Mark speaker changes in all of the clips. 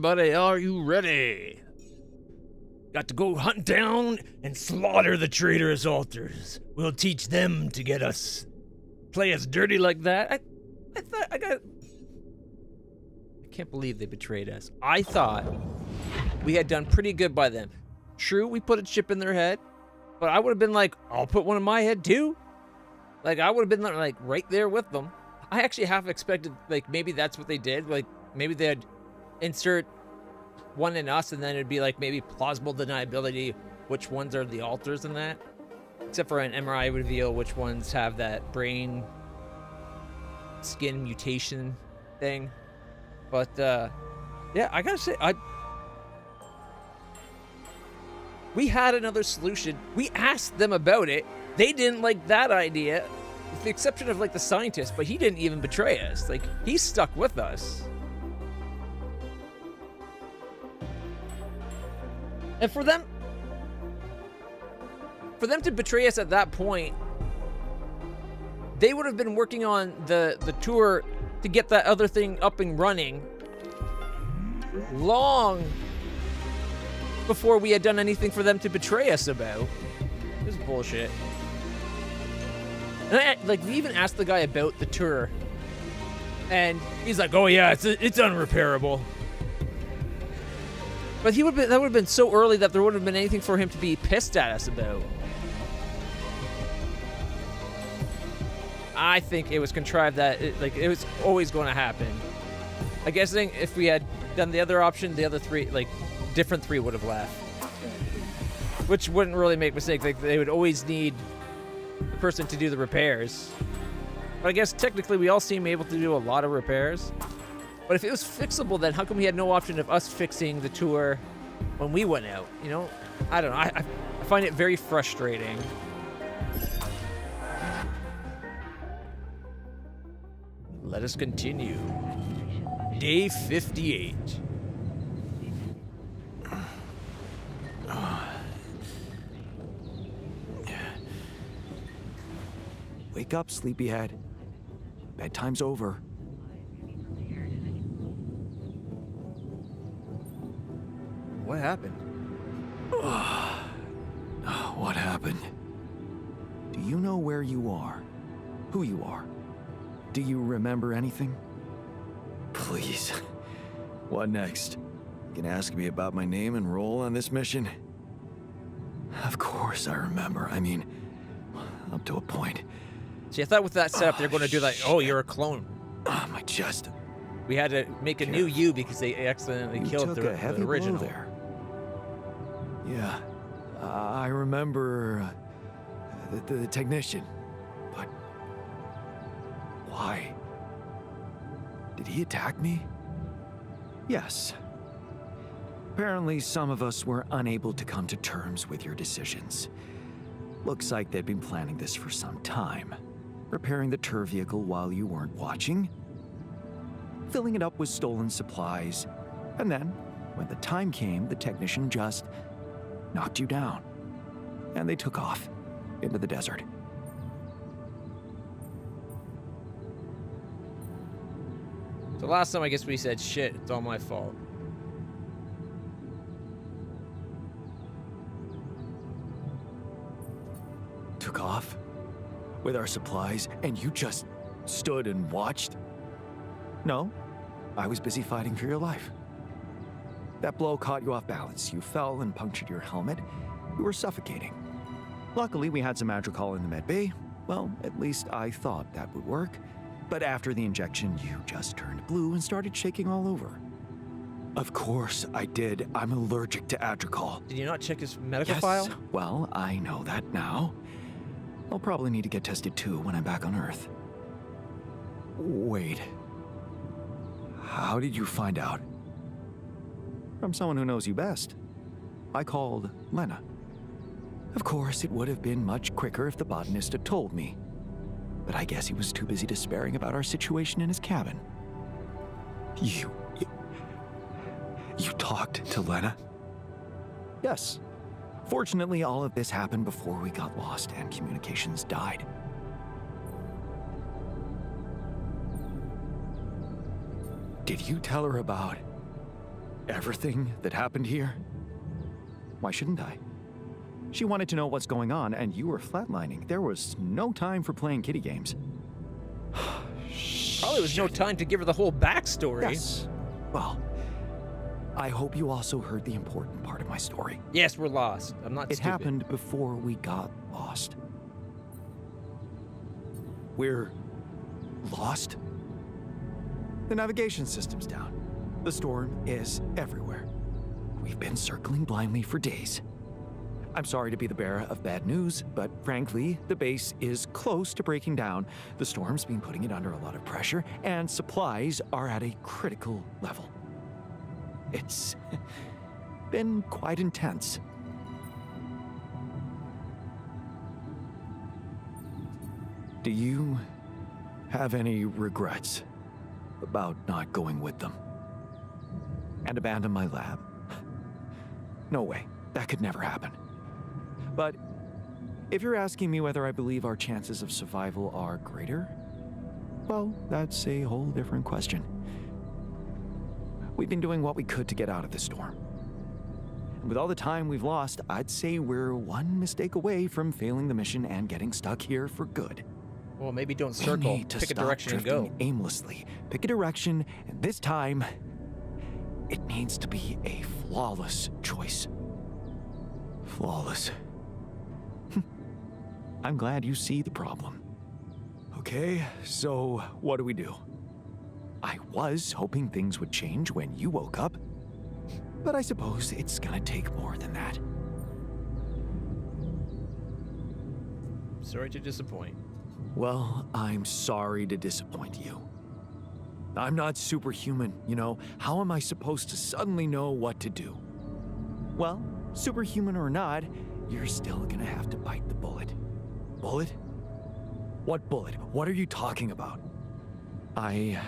Speaker 1: everybody, are you ready? Got to go hunt down and slaughter the traitorous altars. We'll teach them to get us. Play us dirty like that? I can't believe they betrayed us. I thought we had done pretty good by them. True, we put a chip in their head, but I would have been like, I'll put one in my head too. Like, I would have been like right there with them. I actually half expected, like, maybe that's what they did. Like, maybe they'd insert one in us, and then it'd be like maybe plausible deniability, which ones are the altars in that. Except for an MRI reveal which ones have that brain skin mutation thing. But yeah, I gotta say, we had another solution. We asked them about it. They didn't like that idea, with the exception of like the scientist, but he didn't even betray us. Like, he stuck with us. And for them to betray us at that point, they would have been working on the tour to get that other thing up and running long before we had done anything for them to betray us about. This is bullshit. And we even asked the guy about the tour, and he's like, "Oh yeah, it's unrepairable." But that would have been so early that there wouldn't have been anything for him to be pissed at us about. I think it was contrived that it was always going to happen. I guess if we had done the other option, the other three, different three would have left. Which wouldn't really make mistakes. Like, they would always need the person to do the repairs. But I guess technically we all seem able to do a lot of repairs. But if it was fixable, then how come we had no option of us fixing the tour when we went out? You know? I don't know. I find it very frustrating. Let us continue. Day 58.
Speaker 2: Wake up, sleepyhead. Bedtime's over.
Speaker 1: What happened?
Speaker 2: What happened? Do you know where you are? Who you are? Do you remember anything? Please. What next? You can ask me about my name and role on this mission? Of course I remember. I mean, up to a point.
Speaker 1: See, I thought with that setup they're going to do like, oh, you're a clone.
Speaker 2: My chest.
Speaker 1: We had to make a new you because they accidentally killed the original.
Speaker 2: Blow there. Yeah, I remember the technician, but why? Did he attack me? Yes. Apparently some of us were unable to come to terms with your decisions. Looks like they'd been planning this for some time. Repairing the tour vehicle while you weren't watching, filling it up with stolen supplies, and then, when the time came, the technician just knocked you down, and they took off into the desert.
Speaker 1: So last time I guess we said, shit, it's all my fault.
Speaker 2: Took off with our supplies, and you just stood and watched? No, I was busy fighting for your life. That blow caught you off balance. You fell and punctured your helmet. You were suffocating. Luckily, we had some Madrigal in the med bay. Well, at least I thought that would work. But after the injection, you just turned blue and started shaking all over. Of course I did. I'm allergic to Adrical.
Speaker 1: Did you not check his medical file?
Speaker 2: Well, I know that now. I'll probably need to get tested too when I'm back on Earth. Wait. How did you find out? From someone who knows you best. I called Lena. Of course, it would have been much quicker if the botanist had told me. But I guess he was too busy despairing about our situation in his cabin. You talked to Lena? Yes. Fortunately, all of this happened before we got lost and communications died. Did you tell her about everything that happened here? Why shouldn't I? She wanted to know what's going on, and you were flatlining. There was no time for playing kiddie games.
Speaker 1: Probably was no time to give her the whole backstory.
Speaker 2: Yes. Well, I hope you also heard the important part of my story.
Speaker 1: Yes, we're lost. I'm not
Speaker 2: It
Speaker 1: stupid.
Speaker 2: happened before we got lost. We're lost? The navigation system's down. The storm is everywhere. We've been circling blindly for days. I'm sorry to be the bearer of bad news, but frankly, the base is close to breaking down. The storm's been putting it under a lot of pressure, and supplies are at a critical level. It's been quite intense. Do you have any regrets about not going with them? And abandon my lab? No way. That could never happen. But if you're asking me whether I believe our chances of survival are greater, well, that's a whole different question. We've been doing what we could to get out of this storm. And with all the time we've lost, I'd say we're one mistake away from failing the mission and getting stuck here for good.
Speaker 1: Well, maybe don't
Speaker 2: We
Speaker 1: circle.
Speaker 2: need to
Speaker 1: Pick a
Speaker 2: stop
Speaker 1: direction and
Speaker 2: drifting
Speaker 1: go.
Speaker 2: aimlessly. Pick a direction, and this time, it needs to be a flawless choice. Flawless. I'm glad you see the problem. Okay, so what do we do? I was hoping things would change when you woke up, but I suppose it's gonna take more than that.
Speaker 1: Sorry to disappoint.
Speaker 2: Well, I'm sorry to disappoint you. I'm not superhuman, you know. How am I supposed to suddenly know what to do? Well, superhuman or not, you're still gonna have to bite the bullet. Bullet? What bullet? What are you talking about? I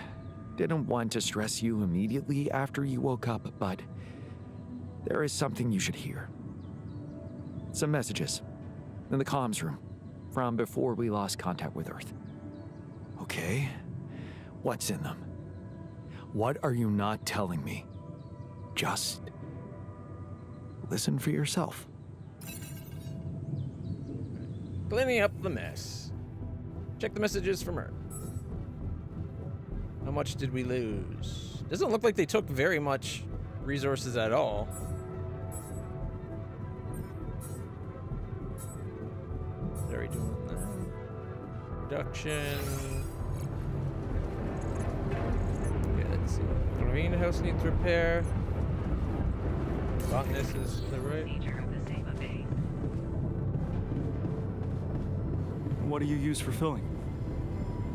Speaker 2: didn't want to stress you immediately after you woke up, but there is something you should hear. Some messages in the comms room from before we lost contact with Earth. Okay, what's in them? What are you not telling me? Just listen for yourself.
Speaker 1: Cleaning up the mess. Check the messages from Earth. How much did we lose? Doesn't look like they took very much resources at all. Are we doing that? Production. Okay, let's see. Greenhouse needs repair. Botanist is to the right.
Speaker 3: What do you use for filling?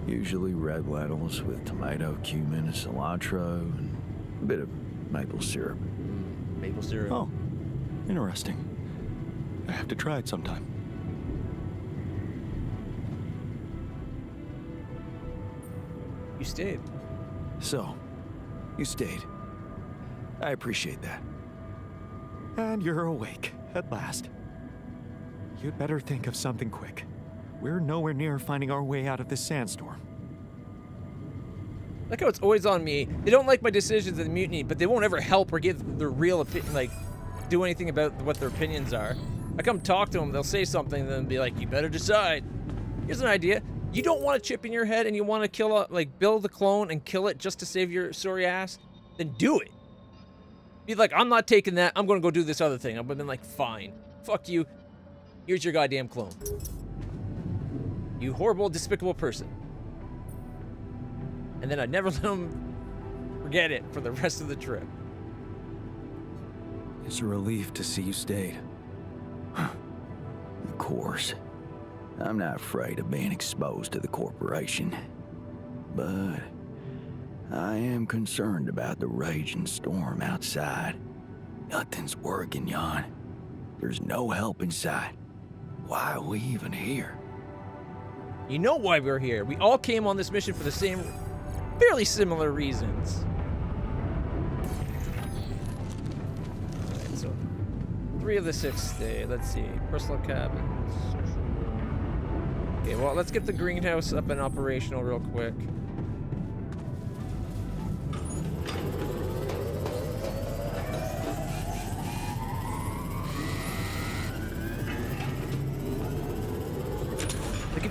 Speaker 4: Usually red lentils with tomato, cumin, cilantro, and a bit of maple syrup.
Speaker 1: Maple syrup.
Speaker 3: Oh, interesting. I have to try it sometime.
Speaker 1: You stayed.
Speaker 2: So, you stayed. I appreciate that. And you're awake, at last. You'd better think of something quick. We're nowhere near finding our way out of this sandstorm.
Speaker 1: Like how it's always on me. They don't like my decisions in the mutiny, but they won't ever help or give their real opinion, like, do anything about what their opinions are. I come talk to them, they'll say something, then be like, you better decide. Here's an idea. You don't want a chip in your head and you want to kill a, like, build a clone and kill it just to save your sorry ass? Then do it. Be like, I'm not taking that, I'm gonna go do this other thing. I've been like, fine. Fuck you. Here's your goddamn clone. You horrible, despicable person. And then I'd never let them forget it for the rest of the trip.
Speaker 4: It's a relief to see you stayed. Of course. I'm not afraid of being exposed to the corporation. But I am concerned about the raging storm outside. Nothing's working, Jan. There's no help in sight. Why are we even here?
Speaker 1: You know why we're here. We all came on this mission for the same, fairly similar reasons. Alright, so 3 of the 6 stay. Let's see. Personal cabins. Okay, well, let's get the greenhouse up and operational real quick.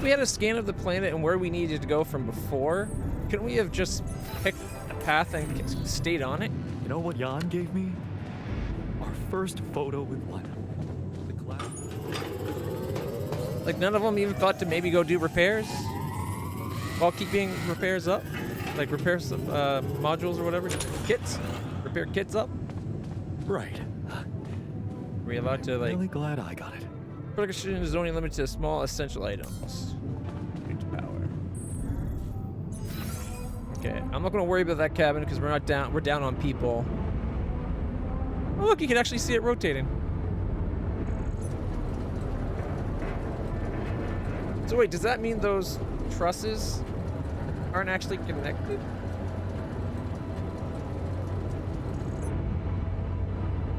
Speaker 1: we had a scan of the planet and where we needed to go from before, couldn't we have just picked a path and stayed on it?
Speaker 3: You know what Jan gave me? Our first photo with one. The cloud.
Speaker 1: Like, none of them even thought to maybe go do repairs while keeping repairs up? Like, repair some modules or whatever? Kits? Repair kits up?
Speaker 3: Right.
Speaker 1: Are we allowed to, like...
Speaker 3: Really glad I got it.
Speaker 1: Production is only limited to small essential items. Due to power. Okay, I'm not gonna worry about that cabin because we're down on people. Oh look, you can actually see it rotating. So wait, does that mean those trusses aren't actually connected?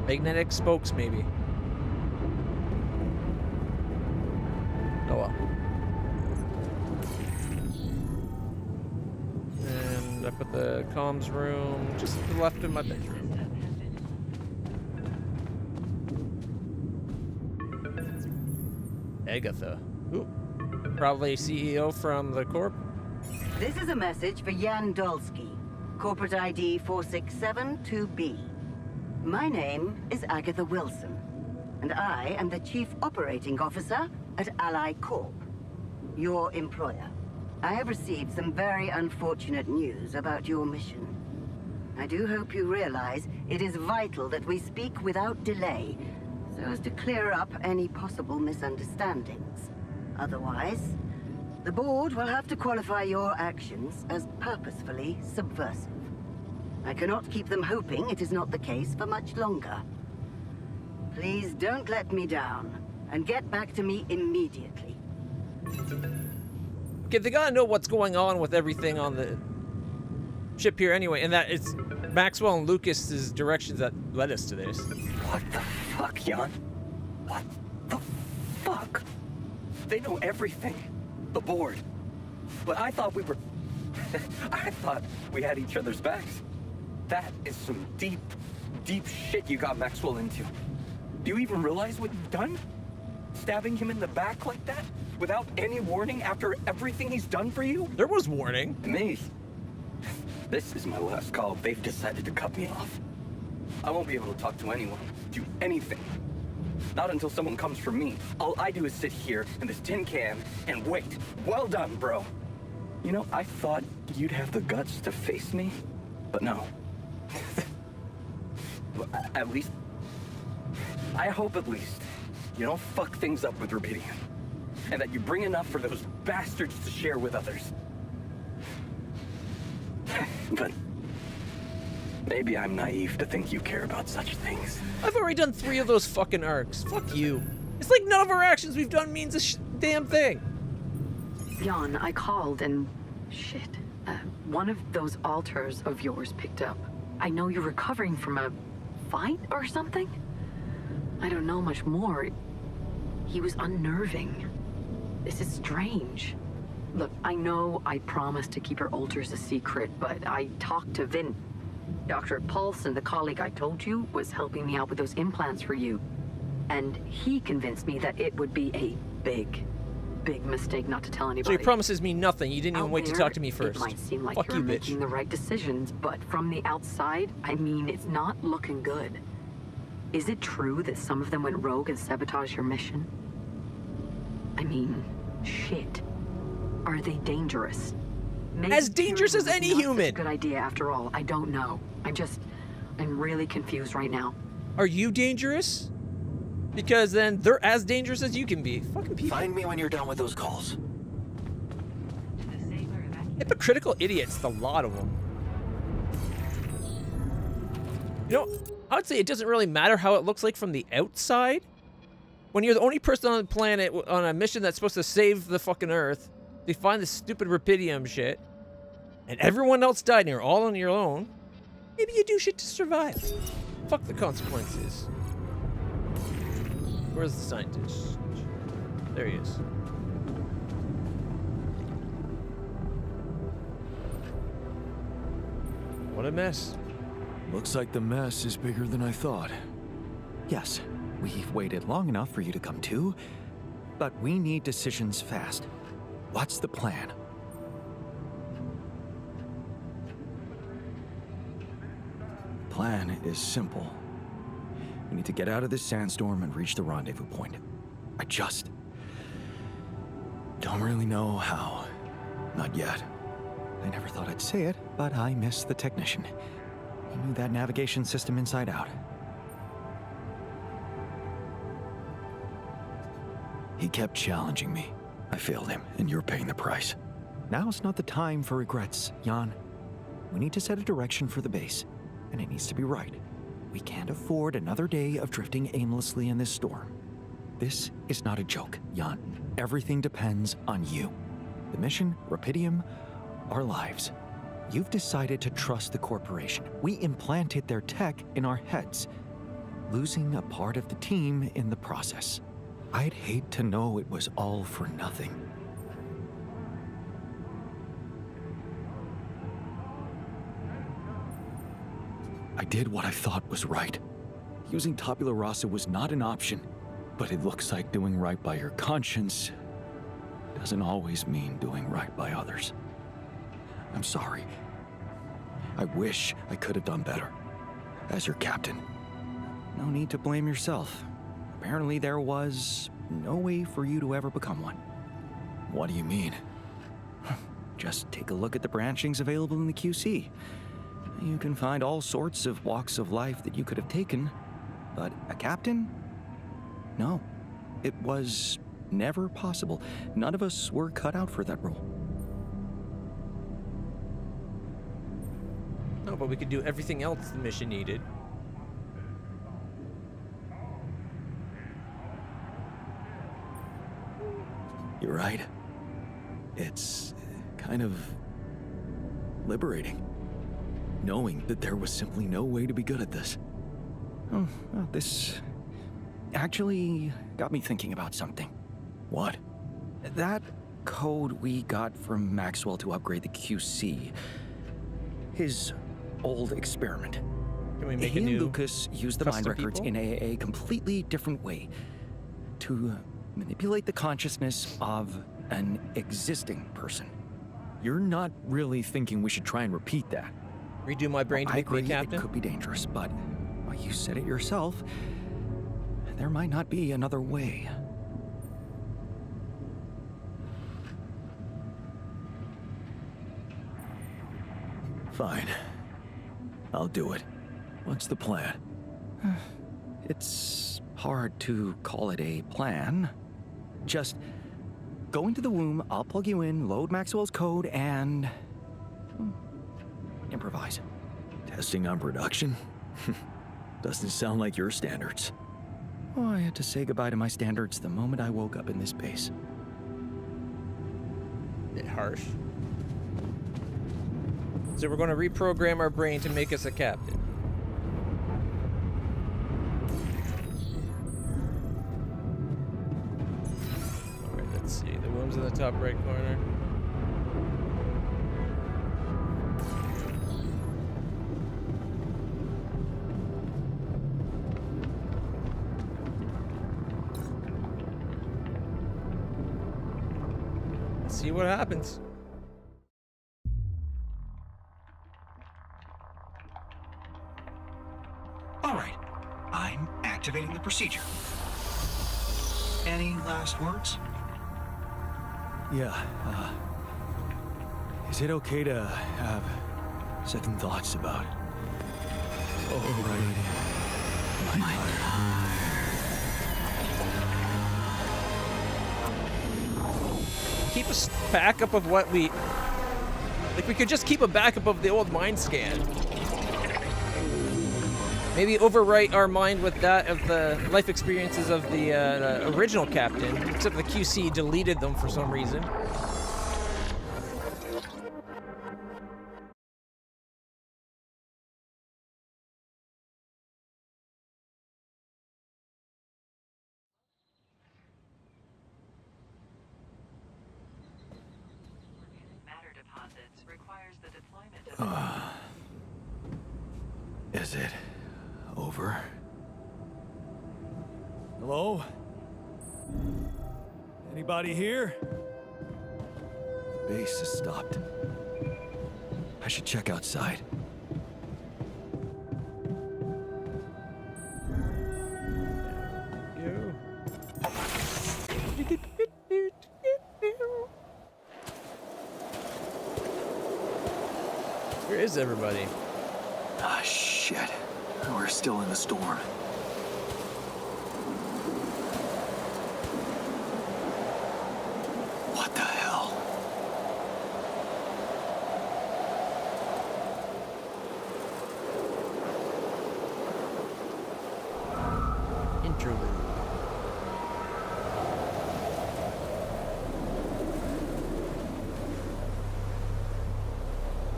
Speaker 1: Magnetic spokes, maybe. Oh well. And I put the comms room just to the left of my bedroom. Agatha. Ooh. Probably CEO from the Corp.
Speaker 5: This is a message for Jan Dolsky, corporate ID 4672B. My name is Agatha Wilson, and I am the Chief Operating Officer at Ally Corp, your employer. I have received some very unfortunate news about your mission. I do hope you realize it is vital that we speak without delay, so as to clear up any possible misunderstandings. Otherwise, the board will have to qualify your actions as purposefully subversive. I cannot keep them hoping it is not the case for much longer. Please don't let me down, and get back to me immediately.
Speaker 1: Okay, they gotta know what's going on with everything on the ship here anyway, and that it's Maxwell and Lucas's directions that led us to this.
Speaker 6: What the fuck, Jan? What the fuck? They know everything. The board. But I thought we were... I thought we had each other's backs. That is some deep, deep shit you got Maxwell into. Do you even realize what you've done? Stabbing him in the back like that? Without any warning after everything he's done for you?
Speaker 1: There was warning.
Speaker 6: Me? This is my last call. They've decided to cut me off. I won't be able to talk to anyone, do anything. Not until someone comes for me. All I do is sit here in this tin can and wait. Well done, bro. You know, I thought you'd have the guts to face me, but no. At least, I hope at least, you don't fuck things up with Rubidium. And that you bring enough for those bastards to share with others. But maybe I'm naive to think you care about such things.
Speaker 1: I've already done 3 of those fucking arcs. Fuck you. It's like none of our actions we've done means a damn thing.
Speaker 7: Jan, I called and... shit. One of those altars of yours picked up. I know you're recovering from a fight or something? I don't know much more. He was unnerving. This is strange. Look, I know I promised to keep her altars a secret, but I talked to Vin. Dr. Paulson, the colleague I told you, was helping me out with those implants for you. And he convinced me that it would be a big mistake not to tell anybody.
Speaker 1: So your promises mean nothing. You didn't even
Speaker 7: Out
Speaker 1: wait to
Speaker 7: there,
Speaker 1: talk to me first.
Speaker 7: It might seem like
Speaker 1: Fuck
Speaker 7: you're
Speaker 1: you, bitch.
Speaker 7: making the right decisions, but from the outside, I mean, it's not looking good. Is it true that some of them went rogue and sabotaged your mission? I mean, shit. Are they dangerous? Maybe
Speaker 1: As dangerous as
Speaker 7: Tyrion was
Speaker 1: any
Speaker 7: not such
Speaker 1: human.
Speaker 7: a good idea after all. I don't know. I'm really confused right now.
Speaker 1: Are you dangerous? Because then they're as dangerous as you can be. Fucking people.
Speaker 4: Find me when you're done with those calls.
Speaker 1: Hypocritical idiots, the lot of them. You know, I would say it doesn't really matter how it looks like from the outside. When you're the only person on the planet on a mission that's supposed to save the fucking Earth, they find this stupid Rubidium shit, and everyone else died and you're all on your own, maybe you do shit to survive. Fuck the consequences. Where's the scientist? There he is. What a mess.
Speaker 3: Looks like the mess is bigger than I thought.
Speaker 2: Yes, we've waited long enough for you to come to, but we need decisions fast. What's the plan? Plan is simple. We need to get out of this sandstorm and reach the rendezvous point. I just don't really know how. Not yet. I never thought I'd say it, but I miss the technician. He knew that navigation system inside out. He kept challenging me. I failed him, and you're paying the price. Now's not the time for regrets, Jan. We need to set a direction for the base, and it needs to be right. We can't afford another day of drifting aimlessly in this storm. This is not a joke, Jan. Everything depends on you. The mission, Rapidium, our lives. You've decided to trust the corporation. We implanted their tech in our heads, losing a part of the team in the process. I'd hate to know it was all for nothing. I did what I thought was right. Using tabula rasa was not an option, but it looks like doing right by your conscience doesn't always mean doing right by others. I'm sorry. I wish I could have done better. As your captain. No need to blame yourself. Apparently there was no way for you to ever become one. What do you mean? Just take a look at the branchings available in the QC. You can find all sorts of walks of life that you could have taken, but a captain? No, it was never possible. None of us were cut out for that role.
Speaker 1: No, but we could do everything else the mission needed.
Speaker 2: You're right. It's kind of liberating, knowing that there was simply no way to be good at this. Oh, well, this actually got me thinking about something. What? That code we got from Maxwell to upgrade the QC. His old experiment.
Speaker 1: Can we make
Speaker 2: he
Speaker 1: a new
Speaker 2: and Lucas used the mind
Speaker 1: custom
Speaker 2: records
Speaker 1: people?
Speaker 2: in a completely different way to manipulate the consciousness of an existing person. You're not really thinking we should try and repeat that?
Speaker 1: Redo my brain to
Speaker 2: I
Speaker 1: make me
Speaker 2: agree,
Speaker 1: captain?
Speaker 2: it could be dangerous, but well, you said it yourself. There might not be another way. Fine. I'll do it. What's the plan? It's hard to call it a plan. Just go into the womb, I'll plug you in, load Maxwell's code, and improvise. Testing on production? Doesn't sound like your standards. Oh, I had to say goodbye to my standards the moment I woke up in this base.
Speaker 1: Bit harsh. So we're going to reprogram our brain to make us a captain. Alright, let's see. The womb's in the top right corner. Let's see what happens.
Speaker 8: All right, I'm activating the procedure. Any last words?
Speaker 2: Yeah, is it okay to have second thoughts about overriding my heart?
Speaker 1: Keep a backup of what we... Like, we could just keep a backup of the old mind scan. Maybe overwrite our mind with that of the life experiences of the original captain, except the QC deleted them for some reason.
Speaker 7: Matter deposits requires the deployment of
Speaker 2: Is it over? Hello? Anybody here? base has stopped. I should check outside.
Speaker 1: Where is everybody?
Speaker 2: Ah, shit. We're still in the storm. What the hell?
Speaker 1: Interlude.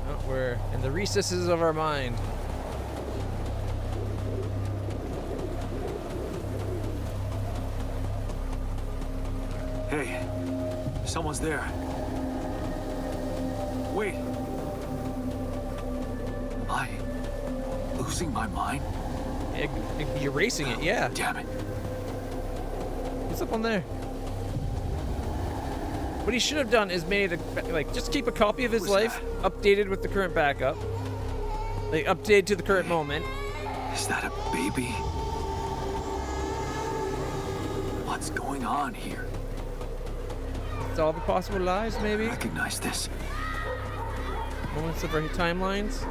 Speaker 1: Oh, we're in the recesses of our mind.
Speaker 2: Hey, someone's there. Wait. Am I losing my mind?
Speaker 1: You're erasing it, yeah.
Speaker 2: Damn it.
Speaker 1: What's up on there? What he should have done is made just keep a copy of his life updated with the current backup. Like updated to the current moment.
Speaker 2: Is that a baby? What's going on here?
Speaker 1: Solve the possible lives, maybe?
Speaker 2: Recognize this.
Speaker 1: Moments of our timelines.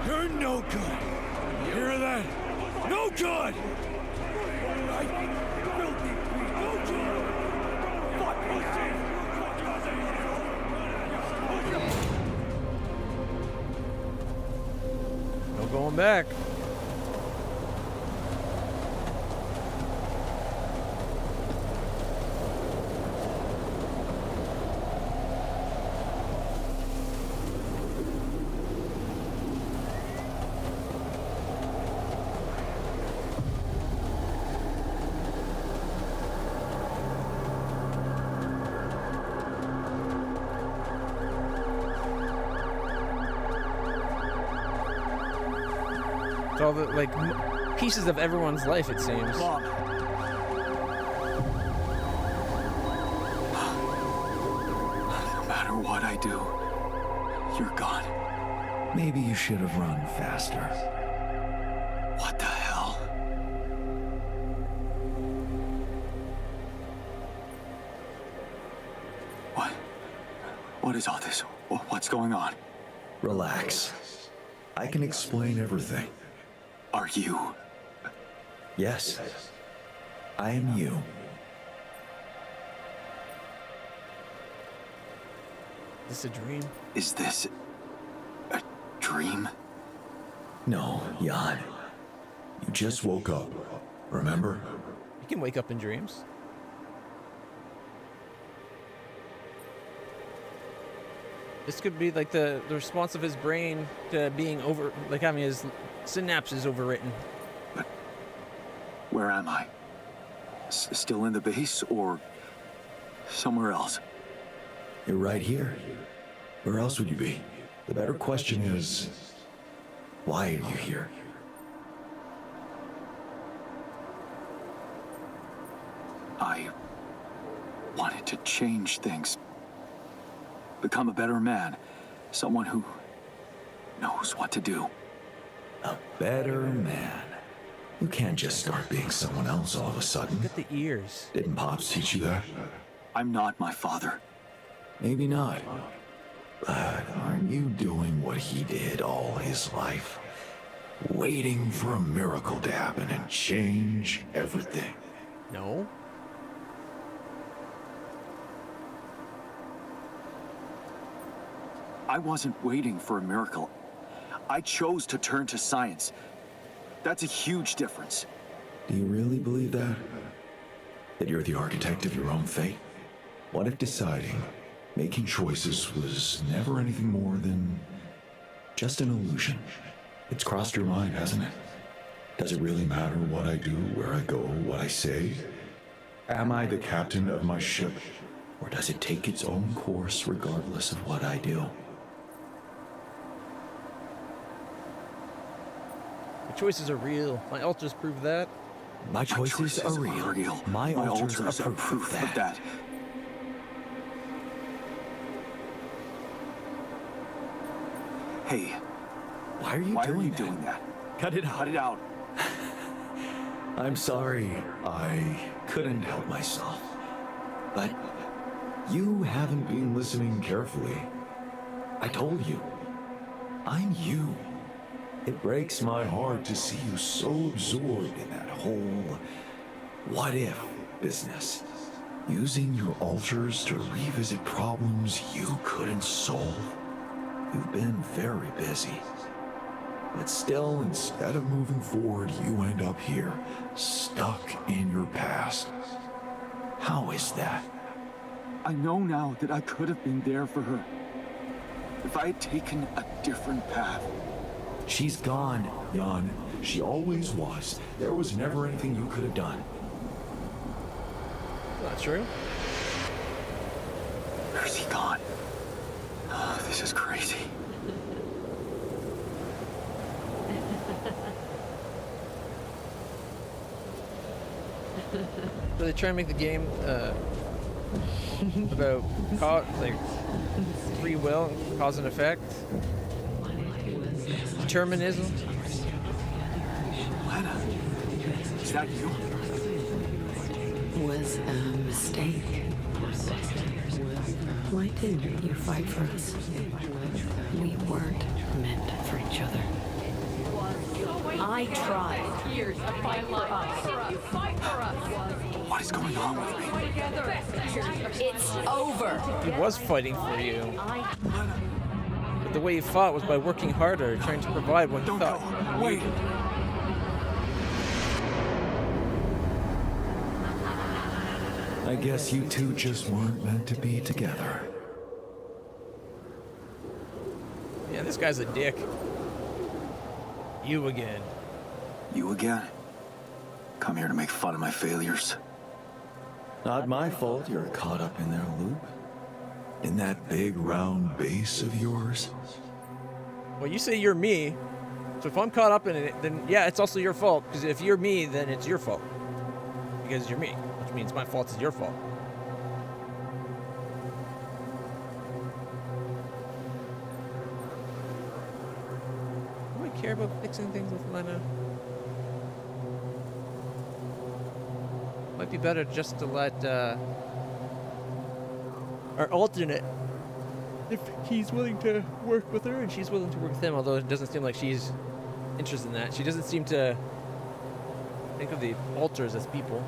Speaker 2: You're no good. You hear that? No good!
Speaker 1: No going back. It's all the pieces of everyone's life, it seems.
Speaker 2: Mom. No matter what I do, you're gone. Maybe you should have run faster. What the hell? What is all this? What's going on?
Speaker 9: Relax. I can explain everything.
Speaker 2: Are you?
Speaker 9: Yes. I am you.
Speaker 1: Is this a dream?
Speaker 2: Is this a dream?
Speaker 9: No, Jan. You just woke up. Remember?
Speaker 1: You can wake up in dreams. This could be like the response of his brain to being having his synapses overwritten.
Speaker 2: But where am I? Still in the base or somewhere else?
Speaker 9: You're right here. Where else would you be? The better question is, why are you here?
Speaker 2: I wanted to change things. Become a better man. Someone who knows what to do.
Speaker 9: A better man. You can't just start being someone else all of a sudden.
Speaker 1: Look at the ears.
Speaker 9: Didn't Pops teach you that?
Speaker 2: I'm not my father.
Speaker 9: Maybe not. But aren't you doing what he did all his life? Waiting for a miracle to happen and change everything.
Speaker 1: No.
Speaker 2: I wasn't waiting for a miracle. I chose to turn to science. That's a huge difference.
Speaker 9: Do you really believe that? That you're the architect of your own fate? What if deciding, making choices was never anything more than just an illusion? It's crossed your mind, hasn't it? Does it really matter what I do, where I go, what I say? Am I the captain of my ship? Or does it take its own course regardless of what I do?
Speaker 1: choices are real. My altars prove that.
Speaker 2: My choices are real. My altars are proof of that.
Speaker 8: Hey,
Speaker 2: Why are you
Speaker 8: why
Speaker 2: doing
Speaker 8: are you
Speaker 2: that?
Speaker 8: doing that?
Speaker 2: Cut it out.
Speaker 8: Cut it out.
Speaker 9: I'm sorry. I couldn't help myself. But you haven't been listening carefully. I told you. I'm you. It breaks my heart to see you so absorbed in that whole what if business. Using your altars to revisit problems you couldn't solve. You've been very busy. But still, instead of moving forward, you end up here, stuck in your past. How is that?
Speaker 3: I know now that I could have been there for her. If I had taken a different path.
Speaker 9: She's gone, Jan. She always was. There was never anything you could have done.
Speaker 1: Not true.
Speaker 3: Where's he gone? Oh, this is crazy.
Speaker 1: So they try and make the game about like free will, cause and effect, determinism.
Speaker 3: Lana, is that you?
Speaker 7: Was a mistake. Why didn't you fight for us? We weren't meant for each other. I tried.
Speaker 3: What is going on with me?
Speaker 7: It's over.
Speaker 1: He was fighting for you. But the way he fought was by working harder, trying to provide what he
Speaker 3: Don't
Speaker 1: thought
Speaker 3: go.
Speaker 1: you
Speaker 3: Wait.
Speaker 1: needed.
Speaker 9: I guess you two just weren't meant to be together.
Speaker 1: Yeah, this guy's a dick. You again.
Speaker 3: You again? Come here to make fun of my failures.
Speaker 9: Not my fault you're caught up in their loop. In that big round base of yours.
Speaker 1: Well, you say you're me, so if I'm caught up in it, then yeah, it's also your fault. Because if you're me, then it's your fault. Because you're me, which means my fault is your fault. Do I care about fixing things with Lena? Might be better just to let our alternate, if he's willing to work with her and she's willing to work with him, although it doesn't seem like she's interested in that. She doesn't seem to think of the alters as people.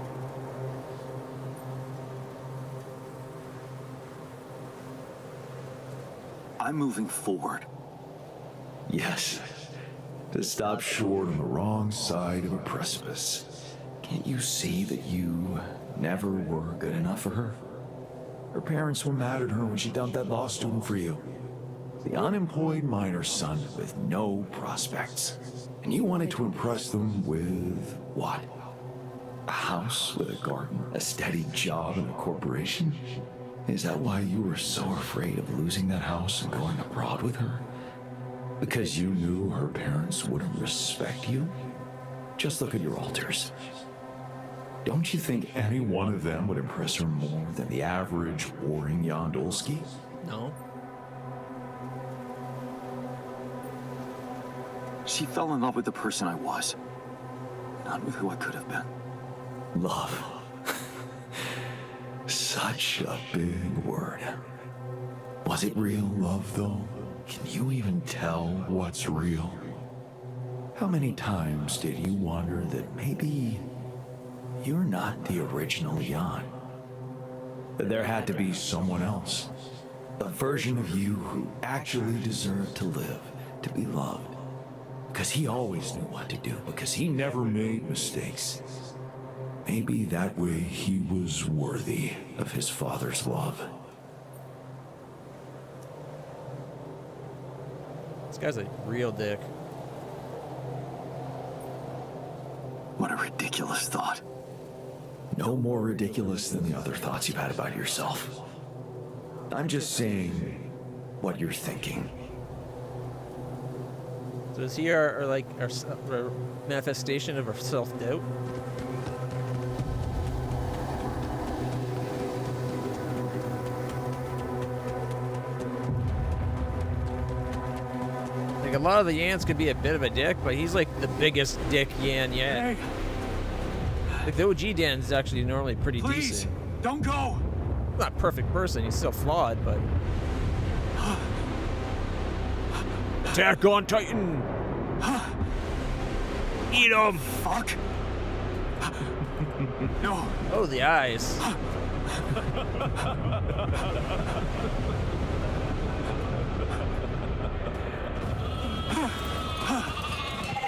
Speaker 3: I'm moving forward.
Speaker 9: Yes. To stop short on the wrong side of a precipice. Can't you see that you never were good enough for her? Her parents were mad at her when she dumped that law student for you. The unemployed miner son with no prospects. And you wanted to impress them with what? A house with a garden, a steady job in a corporation? Is that why you were so afraid of losing that house and going abroad with her? Because you knew her parents wouldn't respect you? Just look at your altars. Don't you think any one of them would impress her more than the average warring Yandolski?
Speaker 1: No.
Speaker 3: She fell in love with the person I was, not with who I could have been.
Speaker 9: Love. Such a big word. Was it real love, though? Can you even tell what's real? How many times did you wonder that maybe you're not the original Jan? That there had to be someone else. A version of you who actually deserved to live, to be loved. Because he always knew what to do, because he never made mistakes. Maybe that way he was worthy of his father's love.
Speaker 1: This guy's a real dick.
Speaker 3: What a ridiculous thought.
Speaker 9: No more ridiculous than the other thoughts you've had about yourself. I'm just saying what you're thinking.
Speaker 1: Is So is he our manifestation of our self-doubt? Like, a lot of the Yans could be a bit of a dick, but he's like the biggest dick Yan yet.
Speaker 3: Hey,
Speaker 1: Like, the OG Dan's actually normally pretty
Speaker 3: please,
Speaker 1: decent.
Speaker 3: don't go.
Speaker 1: Not a perfect person, he's still flawed, but... Attack on Titan! Eat him!
Speaker 3: Fuck. No.
Speaker 1: Oh, the eyes.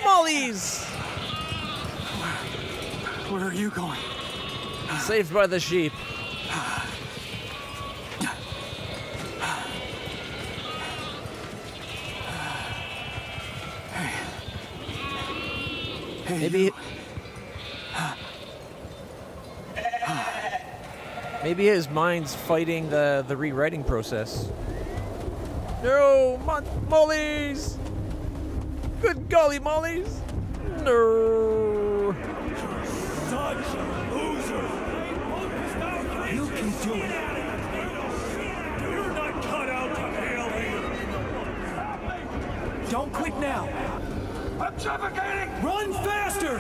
Speaker 1: Mollies!
Speaker 3: Where are you going?
Speaker 1: Saved by the sheep.
Speaker 3: Hey,
Speaker 1: Maybe... Maybe his mind's fighting the rewriting process. No! Mollies! Good golly, Mollies! No!
Speaker 2: Such loser! You can do it! You're not cut out to fail here! Don't quit now!
Speaker 3: I'm suffocating!
Speaker 2: Run faster!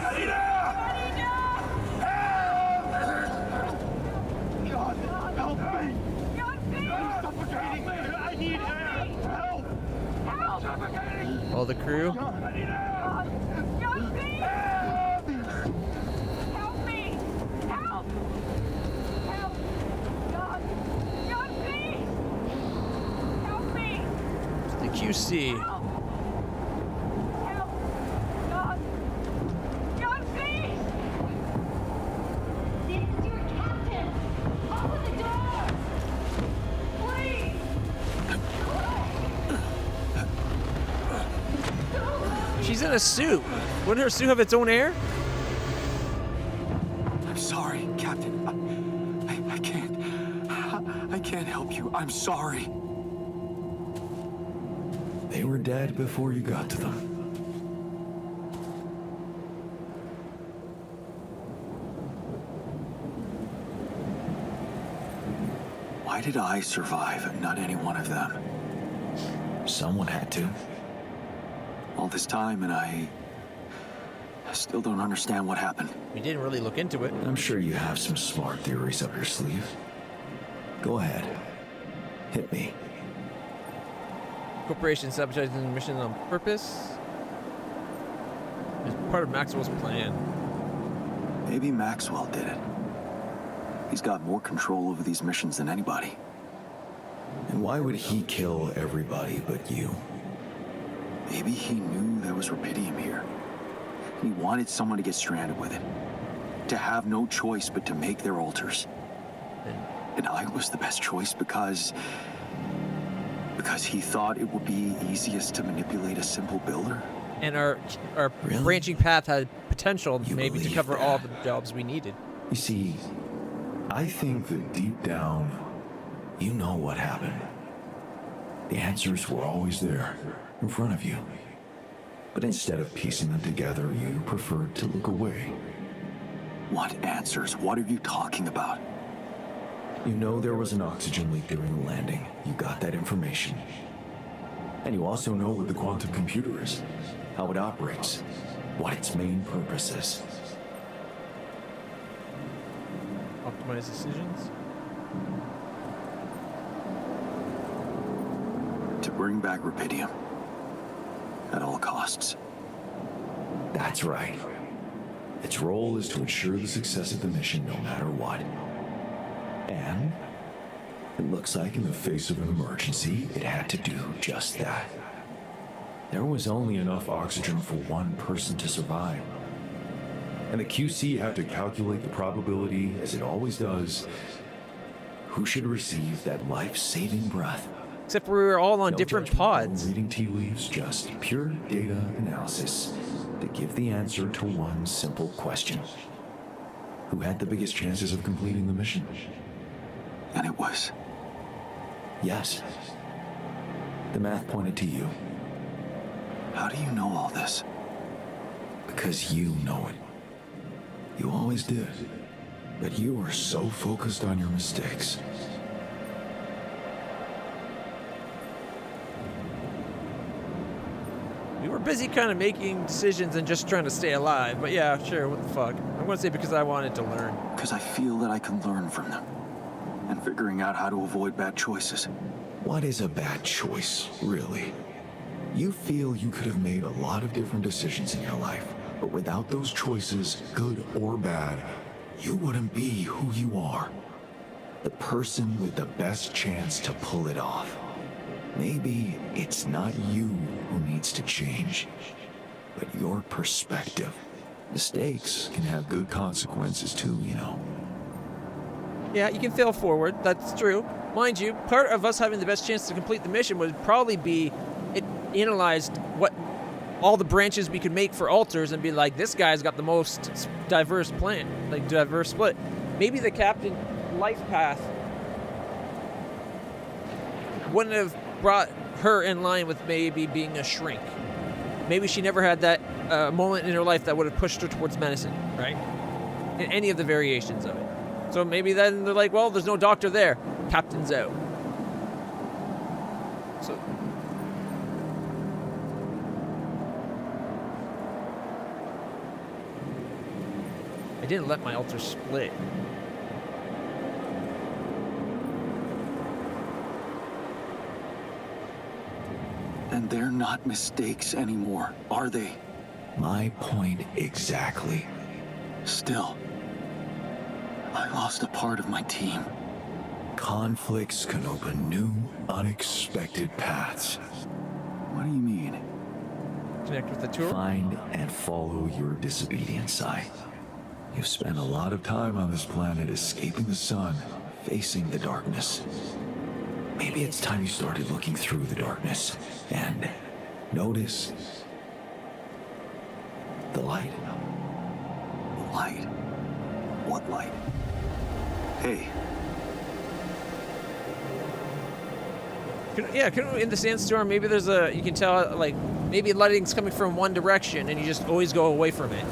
Speaker 3: God, help me! I'm suffocating! I need help! I'm suffocating!
Speaker 1: All the crew?
Speaker 10: Help me! Help! Help! God! God, please! Help me!
Speaker 1: The QC.
Speaker 10: Help! Help! God! God, please! This is your captain! Open the door! Please!
Speaker 1: She's in a suit. Wouldn't her suit have its own air?
Speaker 3: I'm sorry, Captain. I can't. I can't help you. I'm sorry.
Speaker 9: They were dead before you got to them.
Speaker 3: Why did I survive and not any one of them?
Speaker 9: Someone had to.
Speaker 3: All this time, and I still don't understand what happened.
Speaker 1: We didn't really look into it.
Speaker 9: I'm sure you have some smart theories up your sleeve. Go ahead. Hit me.
Speaker 1: Corporation sabotaging the mission on purpose. It's part of Maxwell's plan.
Speaker 3: Maybe Maxwell did it. He's got more control over these missions than anybody.
Speaker 9: And why would he kill everybody but you?
Speaker 3: Maybe he knew there was Rapidium here. And he wanted someone to get stranded with it. To have no choice but to make their altars. And I was the best choice because he thought it would be easiest to manipulate a simple builder.
Speaker 1: And our
Speaker 9: Really?
Speaker 1: branching path had potential
Speaker 9: You
Speaker 1: maybe to
Speaker 9: believe
Speaker 1: cover all
Speaker 9: that?
Speaker 1: the jobs we needed.
Speaker 9: You see, I think that deep down, you know what happened. The answers were always there, in front of you. But instead of piecing them together, you preferred to look away.
Speaker 3: What answers? What are you talking about?
Speaker 9: You know there was an oxygen leak during the landing. You got that information. And you also know what the quantum computer is, how it operates, what its main purpose is.
Speaker 1: Optimize decisions.
Speaker 3: To bring back Rapidium. At all costs.
Speaker 9: That's right. Its role is to ensure the success of the mission no matter what. And it looks like in the face of an emergency, it had to do just that. There was only enough oxygen for one person to survive. And the QC had to calculate the probability, as it always does, who should receive that life-saving breath.
Speaker 1: Except we were all on
Speaker 9: No
Speaker 1: different
Speaker 9: judgment, no
Speaker 1: pods.
Speaker 9: reading tea leaves, just pure data analysis to give the answer to one simple question. Who had the biggest chances of completing the mission?
Speaker 3: And it was.
Speaker 9: Yes. The math pointed to you.
Speaker 3: How do you know all this?
Speaker 9: Because you know it. You always did. But you were so focused on your mistakes.
Speaker 1: We were busy kind of making decisions and just trying to stay alive. But yeah, sure, what the fuck. I'm going to say because I wanted to learn.
Speaker 3: Because I feel that I can learn from them. And figuring out how to avoid bad choices.
Speaker 9: What is a bad choice, really? You feel you could have made a lot of different decisions in your life, but without those choices, good or bad, you wouldn't be who you are. The person with the best chance to pull it off. Maybe it's not you who needs to change, but your perspective. Mistakes can have good consequences too, you know.
Speaker 1: Yeah, you can fail forward. That's true. Mind you, part of us having the best chance to complete the mission would probably be it analyzed what all the branches we could make for altars and be like, this guy's got the most diverse plan, like diverse split. Maybe the captain life path wouldn't have brought her in line with maybe being a shrink. Maybe she never had that moment in her life that would have pushed her towards medicine, right? In any of the variations of it. So maybe then they're like, well, there's no doctor there. Captain's out. So I didn't let my altar split.
Speaker 3: And they're not mistakes anymore, are they?
Speaker 9: My point exactly.
Speaker 3: Still, I lost a part of my team.
Speaker 9: Conflicts can open new, unexpected paths.
Speaker 3: What do you mean?
Speaker 1: Connect with the tour.
Speaker 9: Find and follow your disobedience side. You've spent a lot of time on this planet escaping the sun, facing the darkness. Maybe it's time you started looking through the darkness and notice the light.
Speaker 3: Light? What light? Hey.
Speaker 1: In the sandstorm, maybe there's you can tell, like, maybe lighting's coming from one direction and you just always go away from it.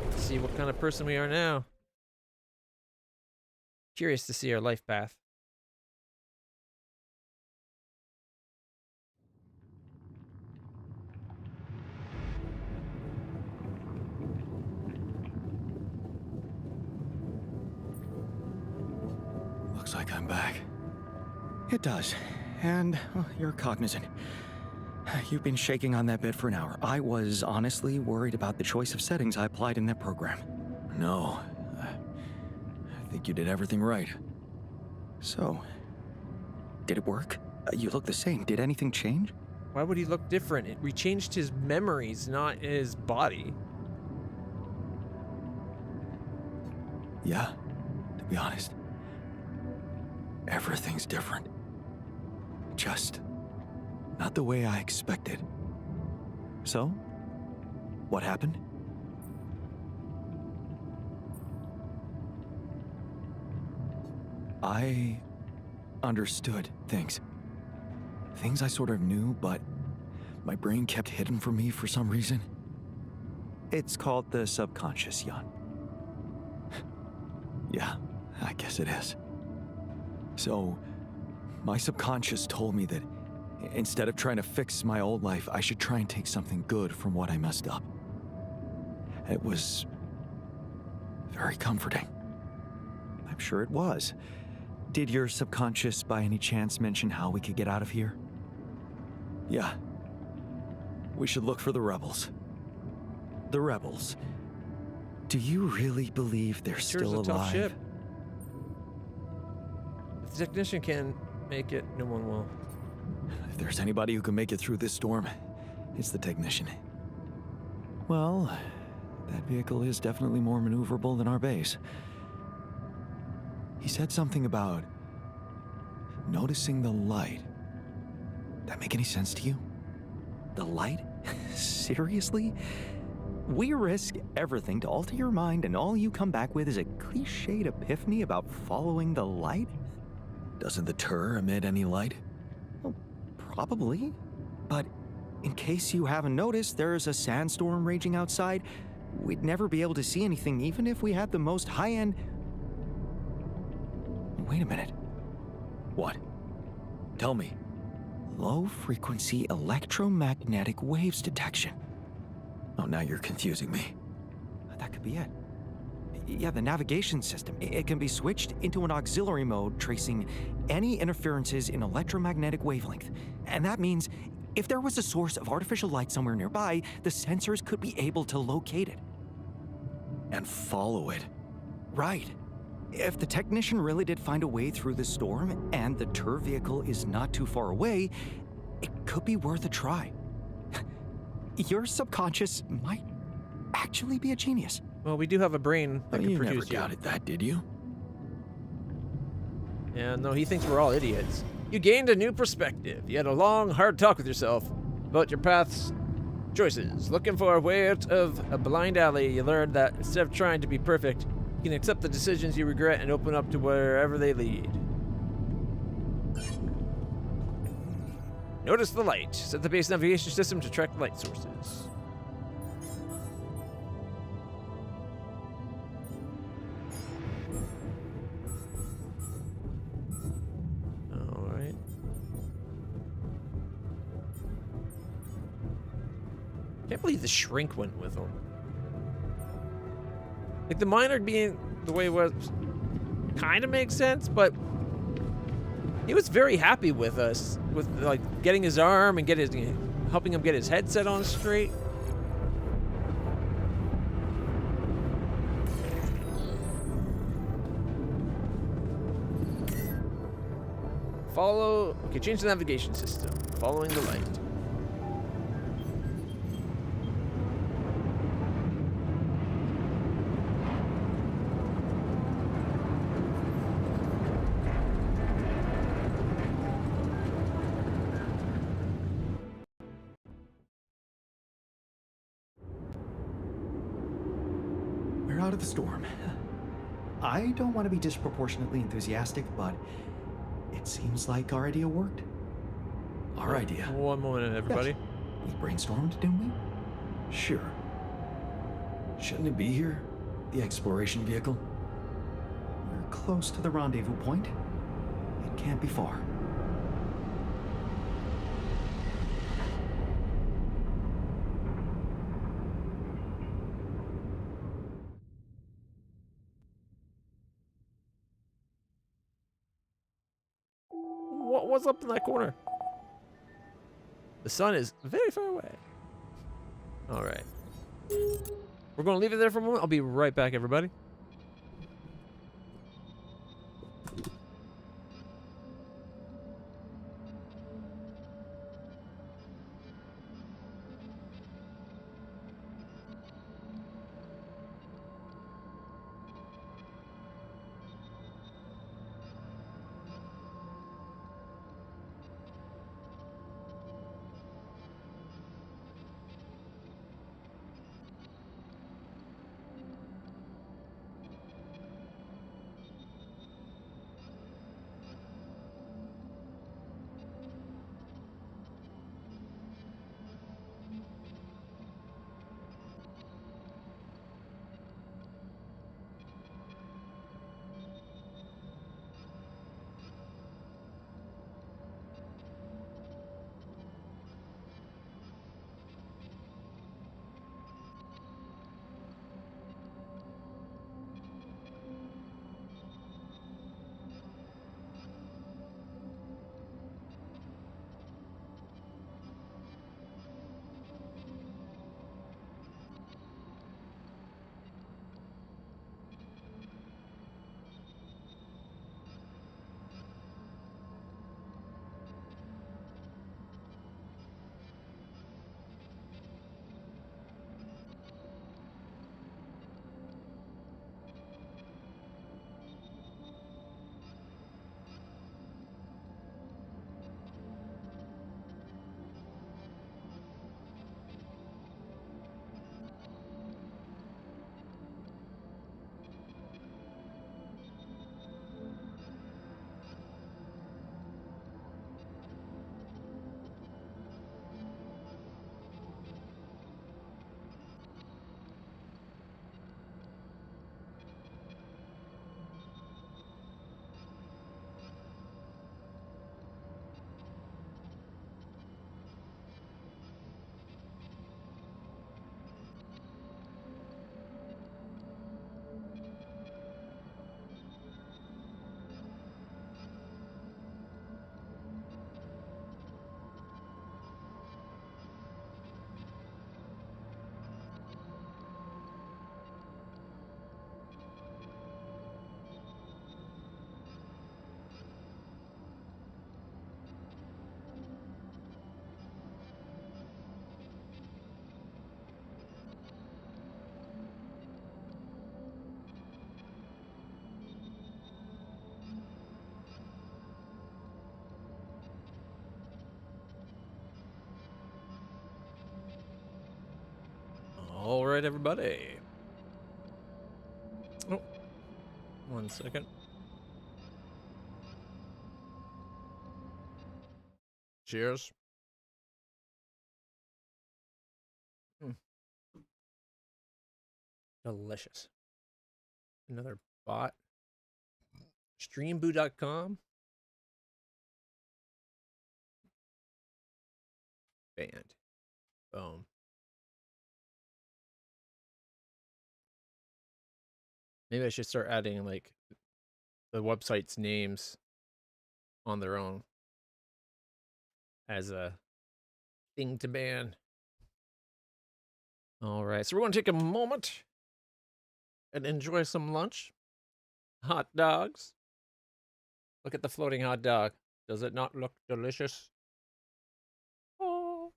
Speaker 1: Let's see what kind of person we are now. Curious to see our life path.
Speaker 2: Looks like I'm back. It does. And you're cognizant. You've been shaking on that bed for an hour. I was honestly worried about the choice of settings I applied in that program.
Speaker 6: No. I think you did everything right.
Speaker 2: So, did it work? You look the same. Did anything change?
Speaker 1: Why would he look different? We changed his memories, not his body.
Speaker 2: Yeah, to be honest. Everything's different. Just not the way I expected. So, what happened? I understood things. Things I sort of knew, but my brain kept hidden from me for some reason. It's called the subconscious, Jan. Yeah, I guess it is. So, my subconscious told me that instead of trying to fix my old life, I should try and take something good from what I messed up. It was very comforting. I'm sure it was. Did your subconscious by any chance mention how we could get out of here? Yeah. We should look for the rebels. The rebels. Do you really believe they're still alive?
Speaker 1: Tough ship. If the technician can make it, no one will.
Speaker 2: If there's anybody who can make it through this storm, it's the technician. Well, that vehicle is definitely more maneuverable than our base. He said something about noticing the light. That make any sense to you? The light? Seriously? We risk everything to alter your mind, and all you come back with is a cliched epiphany about following the light?
Speaker 4: Doesn't the tur emit any light?
Speaker 2: Well, probably. But in case you haven't noticed, there's a sandstorm raging outside. We'd never be able to see anything, even if we had the most high-end... Wait a minute.
Speaker 4: What? Tell me.
Speaker 2: Low-frequency electromagnetic waves detection.
Speaker 4: Oh, now you're confusing me.
Speaker 2: That could be it. Yeah, the navigation system. It can be switched into an auxiliary mode, tracing any interferences in electromagnetic wavelength. And that means if there was a source of artificial light somewhere nearby, the sensors could be able to locate it.
Speaker 4: And follow it.
Speaker 2: Right. If the technician really did find a way through the storm, and the tur vehicle is not too far away, it could be worth a try. Your subconscious might actually be a genius.
Speaker 1: Well, we do have a brain that can
Speaker 4: You
Speaker 1: produce
Speaker 4: never doubted that, did you?
Speaker 1: Yeah, no, he thinks we're all idiots. You gained a new perspective. You had a long, hard talk with yourself about your path's choices. Looking for a way out of a blind alley, you learned that instead of trying to be perfect, you can accept the decisions you regret and open up to wherever they lead. Notice the light. Set the base navigation system to track light sources. Alright. Can't believe the shrink went with them. Like, the miner being the way it was kind of makes sense, but he was very happy with us, with like getting his arm and helping him get his headset on straight. Okay, change the navigation system. Following the light.
Speaker 11: We're out of the storm. I don't want to be disproportionately enthusiastic, but it seems like our idea worked. Our idea.
Speaker 1: One moment, everybody.
Speaker 11: Yes. We brainstormed, didn't we?
Speaker 9: Sure. Shouldn't it be here? The exploration vehicle?
Speaker 11: We're close to the rendezvous point. It can't be far.
Speaker 1: What's up in that corner? The sun is very far away. All right. We're going to leave it there for a moment. I'll be right back, everybody. night, everybody. Oh, 1 second. Cheers. Delicious. Another bot. Streamboo.com. Banned. Boom. Maybe I should start adding like the website's names on their own as a thing to ban. All right, so we're going to take a moment and enjoy some lunch. Hot dogs. Look at the floating hot dog. Does it not look delicious? Oh.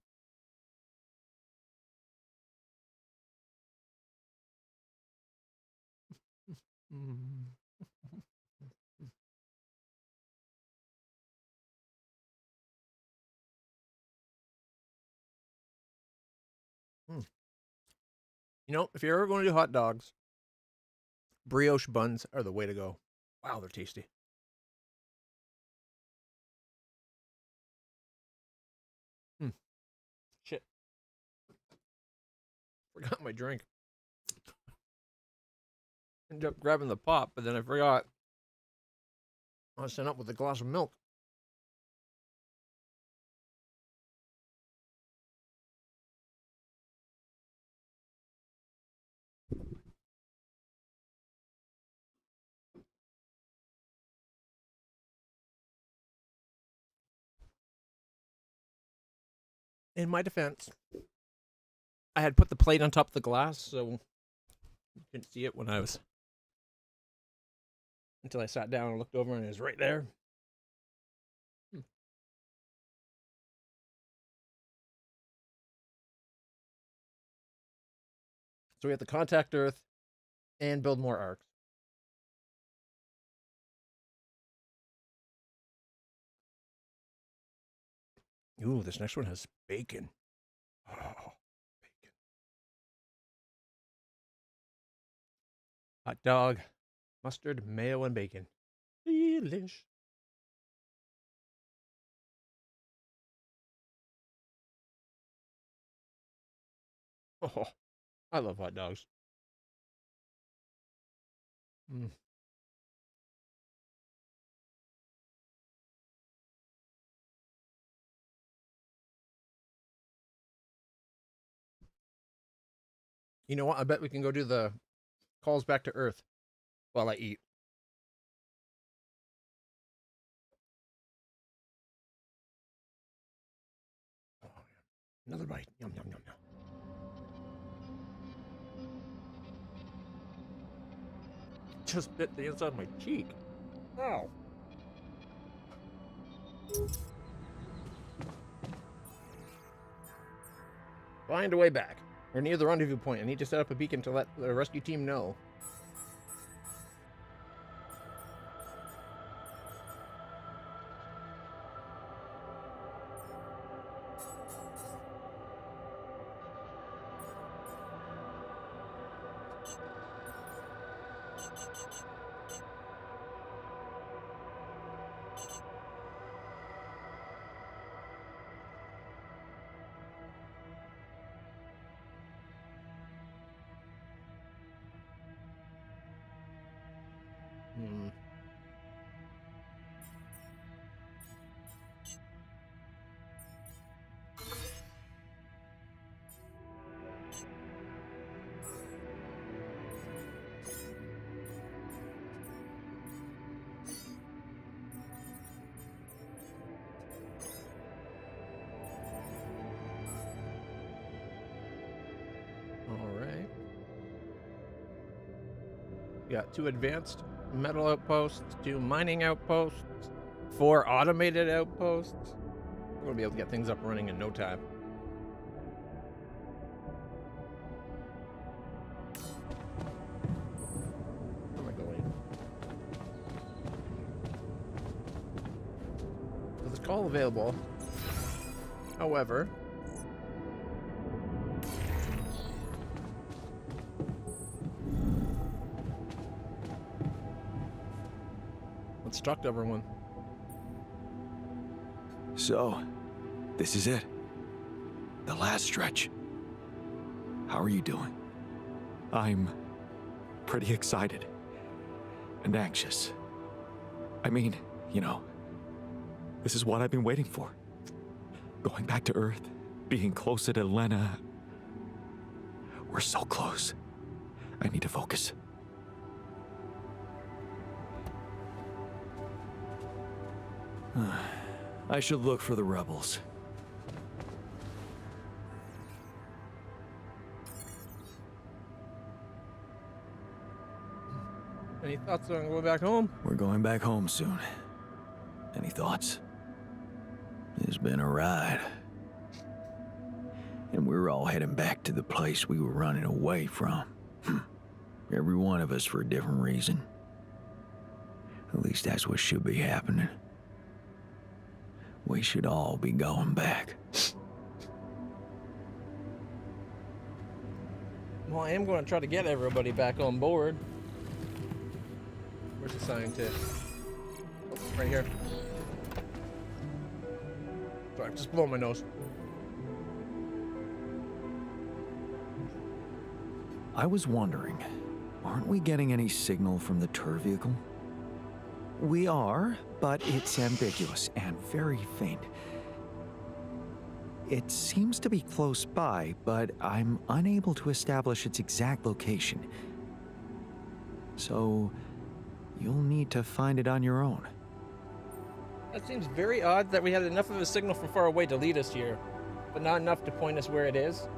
Speaker 1: You know, if you're ever going to do hot dogs, brioche buns are the way to go. Wow, they're tasty. Shit. Forgot my drink. Ended up grabbing the pop, but then I forgot. I was sent up with a glass of milk. In my defense, I had put the plate on top of the glass, so you couldn't see it when I was... Until I sat down and looked over and it was right there. So we have to contact Earth and build more arcs. Ooh, this next one has bacon. Oh, bacon. Hot dog, mustard, mayo, and bacon. Delish. Oh, I love hot dogs. You know what? I bet we can go do the calls back to Earth while I eat. Oh, yeah. Another bite. Yum, yum, yum, yum. Just bit the inside of my cheek. Ow. Find a way back. We're near the rendezvous point. I need to set up a beacon to let the rescue team know. Alright. We got 2 advanced metal outposts, 2 mining outposts, 4 automated outposts. We're going to be able to get things up and running in no time. Where am I going? So there's call available. However... talk to everyone.
Speaker 2: So, this is it. The last stretch. How are you doing? I'm pretty excited and anxious. I mean, you know, this is what I've been waiting for. Going back to Earth, being closer to Lena. We're so close. I need to focus. I should look for the rebels.
Speaker 1: Any thoughts on going back home?
Speaker 2: We're going back home soon. Any thoughts?
Speaker 4: It's been a ride. And we're all heading back to the place we were running away from. Every one of us for a different reason. At least that's what should be happening. We should all be going back.
Speaker 1: Well, I am going to try to get everybody back on board. Where's the scientist? Oh, right here. Sorry, just blowing my nose.
Speaker 2: I was wondering, aren't we getting any signal from the tour vehicle? We are, but it's ambiguous and very faint. It seems to be close by, but I'm unable to establish its exact location. So, you'll need to find it on your own.
Speaker 1: That seems very odd that we had enough of a signal from far away to lead us here, but not enough to point us where it is.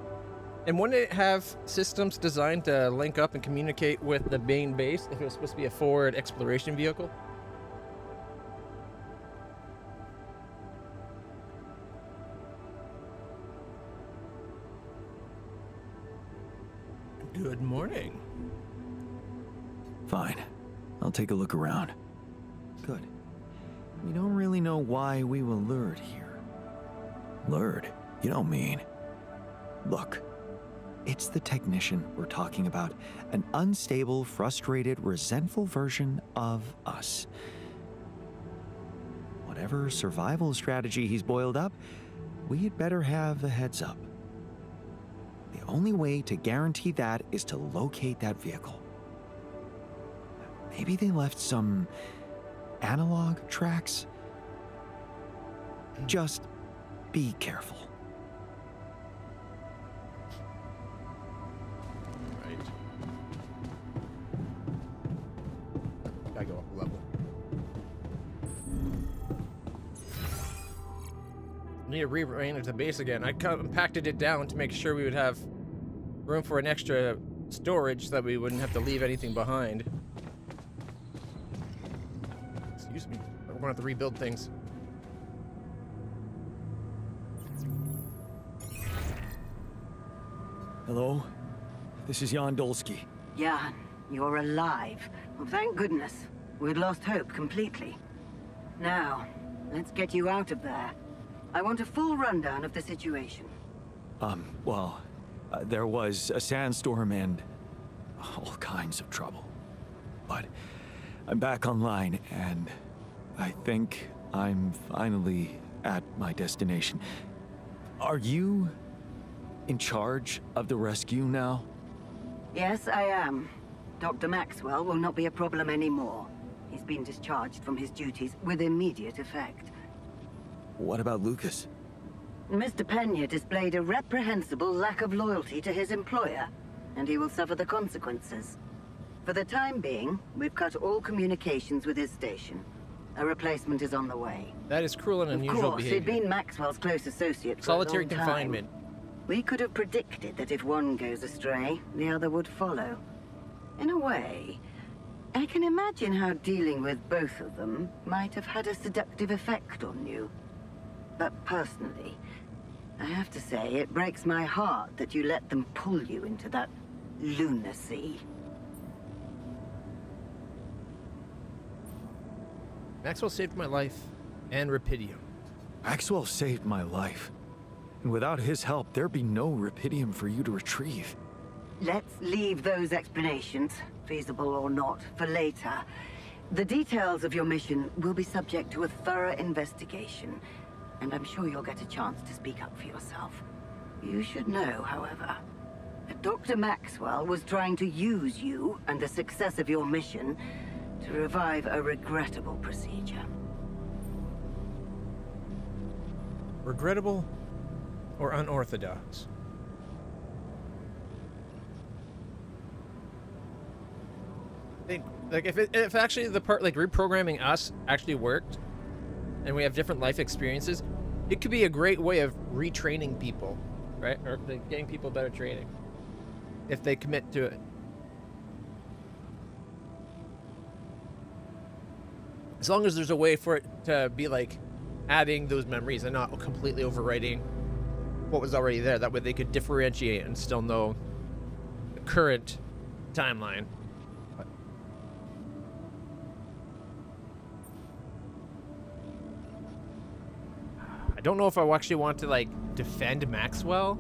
Speaker 1: And wouldn't it have systems designed to link up and communicate with the main base if it was supposed to be a forward exploration vehicle? Good morning.
Speaker 2: Fine. I'll take a look around. Good. We don't really know why we were lured here.
Speaker 4: Lured? You don't mean?
Speaker 2: Look, it's the technician we're talking about. An unstable, frustrated, resentful version of us. Whatever survival strategy he's boiled up, we had better have a heads up. The only way to guarantee that is to locate that vehicle. Maybe they left some analog tracks? Just be careful.
Speaker 1: Right. Gotta go up a level. Need to rearrange the base again. I compacted it down to make sure we would have room for an extra storage so that we wouldn't have to leave anything behind. Excuse me. We're going to have to rebuild things.
Speaker 2: Hello? This is Jan Dolsky.
Speaker 5: Jan, you're alive. Well, thank goodness. We'd lost hope completely. Now, let's get you out of there. I want a full rundown of the situation.
Speaker 2: There was a sandstorm and all kinds of trouble. But I'm back online, and I think I'm finally at my destination. Are you in charge of the rescue now?
Speaker 5: Yes, I am. Dr. Maxwell will not be a problem anymore. He's been discharged from his duties with immediate effect.
Speaker 2: What about Lucas?
Speaker 5: Mr. Pena displayed a reprehensible lack of loyalty to his employer, and he will suffer the consequences. For the time being, we've cut all communications with his station. A replacement is on the way.
Speaker 1: That is cruel and unusual behavior.
Speaker 5: Of course, he'd been Maxwell's close associate for
Speaker 1: Solitary
Speaker 5: a long
Speaker 1: confinement.
Speaker 5: time. We could have predicted that if one goes astray, the other would follow. In a way, I can imagine how dealing with both of them might have had a seductive effect on you. But personally, I have to say, it breaks my heart that you let them pull you into that lunacy.
Speaker 1: Maxwell saved my life and Rapidium.
Speaker 2: Maxwell saved my life. And without his help, there'd be no Rapidium for you to retrieve.
Speaker 5: Let's leave those explanations, feasible or not, for later. The details of your mission will be subject to a thorough investigation, and I'm sure you'll get a chance to speak up for yourself. You should know, however, that Dr. Maxwell was trying to use you and the success of your mission to revive a regrettable procedure.
Speaker 1: Regrettable or unorthodox? Like if actually the part like reprogramming us actually worked and we have different life experiences, it could be a great way of retraining people, right? Or like getting people better training if they commit to it. As long as there's a way for it to be like adding those memories and not completely overwriting what was already there. That way they could differentiate and still know the current timeline. I don't know if I actually want to like defend Maxwell.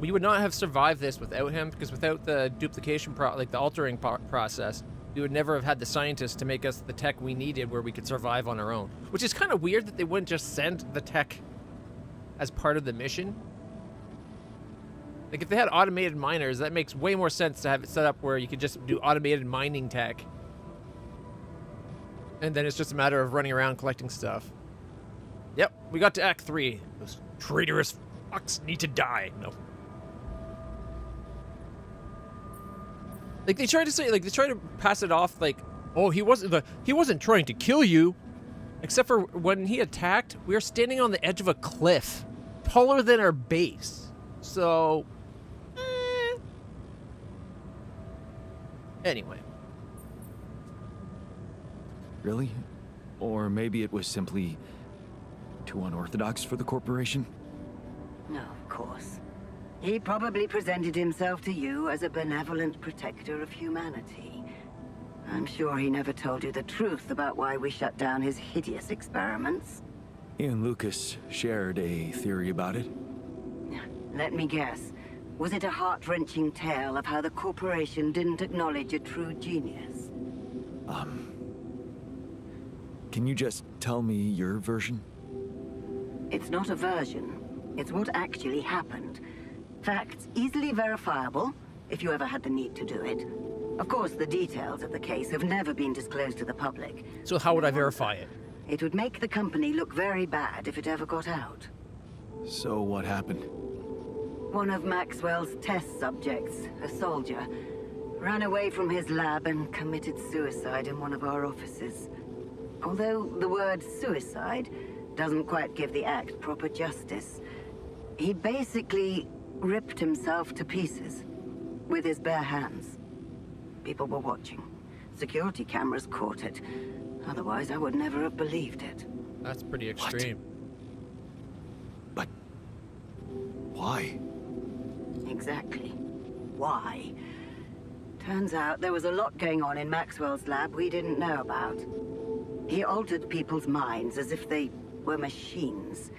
Speaker 1: We would not have survived this without him, because without the duplication the altering process, we would never have had the scientists to make us the tech we needed where we could survive on our own. Which is kind of weird that they wouldn't just send the tech as part of the mission. Like if they had automated miners, that makes way more sense to have it set up where you could just do automated mining tech. And then it's just a matter of running around collecting stuff. Yep, we got to Act 3. Those traitorous fucks need to die. No. Like they try to say, like they try to pass it off like, oh, he wasn't trying to kill you. Except for when he attacked, we were standing on the edge of a cliff, taller than our base. So, anyway.
Speaker 2: Really? Or maybe it was simply too unorthodox for the corporation?
Speaker 5: No, of course. He probably presented himself to you as a benevolent protector of humanity. I'm sure he never told you the truth about why we shut down his hideous experiments.
Speaker 2: He and Lucas shared a theory about it.
Speaker 5: Let me guess. Was it a heart-wrenching tale of how the corporation didn't acknowledge a true genius?
Speaker 2: Can you just tell me your version?
Speaker 5: It's not a version. It's what actually happened. Facts easily verifiable, if you ever had the need to do it. Of course, the details of the case have never been disclosed to the public.
Speaker 1: So how would I verify it?
Speaker 5: It would make the company look very bad if it ever got out.
Speaker 2: So what happened?
Speaker 5: One of Maxwell's test subjects, a soldier, ran away from his lab and committed suicide in one of our offices. Although the word suicide doesn't quite give the act proper justice, he basically ripped himself to pieces with his bare hands. People were watching. Security cameras caught it. Otherwise, I would never have believed it.
Speaker 1: That's pretty extreme.
Speaker 2: But why?
Speaker 5: Exactly. Why? Turns out there was a lot going on in Maxwell's lab we didn't know about. He altered people's minds as if they were machines.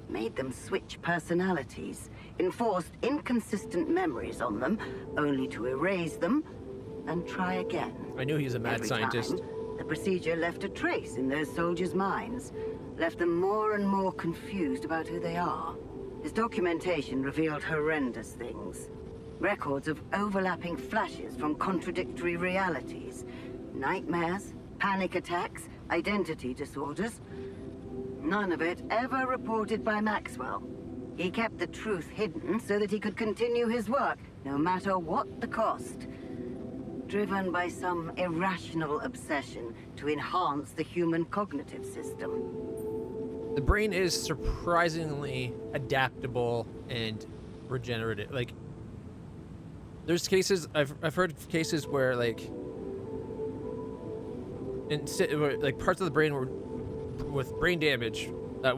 Speaker 5: Made them switch personalities. Enforced inconsistent memories on them, only to erase them and try again.
Speaker 1: I knew he was a mad scientist.
Speaker 5: Time, the procedure left a trace in those soldiers' minds. Left them more and more confused about who they are. His documentation revealed horrendous things. Records of overlapping flashes from contradictory realities. Nightmares, panic attacks, identity disorders. None of it ever reported by Maxwell. He kept the truth hidden so that he could continue his work, no matter what the cost. Driven by some irrational obsession to enhance the human cognitive system.
Speaker 1: The brain is surprisingly adaptable and regenerative. Like, there's cases, I've heard of cases where, like, like parts of the brain were with brain damage that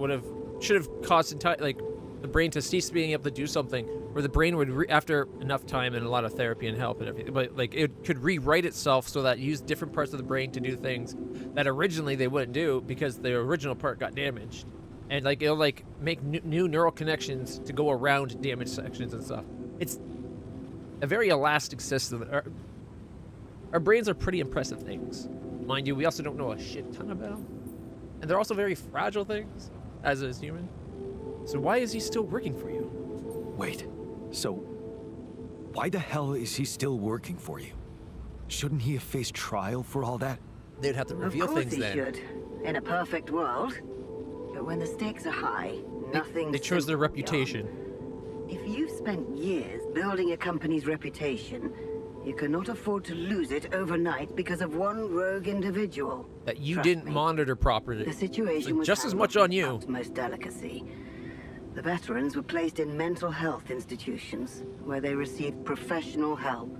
Speaker 1: should have caused the brain to cease being able to do something, where the brain would after enough time and a lot of therapy and help and everything, but like it could rewrite itself so that it used different parts of the brain to do things that originally they wouldn't do because the original part got damaged, and like it'll like make new neural connections to go around damaged sections and stuff. a very elastic system. Our brains are pretty impressive things. Mind you, we also don't know a shit ton about them. And they're also very fragile things, as is human. So why is he still working for you?
Speaker 2: Wait, so why the hell is he still working for you? Shouldn't he have faced trial for all that?
Speaker 1: They'd have to reveal
Speaker 5: of course
Speaker 1: things
Speaker 5: he
Speaker 1: then.
Speaker 5: should, in a perfect world. But when the stakes are high, nothing.
Speaker 1: They chose their reputation.
Speaker 5: If you've spent years building a company's reputation, you cannot afford to lose it overnight because of one rogue individual.
Speaker 1: That you
Speaker 5: Trust
Speaker 1: didn't
Speaker 5: me.
Speaker 1: monitor properly.
Speaker 5: The situation
Speaker 1: So
Speaker 5: was
Speaker 1: just as
Speaker 5: handled
Speaker 1: much on
Speaker 5: with
Speaker 1: you.
Speaker 5: utmost delicacy. The veterans were placed in mental health institutions where they received professional help,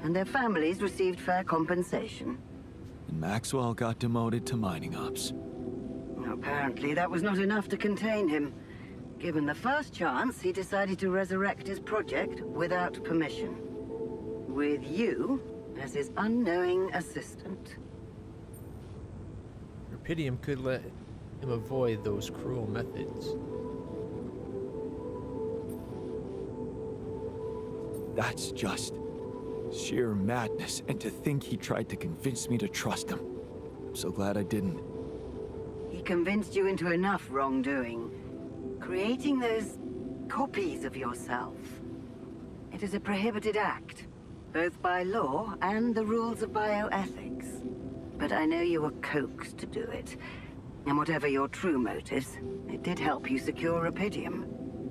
Speaker 5: and their families received fair compensation.
Speaker 2: And Maxwell got demoted to mining ops.
Speaker 5: Apparently, that was not enough to contain him. Given the first chance, he decided to resurrect his project without permission. With you as his unknowing assistant.
Speaker 1: Rupidium could let him avoid those cruel methods.
Speaker 2: That's just sheer madness, and to think he tried to convince me to trust him. I'm so glad I didn't.
Speaker 5: He convinced you into enough wrongdoing. Creating those copies of yourself. It is a prohibited act, both by law and the rules of bioethics. But I know you were coaxed to do it. And whatever your true motives, it did help you secure Rupidium.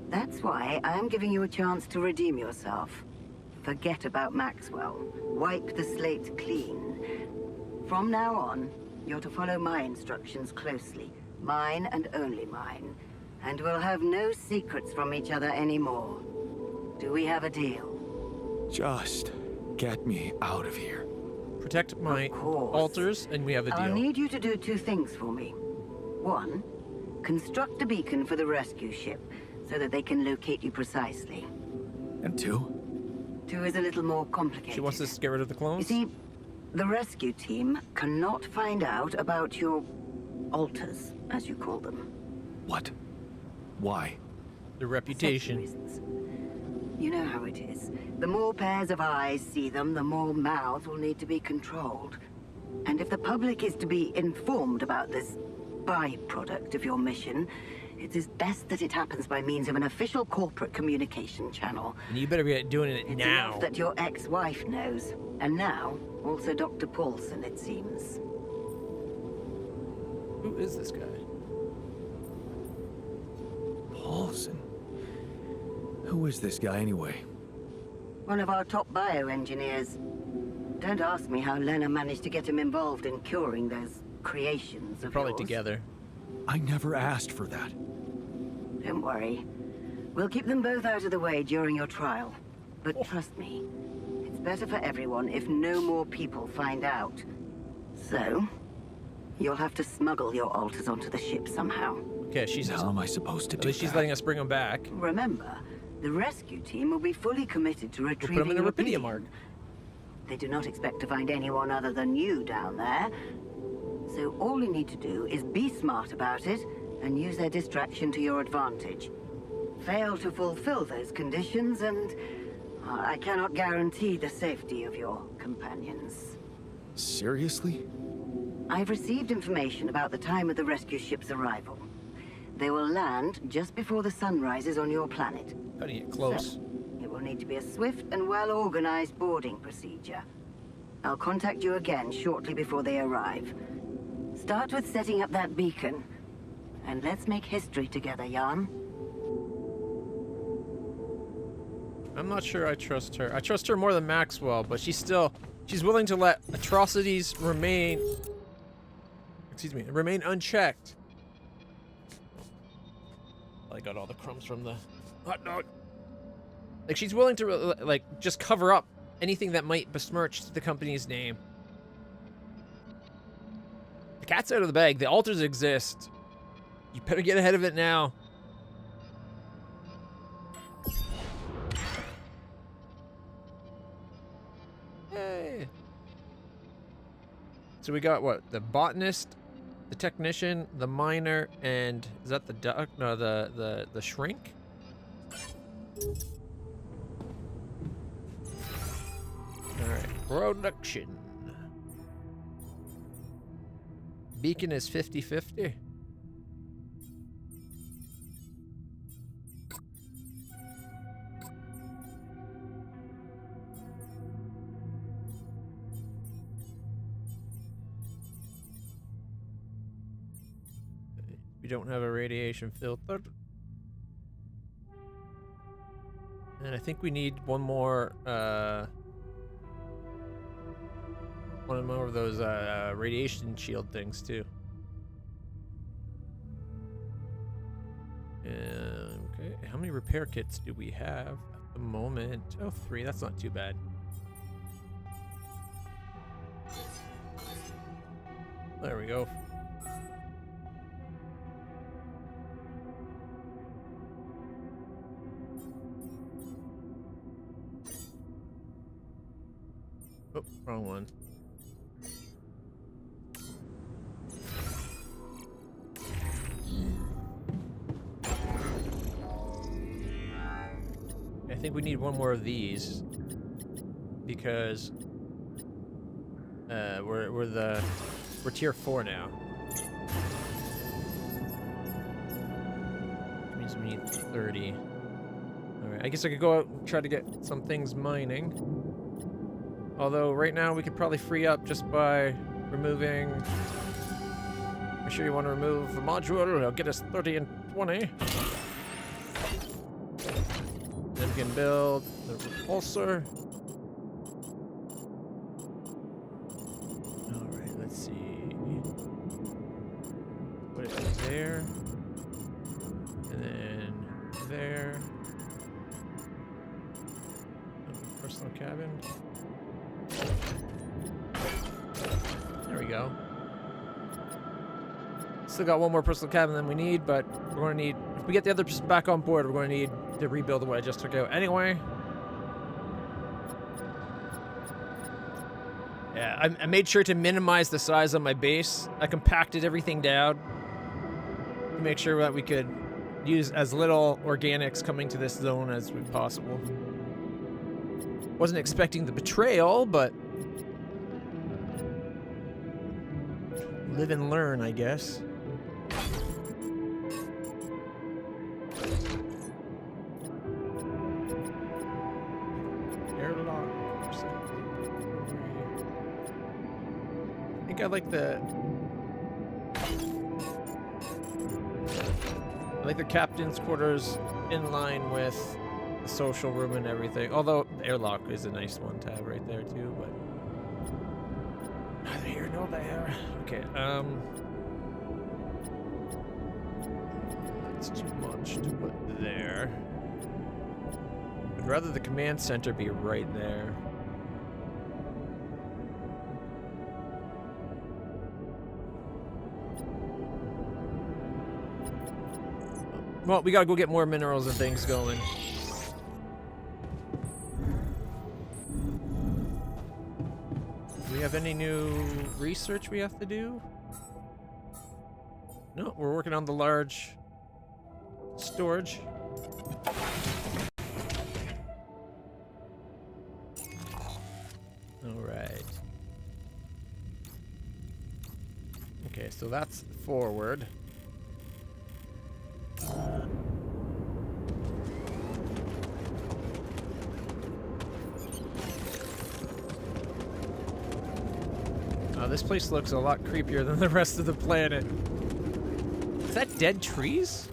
Speaker 5: That's why I'm giving you a chance to redeem yourself. Forget about Maxwell. Wipe the slate clean. From now on, you're to follow my instructions closely. Mine and only mine. And we'll have no secrets from each other anymore. Do we have a deal?
Speaker 2: Just get me out of here.
Speaker 1: Protect my altars, and we have a deal.
Speaker 5: I'll need you to do two things for me. One, construct a beacon for the rescue ship, so that they can locate you precisely.
Speaker 2: And two?
Speaker 5: Two is a little more complicated.
Speaker 1: She wants us to get rid of the
Speaker 5: You
Speaker 1: clones?
Speaker 5: see, the rescue team cannot find out about your altars, as you call them.
Speaker 2: What? Why?
Speaker 1: The reputation.
Speaker 5: Safety reasons. You know how it is. The more pairs of eyes see them, the more mouths will need to be controlled. And if the public is to be informed about this byproduct of your mission, it is best that it happens by means of an official corporate communication channel.
Speaker 1: And you better be doing it
Speaker 5: It's
Speaker 1: now.
Speaker 5: enough that your ex-wife knows. And now, also Dr. Paulson, it seems.
Speaker 1: Who is this guy?
Speaker 2: Paulson? Who is this guy anyway?
Speaker 5: One of our top bioengineers. Don't ask me how Lena managed to get him involved in curing those creations of
Speaker 1: Probably
Speaker 5: yours.
Speaker 1: together.
Speaker 2: I never asked for that.
Speaker 5: Don't worry. We'll keep them both out of the way during your trial. But trust me, it's better for everyone if no more people find out. So, you'll have to smuggle your altars onto the ship somehow.
Speaker 1: Okay, she's
Speaker 2: How am I supposed to
Speaker 1: at
Speaker 2: do
Speaker 1: least she's
Speaker 2: that?
Speaker 1: letting us bring them back.
Speaker 5: Remember, the rescue team will be fully committed to
Speaker 1: We'll put
Speaker 5: retrieving
Speaker 1: them in a
Speaker 5: Rupidium.
Speaker 1: Rupidium arc.
Speaker 5: They do not expect to find anyone other than you down there. So all you need to do is be smart about it and use their distraction to your advantage. Fail to fulfill those conditions and I cannot guarantee the safety of your companions.
Speaker 2: Seriously?
Speaker 5: I've received information about the time of the rescue ship's arrival. They will land just before the sun rises on your planet.
Speaker 1: Cutting it close.
Speaker 5: So, it will need to be a swift and well-organized boarding procedure. I'll contact you again shortly before they arrive. Start with setting up that beacon. And let's make history together, Jan.
Speaker 1: I'm not sure I trust her. I trust her more than Maxwell, but she's willing to let atrocities remain unchecked. I got all the crumbs from the hot dog. Like, she's willing to, like, just cover up anything that might besmirch the company's name. The cat's out of the bag. The altars exist. You better get ahead of it now. Hey. So we got what? The botanist, the technician, the miner, and is that the duck? No, the shrink. Production. Beacon is 50-50. We don't have a radiation filter. And I think we need one more of those radiation shield things too. Okay, how many repair kits do we have at the moment? Oh, 3. That's not too bad. There we go. Oh, wrong one. I think we need one more of these because we're tier 4 now. Which means we need 30. All right, I guess I could go out and try to get some things mining. Although right now we could probably free up just by removing. Make sure you want to remove the module. It'll get us 30 and 20. Then we can build the repulsor. Alright, let's see. Put it there. And then there. Personal cabin. There we go. Still got one more personal cabin than we need, but we're going to need, if we get the other person back on board, we're going to need to rebuild what I just took out anyway. Yeah, I made sure to minimize the size of my base. I compacted everything down to make sure that we could use as little organics coming to this zone as possible. Wasn't expecting the betrayal, but live and learn, I guess. Airlock. I think I like the captain's quarters in line with the social room and everything. Although the airlock is a nice one to have right there too, but neither here nor there. Okay, that's too much to put there. I'd rather the command center be right there. Well, we gotta go get more minerals and things going. Do we have any new research we have to do? No, we're working on the large storage. All right. Okay, so that's forward. This place looks a lot creepier than the rest of the planet. Is that dead trees?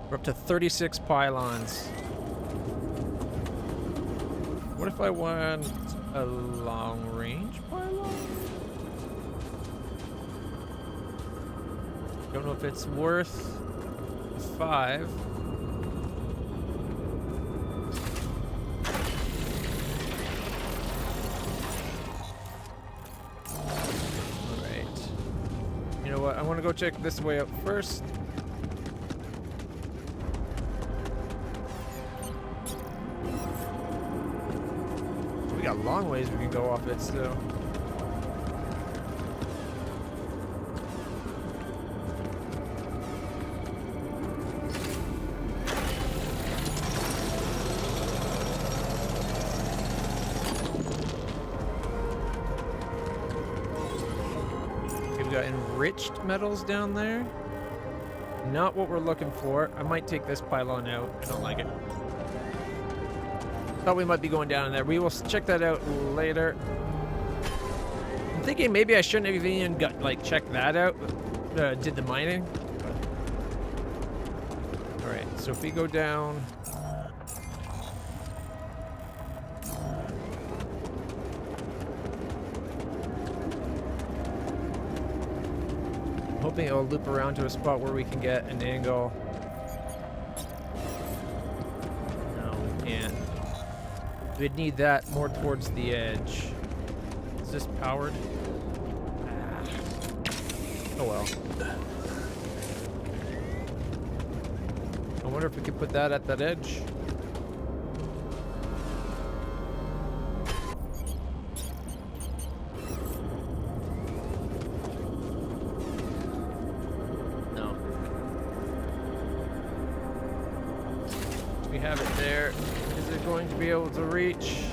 Speaker 1: We're up to 36 pylons. What if I want a long-range pylon? Don't know if it's worth 5. Alright. You know what? I want to go check this way up first. long ways we can go off it still. We've got enriched metals down there. Not what we're looking for. I might take this pylon out. I don't like it. Thought we might be going down in there. We will check that out later. I'm thinking maybe I shouldn't have even got like checked that out. Did the mining. All right. So if we go down. Hoping it'll loop around to a spot where we can get an angle. No, we can't. We'd need that more towards the edge. Is this powered? Ah. Oh well. I wonder if we could put that at that edge. Have it there. Is it going to be able to reach?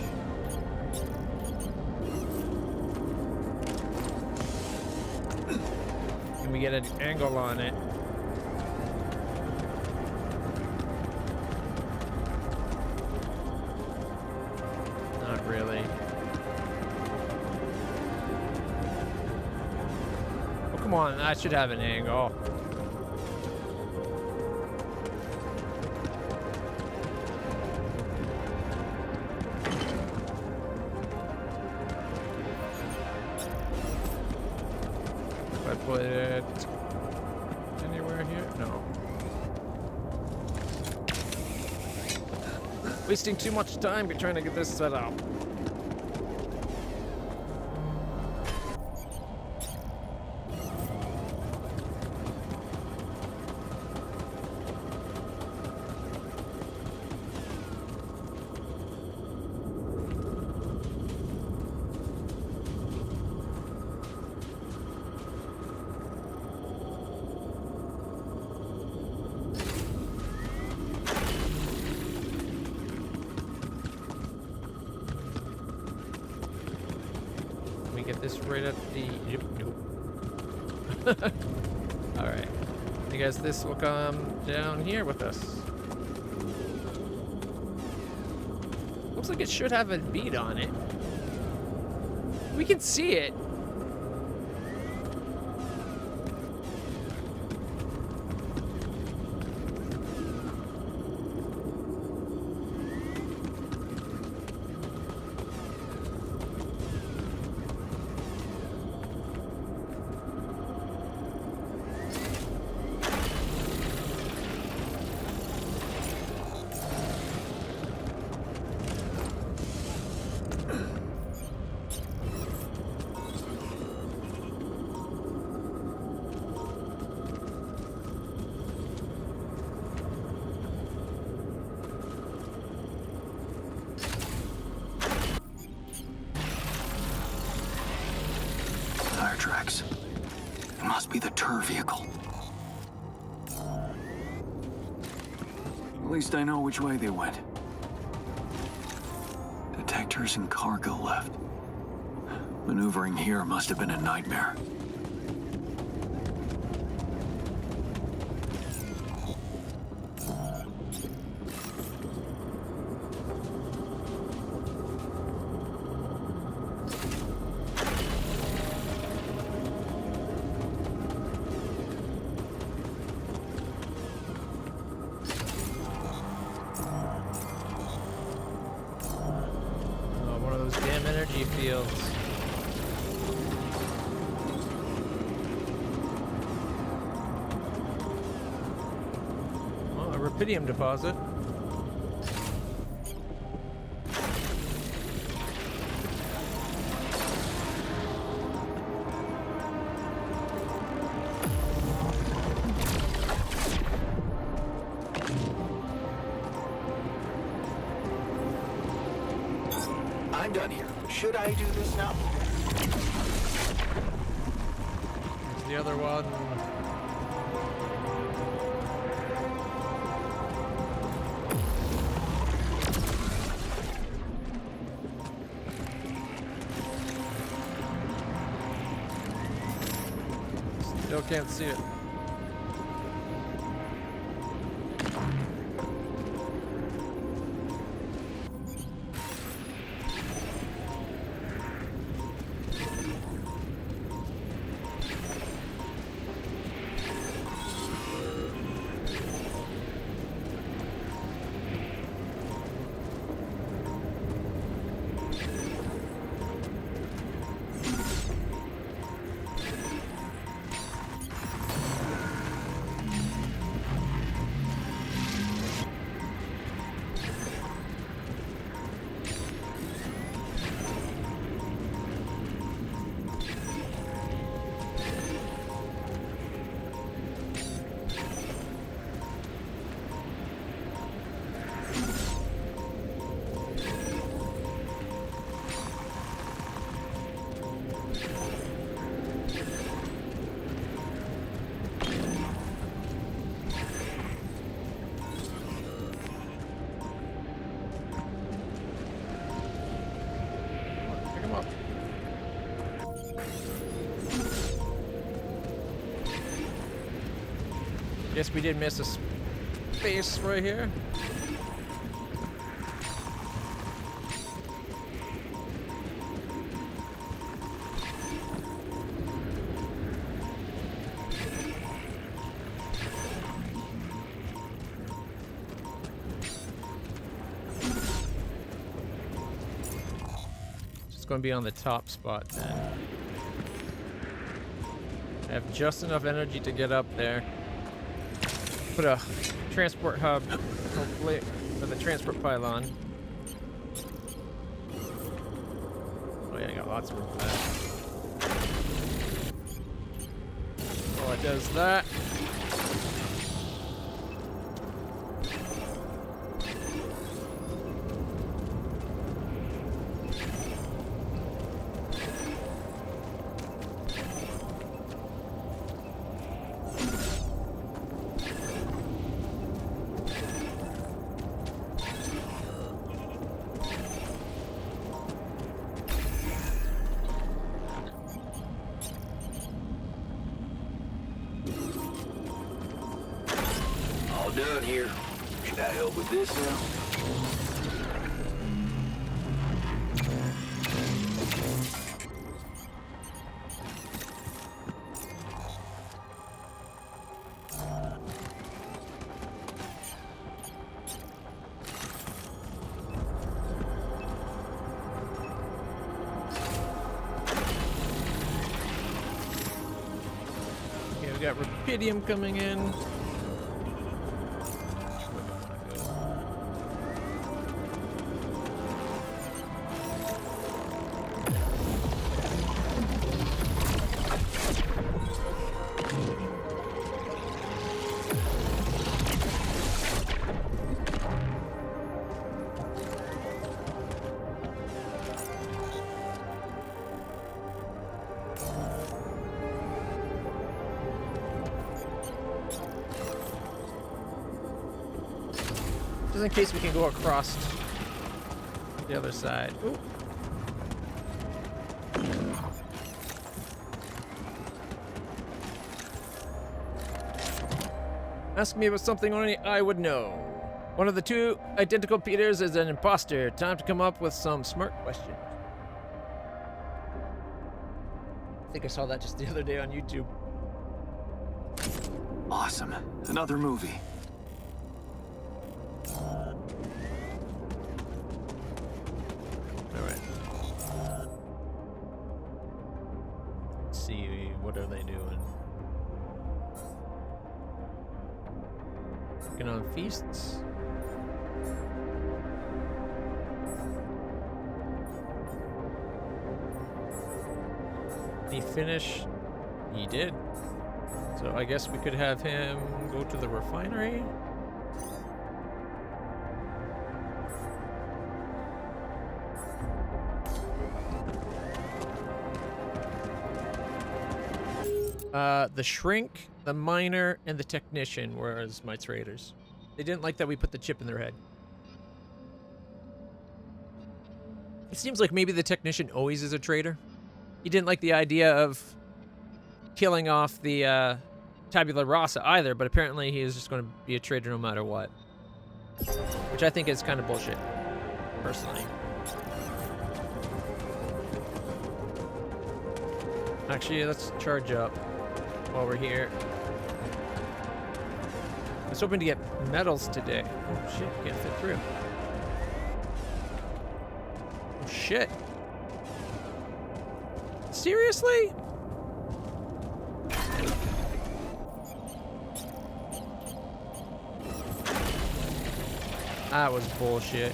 Speaker 1: Can we get an angle on it? Not really. Oh, come on. I should have an angle. Put it anywhere here? No. Wasting too much time trying to get this set up. Get this right at the... Nope. Alright. I guess this will come down here with us. Looks like it should have a bead on it. We can see it.
Speaker 3: Tire tracks. It must be the tour vehicle. At least I know which way they went. Detectors and cargo left. Maneuvering here must have been a nightmare.
Speaker 1: Fields. Well, a rubidium deposit.
Speaker 2: I'm done here.
Speaker 8: Should I do this now?
Speaker 1: There's the other one. Still can't see it. Guess we did miss a space right here. Just going to be on the top spot then. I have just enough energy to get up there. Put a transport hub, hopefully, for the transport pylon. Oh yeah, I got lots of room for that. Oh, it does that.
Speaker 4: Done here. Should I help with this now?
Speaker 1: Okay, we got rubidium coming in. Just in case we can go across the other side. Ooh. Ask me about something only I would know. One of the two identical Peters is an imposter. Time to come up with some smart questions. I think I saw that just the other day on YouTube.
Speaker 3: Awesome. Another movie.
Speaker 1: Alright. Let's see, what are they doing? Working on feasts? Did he finish? He did. So I guess we could have him go to the refinery. The shrink, the miner, and the technician were as my traders. They didn't like that we put the chip in their head. It seems like maybe the technician always is a traitor. He didn't like the idea of killing off the tabula rasa either, but apparently he is just going to be a traitor no matter what. Which I think is kind of bullshit, personally. Actually, let's charge up while we're here. I was hoping to get medals today. Oh shit, can't fit through. Oh shit. Seriously? That was bullshit.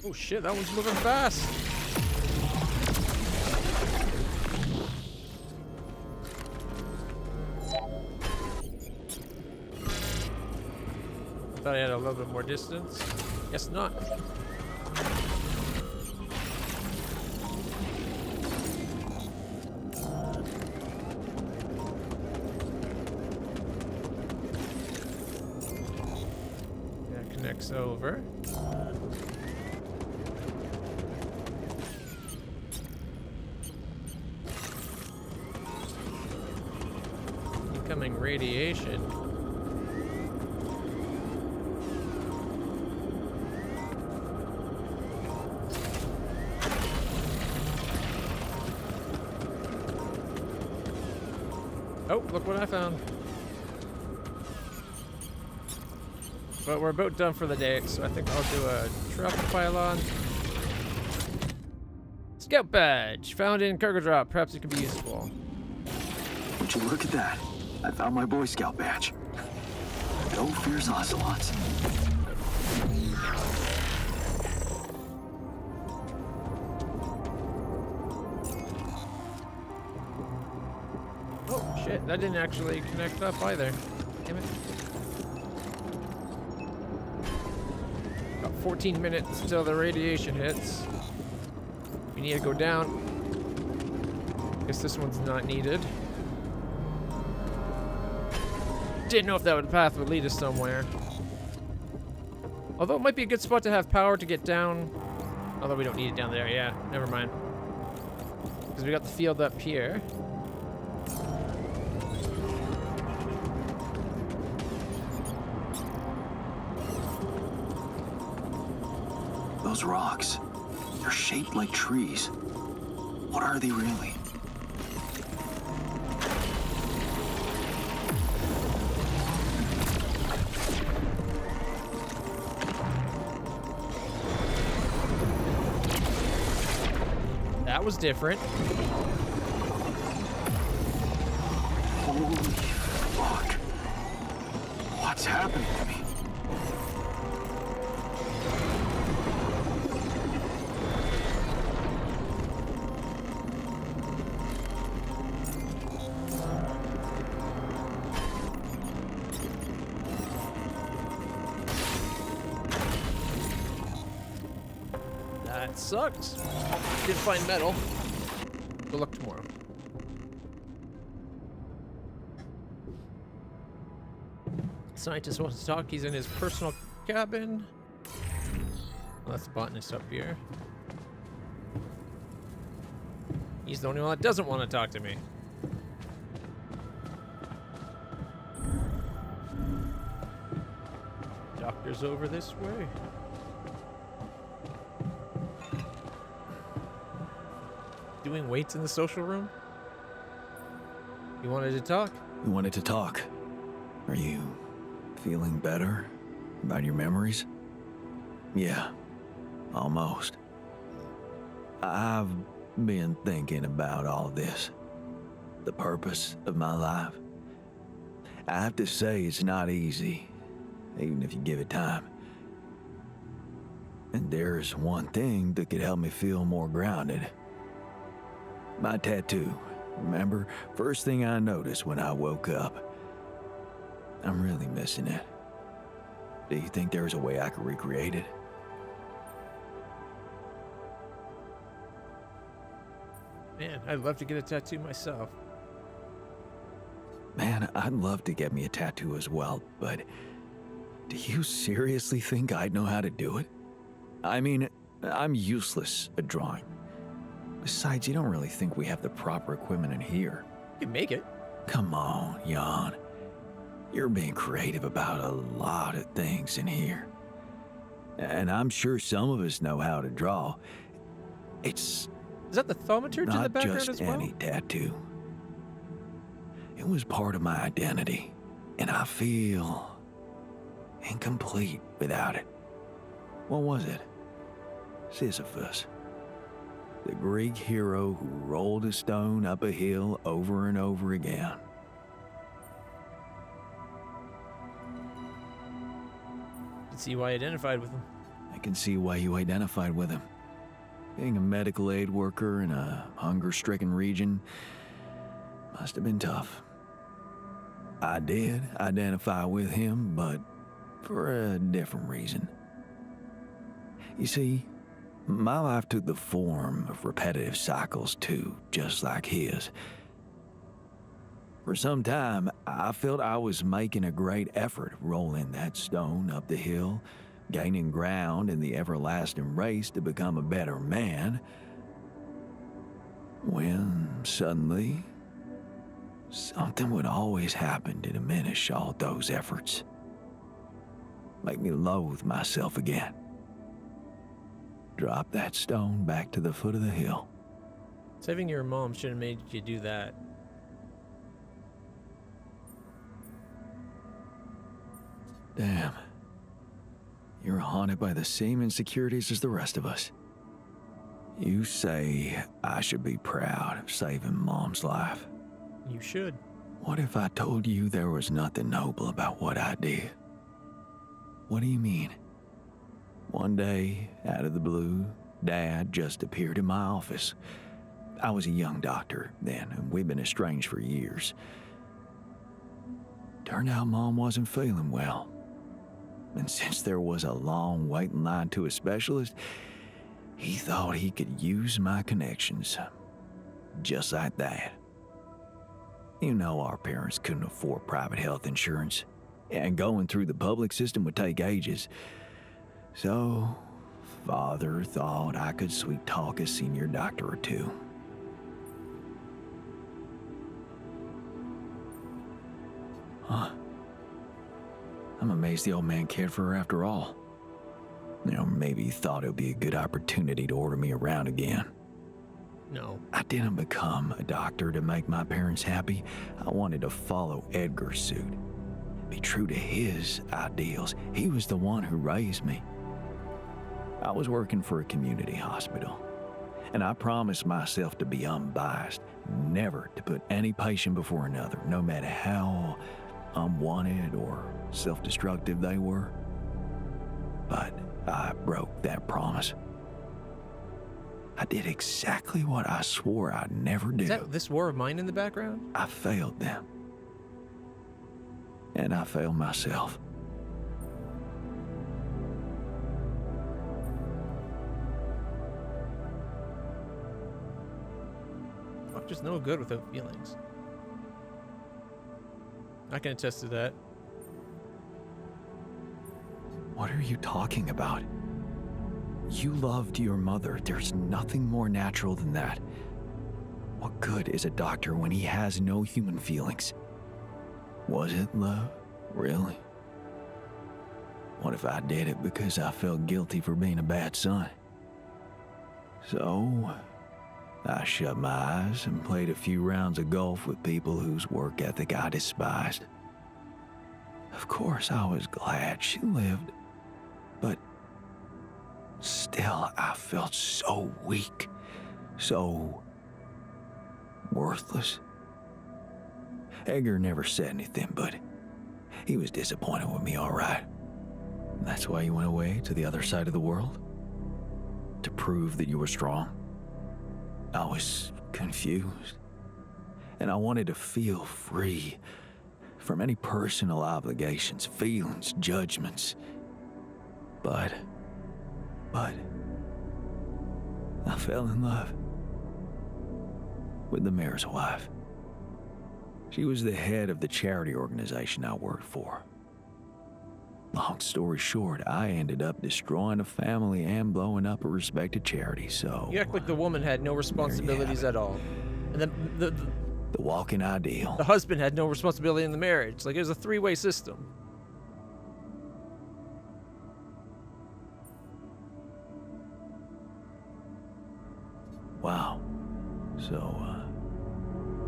Speaker 1: Oh shit, that one's moving fast. Thought I had a little bit more distance. Guess not. That connects over. Incoming radiation. Oh, look what I found. But we're about done for the day, so I think I'll do a travel pylon. Scout badge, found in cargo drop. Perhaps it could be useful.
Speaker 3: Would you look at that? I found my Boy Scout badge. No fears, ocelots.
Speaker 1: Oh shit, that didn't actually connect up either. Damn it. Got 14 minutes until the radiation hits. We need to go down. Guess this one's not needed. Didn't know if that path would lead us somewhere. Although it might be a good spot to have power to get down. Although we don't need it down there. Yeah, never mind. Because we got the field up here.
Speaker 3: Those rocks, they're shaped like trees. What are they really?
Speaker 1: That was different.
Speaker 3: Holy fuck. What's happening to me?
Speaker 1: That sucks. Didn't find metal. We'll look tomorrow. Scientist wants to talk. He's in his personal cabin. Well, that's the botanist up here. He's the only one that doesn't want to talk to me. Doctor's over this way. Doing weights in the social room? You wanted to talk?
Speaker 2: We wanted to talk. Are you feeling better about your memories? Yeah, almost. I've been thinking about all this. The purpose of my life. I have to say it's not easy, even if you give it time.
Speaker 4: And there's one thing that could help me feel more grounded. My tattoo. Remember? First thing I noticed when I woke up. I'm really missing it. Do you think there's a way I could recreate it?
Speaker 1: Man, I'd love to get a tattoo myself.
Speaker 4: Man, I'd love to get me a tattoo as well, but do you seriously think I'd know how to do it? I mean, I'm useless at drawing. Besides, you don't really think we have the proper equipment in here.
Speaker 1: You can make it.
Speaker 4: Come on, Jan. You're being creative about a lot of things in here. And I'm sure some of us know how to draw. It's
Speaker 1: Is that the thaumaturge in the
Speaker 4: not
Speaker 1: background
Speaker 4: just
Speaker 1: as well?
Speaker 4: any tattoo. It was part of my identity, and I feel incomplete without it. What was it? Sisyphus. The Greek hero who rolled a stone up a hill over and over again.
Speaker 1: I can see why I identified with him.
Speaker 4: I can see why you identified with him. Being a medical aid worker in a hunger-stricken region must have been tough. I did identify with him, but for a different reason. You see, my life took the form of repetitive cycles too, just like his. For some time, I felt I was making a great effort rolling that stone up the hill, gaining ground in the everlasting race to become a better man, when suddenly, something would always happen to diminish all those efforts. Make me loathe myself again. Drop that stone back to the foot of the hill.
Speaker 1: Saving your mom should have made you do that.
Speaker 4: Damn. You're haunted by the same insecurities as the rest of us. You say I should be proud of saving Mom's life.
Speaker 1: You should.
Speaker 4: What if I told you there was nothing noble about what I did? What do you mean? One day, out of the blue, Dad just appeared in my office. I was a young doctor then, and we'd been estranged for years. Turned out Mom wasn't feeling well. And since there was a long waiting line to a specialist, he thought he could use my connections. Just like that. You know our parents couldn't afford private health insurance, and going through the public system would take ages. So, Father thought I could sweet talk a senior doctor or two. Huh. I'm amazed the old man cared for her after all. You know, maybe he thought it would be a good opportunity to order me around again.
Speaker 1: No.
Speaker 4: I didn't become a doctor to make my parents happy. I wanted to follow Edgar's suit. Be true to his ideals. He was the one who raised me. I was working for a community hospital, and I promised myself to be unbiased, never to put any patient before another, no matter how unwanted or self-destructive they were. But I broke that promise. I did exactly what I swore I'd never do.
Speaker 1: Is that this war of mine in the background?
Speaker 4: I failed them. And I failed myself.
Speaker 1: I'm just no good without feelings. I can attest to that.
Speaker 4: What are you talking about? You loved your mother. There's nothing more natural than that. What good is a doctor when he has no human feelings? Was it love? Really? What if I did it because I felt guilty for being a bad son? So, I shut my eyes and played a few rounds of golf with people whose work ethic I despised. Of course, I was glad she lived, but still, I felt so weak, so worthless. Edgar never said anything, but he was disappointed with me, all right. That's why you went away to the other side of the world? To prove that you were strong? I was confused. And I wanted to feel free from any personal obligations, feelings, judgments. But I fell in love with the mayor's wife. She was the head of the charity organization I worked for. Long story short, I ended up destroying a family and blowing up a respected charity, so...
Speaker 1: You act like the woman had no responsibilities at all. And then
Speaker 4: the walking ideal.
Speaker 1: The husband had no responsibility in the marriage. Like, it was a three-way system.
Speaker 4: Wow. So,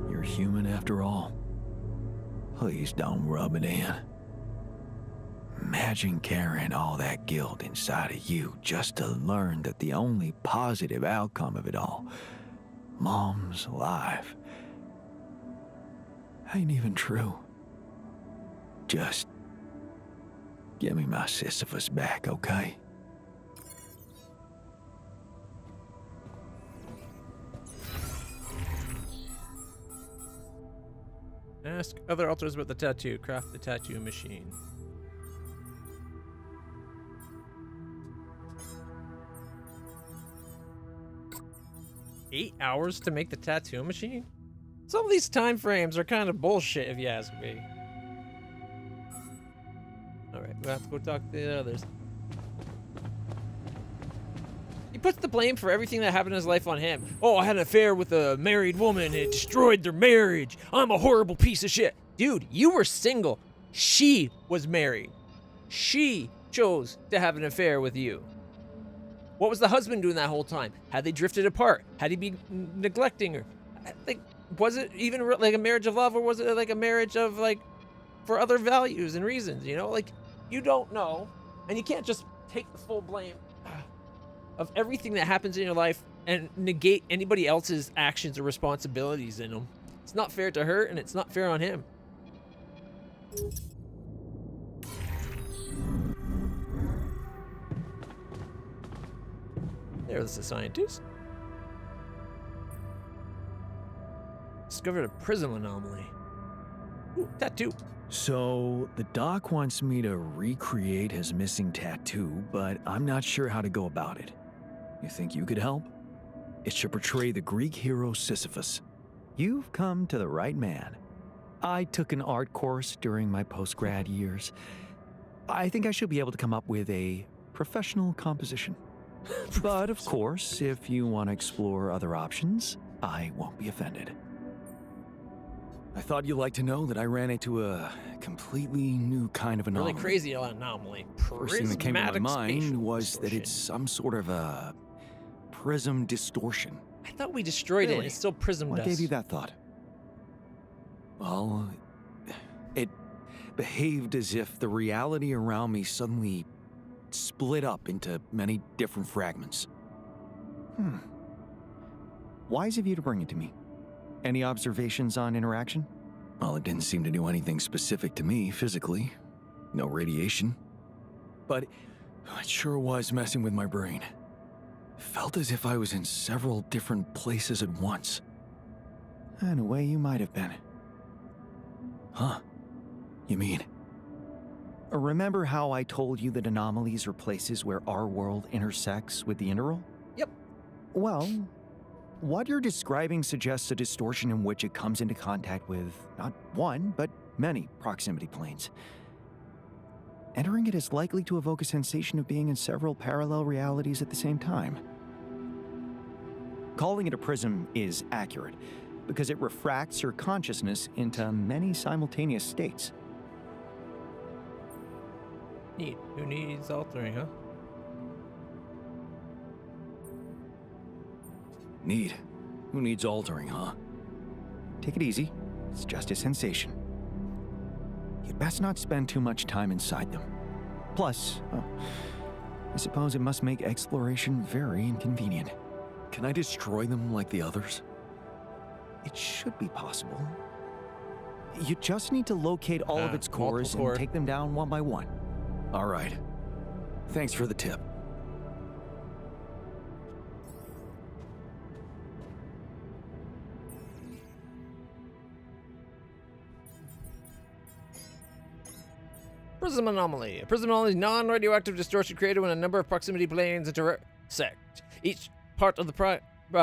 Speaker 4: you're human after all. Please don't rub it in. Imagine carrying all that guilt inside of you just to learn that the only positive outcome of it all, Mom's life, ain't even true. Just give me my Sisyphus back, okay?
Speaker 1: Ask other alters about the tattoo. Craft the tattoo machine. $8 hours to make the tattoo machine? Some of these time frames are kind of bullshit, if you ask me. Alright, we'll have to go talk to the others. He puts the blame for everything that happened in his life on him. Oh, I had an affair with a married woman and it destroyed their marriage. I'm a horrible piece of shit. Dude, you were single. She was married. She chose to have an affair with you. What was the husband doing that whole time? Had they drifted apart? Had he been neglecting her? Like, was it even like a marriage of love, or was it like a marriage of like for other values and reasons? You know, like, you don't know, and you can't just take the full blame of everything that happens in your life and negate anybody else's actions or responsibilities in them. It's not fair to her, and it's not fair on him. There's the scientist. Discovered a prism anomaly. Ooh, tattoo.
Speaker 4: So, the doc wants me to recreate his missing tattoo, but I'm not sure how to go about it. You think you could help? It should portray the Greek hero Sisyphus. You've come to the right man. I took an art course during my post-grad years. I think I should be able to come up with a professional composition. But of course, if you want to explore other options, I won't be offended. I thought you'd like to know that I ran into a completely new kind of anomaly.
Speaker 1: Really crazy anomaly.
Speaker 4: First thing that came to my mind was that it's some sort of a prism distortion.
Speaker 1: I thought we destroyed it, and it's still prism dust.
Speaker 4: What gave you that thought? Well, it behaved as if the reality around me suddenly split up into many different fragments.
Speaker 11: Wise of you to bring it to me. Any observations on interaction?
Speaker 4: Well, it didn't seem to do anything specific to me physically. No radiation. But it sure was messing with my brain. Felt as if I was in several different places at once.
Speaker 11: In a way, you might have been.
Speaker 4: Huh? You mean?
Speaker 11: Remember how I told you that anomalies are places where our world intersects with the interworld?
Speaker 1: Yep.
Speaker 11: Well, what you're describing suggests a distortion in which it comes into contact with not one, but many proximity planes. Entering it is likely to evoke a sensation of being in several parallel realities at the same time. Calling it a prism is accurate, because it refracts your consciousness into many simultaneous states.
Speaker 1: Neat. Who needs altering, huh?
Speaker 4: Neat. Who needs altering, huh?
Speaker 11: Take it easy. It's just a sensation. You'd best not spend too much time inside them. Plus, I suppose it must make exploration very inconvenient.
Speaker 4: Can I destroy them like the others?
Speaker 11: It should be possible. You just need to locate all of its cores and take them down one by one.
Speaker 4: All right. Thanks for the tip.
Speaker 1: Prism anomaly. A prism anomaly is non-radioactive distortion created when a number of proximity planes intersect. Each part of the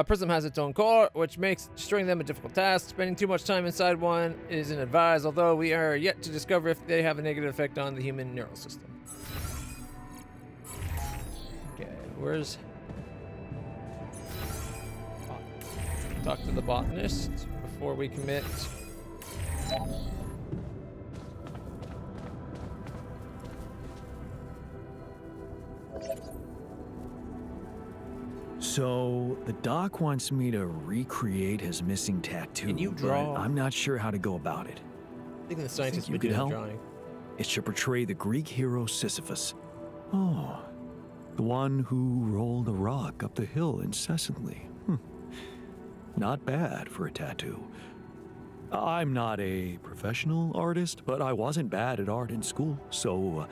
Speaker 1: prism has its own core, which makes destroying them a difficult task. Spending too much time inside one isn't advised, although we are yet to discover if they have a negative effect on the human neural system. Okay, where's... Talk to the botanist before we commit.
Speaker 2: So, the doc wants me to recreate his missing tattoo.
Speaker 1: Can you draw?
Speaker 2: But I'm not sure how to go about it.
Speaker 1: I think the scientist
Speaker 2: you
Speaker 1: would
Speaker 2: could
Speaker 1: do the
Speaker 2: help?
Speaker 1: drawing.
Speaker 2: It should portray the Greek hero Sisyphus. Oh, the one who rolled a rock up the hill incessantly. Not bad for a tattoo. I'm not a professional artist, but I wasn't bad at art in school, so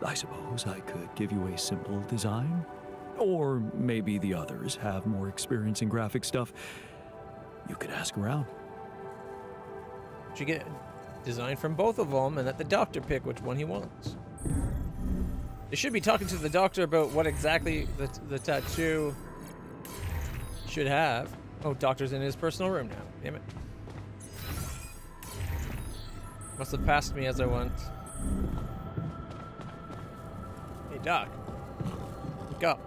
Speaker 2: I suppose I could give you a simple design. Or maybe the others have more experience in graphic stuff. You could ask around.
Speaker 1: Should get a design from both of them and let the doctor pick which one he wants. They should be talking to the doctor about what exactly the tattoo should have. Oh, doctor's in his personal room now. Damn it. Must have passed me as I went. Hey, Doc. Wake up.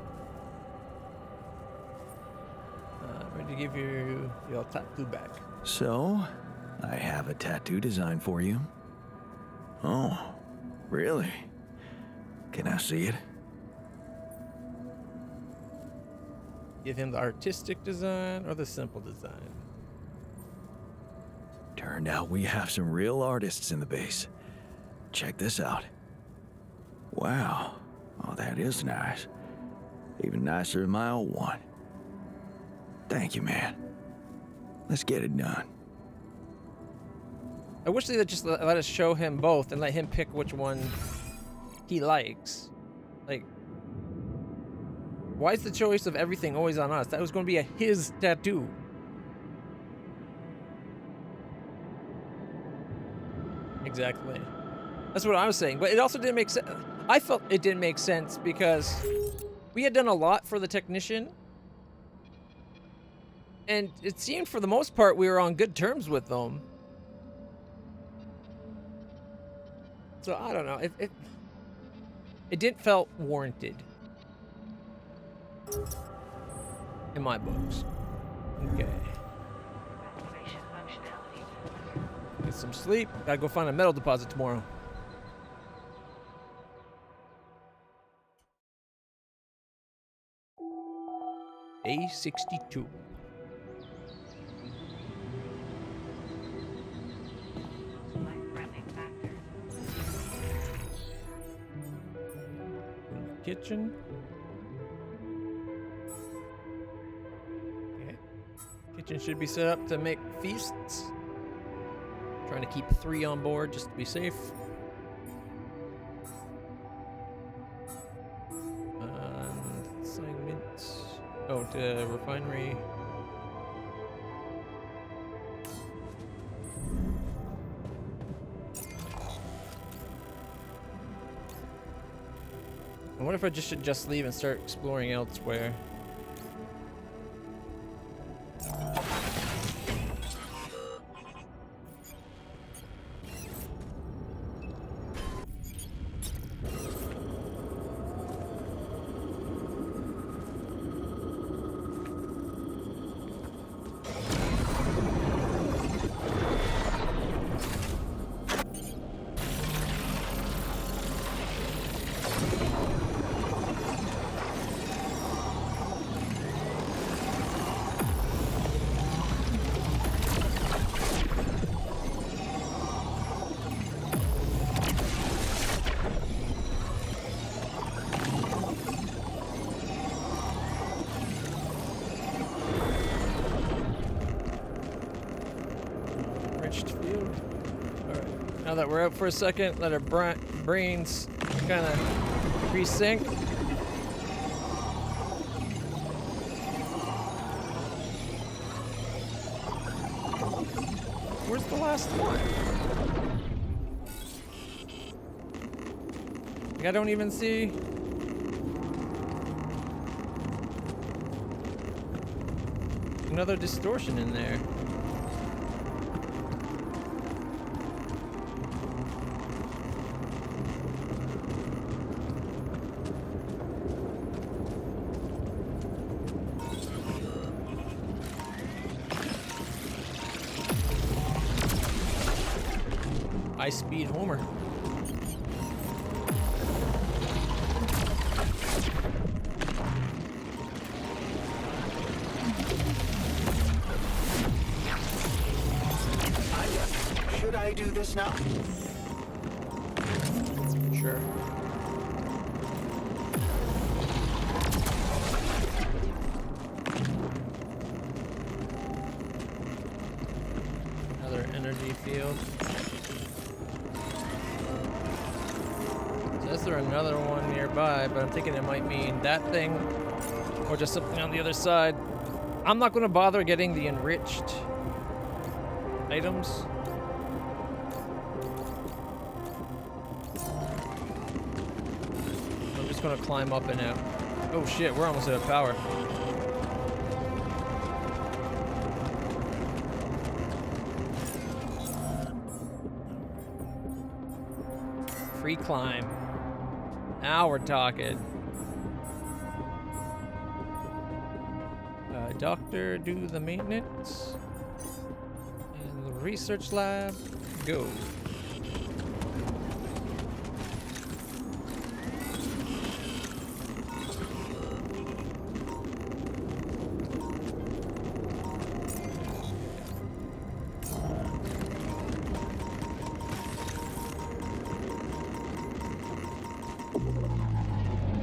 Speaker 1: Ready to give you your tattoo back.
Speaker 4: So, I have a tattoo design for you. Oh, really? Can I see it?
Speaker 1: Give him the artistic design or the simple design.
Speaker 4: Turned out we have some real artists in the base. Check this out. Wow. Oh, that is nice. Even nicer than my old one. Thank you, man. Let's get it done.
Speaker 1: I wish they would just let us show him both and let him pick which one he likes. Like, why is the choice of everything always on us? That was going to be his tattoo. Exactly. That's what I was saying. But it also didn't make sense. I felt it didn't make sense because we had done a lot for the technician. And it seemed for the most part we were on good terms with them. So I don't know. It didn't felt warranted. In my books. Okay. Get some sleep. Gotta go find a metal deposit tomorrow. Day 62. Kitchen. Okay. Kitchen should be set up to make feasts. Trying to keep 3 on board just to be safe. And assignments. Oh, to refinery. I wonder if I should just leave and start exploring elsewhere. Now that we're out for a second, let our brains kind of resync. Where's the last one? Like, I don't even see. Another distortion in there. High-speed Homer.
Speaker 2: Should I do this now?
Speaker 1: Sure. Another energy field. Is there another one nearby? But I'm thinking it might mean that thing or just something on the other side. I'm not going to bother getting the enriched items. I'm just going to climb up and out. Oh shit, we're almost out of power. Free climb. Now we're talking. Doctor, do the maintenance. And the research lab, go.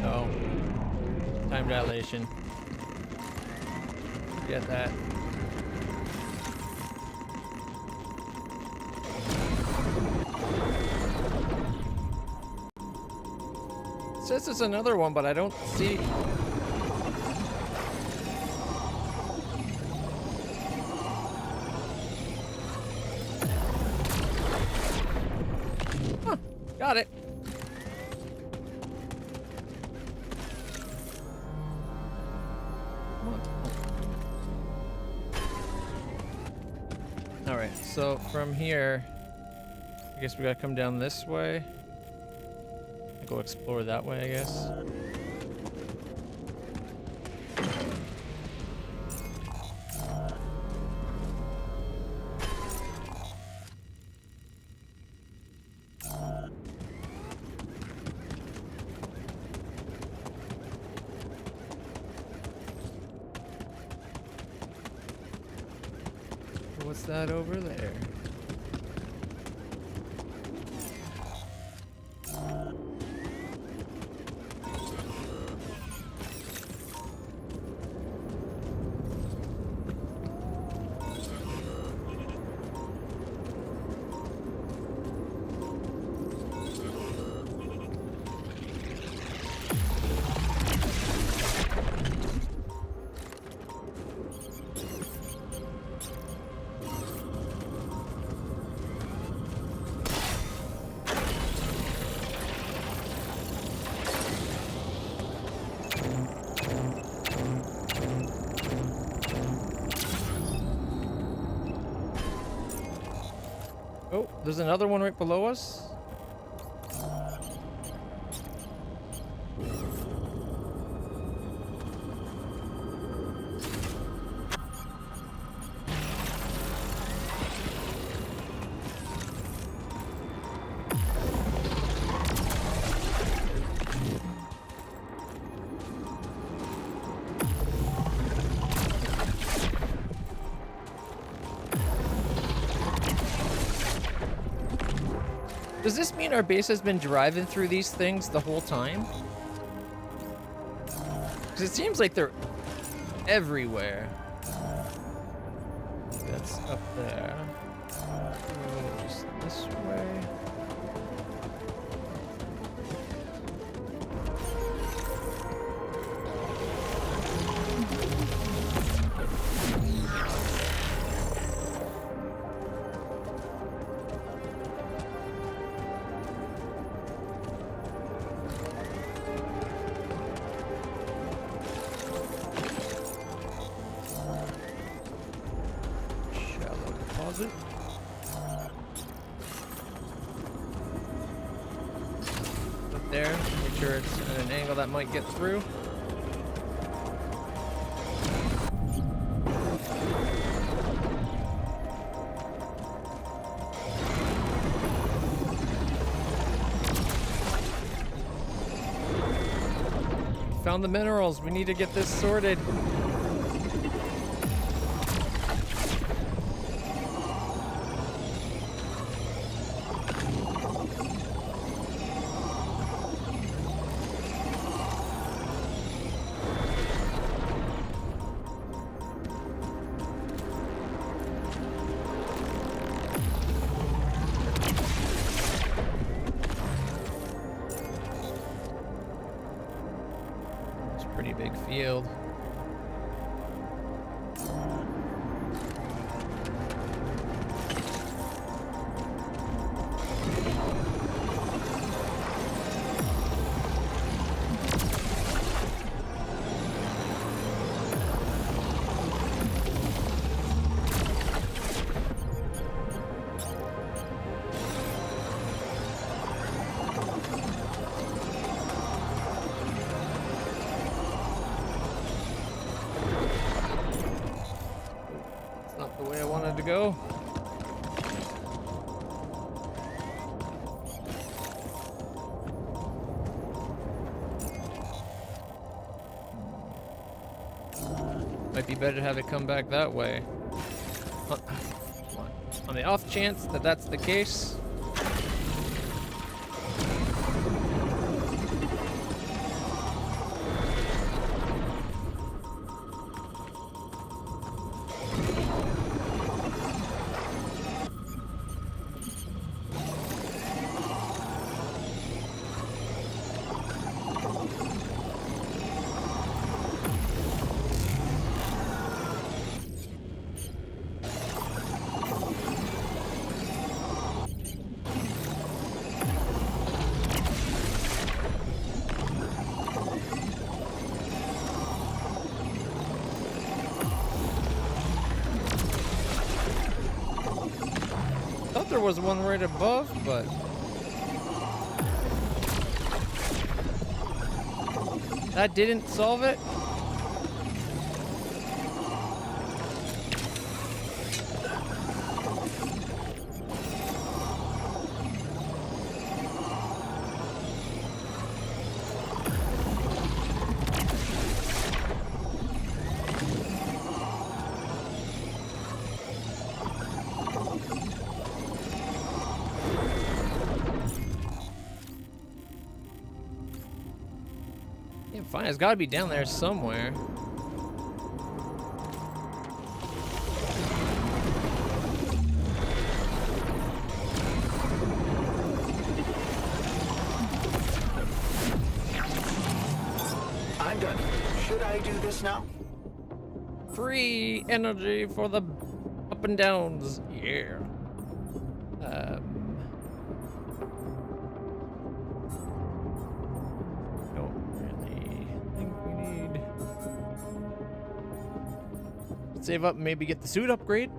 Speaker 1: Oh. Time dilation. Get that. It says there's another one, but I don't see. Huh, got it. Alright, so from here, I guess we gotta come down this way. Go explore that way, I guess. What's that over there? Oh, there's another one right below us. Does this mean our base has been driving through these things the whole time? Because it seems like they're everywhere. That's up there. Oh, just this way. there. Make sure it's at an angle that might get through. Found the minerals. We need to get this sorted. Pretty big field. Not the way I wanted to go. Might be better to have it come back that way. On the off chance that that's the case. There was one right above, but that didn't solve it. Fine, it's got to be down there somewhere.
Speaker 4: I'm done. Should I do this now?
Speaker 1: Free energy for the up and downs. Yeah. Save up and maybe get the suit upgrade.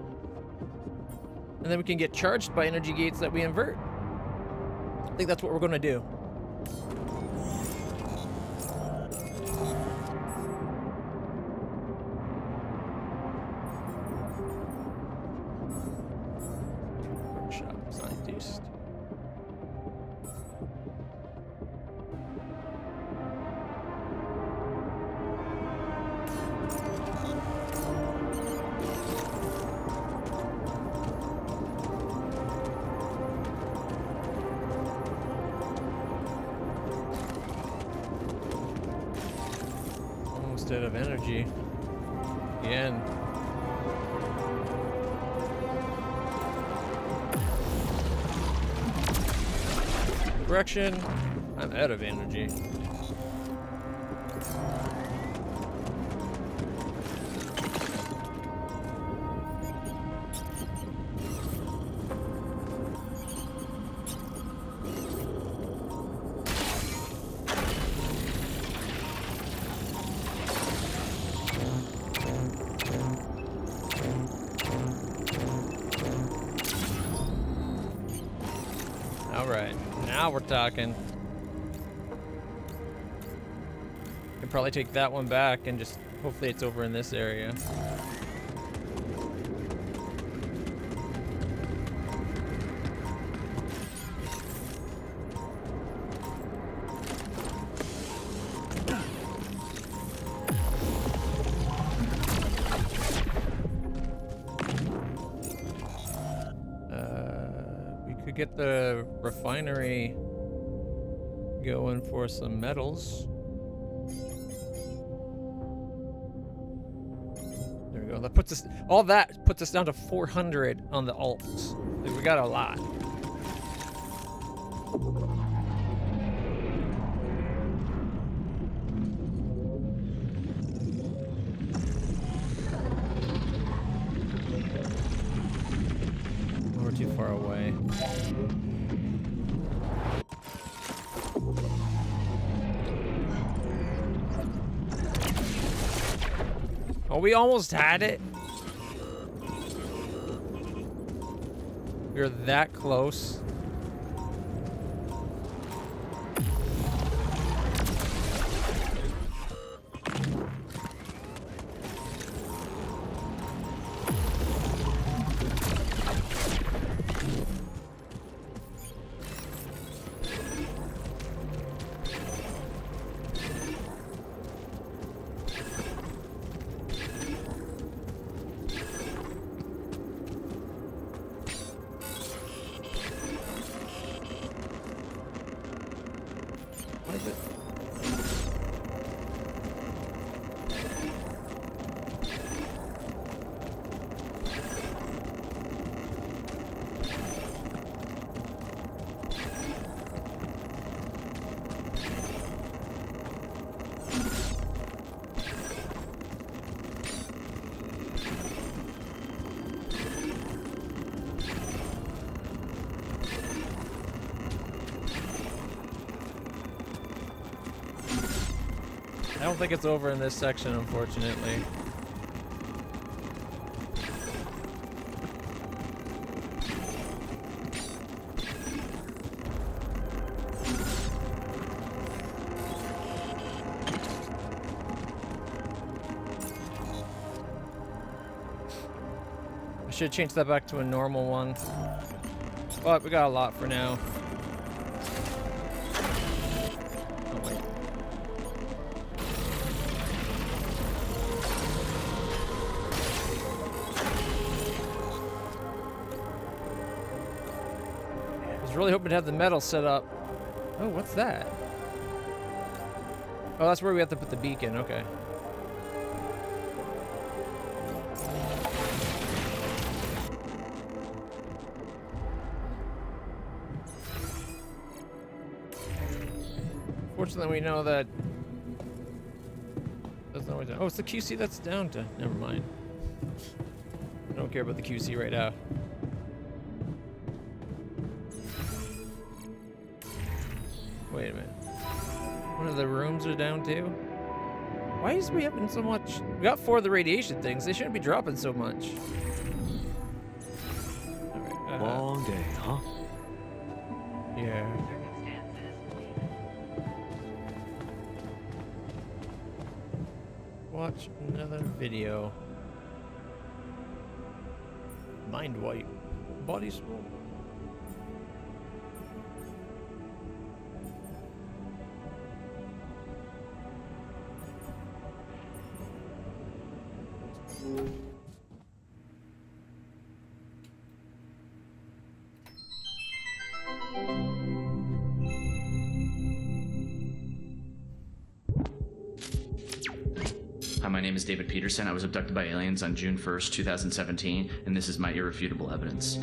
Speaker 1: And then we can get charged by energy gates that we invert. I think that's what we're gonna do. Workshop scientist. Instead of energy. Again. Correction. I'm out of energy. All right, now we're talking. could probably take that one back and just hopefully it's over in this area. We could get the refinery going for some metals. There we go. That puts us, all that puts us down to 400 on the alts. Like, we got a lot. We're too far away. Oh, we almost had it. We were that close. I don't think it's over in this section, unfortunately. I should change that back to a normal one. But we got a lot for now. Oh, wait. I was really hoping to have the metal set up. Oh, what's that? Oh, that's where we have to put the beacon. Okay. Fortunately, we know that. Doesn't always. Oh, it's the QC that's down to. Never mind. I don't care about the QC right now. Wait a minute. One of the rooms are down too. Why is we having so much? We got 4 of the radiation things. They shouldn't be dropping so much. All right,
Speaker 2: Long day, huh?
Speaker 1: Yeah. Watch another video. Mind wipe. Body swap.
Speaker 12: Hi, my name is David Peterson. I was abducted by aliens on June 1st, 2017, and this is my irrefutable evidence.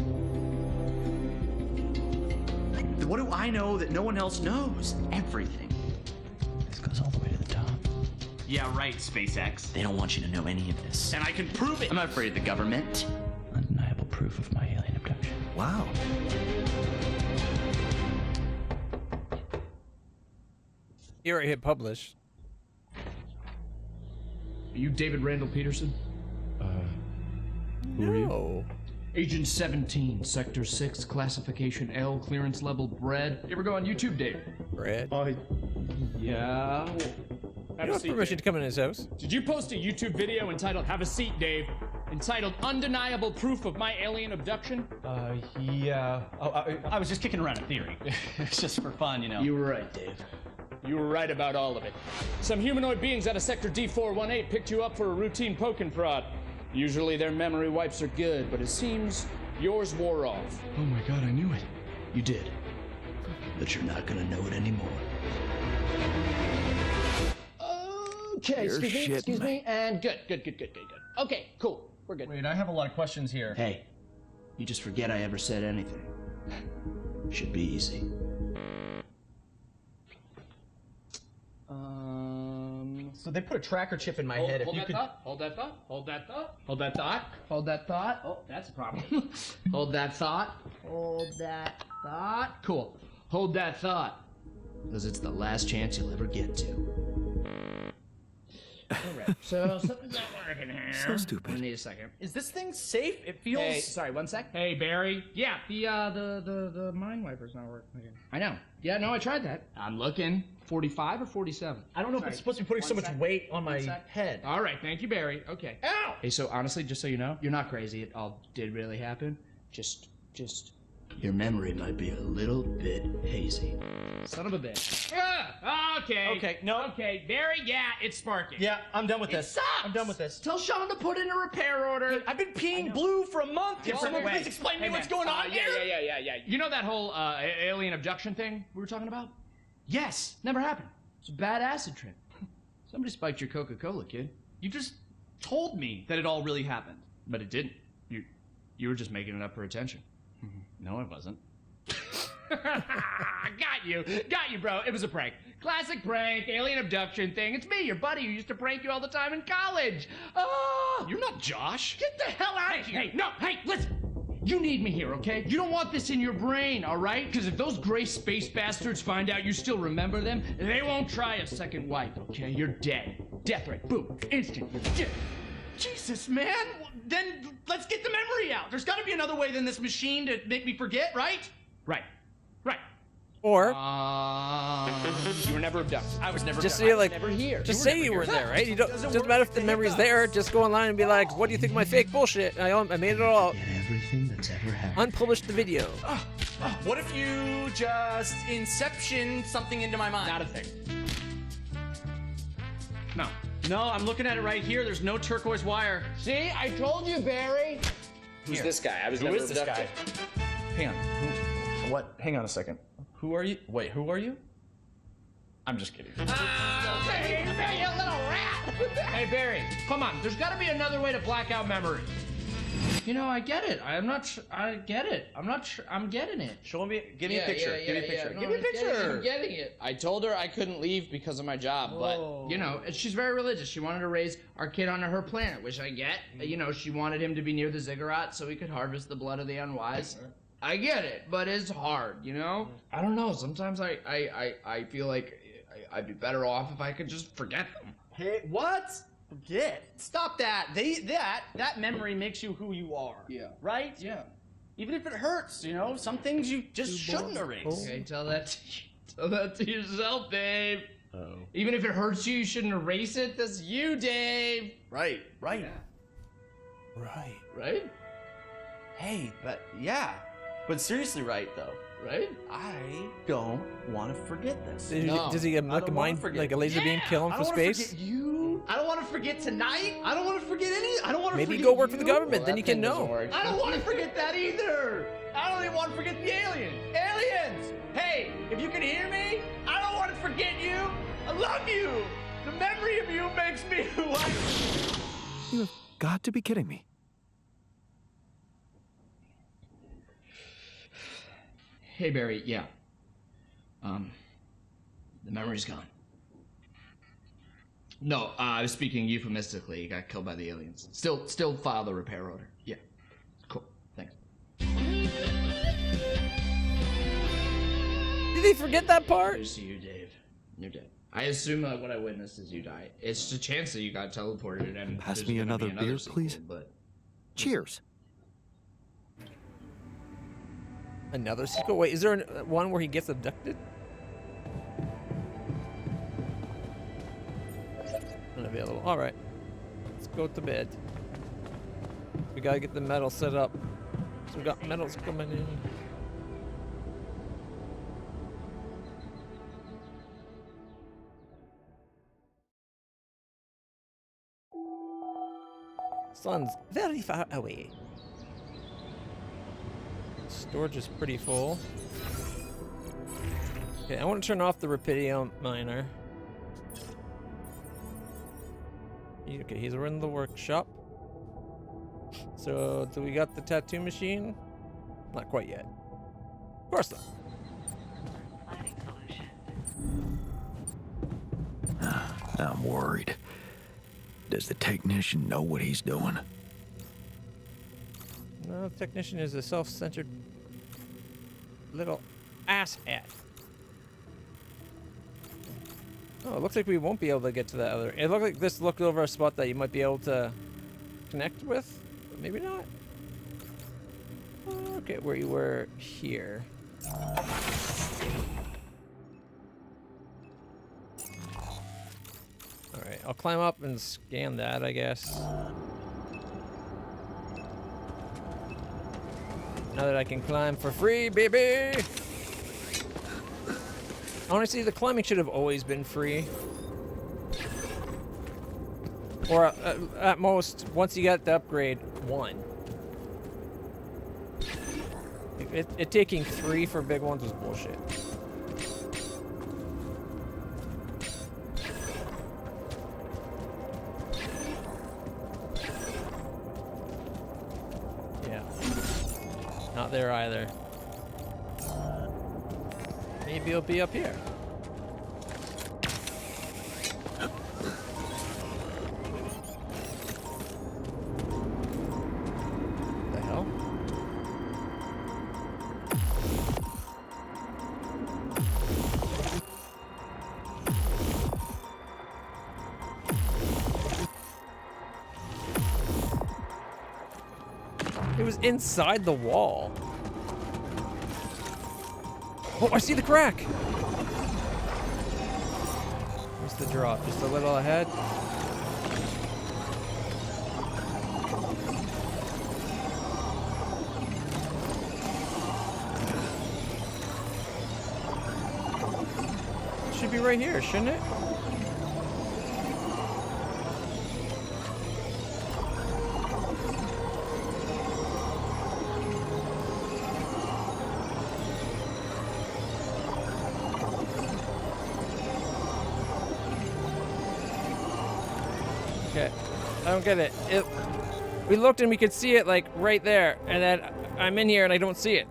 Speaker 12: What do I know that no one else knows? Everything.
Speaker 13: This goes all the way to the top.
Speaker 12: Yeah, right, SpaceX.
Speaker 13: They don't want you to know any of this.
Speaker 12: And I can prove it. I'm not afraid of the government.
Speaker 13: Undeniable proof of my alien abduction.
Speaker 2: Wow.
Speaker 1: You already hit publish.
Speaker 14: Are you David Randall Peterson? Who are you? Agent 17, Sector 6, Classification L, Clearance Level Bread. You ever go on YouTube, Dave?
Speaker 1: Bread?
Speaker 14: Yeah.
Speaker 1: You don't have permission to come in his house.
Speaker 14: Did you post a YouTube video entitled "Have a Seat, Dave"? Entitled "Undeniable Proof of My Alien Abduction"?
Speaker 15: Yeah. Oh, I was just kicking around a theory. It's just for fun, you know.
Speaker 14: You were right, Dave. You were right about all of it. Some humanoid beings out of Sector D418 picked you up for a routine poke and prod. Usually their memory wipes are good, but it seems yours wore off.
Speaker 15: Oh my god, I knew it. You did. But you're not gonna know it anymore.
Speaker 14: Okay,
Speaker 11: You're
Speaker 14: excuse
Speaker 11: shitting
Speaker 14: me, and good. Okay, cool. We're good.
Speaker 15: Wait, I have a lot of questions here.
Speaker 6: Hey, you just forget I ever said anything. Should be easy.
Speaker 15: So they put a tracker chip in my head. If
Speaker 14: Hold
Speaker 15: you
Speaker 14: that
Speaker 15: could.
Speaker 14: thought. Hold that thought. Hold that thought. Hold that thought. Hold that thought. Oh, that's a problem. Hold that thought. Hold that thought. Cool. Hold that thought.
Speaker 6: Because it's the last chance you'll ever get to.
Speaker 14: Alright, so something's not working here.
Speaker 11: So stupid.
Speaker 14: I need a second.
Speaker 15: Is this thing safe? It feels.
Speaker 14: Hey, sorry, 1 sec. Hey, Barry. Yeah, the mind wiper's not working again. I know. Yeah, no, I tried that. I'm looking. 45 or 47?
Speaker 15: I don't know if it's supposed to be putting so much weight on my head.
Speaker 14: All right, thank you, Barry. Okay.
Speaker 15: Ow!
Speaker 14: Hey, so honestly, just so you know, you're not crazy. It all did really happen. Just.
Speaker 6: Your memory might be a little bit hazy.
Speaker 14: Son of a bitch. Okay.
Speaker 15: Okay, no.
Speaker 14: Okay, Barry, yeah, it's sparking.
Speaker 15: Yeah, I'm done with this.
Speaker 14: Sucks.
Speaker 15: I'm done with this.
Speaker 14: Tell Sean to put in a repair order.
Speaker 15: Hey, I've been peeing blue for a month. Can someone please explain to me what's going on here?
Speaker 14: Yeah. You know that whole alien abduction thing we were talking about? Yes, never happened. It's a bad acid trip. Somebody spiked your Coca-Cola, kid.
Speaker 15: You just told me that it all really happened.
Speaker 14: But it didn't. You were just making it up for attention.
Speaker 15: No, it wasn't.
Speaker 14: Got you, bro. It was a prank. Classic prank, alien abduction thing. It's me, your buddy, who used to prank you all the time in college. Oh,
Speaker 15: You're not Josh.
Speaker 14: get the hell out of here. Hey, listen. You need me here, okay? You don't want this in your brain, all right? Because if those gray space bastards find out you still remember them, they won't try a second wipe, okay? You're dead. Death rate, boom, instant, you're dead.
Speaker 15: Jesus, man. Then let's get the memory out. There's got to be another way than this machine to make me forget, right?
Speaker 14: Right.
Speaker 1: Or
Speaker 14: You were never abducted.
Speaker 15: I was never.
Speaker 1: just
Speaker 15: done.
Speaker 1: say like,
Speaker 14: never here.
Speaker 1: just
Speaker 14: You
Speaker 1: say
Speaker 14: never
Speaker 1: you
Speaker 14: here.
Speaker 1: were there, right? You don't.
Speaker 15: Doesn't
Speaker 1: Doesn't
Speaker 15: work
Speaker 1: matter if
Speaker 15: with
Speaker 1: the
Speaker 15: the
Speaker 1: memory's
Speaker 15: hiccup.
Speaker 1: there. Just go online and be like, "What do you think of my fake bullshit? I made it all.
Speaker 6: Get everything that's ever happened.
Speaker 1: Unpublished the video."
Speaker 15: What if you just inception something into my mind?
Speaker 14: Not a thing. No.
Speaker 15: No, I'm looking at it right here. There's no turquoise wire.
Speaker 14: See, I told you, Barry.
Speaker 15: Who's
Speaker 14: this guy? I was
Speaker 15: Who is this guy? Hang on. What? Hang on a second. Who are you? Wait, who are you? I'm just kidding.
Speaker 14: Hey, you little rat! Hey, Barry, come on. There's got to be another way to black out memory. You know, I get it. I get it. I'm getting it.
Speaker 15: Show me. Give me a picture. Give me a picture.
Speaker 14: No,
Speaker 15: Give me a picture.
Speaker 14: I'm getting it. I told her I couldn't leave because of my job, but you know, she's very religious. She wanted to raise our kid on her planet, which I get. You know, she wanted him to be near the ziggurat so he could harvest the blood of the unwise. I get it, but it's hard, you know? I don't know. Sometimes I feel like I'd be better off if I could just forget them.
Speaker 15: Hey, what? Forget. Stop that. That memory makes you who you are.
Speaker 14: Yeah.
Speaker 15: Right?
Speaker 14: Yeah.
Speaker 15: Even if it hurts, you know, some things you just shouldn't erase.
Speaker 14: Okay, tell that to yourself, Dave.
Speaker 15: Oh.
Speaker 14: Even if it hurts you, you shouldn't erase it. That's you, Dave.
Speaker 15: Right.
Speaker 1: Right.
Speaker 14: Right?
Speaker 15: Hey, but seriously, right though.
Speaker 14: Right?
Speaker 15: I don't want to forget this.
Speaker 1: Does he like a
Speaker 15: don't wanna
Speaker 1: mind,
Speaker 15: forget.
Speaker 1: like a laser beam, kill him
Speaker 15: I
Speaker 1: for
Speaker 15: don't wanna
Speaker 1: space?
Speaker 15: forget you. I don't want to forget tonight. I don't want to forget any. I don't want to
Speaker 1: Maybe
Speaker 15: forget
Speaker 1: go work for the
Speaker 15: you.
Speaker 1: government, then you can know.
Speaker 15: I don't want to forget that either. I don't even want to forget the aliens. Aliens! Hey, if you can hear me, I don't want to forget you. I love you. The memory of you makes me who I am.
Speaker 11: You have got to be kidding me.
Speaker 14: Hey, Barry, yeah. The memory's gone. No, I was speaking euphemistically. He got killed by the aliens. Still file the repair order. Yeah. Cool. Thanks.
Speaker 1: Did they forget that part?
Speaker 14: I see you, Dave. You're dead. I assume what I witnessed is you die. It's a chance that you got teleported and
Speaker 11: Pass
Speaker 14: there's
Speaker 11: me
Speaker 14: gonna be
Speaker 11: another beer,
Speaker 14: sequel,
Speaker 11: please.
Speaker 14: But
Speaker 11: Cheers.
Speaker 1: Another sequel? Wait, is there one where he gets abducted? Unavailable. All right. Let's go to bed. We gotta get the metal set up. So we got metals coming in. Sun's very far away. Storage is pretty full. Okay, I want to turn off the rubidium miner. Okay, he's in the workshop. So, do we got the tattoo machine? Not quite yet. Of course not.
Speaker 4: I'm worried. Does the technician know what he's doing?
Speaker 1: No, the technician is a self-centered little asshat. Oh, it looks like we won't be able to get to that other. It looked like this looked over a spot that you might be able to connect with, but maybe not. Okay, where you were here. Alright, I'll climb up and scan that, I guess. Now that I can climb for free, baby! Honestly, the climbing should have always been free. Or at most, once you got the upgrade, 1. It taking 3 for big ones was bullshit. Yeah. Not there either. Maybe it'll be up here. The hell? It was inside the wall. Oh, I see the crack! What's the drop? Just a little ahead? It should be right here, shouldn't it? Okay, I don't get it. We looked and we could see it like right there, and then I'm in here and I don't see it.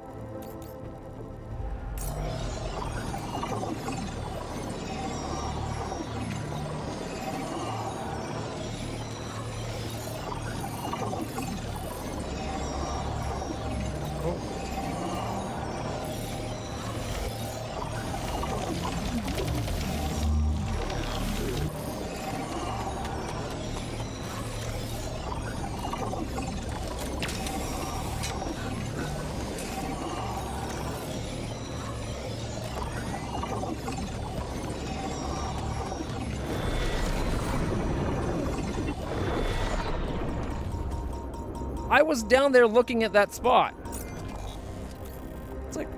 Speaker 1: I was down there looking at that spot. It's like...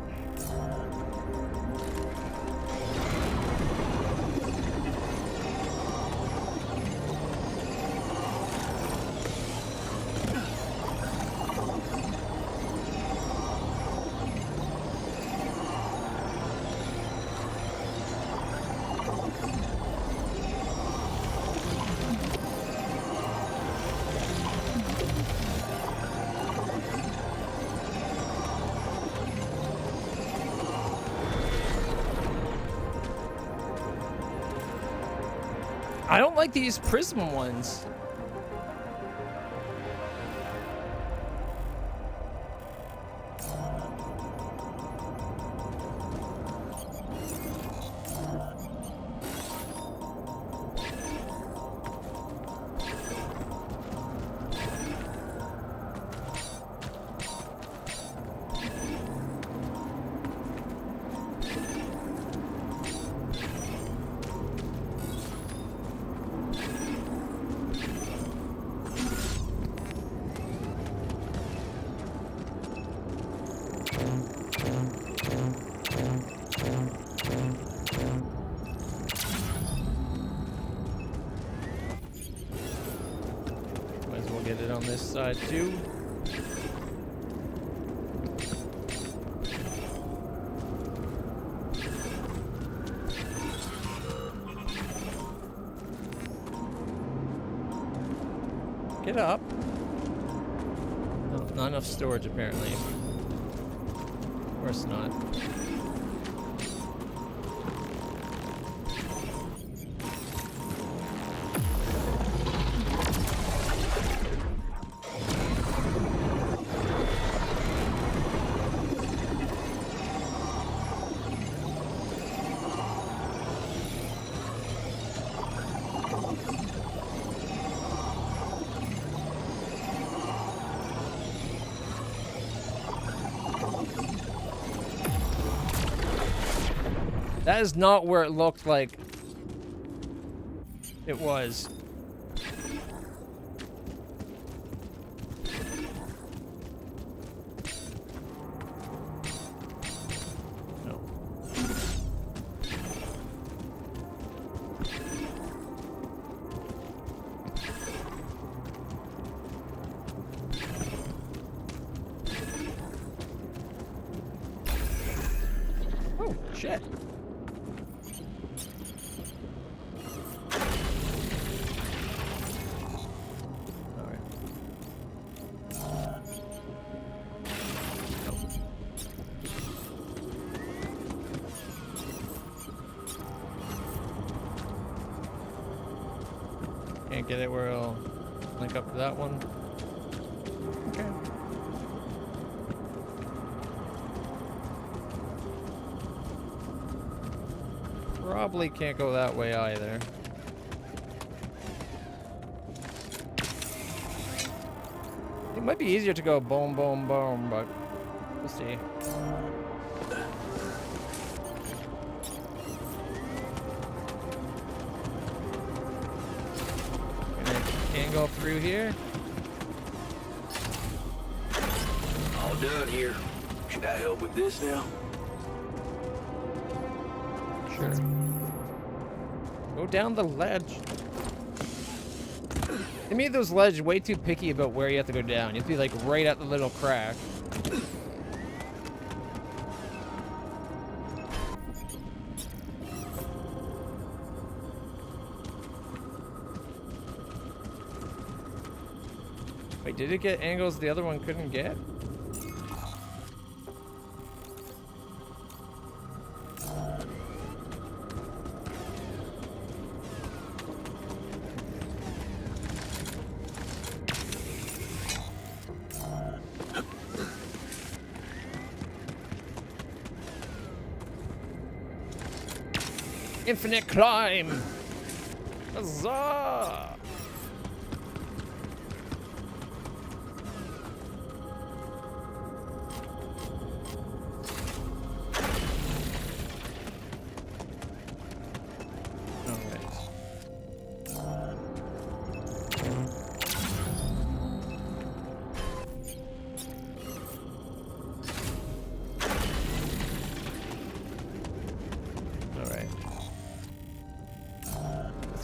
Speaker 1: I don't like these prism ones. get it on this side too. Get up. No, not enough storage apparently. Of course not. That is not where it looked like it was. No. Oh, shit. Can't get it where it'll link up to that one. Okay. Probably can't go that way either. It might be easier to go boom, boom, boom, but we'll see. Can't go through here.
Speaker 4: All done here. Should I help with this now?
Speaker 1: Sure. Go down the ledge. They made those ledges way too picky about where you have to go down. You have to be like right at the little crack. Wait, did it get angles the other one couldn't get? Infinite climb! Huzzah!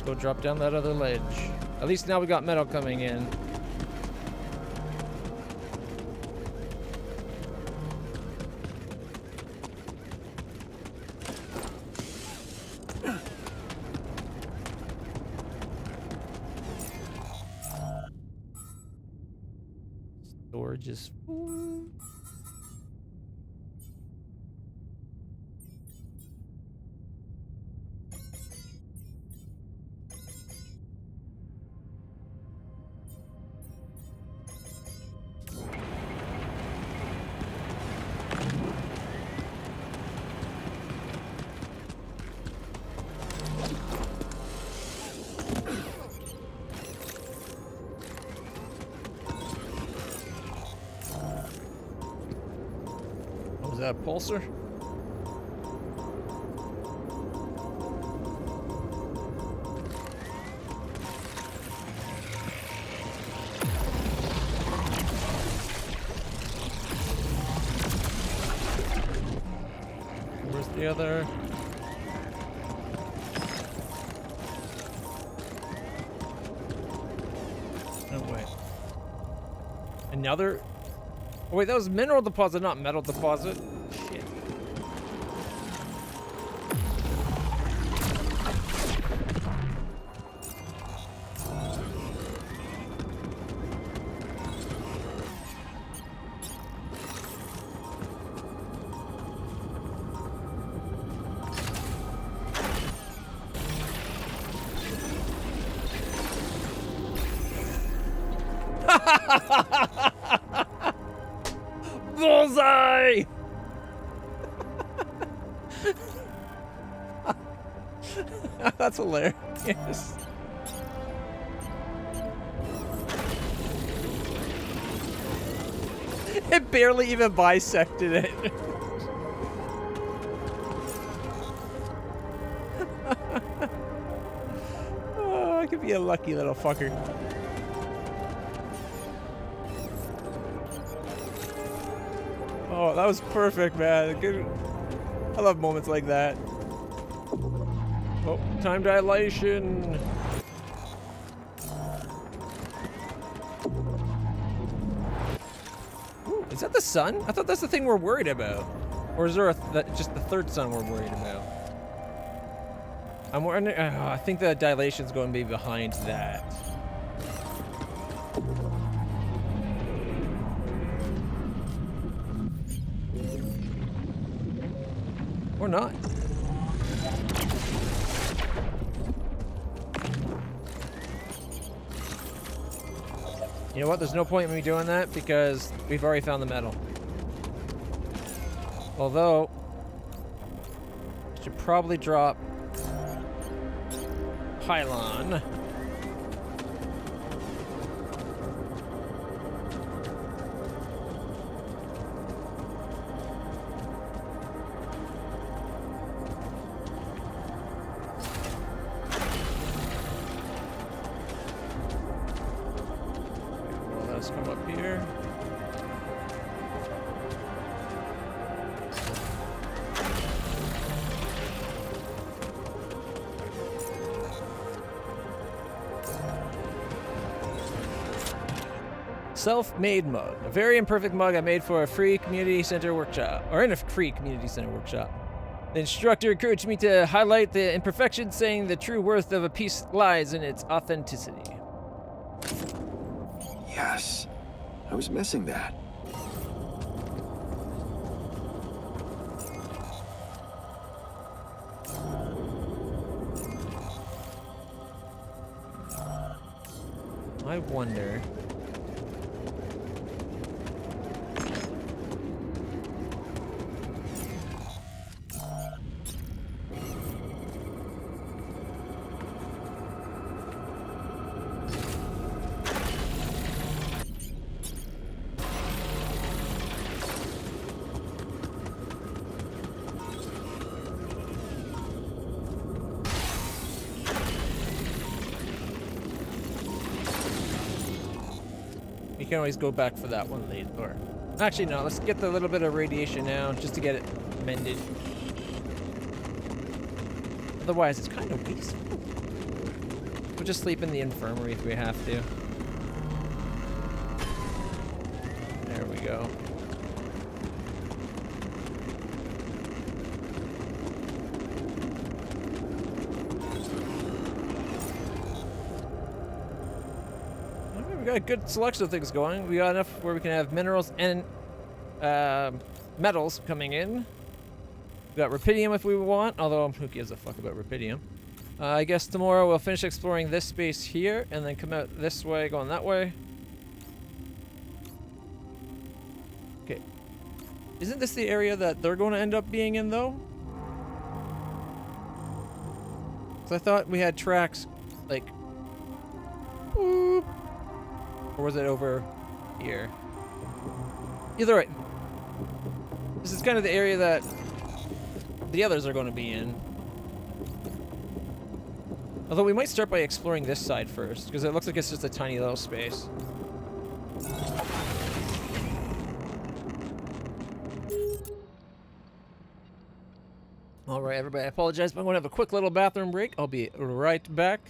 Speaker 1: Go drop down that other ledge. At least now we got metal coming in. Storage is full. That pulsar? Where's the other? No, wait. Another... Oh, wait, that was mineral deposit, not metal deposit. Shit. Bullseye! That's hilarious. It barely even bisected it. Oh, I could be a lucky little fucker. Oh, that was perfect, man. Good. I love moments like that. Oh, time dilation. Ooh, is that the sun? I thought that's the thing we're worried about. Or is there just the third sun we're worried about? I'm wondering. I think the dilation's going to be behind that. Or not. You know what? There's no point in me doing that because we've already found the metal. Although, I should probably drop pylon. Come up here. Self-made mug. A very imperfect mug I made for a free community center workshop. Or in a free community center workshop. The instructor encouraged me to highlight the imperfections, saying the true worth of a piece lies in its authenticity.
Speaker 3: Yes. I was missing that.
Speaker 1: I wonder... You can always go back for that one later. Or, actually, no. Let's get the little bit of radiation now, just to get it mended. Otherwise, it's kind of wasteful. We'll just sleep in the infirmary if we have to. There we go. We got a good selection of things going. We got enough where we can have minerals and metals coming in. We got rupidium if we want, although who gives a fuck about rupidium. I guess tomorrow we'll finish exploring this space here and then come out this way, going that way. Okay. Isn't this the area that they're going to end up being in, though? Because I thought we had tracks, like... Boop. Or was it over here? Either way. This is kind of the area that the others are going to be in. Although we might start by exploring this side first, because it looks like it's just a tiny little space. Alright, everybody, I apologize, but I'm going to have a quick little bathroom break. I'll be right back.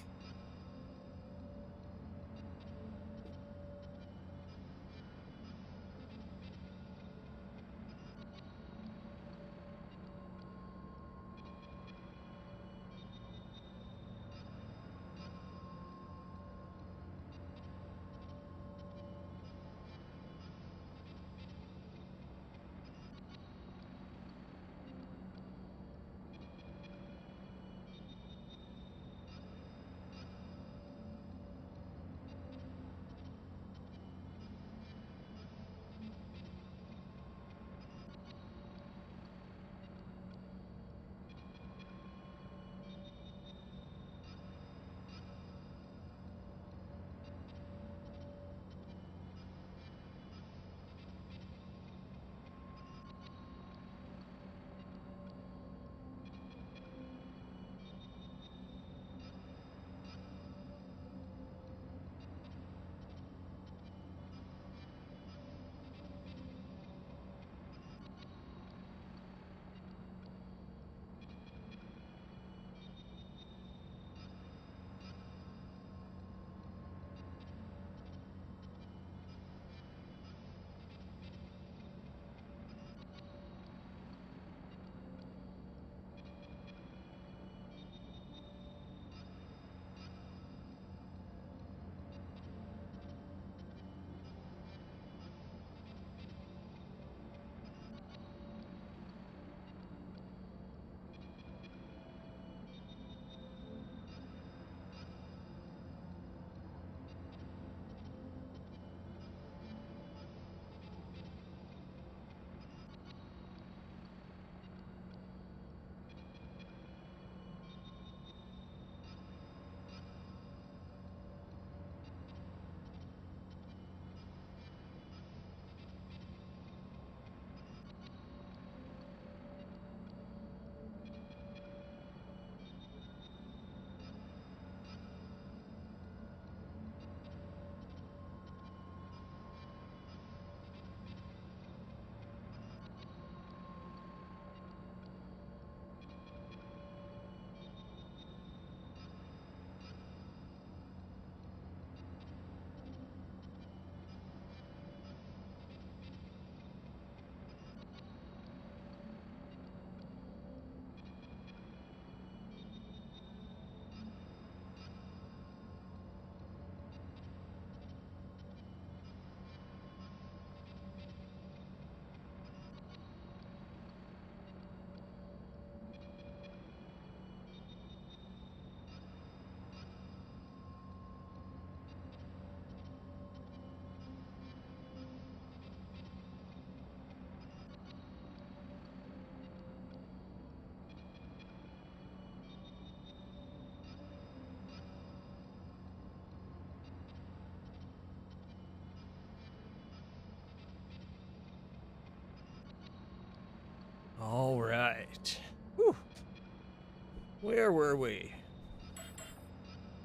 Speaker 1: Where were we?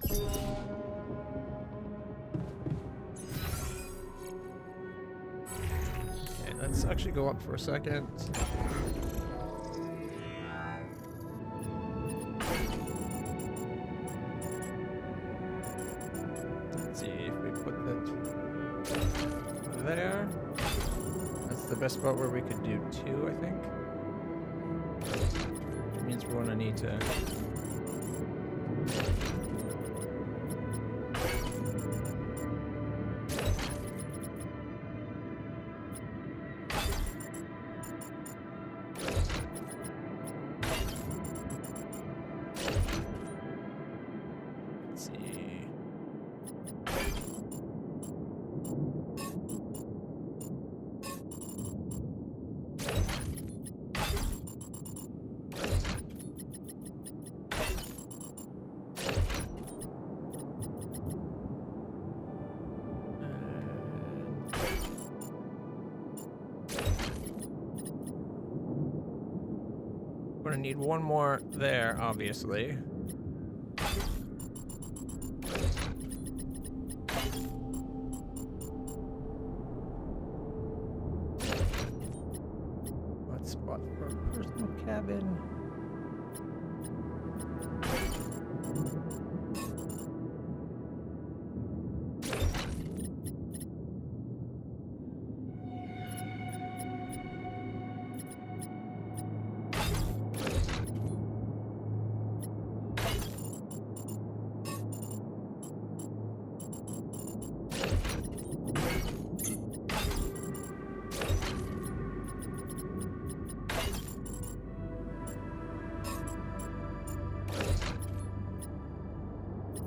Speaker 1: Okay, let's actually go up for a second. Let's see if we put that there. That's the best spot where we could do 2, I think. Which means we're gonna need to. Let's see. We're gonna need one more there, obviously. What spot for a personal cabin?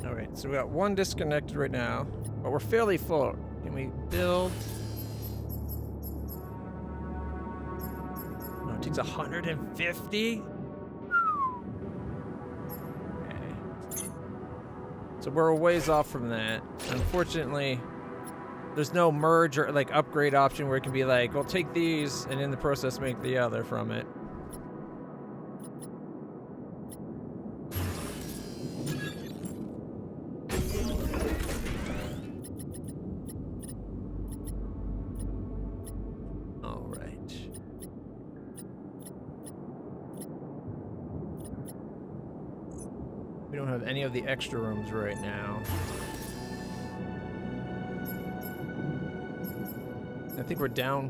Speaker 1: Alright, so we got one disconnected right now, but we're fairly full. Can we build? No, it takes 150? Okay. So we're a ways off from that. Unfortunately, there's no merge or like upgrade option where it can be like, well, take these and in the process make the other from it. We don't have any of the extra rooms right now. I think we're down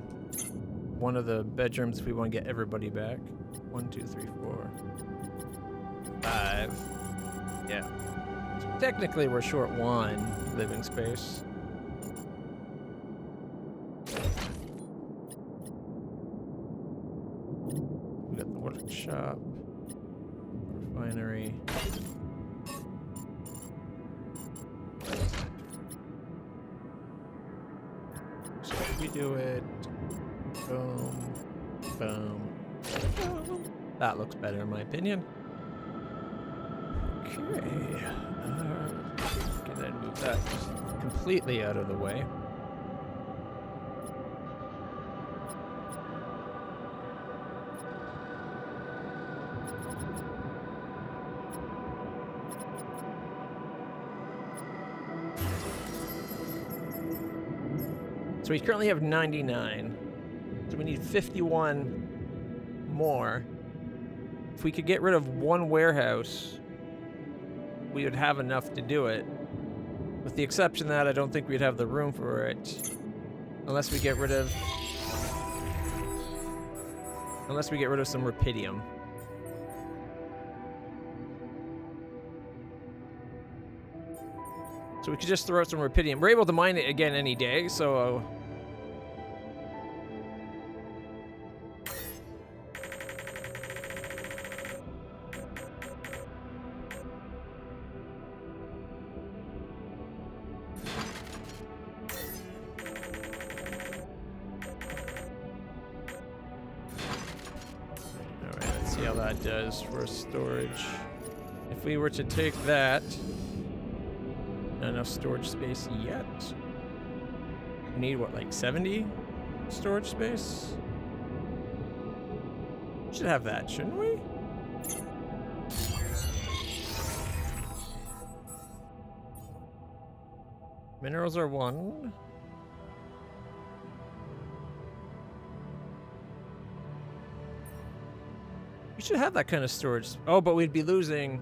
Speaker 1: one of the bedrooms if we want to get everybody back. 1, 2, 3, 4, 5. Yeah. So technically we're short 1 living space. We got the workshop, refinery. So if we do it, boom, boom, boom. That looks better in my opinion. Okay, can then move that completely out of the way. So we currently have 99. So we need 51 more. If we could get rid of one warehouse, we would have enough to do it. With the exception that I don't think we'd have the room for it. Unless we get rid of some rupidium. So we could just throw out some rupidium. We're able to mine it again any day, so... Alright, let's see how that does for storage. If we were to take that... Not enough storage space yet. We need what, like 70 storage space? Should have that, shouldn't we? Minerals are 1. We should have that kind of storage. Oh, but we'd be losing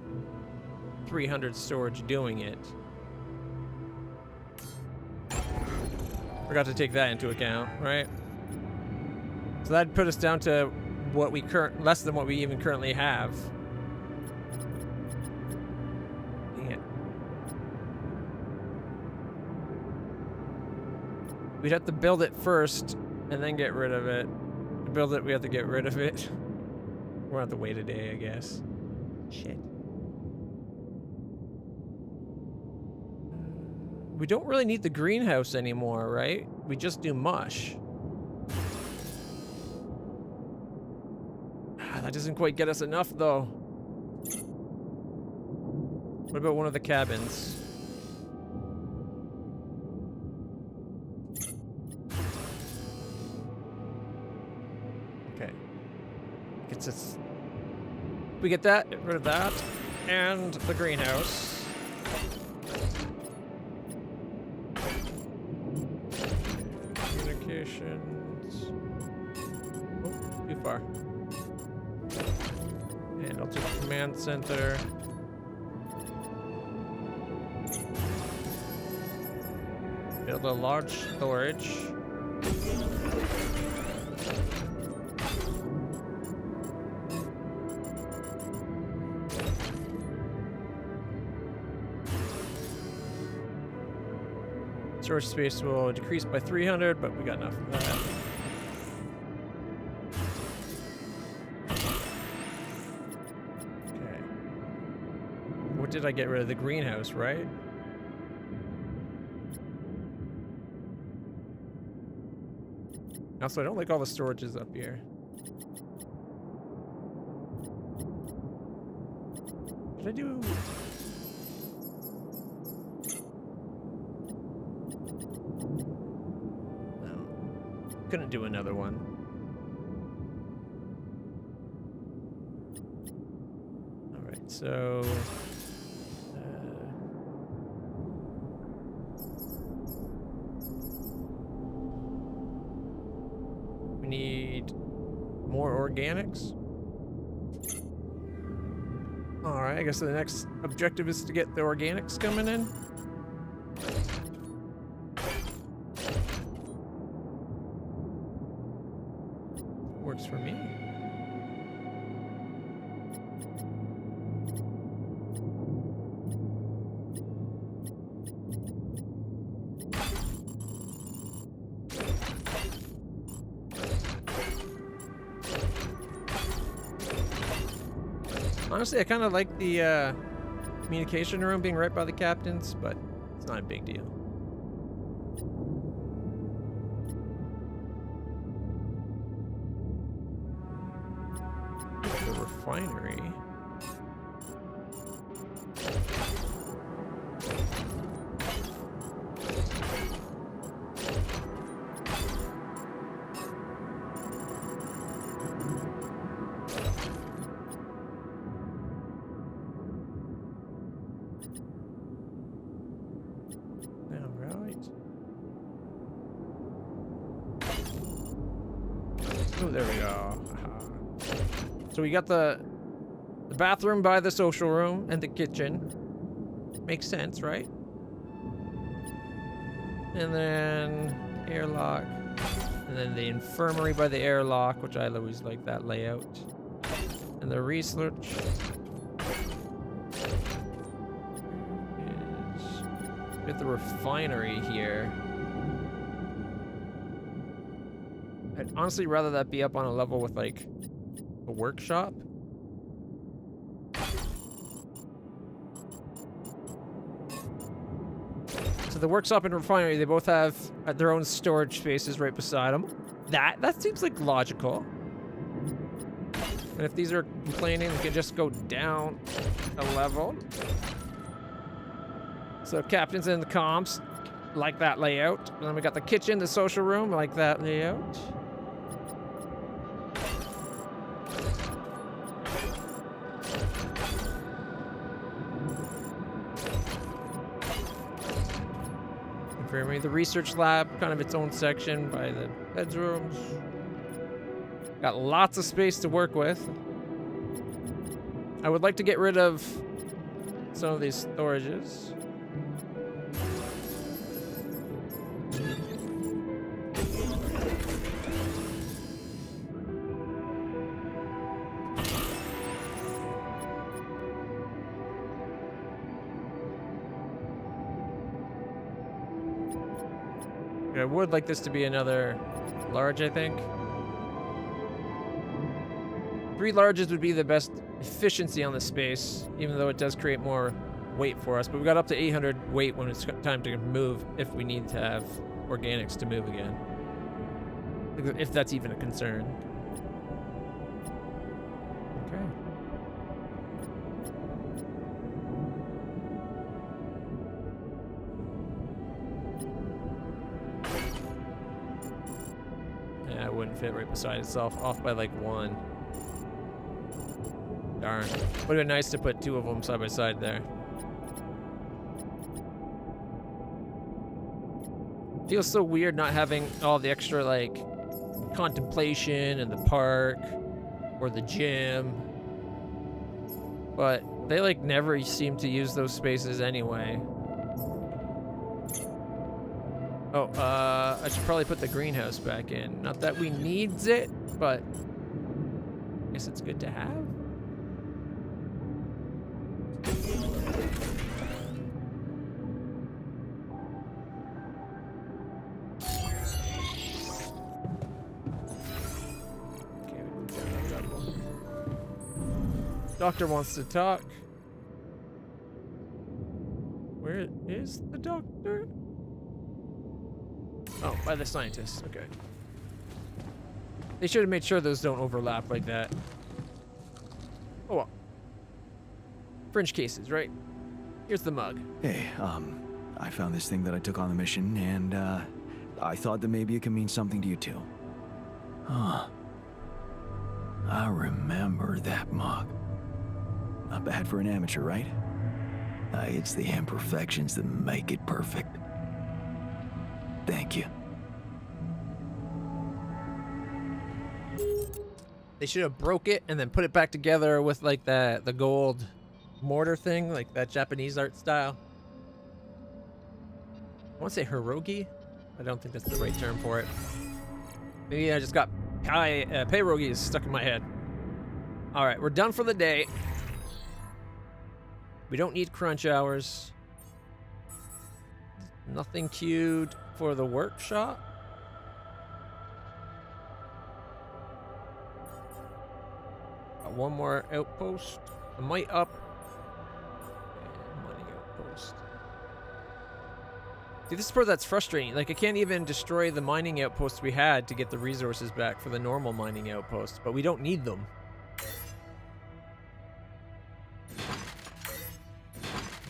Speaker 1: 300 storage doing it. Forgot to take that into account, right? So that'd put us down to what we less than what we even currently have. Dang it. We'd have to build it first and then get rid of it. To build it, we have to get rid of it. We'll have to wait a day, I guess. Shit. We don't really need the greenhouse anymore, right? We just do mush. That doesn't quite get us enough, though. What about one of the cabins? Okay. Gets us... We get that, get rid of that, and the greenhouse. Communications. Oh, too far. And I'll take the command center. Build a large storage. Storage space will decrease by 300, but we got enough of that. Okay. What did I get rid of? The greenhouse, right? Also, I don't like all the storages up here. Should I do... Couldn't do another one. All right, so we need more organics. All right, I guess the next objective is to get the organics coming in. Works for me. Honestly, I kind of like the communication room being right by the captain's, but it's not a big deal. The refinery. Oh, there we go. So we got the bathroom by the social room and the kitchen. Makes sense, right? And then airlock. And then the infirmary by the airlock, which I always like that layout. And the research is at the refinery here. I'd honestly rather that be up on a level with like a workshop. So the workshop and refinery, they both have their own storage spaces right beside them. That seems like logical. And if these are complaining, they can just go down a level. So captains and the comps like that layout. And then we got the kitchen, the social room, like that layout. infirmary. The research lab, kind of its own section by the bedrooms. Got lots of space to work with. I would like to get rid of some of these storages. I would like this to be another large, I think. 3 larges would be the best efficiency on the space, even though it does create more weight for us. But we got up to 800 weight when it's time to move, if we need to have organics to move again. If that's even a concern. Okay. Yeah, it wouldn't fit right beside itself. Off by like 1. Darn. Would have been nice to put 2 of them side by side there. Feels so weird not having all the extra, like, contemplation in the park or the gym. But they, like, never seem to use those spaces anyway. Oh, I should probably put the greenhouse back in. Not that we needs it, but I guess it's good to have. Doctor wants to talk. Where is the doctor? Oh, by the scientist. Okay. They should have made sure those don't overlap like that. Oh well. Fringe cases, right? Here's the mug.
Speaker 11: Hey, I found this thing that I took on the mission, and, I thought that maybe it could mean something to you too. Huh. I remember that mug. Not bad for an amateur, right? It's the imperfections that make it perfect. Thank you.
Speaker 1: They should have broke it and then put it back together with like the gold mortar thing, like that Japanese art style. I want to say pierogi. I don't think that's the right term for it. Maybe I just got pierogies stuck in my head. All right, we're done for the day. We don't need crunch hours. Nothing queued for the workshop. Got one more outpost. I might up. And money outpost. See, this is part that's frustrating. Like, I can't even destroy the mining outposts we had to get the resources back for the normal mining outposts, but we don't need them.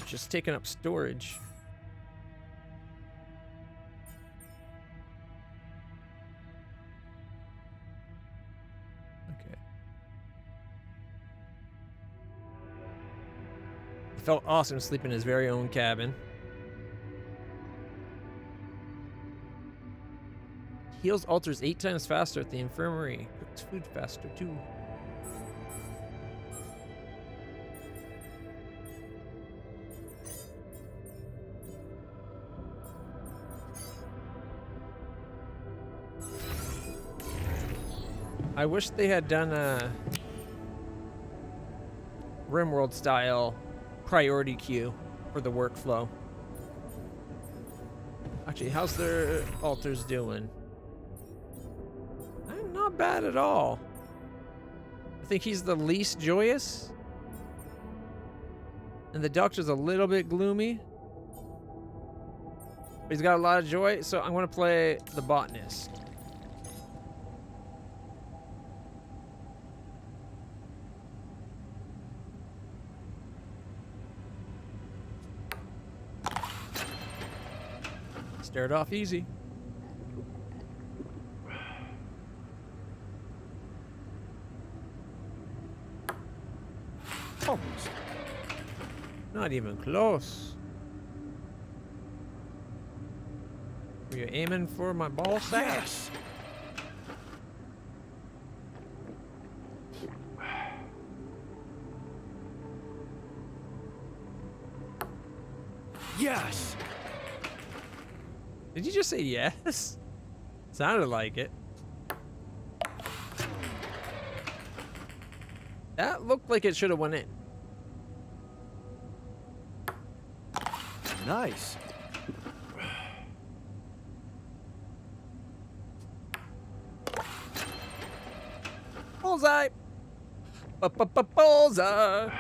Speaker 1: Just taking up storage. Okay. It felt awesome to sleep in his very own cabin. Heals altars 8 times faster at the infirmary. Cooks food faster too. I wish they had done a RimWorld style priority queue for the workflow. Actually, how's their altars doing? Not bad at all. I think he's the least joyous. And the doctor's a little bit gloomy. But he's got a lot of joy, so I'm going to play the botanist. Start off easy. Almost. Not even close. Were you aiming for my ball sack?
Speaker 11: Yes! Yes!
Speaker 1: Did you just say yes? Sounded like it. That looked like it should have went in.
Speaker 11: Nice.
Speaker 1: Bullseye! Bullseye!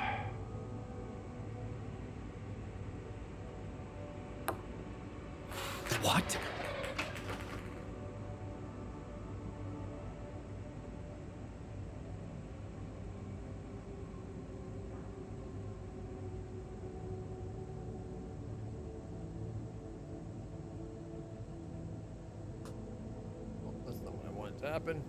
Speaker 11: What?
Speaker 1: Well, that's not what I wanted to happen.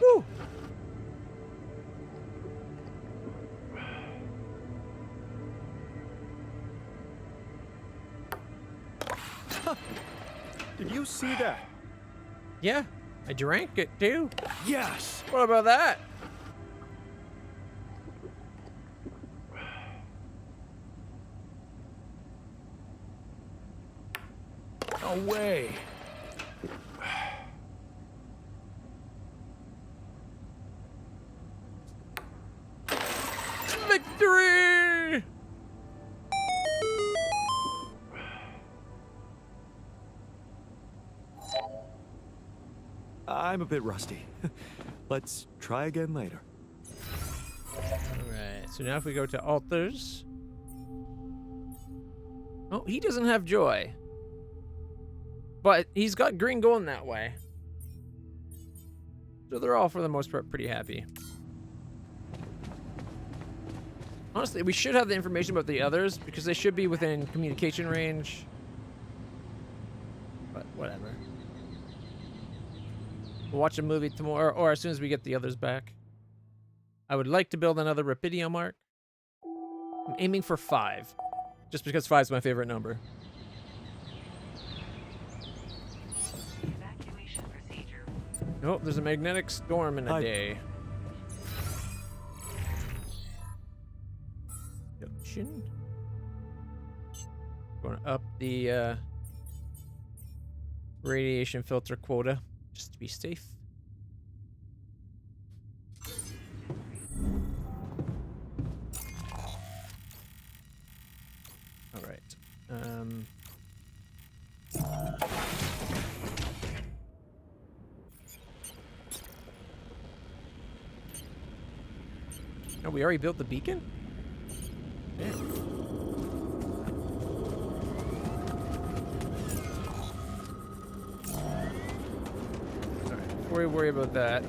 Speaker 1: Woo!
Speaker 11: Did you see that?
Speaker 1: Yeah, I drank it too.
Speaker 11: Yes!
Speaker 1: What about that?
Speaker 11: No way.
Speaker 1: Victory!
Speaker 11: I'm a bit rusty. Let's try again later.
Speaker 1: Alright, so now if we go to altars. Oh, he doesn't have joy. But he's got green going that way. So they're all, for the most part, pretty happy. Honestly, we should have the information about the others, because they should be within communication range. But whatever. We'll watch a movie tomorrow, or as soon as we get the others back. I would like to build another Rapidio mark. I'm aiming for 5. Just because 5 is my favorite number. Nope, there's a magnetic storm in a day. Production. Going to up the radiation filter quota, just to be safe. All right. Oh, we already built the beacon? Damn. Alright, before we worry about that.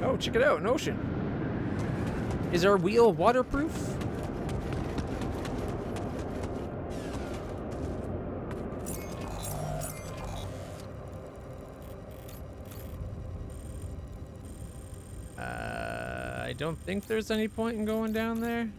Speaker 1: Oh, check it out, an ocean. Is our wheel waterproof? I don't think there's any point in going down there.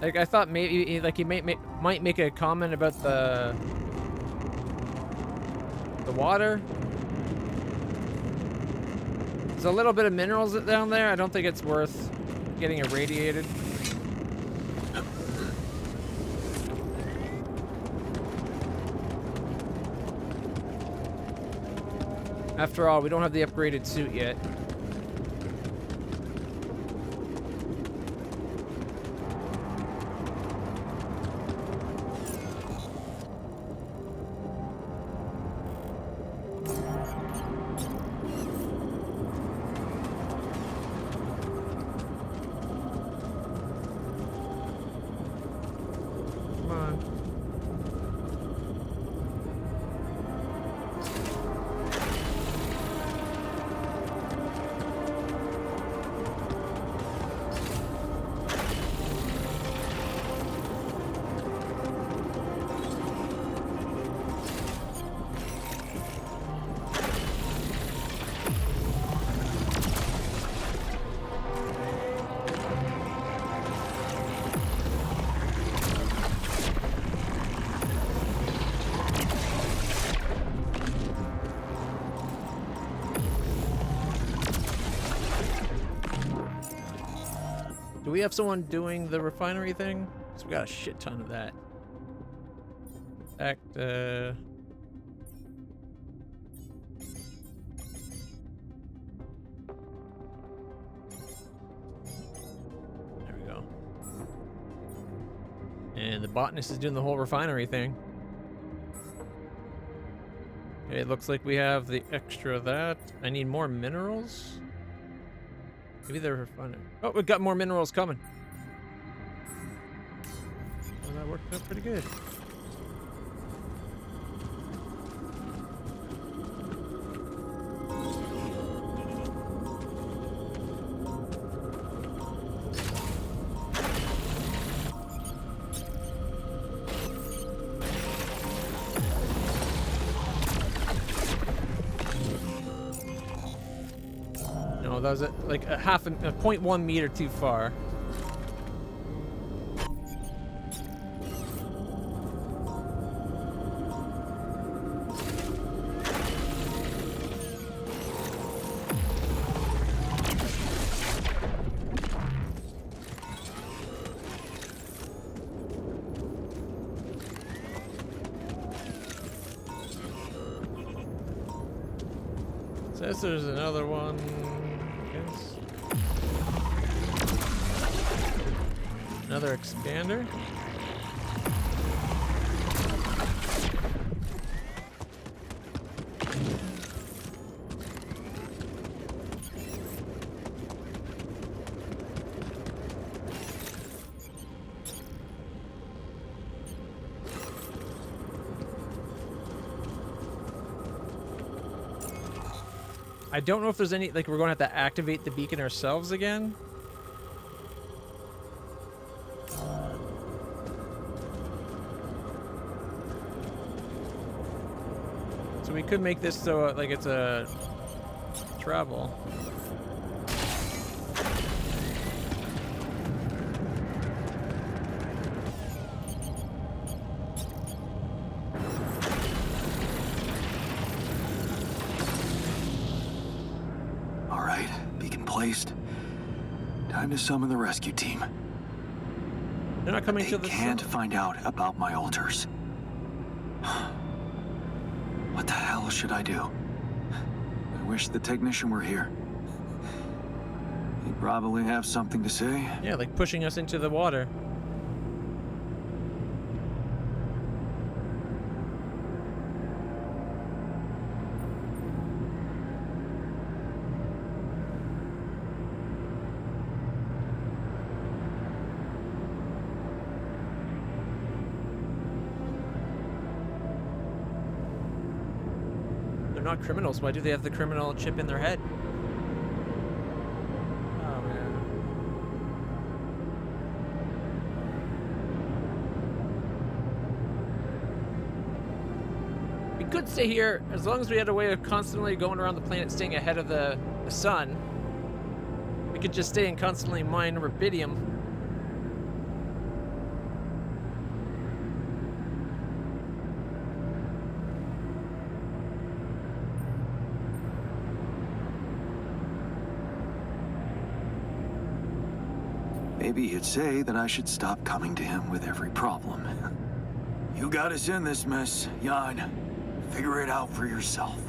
Speaker 1: Like, I thought maybe, like, he might make a comment about the water. There's a little bit of minerals down there. I don't think it's worth getting irradiated. After all, we don't have the upgraded suit yet. Do we have someone doing the refinery thing? Because we got a shit ton of that. In fact, there we go. And the botanist is doing the whole refinery thing. Okay, it looks like we have the extra of that. I need more minerals. Maybe they're refining. Oh, we've got more minerals coming. Well, that worked out pretty good. That was like a 0.1 meter too far. Says there's another one. Another expander. I don't know if there's any, like, we're going to have to activate the beacon ourselves again. So we could make this so, like, it's a travel.
Speaker 3: Time to summon the rescue team.
Speaker 1: They're not coming to the
Speaker 3: They can't find out about my altars. What the hell should I do? I wish the technician were here. He'd probably have something to say.
Speaker 1: Yeah, like pushing us into the water. Not criminals. Why do they have the criminal chip in their head? Oh man. We could stay here as long as we had a way of constantly going around the planet, staying ahead of the sun. We could just stay and constantly mine rubidium.
Speaker 3: Maybe he'd say that I should stop coming to him with every problem. You got us in this mess, Jan. Figure it out for yourself.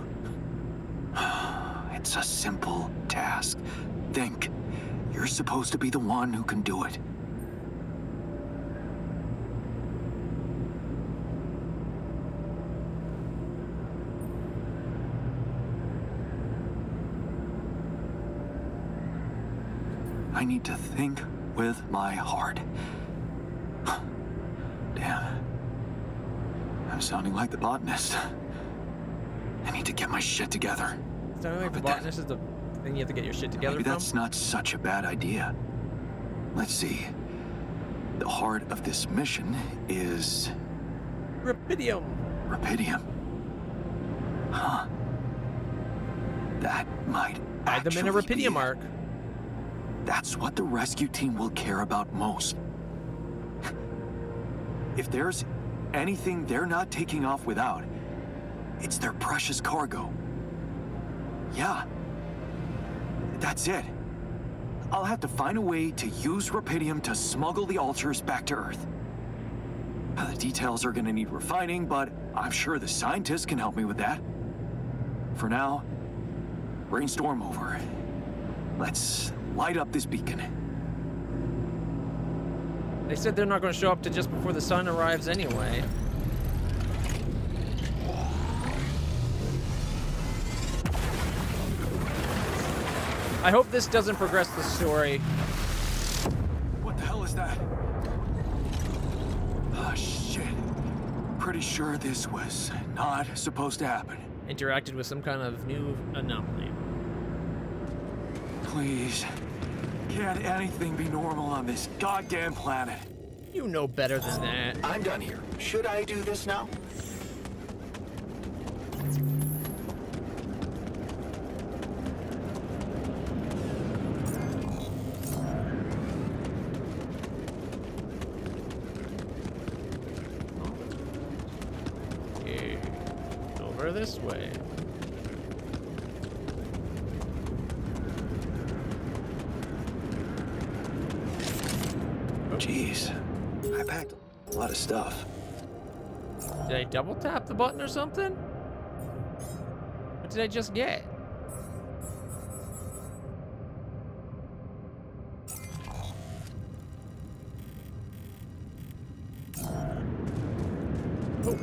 Speaker 3: It's a simple task. Think. You're supposed to be the one who can do it. I need to think with my heart. Damn. I'm sounding like the botanist. I need to get my shit together.
Speaker 1: Sounding like the botanist is the thing you have to get your shit together
Speaker 3: Maybe
Speaker 1: from?
Speaker 3: that's not such a bad idea. Let's see. The heart of this mission is...
Speaker 1: rubidium.
Speaker 3: Rubidium. Huh. That might
Speaker 1: Hide them in a rubidium arc.
Speaker 3: That's what the rescue team will care about most. If there's anything they're not taking off without, it's their precious cargo. Yeah. That's it. I'll have to find a way to use Rapidium to smuggle the altars back to Earth. The details are gonna need refining, but I'm sure the scientists can help me with that. For now, brainstorm over. Let's light up this beacon.
Speaker 1: They said they're not going to show up to just before the sun arrives anyway. I hope this doesn't progress the story.
Speaker 3: What the hell is that? Oh, shit. Pretty sure this was not supposed to happen.
Speaker 1: Interacted with some kind of new anomaly.
Speaker 3: Please. Can't anything be normal on this goddamn planet?
Speaker 1: You know better than that.
Speaker 4: I'm done here. Should I do this now?
Speaker 1: Okay. Over this way.
Speaker 3: Jeez, I packed a lot of stuff.
Speaker 1: Did I double tap the button or something? What did I just get?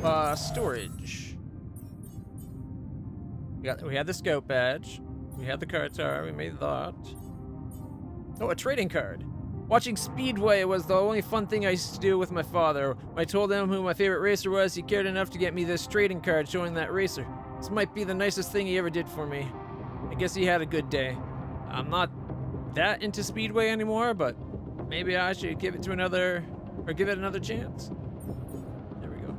Speaker 1: Oh, storage. We had the scope badge. We had the card tower. We made that. Oh, a trading card. Watching Speedway was the only fun thing I used to do with my father. When I told him who my favorite racer was, he cared enough to get me this trading card showing that racer. This might be the nicest thing he ever did for me. I guess he had a good day. I'm not that into Speedway anymore, but maybe I should give it another chance. There we go.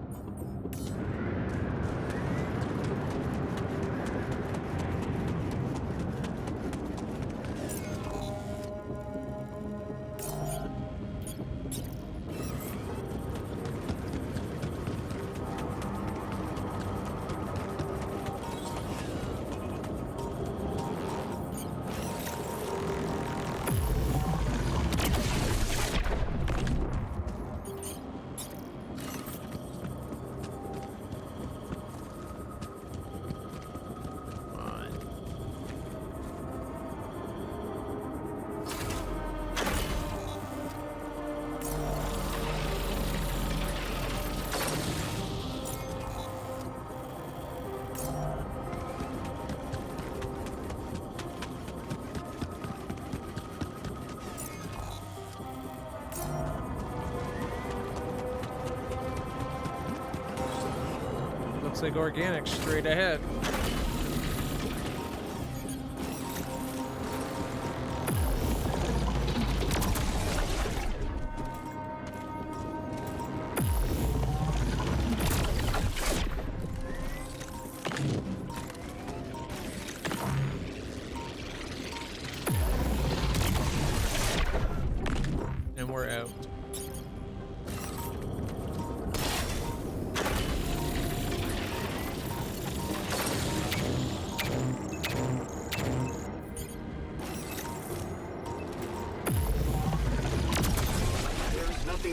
Speaker 1: Looks like organic straight ahead. And we're out.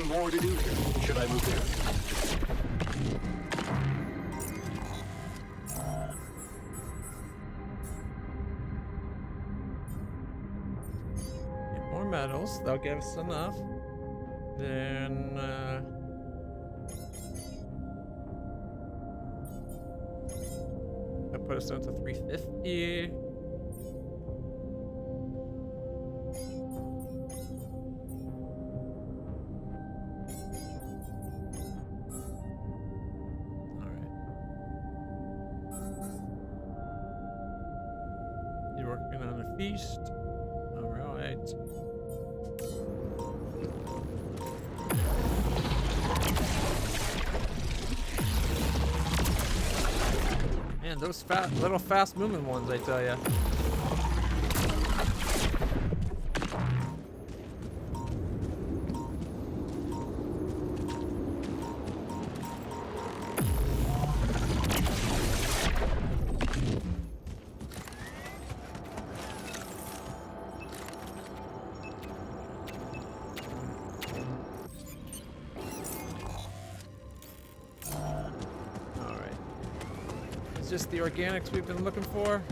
Speaker 4: More to do here. Should I move there?
Speaker 1: Get more metals. They'll give us enough. Then, that put us down to 350. Working on a feast. All right. Man, those little fast-moving ones, I tell ya. Is this the organics we've been looking for?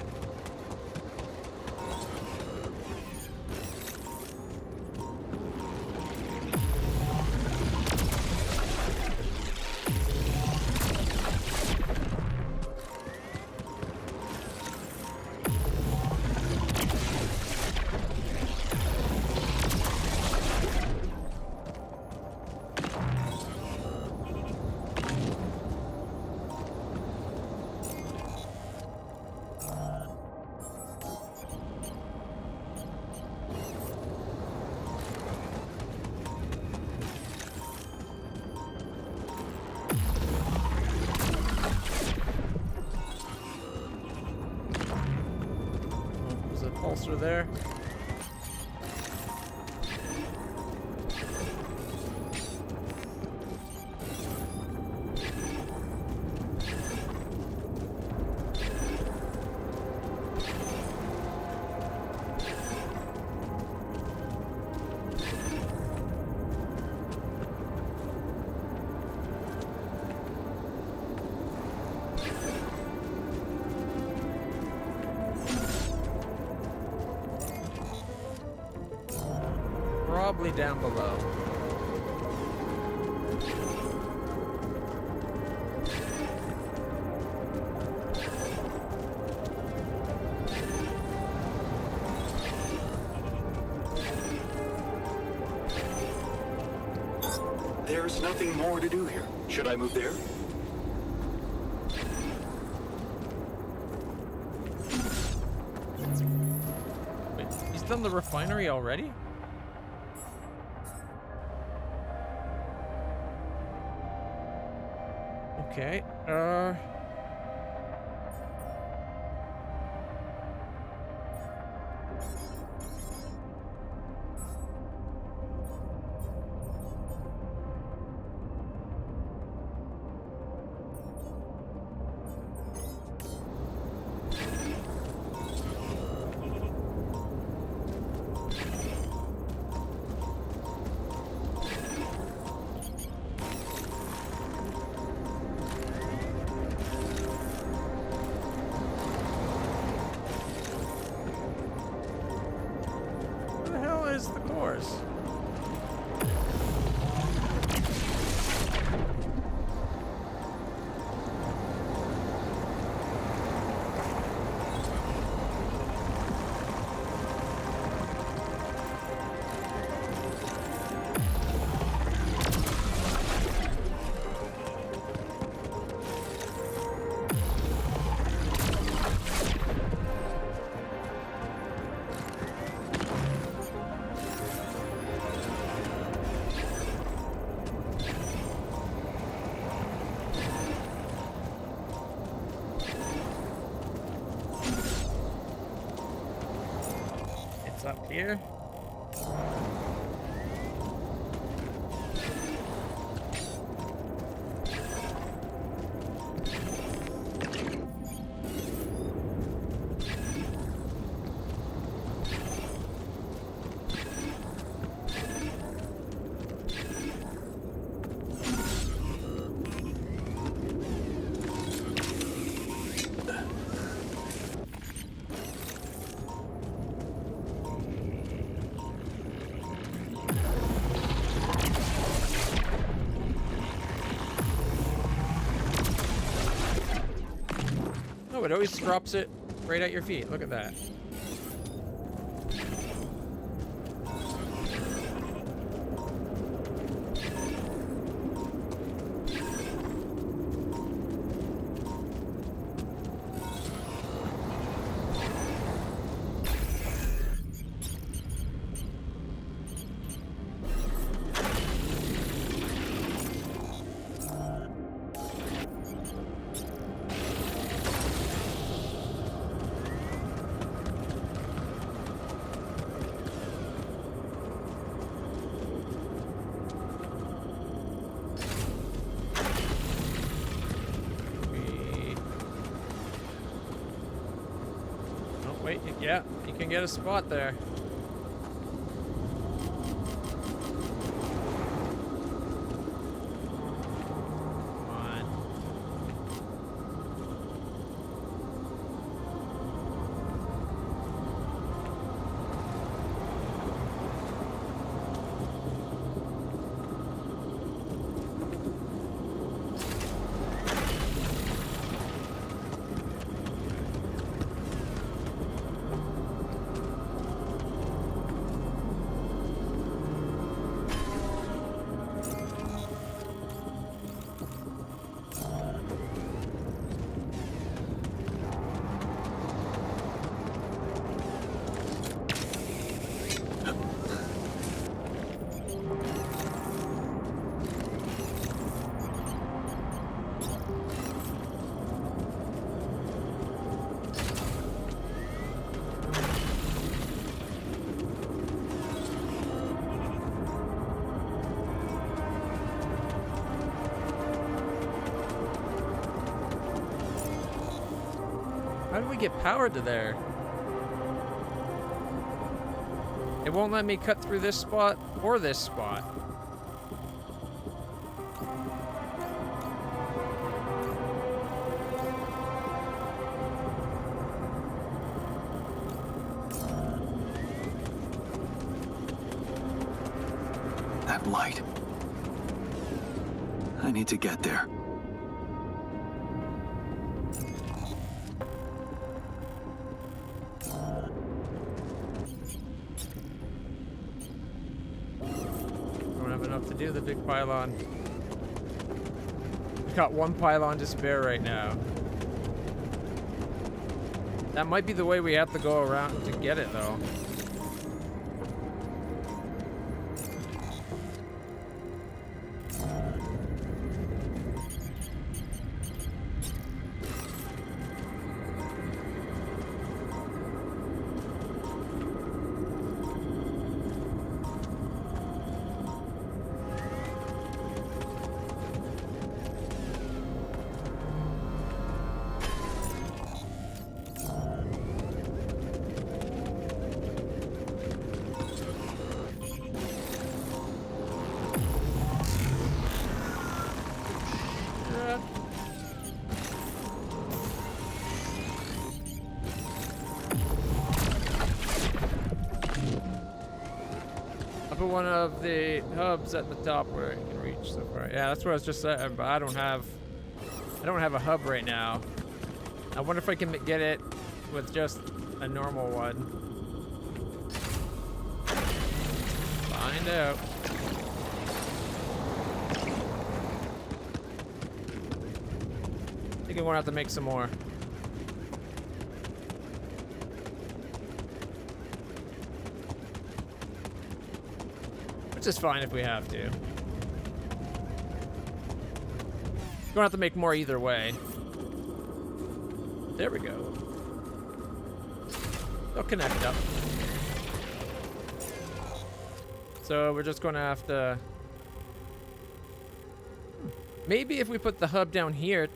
Speaker 1: Pulsar there. Probably down below.
Speaker 3: There's nothing more to do here. Should I move there?
Speaker 1: Wait, he's done the refinery already? Okay, is the course? Up here. Oh, it always drops it right at your feet. Look at that. Wait, yeah, you can get a spot there. Come on. How do we get power to there? It won't let me cut through this spot or this spot.
Speaker 3: That light. I need to get there.
Speaker 1: Don't have enough to do the big pylon. We've got one pylon to spare right now. That might be the way we have to go around to get it, though. One of the hubs at the top where it can reach so far. Yeah, that's what I was just saying, but I don't have a hub right now. I wonder if I can get it with just a normal one. Find out. I think I'm gonna have to make some more. Is fine if we have to. Gonna have to make more either way. There we go. They'll connect up. So we're just gonna have to... Maybe if we put the hub down here to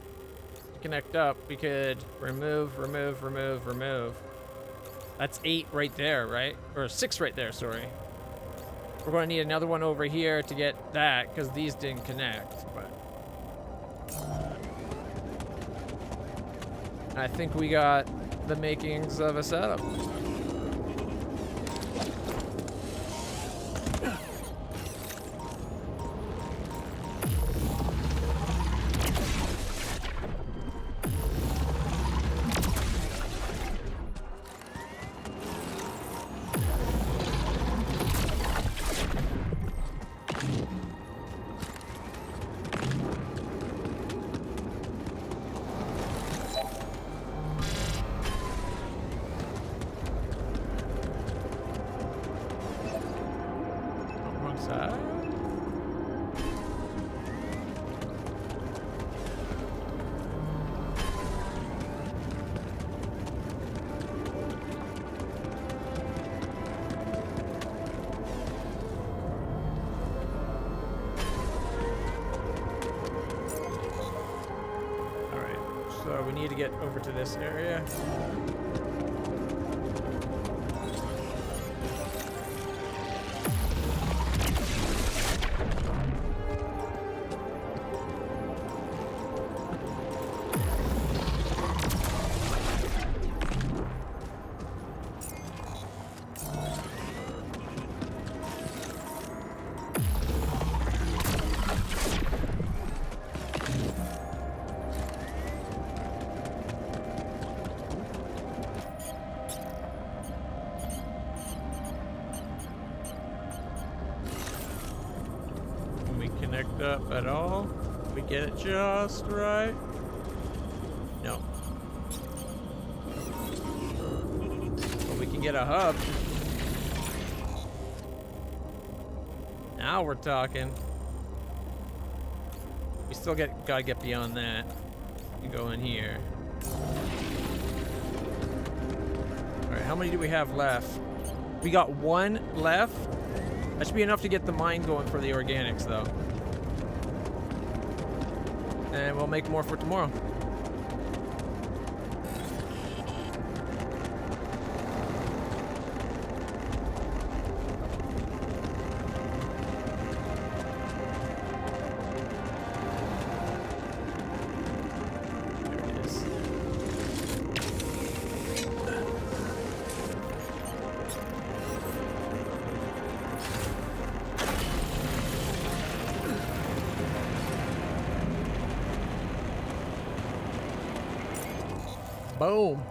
Speaker 1: connect up, we could remove. That's 8 right there, right? Or 6 right there, sorry. We're going to need another one over here to get that, because these didn't connect, but... I think we got the makings of a setup. So we need to get over to this area. Up at all? We get it just right? No. But we can get a hub. Now we're talking. We still gotta get beyond that. You go in here. Alright, how many do we have left? We got 1 left. That should be enough to get the mine going for the organics though. And we'll make more for tomorrow. Boom.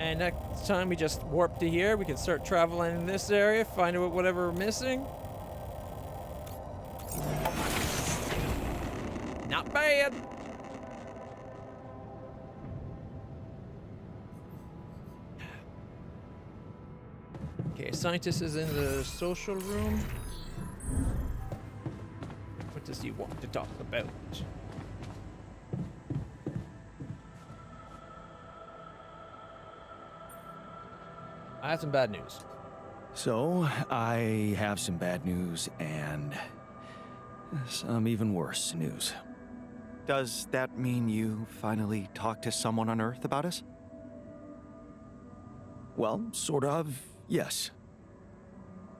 Speaker 1: And next time we just warp to here, we can start traveling in this area, find out whatever we're missing. Not bad. Okay, scientist is in the social room. What does he want to talk about? I have some bad news.
Speaker 11: So, I have some bad news and some even worse news. Does that mean you finally talked to someone on Earth about us? Well, sort of, yes.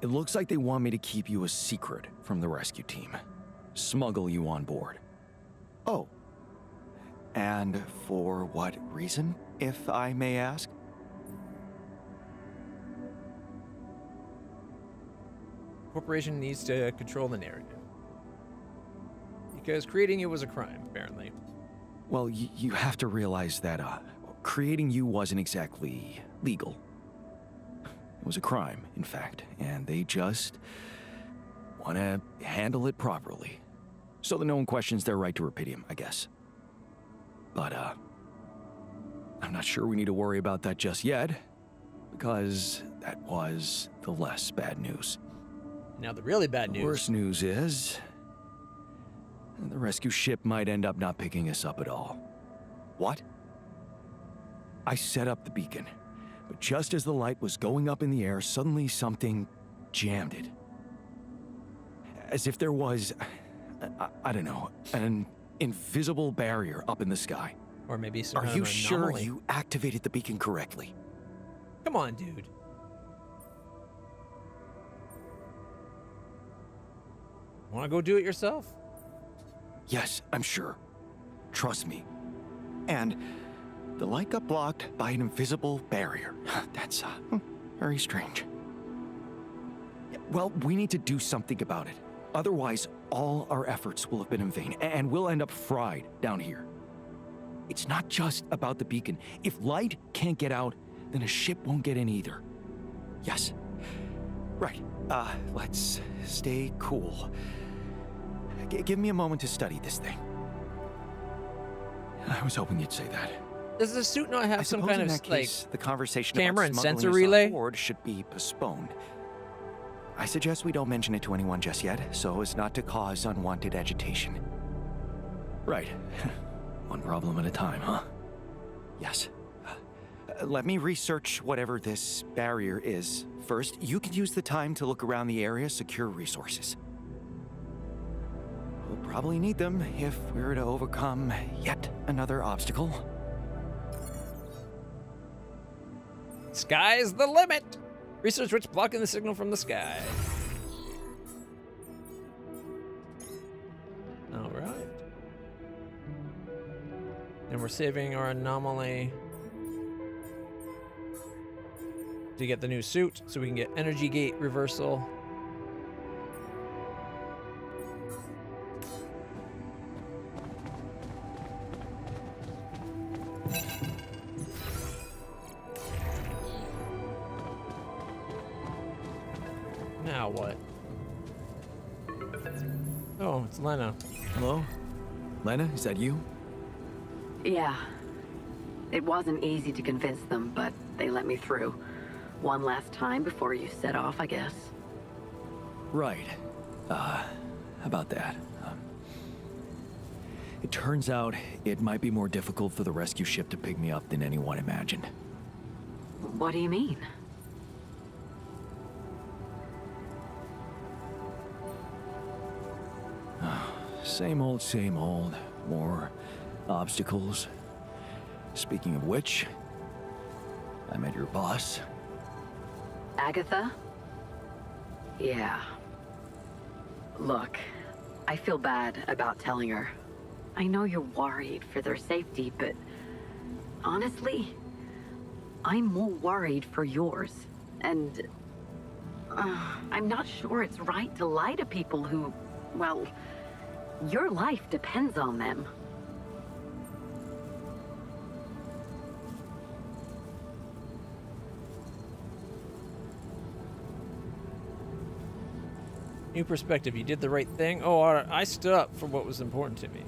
Speaker 11: It looks like they want me to keep you a secret from the rescue team. Smuggle you on board. Oh. And for what reason, if I may ask?
Speaker 1: Corporation needs to control the narrative. Because creating you was a crime, apparently.
Speaker 11: Well, you have to realize that creating you wasn't exactly legal. It was a crime, in fact, and they just want to handle it properly. So that no one questions their right to Rapidium, I guess. But, I'm not sure we need to worry about that just yet, because that was the less bad news.
Speaker 1: Now the really bad news.
Speaker 11: The worst news is the rescue ship might end up not picking us up at all. What? I set up the beacon, but just as the light was going up in the air, suddenly something jammed it. As if there was, I don't know, an invisible barrier up in the sky.
Speaker 1: Or maybe some
Speaker 11: Are
Speaker 1: kind
Speaker 11: you
Speaker 1: of
Speaker 11: sure
Speaker 1: anomaly.
Speaker 11: you activated the beacon correctly?
Speaker 1: Come on, dude. Want to go do it yourself?
Speaker 11: Yes, I'm sure. Trust me. And the light got blocked by an invisible barrier. That's very strange. Well, we need to do something about it. Otherwise, all our efforts will have been in vain, and we'll end up fried down here. It's not just about the beacon. If light can't get out, then a ship won't get in either. Yes. Right. Let's stay cool. Give me a moment to study this thing. I was hoping you'd say that.
Speaker 1: Does the suit not have some kind
Speaker 11: in
Speaker 1: of
Speaker 11: that case, the conversation
Speaker 1: camera
Speaker 11: about
Speaker 1: and
Speaker 11: smuggling
Speaker 1: sensor
Speaker 11: us on
Speaker 1: relay?
Speaker 11: board should be postponed. I suggest we don't mention it to anyone just yet, so as not to cause unwanted agitation. Right. One problem at a time, huh? Yes. Let me research whatever this barrier is. First, you can use the time to look around the area, secure resources. We'll probably need them if we're to overcome yet another obstacle.
Speaker 1: Sky's the limit! Research what's blocking the signal from the sky. Alright. And we're saving our anomaly to get the new suit so we can get energy gate reversal. Now what? Oh, it's Lena.
Speaker 11: Hello? Lena, is that you?
Speaker 7: Yeah. It wasn't easy to convince them, but they let me through. One last time before you set off, I guess.
Speaker 11: Right. About that. It turns out it might be more difficult for the rescue ship to pick me up than anyone imagined.
Speaker 7: What do you mean?
Speaker 11: Same old, same old. More obstacles. Speaking of which, I met your boss.
Speaker 7: Agatha? Yeah. Look, I feel bad about telling her. I know you're worried for their safety, but honestly, I'm more worried for yours. And I'm not sure it's right to lie to people who, well, your life depends on them.
Speaker 1: New perspective. You did the right thing. Oh, I stood up for what was important to me.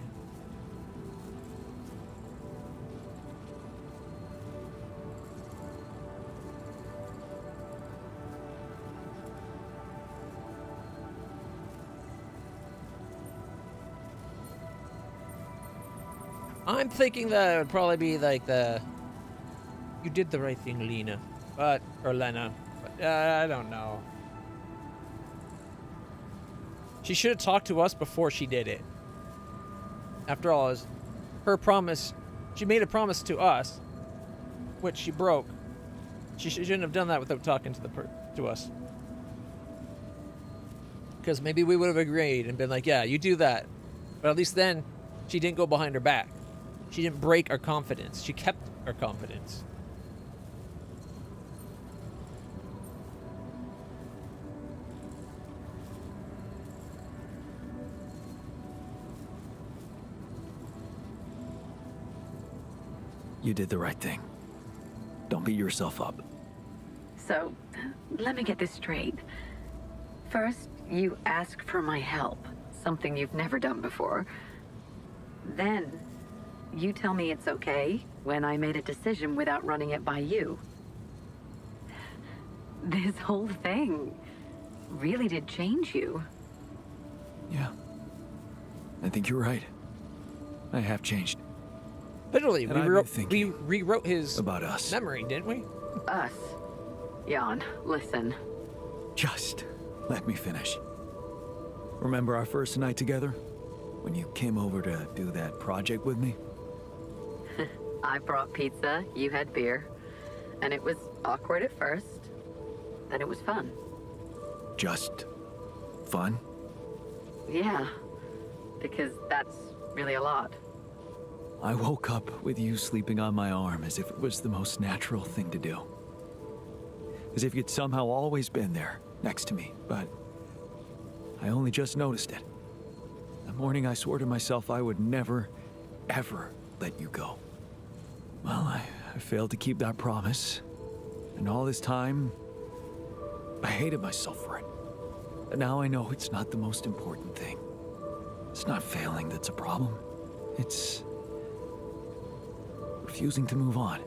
Speaker 1: I'm thinking that it would probably be like you did the right thing, Lena. Or Lena. But, I don't know. She should have talked to us before she did it. After all, it was her promise. She made a promise to us, which she broke. She shouldn't have done that without talking to us. Because maybe we would have agreed and been like, yeah, you do that. But at least then, she didn't go behind her back. She didn't break our confidence. She kept our confidence.
Speaker 2: You did the right thing. Don't beat yourself up.
Speaker 7: So, let me get this straight. First, you ask for my help, something you've never done before. Then, you tell me it's okay when I made a decision without running it by you. This whole thing really did change you.
Speaker 2: Yeah. I think you're right. I have changed.
Speaker 1: Literally,
Speaker 2: And
Speaker 1: we rewrote his
Speaker 2: about us.
Speaker 1: memory, didn't we?
Speaker 7: Us. Jan, listen.
Speaker 2: Just let me finish. Remember our first night together? When you came over to do that project with me?
Speaker 7: I brought pizza, you had beer. And it was awkward at first. Then it was fun.
Speaker 2: Just fun?
Speaker 7: Yeah. Because that's really a lot.
Speaker 2: I woke up with you sleeping on my arm as if it was the most natural thing to do. As if you'd somehow always been there, next to me, but I only just noticed it. The morning I swore to myself I would never, ever let you go. Well, I failed to keep that promise. And all this time, I hated myself for it. But now I know it's not the most important thing. It's not failing that's a problem. It's refusing to move on.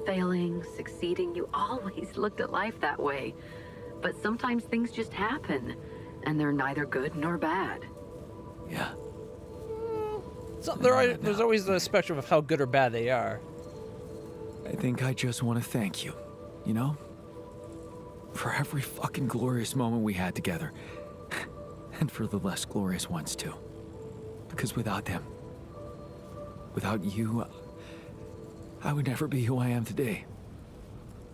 Speaker 7: Failing, succeeding, you always looked at life that way. But sometimes things just happen, and they're neither good nor bad.
Speaker 2: Yeah.
Speaker 1: So there's always the spectrum of how good or bad they are.
Speaker 2: I think I just want to thank you, you know? For every fucking glorious moment we had together. And for the less glorious ones, too. Because without them, without you, I would never be who I am today.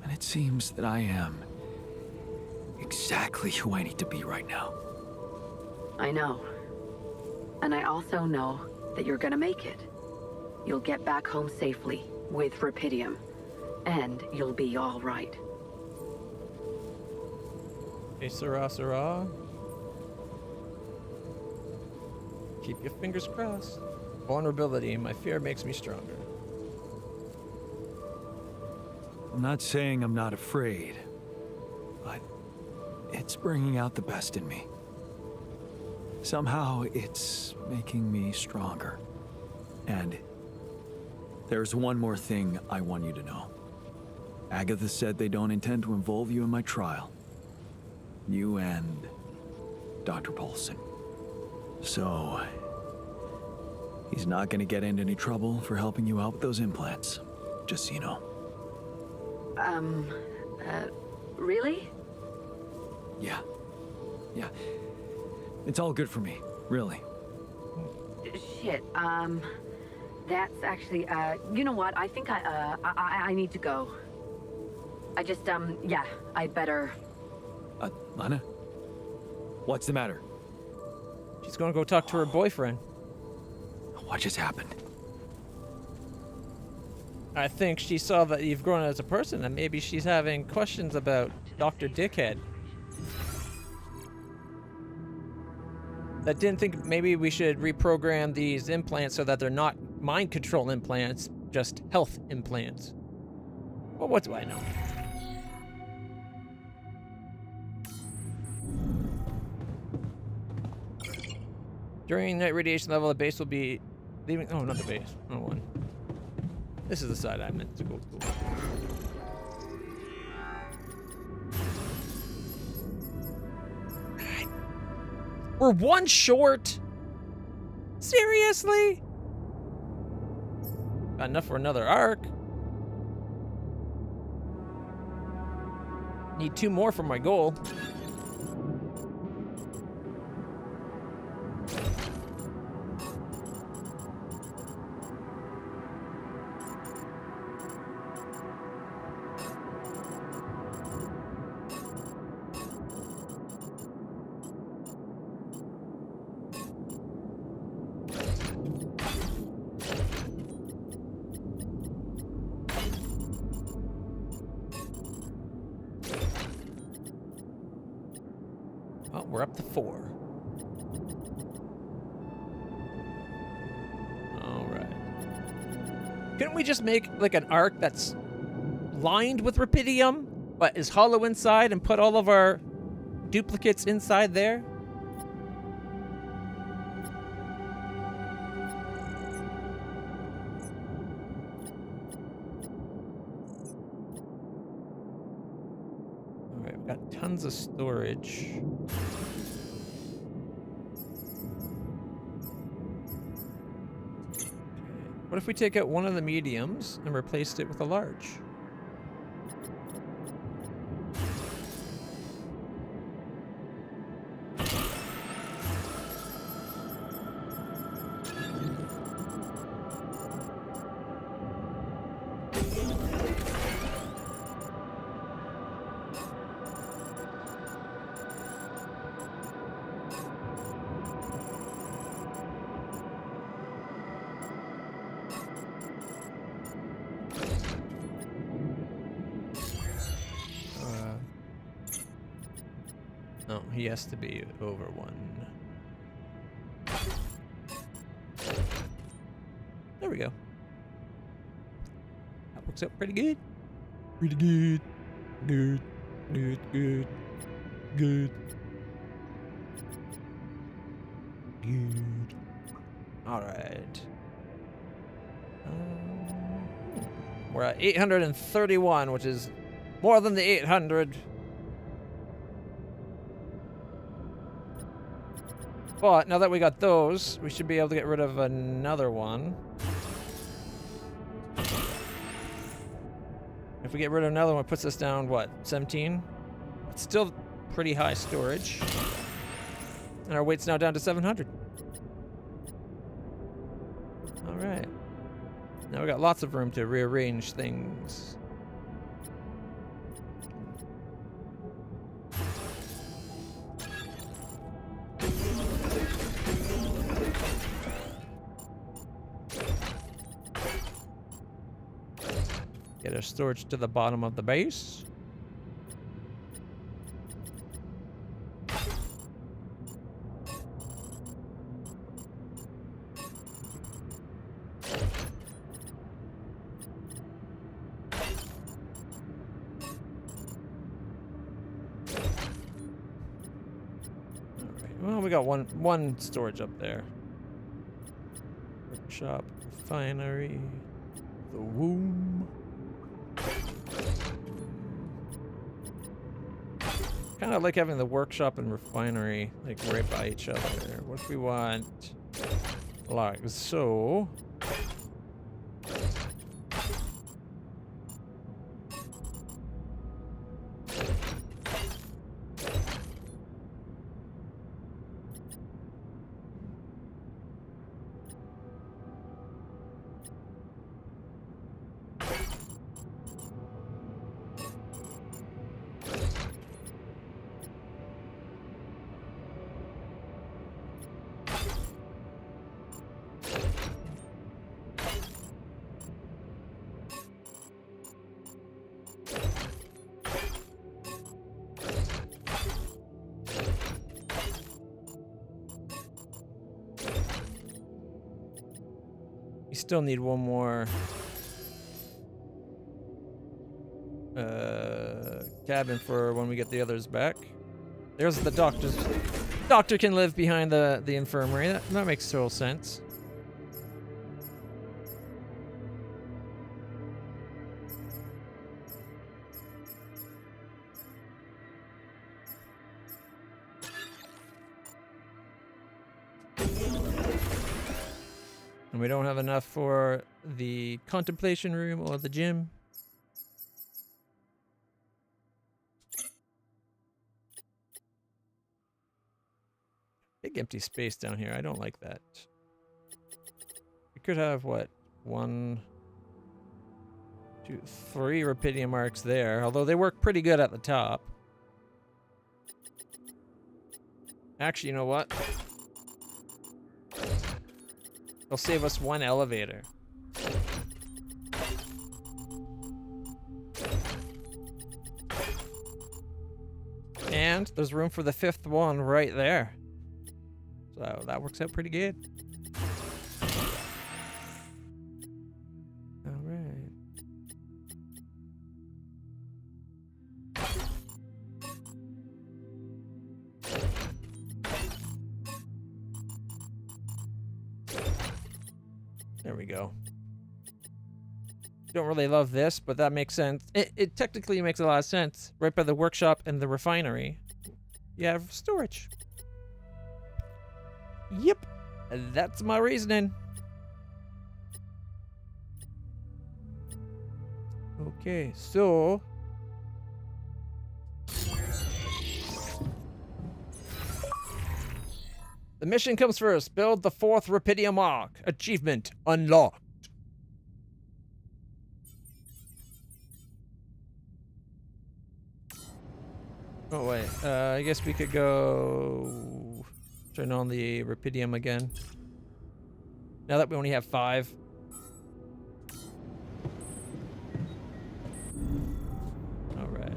Speaker 2: And it seems that I am exactly who I need to be right now.
Speaker 7: I know. And I also know that you're gonna make it. You'll get back home safely with Rapidium. And you'll be all right.
Speaker 1: Hey, Sarah, Sarah. Keep your fingers crossed. Vulnerability, my fear makes me stronger.
Speaker 2: I'm not saying I'm not afraid, but it's bringing out the best in me. Somehow it's making me stronger. And there's one more thing I want you to know. Agatha said they don't intend to involve you in my trial. You and Dr. Paulson. So, he's not gonna get into any trouble for helping you out with those implants, just so you know.
Speaker 7: Really?
Speaker 2: Yeah. Yeah. It's all good for me, really.
Speaker 7: Shit, that's actually, you know what? I think I need to go. I just, yeah, I'd better...
Speaker 2: Lana? What's the matter?
Speaker 1: She's gonna go talk to her boyfriend.
Speaker 2: What just happened?
Speaker 1: I think she saw that you've grown as a person, and maybe she's having questions about Dr. Dickhead. That didn't think maybe we should reprogram these implants so that they're not mind control implants, just health implants. Well, what do I know? During night radiation level, the base will be leaving. Oh, not the base. Oh, one. This is the side I meant to go to. We're one short. Seriously? Got enough for another arc. Need 2 more for my goal. Well, we're up to 4. All right. Couldn't we just make like an arc that's lined with rubidium, but is hollow inside, and put all of our duplicates inside there? All right, we've got tons of storage. What if we take out one of the mediums and replaced it with a large? No, he has to be over 1. There we go. That works out pretty good. Pretty good. Good. Good. Good. Good. Good. All right. We're at 831, which is more than the 800. But now that we got those, we should be able to get rid of another one. If we get rid of another one, it puts us down, what, 17? It's still pretty high storage. And our weight's now down to 700. All right. Now we got lots of room to rearrange things. Get our storage to the bottom of the base. Well, we got one storage up there. Workshop, refinery, the womb. Kind of like having the workshop and refinery like right by each other. What if we want like so? We still need one more cabin for when we get the others back. There's the doctor's Doctor can live behind the infirmary. That makes total sense. And we don't have enough for the contemplation room or the gym. Big empty space down here. I don't like that. We could have, what, 1, 2, 3 Rapidium marks there, although they work pretty good at the top. Actually, you know what? They'll save us 1 elevator. And there's room for the 5th one right there. So that works out pretty good. All right. There we go. Don't really love this, but that makes sense. It technically makes a lot of sense. Right by the workshop and the refinery, you have storage. Yep, that's my reasoning. Okay, so the mission comes first. Build the 4th Rapidium Arc. Achievement unlocked. Oh wait, I guess we could go turn on the Rapidium again. Now that we only have 5. All right.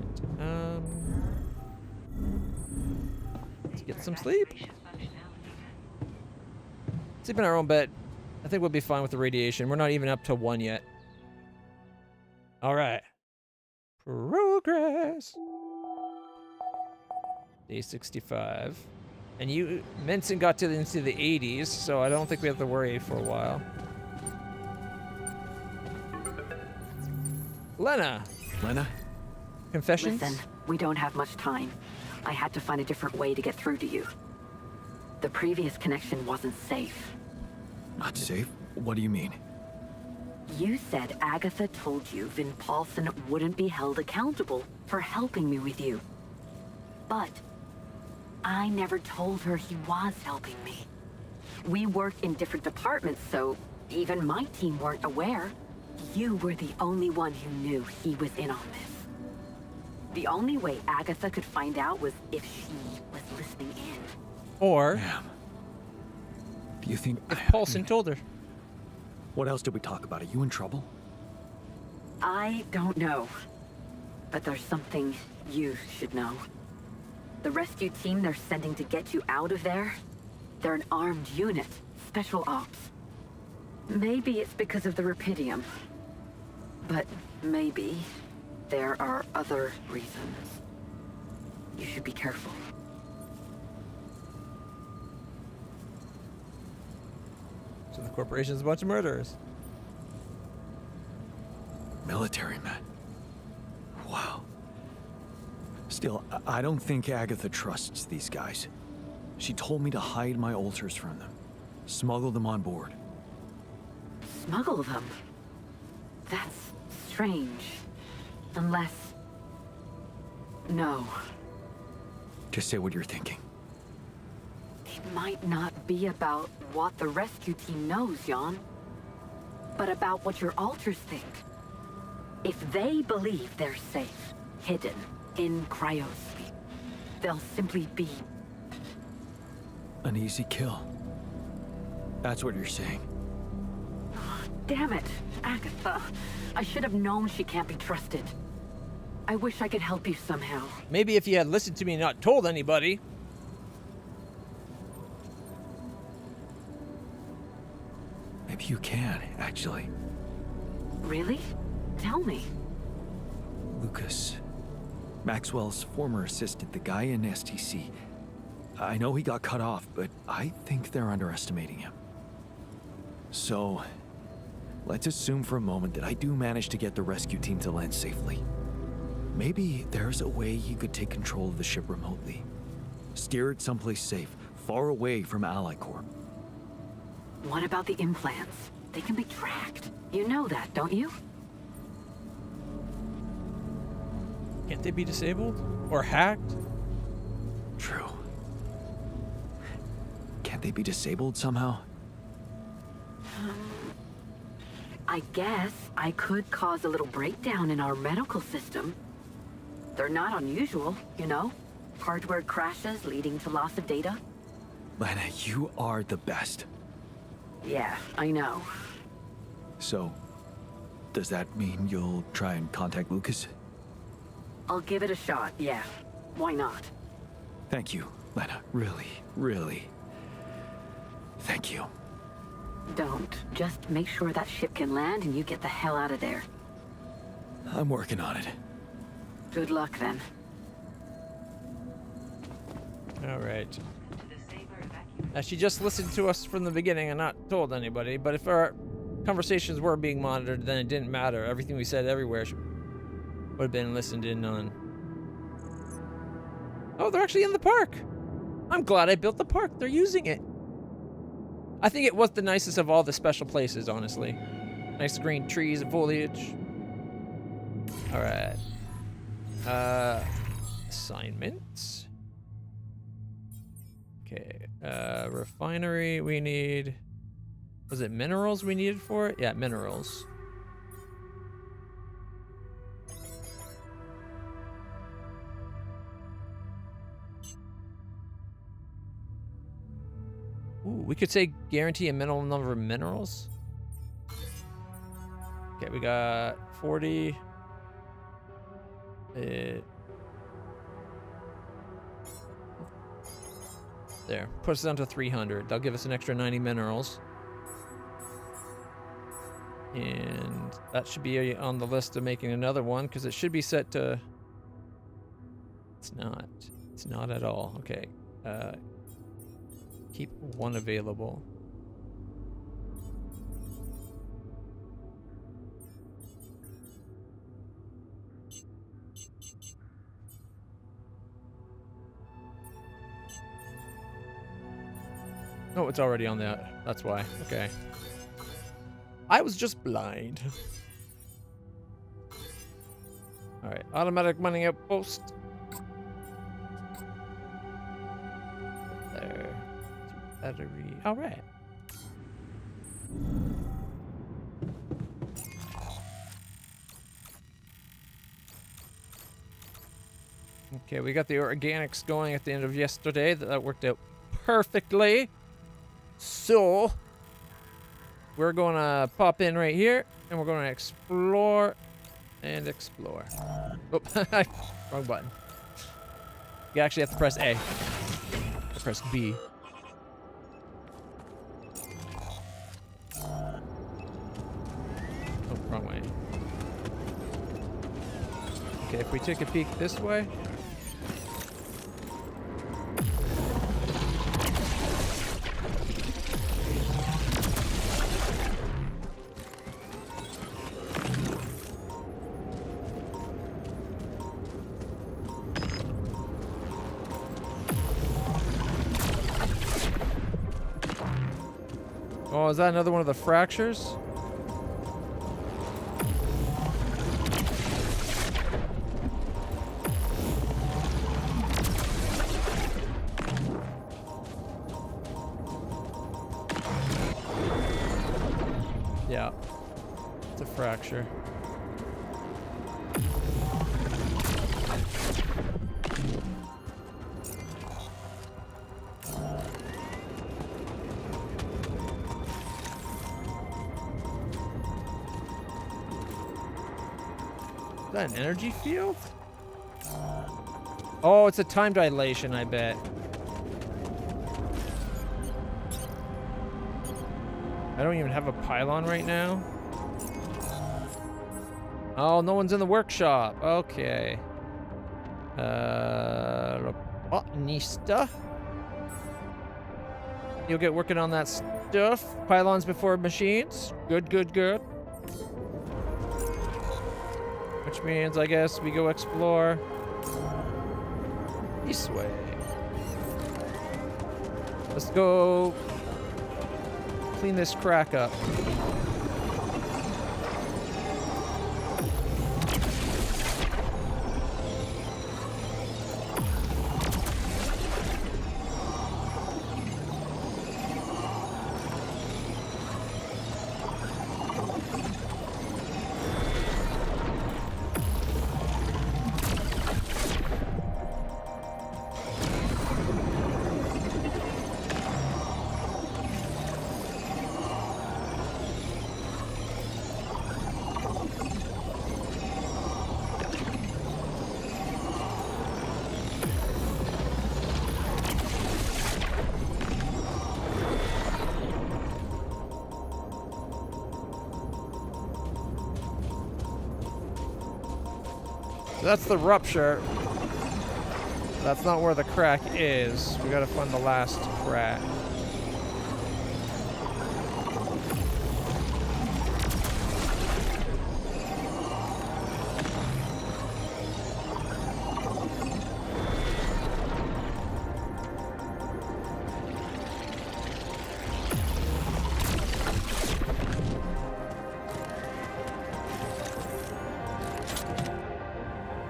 Speaker 1: Let's get some sleep. Sleep in our own bed. I think we'll be fine with the radiation. We're not even up to 1 yet. All right. Progress. Day 65. And you, Menson got into the 80s, so I don't think we have to worry for a while. Lena.
Speaker 2: Lena?
Speaker 1: Confessions?
Speaker 7: Listen, we don't have much time. I had to find a different way to get through to you. The previous connection wasn't safe.
Speaker 2: Not safe? What do you mean?
Speaker 7: You said Agatha told you Vin Paulson wouldn't be held accountable for helping me with you. But I never told her he was helping me. We work in different departments, so even my team weren't aware. You were the only one who knew he was in on this. The only way Agatha could find out was if she was listening in.
Speaker 1: Or
Speaker 2: Damn. Do you think
Speaker 1: if Paulson told her?
Speaker 2: What else did we talk about? Are you in trouble?
Speaker 7: I don't know. But there's something you should know. The rescue team they're sending to get you out of there, they're an armed unit, special ops. Maybe it's because of the Rapidium. But maybe there are other reasons. You should be careful.
Speaker 1: So the corporation's a bunch of murderers.
Speaker 2: Military men. Wow. Still, I don't think Agatha trusts these guys. She told me to hide my altars from them. Smuggle them on board.
Speaker 7: Smuggle them? That's strange. Unless... No.
Speaker 2: Just say what you're thinking.
Speaker 7: It might not be about what the rescue team knows, Jan. But about what your altars think. If they believe they're safe, hidden, in cryosleep, they'll simply be...
Speaker 2: An easy kill. That's what you're saying.
Speaker 7: Damn it, Agatha. I should have known she can't be trusted. I wish I could help you somehow.
Speaker 1: Maybe if you had listened to me and not told anybody.
Speaker 2: Maybe you can, actually.
Speaker 7: Really? Tell me.
Speaker 2: Lucas. Maxwell's former assistant, the guy in STC. I know he got cut off, but I think they're underestimating him. So, let's assume for a moment that I do manage to get the rescue team to land safely. Maybe there's a way he could take control of the ship remotely. Steer it someplace safe, far away from Ally Corp.
Speaker 7: What about the implants? They can be tracked. You know that, don't you?
Speaker 1: Can't they be disabled? Or hacked?
Speaker 2: True. Can't they be disabled somehow?
Speaker 7: I guess I could cause a little breakdown in our medical system. They're not unusual, you know? Hardware crashes leading to loss of data.
Speaker 2: Lana, you are the best.
Speaker 7: Yeah, I know.
Speaker 2: So, does that mean you'll try and contact Lucas?
Speaker 7: I'll give it a shot, yeah. Why not?
Speaker 2: Thank you, Lana. Really, really. Thank you.
Speaker 7: Don't. Just make sure that ship can land and you get the hell out of there.
Speaker 2: I'm working on it.
Speaker 7: Good luck, then.
Speaker 1: All right. Now, she just listened to us from the beginning and not told anybody, but if our conversations were being monitored, then it didn't matter. Everything we said everywhere would have been listened in on. Oh, they're actually in the park. I'm glad I built the park. They're using it. I think it was the nicest of all the special places, honestly. Nice green trees and foliage. All right. Assignments. Okay. Refinery, we need... Was it minerals we needed for it? Yeah, minerals. Ooh, we could say guarantee a minimum number of minerals. Okay, we got 40. There, puts us down to 300. They'll give us an extra 90 minerals. And that should be on the list of making another one, because it should be set to... It's not. It's not at all. Okay. Keep one available. Oh, it's already on that. That's why. Okay. I was just blind. All right. Automatic money outpost. There. Battery. All right. Okay, we got the organics going at the end of yesterday. That worked out perfectly. So, we're going to pop in right here, and we're going to explore and explore. Oh, wrong button. You actually have to press A. Or press B. Oh, wrong way. Okay, if we take a peek this way. Oh, is that another one of the fractures? Yeah, it's a fracture. Is that an energy field? Oh, it's a time dilation, I bet. I don't even have a pylon right now. Oh, no one's in the workshop. Okay. Botanista. you'll get working on that stuff. Pylons before machines. Good, good, good. Which means, I guess, we go explore this way. Let's go clean this crack up. That's the rupture. That's not where the crack is. We gotta find the last crack.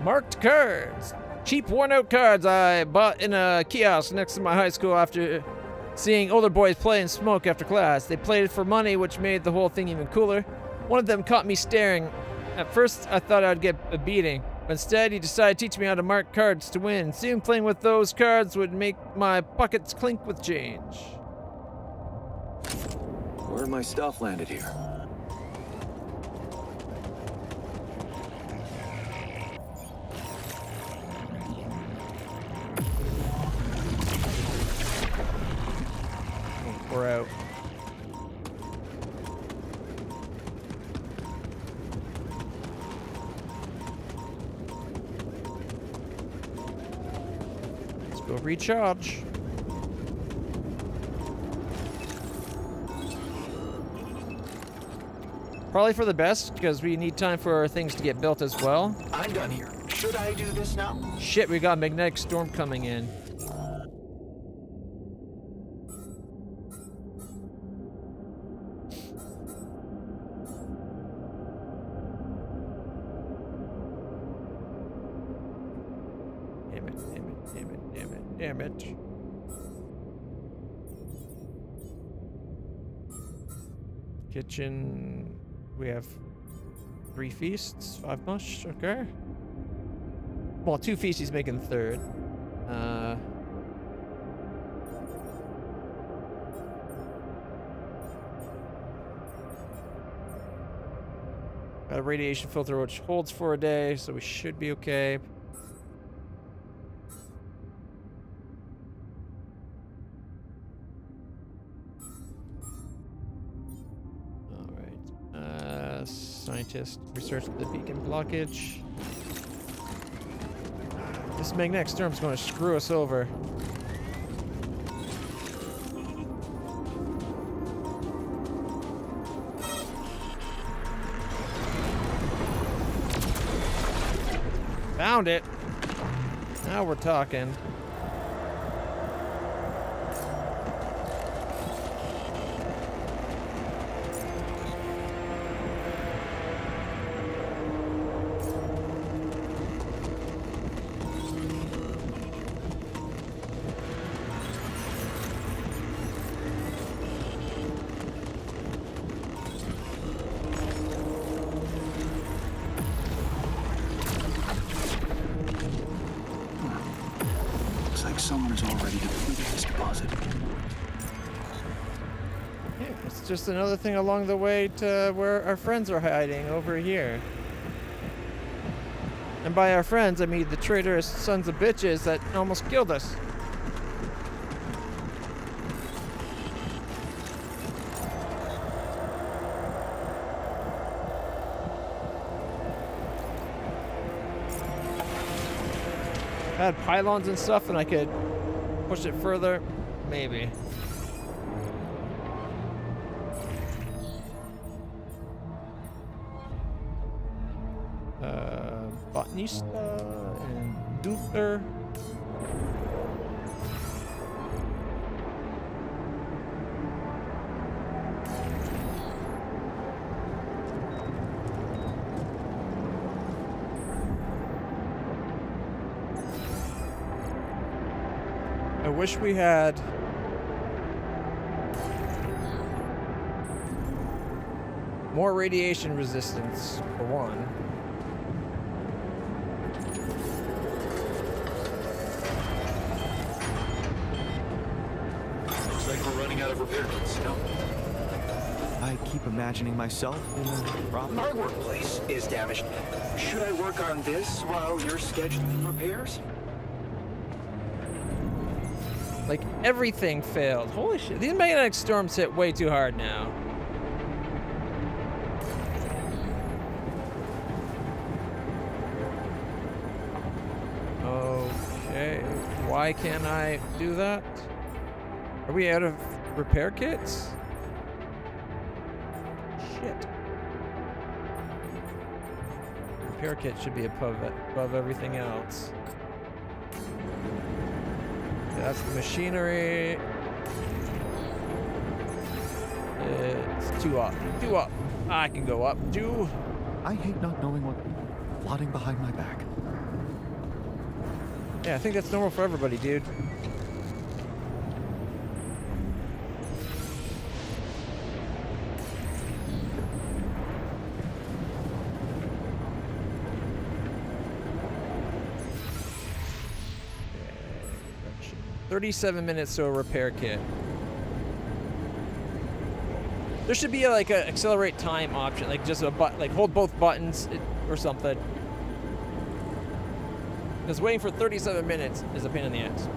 Speaker 1: Marked cards. Cheap worn-out cards I bought in a kiosk next to my high school after seeing older boys play and smoke after class. They played it for money, which made the whole thing even cooler. One of them caught me staring. At first, I thought I'd get a beating, but instead he decided to teach me how to mark cards to win. Soon playing with those cards would make my pockets clink with change.
Speaker 3: Where my stuff landed here?
Speaker 1: We're out. Let's go recharge. Probably for the best, because we need time for our things to get built as well.
Speaker 3: I'm done here. Should I do this now?
Speaker 1: Shit, we got a magnetic storm coming in. Damn it. Kitchen. We have 3 feasts, 5 mush, okay. Well, 2 feasts, he's making 3rd. Got a radiation filter which holds for a day, so we should be okay. Scientist research the beacon blockage. This magnetic storm's going to screw us over. Found it. Now we're talking.
Speaker 3: Someone's already depleted this deposit.
Speaker 1: Yeah, it's just another thing along the way to where our friends are hiding over here. And by our friends, I mean the traitorous sons of bitches that almost killed us. If I had pylons and stuff and I could push it further, maybe. Nista and Duther. I wish we had more radiation resistance, for one.
Speaker 3: Looks like we're running out of repair kits, no?
Speaker 11: I keep imagining myself in a problem.
Speaker 8: Our workplace is damaged. Should I work on this while you're scheduling repairs?
Speaker 1: Like, everything failed. Holy shit. These magnetic storms hit way too hard now. Okay. Why can't I do that? Are we out of repair kits? Shit. Repair kit should be above everything else. That's the machinery. It's 2 up. 2 up. I can go up. 2.
Speaker 11: I hate not knowing what plotting behind my back.
Speaker 1: Yeah, I think that's normal for everybody, dude. Okay, 37 minutes to a repair kit. There should be like a accelerate time option, like just a like hold both buttons or something. Because waiting for 37 minutes is a pain in the ass.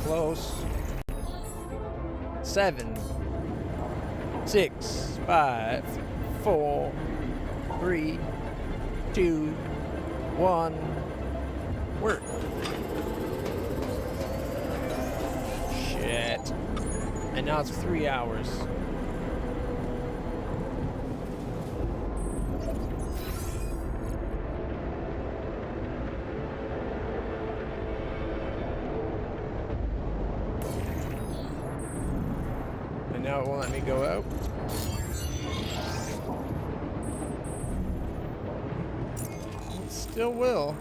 Speaker 1: Close. 7, 6, 5, 4, 3, 2, 1. Work. Shit. And now it's 3 hours. Now it won't let me go out. It still will.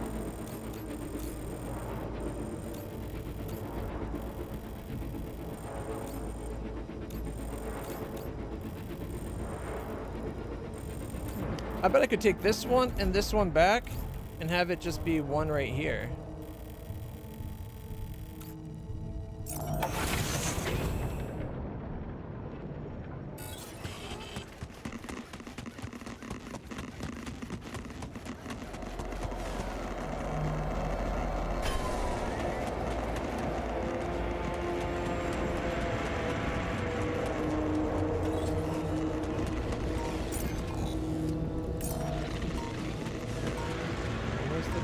Speaker 1: I bet I could take this one and this one back and have it just be one right here.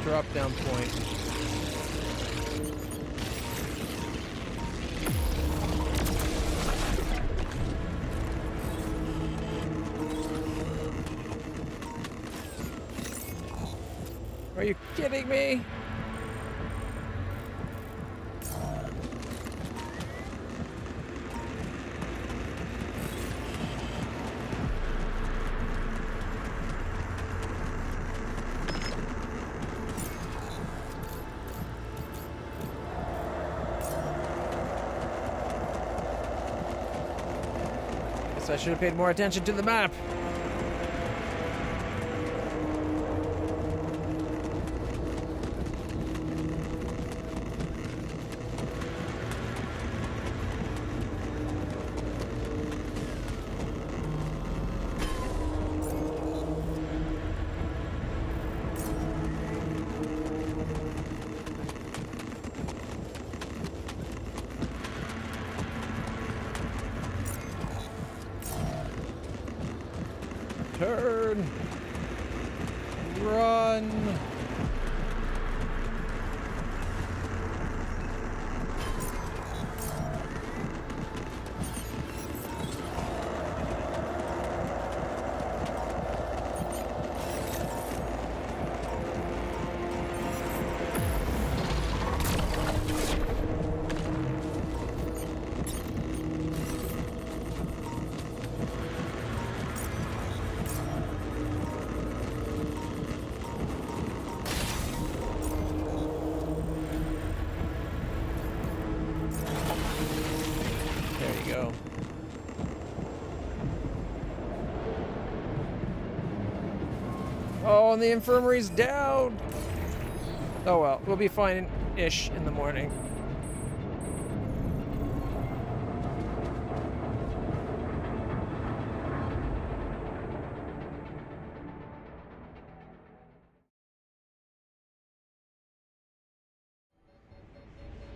Speaker 1: Drop down point. Are you kidding me? I should have paid more attention to the map. Turn. Run. Oh, and the infirmary's down. Oh well, we'll be fine-ish in the morning.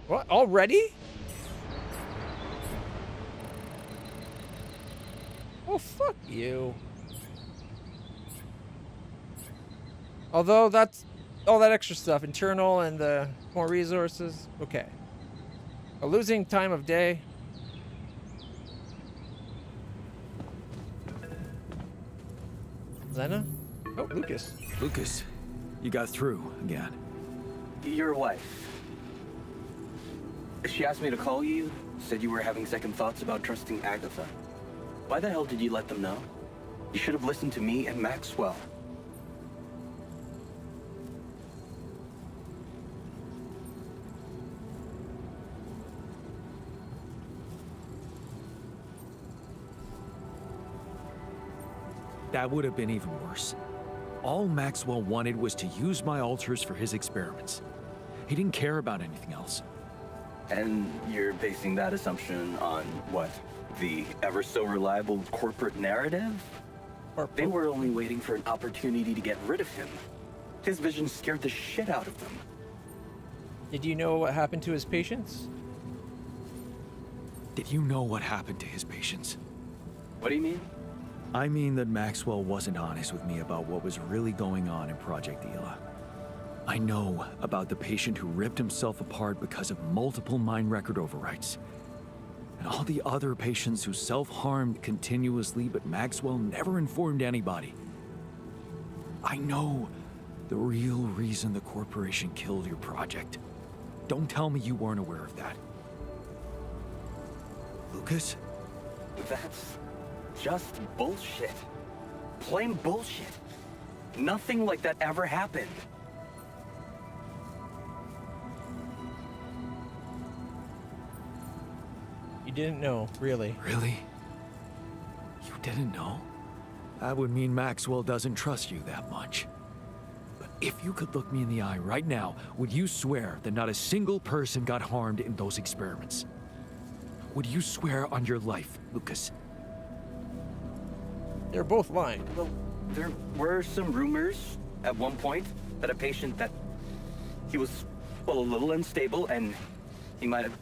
Speaker 1: What? Already? Oh, fuck you. Although that's all that extra stuff, internal and more resources. Okay. A losing time of day. Lena? Oh, Lucas.
Speaker 2: Lucas, you got through again.
Speaker 6: Your wife. She asked me to call you, said you were having second thoughts about trusting Agatha. Why the hell did you let them know? You should have listened to me and Maxwell.
Speaker 2: That would have been even worse. All Maxwell wanted was to use my altars for his experiments. He didn't care about anything else.
Speaker 6: And you're basing that assumption on what? The ever so reliable corporate narrative? They were only waiting for an opportunity to get rid of him. His vision scared the shit out of them.
Speaker 1: Did you know what happened to his patients?
Speaker 2: Did you know what happened to his patients?
Speaker 6: What do you mean?
Speaker 2: I mean that Maxwell wasn't honest with me about what was really going on in Project Ela. I know about the patient who ripped himself apart because of multiple mind record overwrites. And all the other patients who self-harmed continuously, but Maxwell never informed anybody. I know the real reason the corporation killed your project. Don't tell me you weren't aware of that. Lucas?
Speaker 6: That's just bullshit. Plain bullshit. Nothing like that ever happened.
Speaker 1: You didn't know, really.
Speaker 2: Really? You didn't know? That would mean Maxwell doesn't trust you that much. But if you could look me in the eye right now, would you swear that not a single person got harmed in those experiments? Would you swear on your life, Lucas?
Speaker 1: They're both lying.
Speaker 6: Well, there were some rumors at one point that a patient that he was, well, a little unstable and he might have...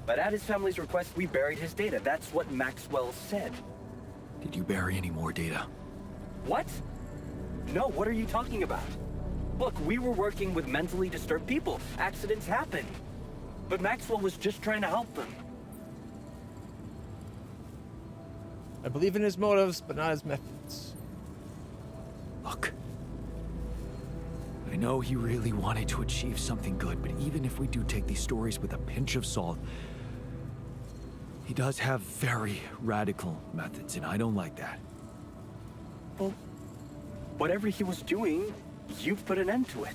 Speaker 6: But at his family's request, we buried his data. That's what Maxwell said.
Speaker 2: Did you bury any more data?
Speaker 6: What? No, what are you talking about? Look, we were working with mentally disturbed people. Accidents happen. But Maxwell was just trying to help them.
Speaker 1: I believe in his motives, but not his methods.
Speaker 2: Look. I know he really wanted to achieve something good, but even if we do take these stories with a pinch of salt, he does have very radical methods, and I don't like that.
Speaker 6: Well, whatever he was doing, you've put an end to it.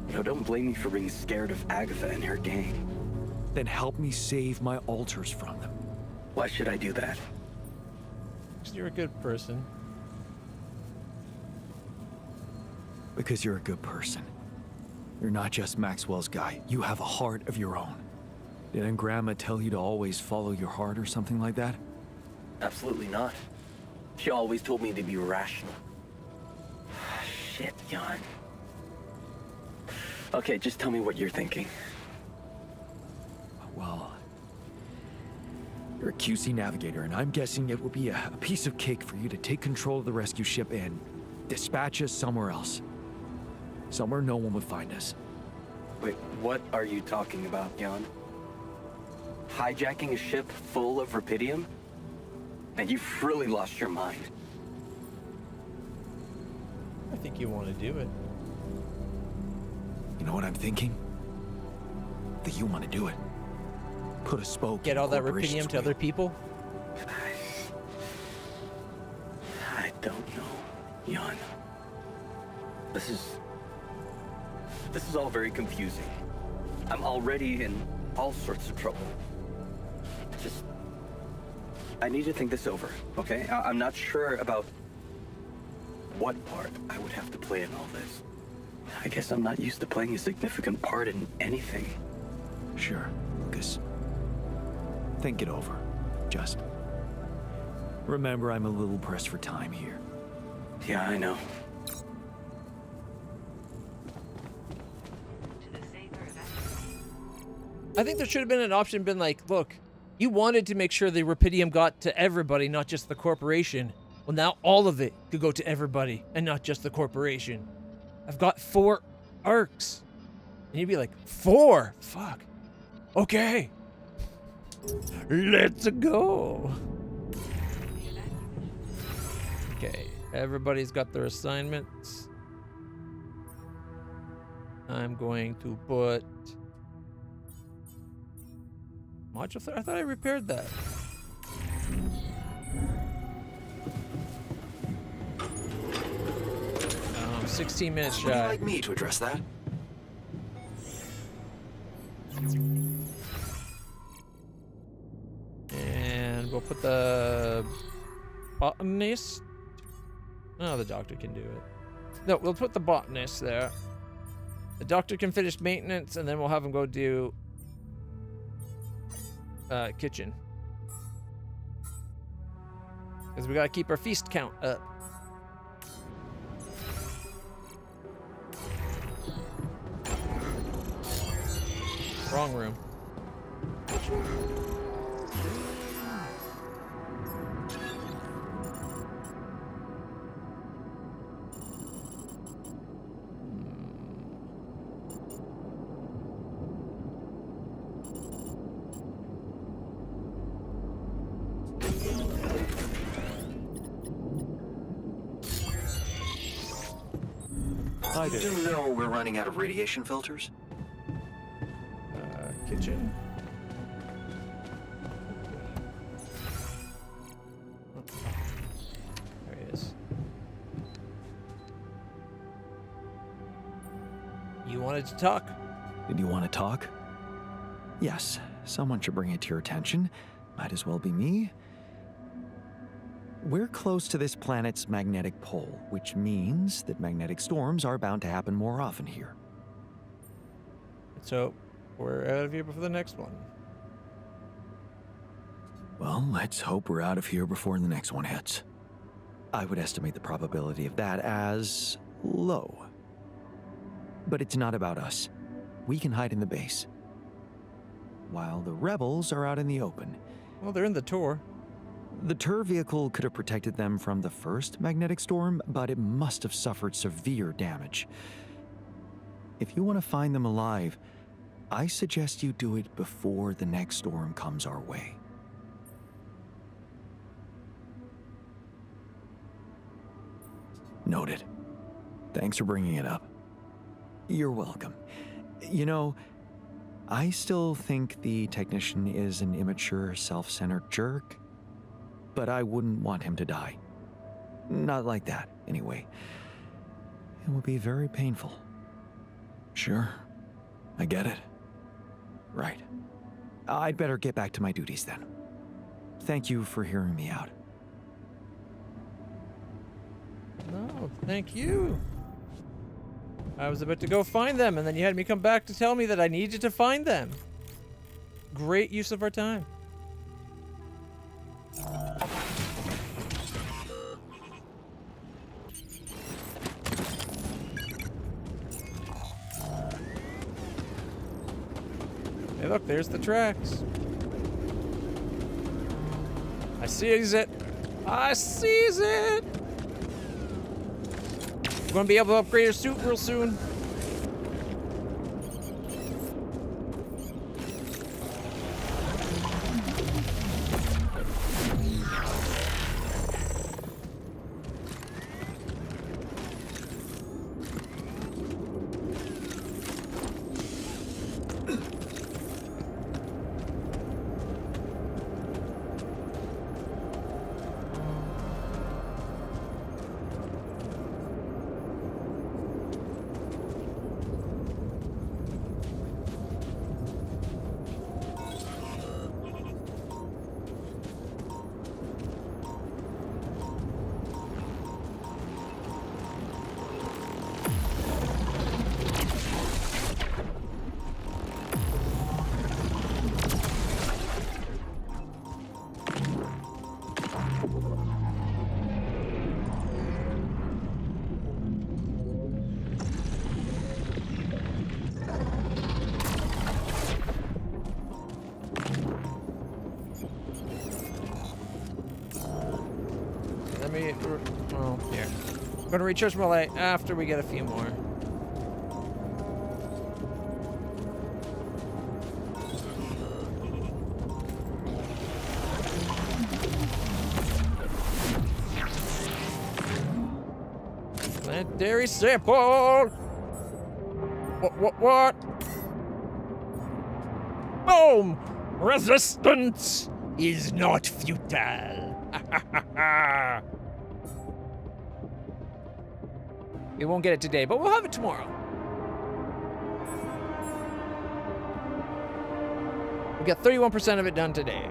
Speaker 6: You know, don't blame me for being scared of Agatha and her gang.
Speaker 2: Then help me save my altars from them.
Speaker 6: Why should I do that?
Speaker 1: Because you're a good person.
Speaker 2: Because you're a good person. You're not just Maxwell's guy. You have a heart of your own. Didn't Grandma tell you to always follow your heart or something like that?
Speaker 6: Absolutely not. She always told me to be rational. Shit, Jan. Okay, just tell me what you're thinking.
Speaker 2: Well, You're a QC navigator, and I'm guessing it would be a piece of cake for you to take control of the rescue ship and dispatch us somewhere else. Somewhere no one would find us.
Speaker 6: Wait, what are you talking about, Jan? Hijacking a ship full of rupidium? And you've really lost your mind.
Speaker 1: I think you want to do it.
Speaker 2: You know what I'm thinking? That you want to do it. Put a spoke.
Speaker 1: Get
Speaker 2: in
Speaker 1: all that
Speaker 2: corporation's
Speaker 1: rupidium to
Speaker 2: wheel.
Speaker 1: other people?
Speaker 6: I don't know, Jan. This is all very confusing. I'm already in all sorts of trouble. I need to think this over, okay? I'm not sure about what part I would have to play in all this. I guess I'm not used to playing a significant part in anything.
Speaker 2: Sure, Lucas. Think it over. Just remember, I'm a little pressed for time here.
Speaker 6: Yeah, I know.
Speaker 1: I think there should have been an option, been like, look, you wanted to make sure the rupidium got to everybody, not just the corporation. Well, now all of it could go to everybody and not just the corporation. I've got 4 arcs. And you'd be like, 4? Fuck. Okay. Let's go. Okay, everybody's got their assignments. I'm going to put module 3. I thought I repaired that. 16 minutes shy.
Speaker 3: Would you like me to address that?
Speaker 1: And we'll put the botanist. Oh, the doctor can do it. No, we'll put the botanist there. The doctor can finish maintenance, and then we'll have him go do kitchen. Because we gotta keep our feast count up. Wrong room.
Speaker 3: You do know we're running out of radiation filters?
Speaker 1: Kitchen. There he is. You wanted to talk?
Speaker 2: Did you want to talk? Yes, someone should bring it to your attention. Might as well be me. We're close to this planet's magnetic pole, which means that magnetic storms are bound to happen more often here.
Speaker 1: So, we're out of here before the next one.
Speaker 2: Well, let's hope we're out of here before the next one hits. I would estimate the probability of that as low. But it's not about us. We can hide in the base, while the rebels are out in the open.
Speaker 1: Well, they're in the tour.
Speaker 2: The tour vehicle could have protected them from the first magnetic storm, but it must have suffered severe damage. If you want to find them alive, I suggest you do it before the next storm comes our way. Noted. Thanks for bringing it up. You're welcome. You know, I still think the technician is an immature, self-centered jerk, but I wouldn't want him to die. Not like that, anyway. It would be very painful. Sure, I get it. Right. I'd better get back to my duties then. Thank you for hearing me out.
Speaker 1: No, thank you. I was about to go find them, and then you had me come back to tell me that I needed to find them. Great use of our time. Hey, look, there's the tracks. I sees it. I sees it. We're gonna be able to upgrade your suit real soon. Oh, here. I'm gonna recharge my light after we get a few more. Planetary sample! What? Boom! Resistance is not futile. We won't get it today, but we'll have it tomorrow. We got 31% of it done today.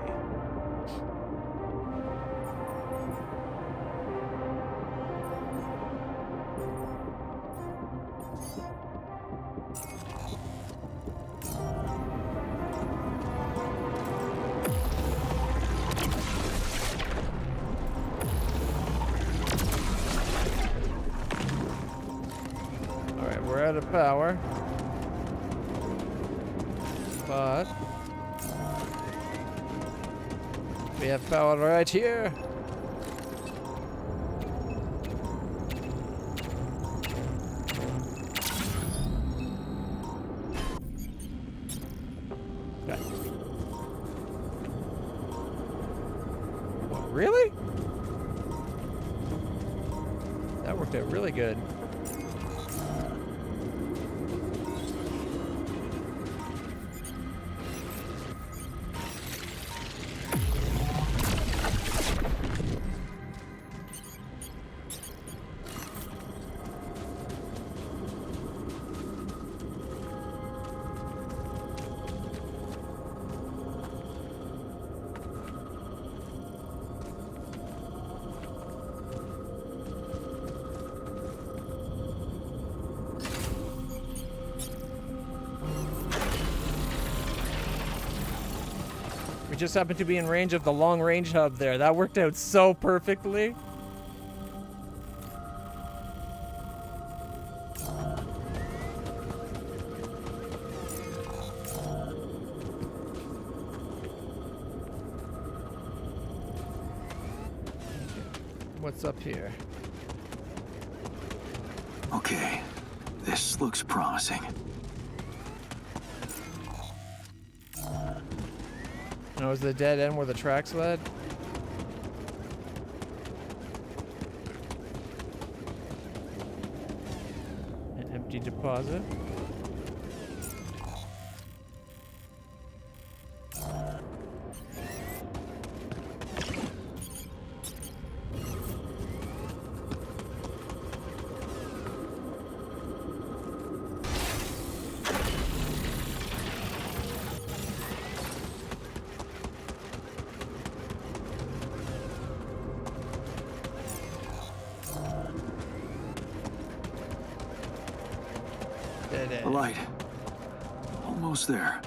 Speaker 1: Of power, but we have power right here. Okay. What, really? That worked out really good. We just happened to be in range of the long-range hub there. That worked out so perfectly. What's up here?
Speaker 3: Okay, this looks promising.
Speaker 1: Now, is the dead end where the tracks led? An empty deposit.
Speaker 3: The light. Almost there.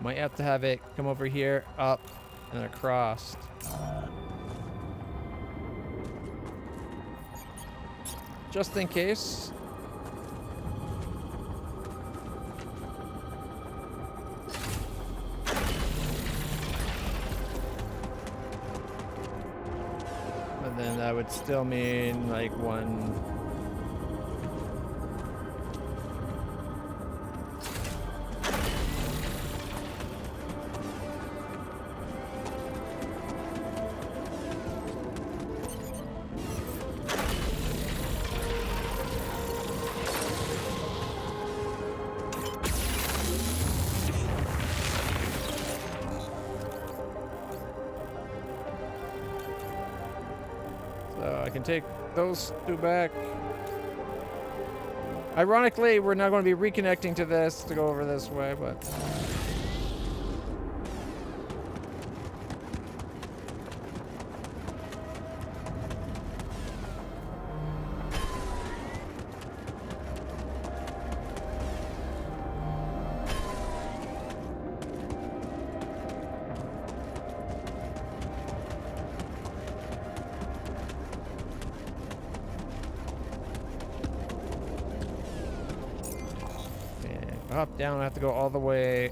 Speaker 1: Might have to have it come over here, up, and across. Just in case. But then that would still mean like one. So I can take those two back. Ironically, we're not going to be reconnecting to this to go over this way, but... Up, down, I have to go all the way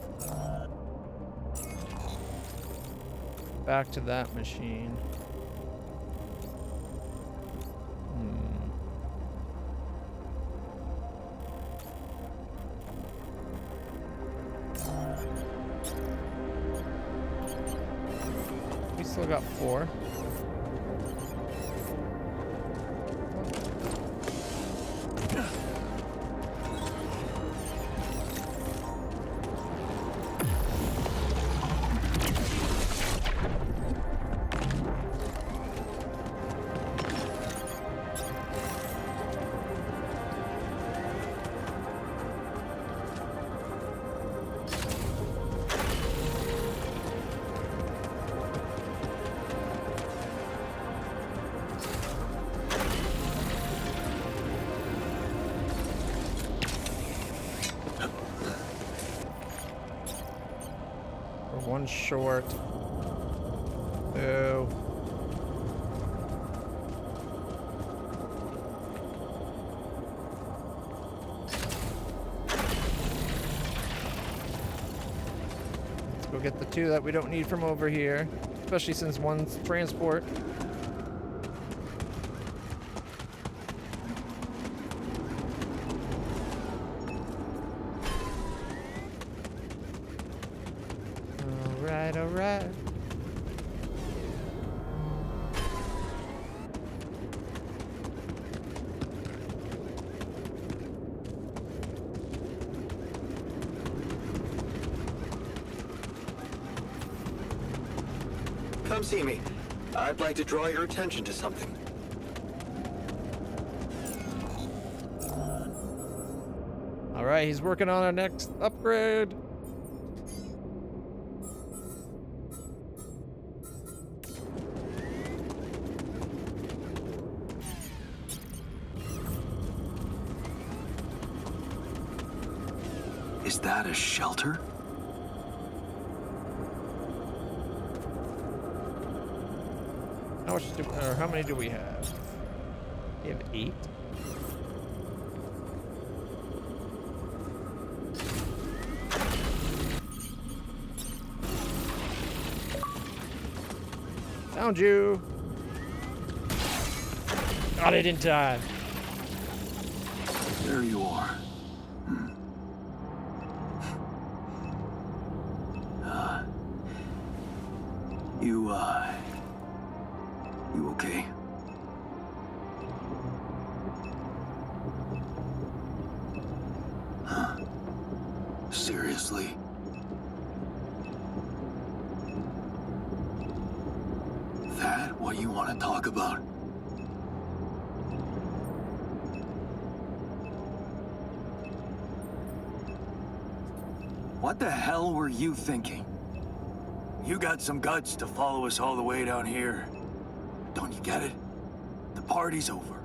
Speaker 1: back to that machine. We still got 4. One short. Boo. Let's go get the 2 that we don't need from over here, especially since one's transport. All right.
Speaker 8: Come see me. I'd like to draw your attention to something.
Speaker 1: All right, he's working on our next upgrade.
Speaker 3: Is that a shelter?
Speaker 1: How many do we have? We have 8. Found you. God, I didn't die.
Speaker 3: There you are. You okay? Huh. Seriously? That what you want to talk about? What the hell were you thinking? You got some guts to follow us all the way down here. Don't you get it? The party's over.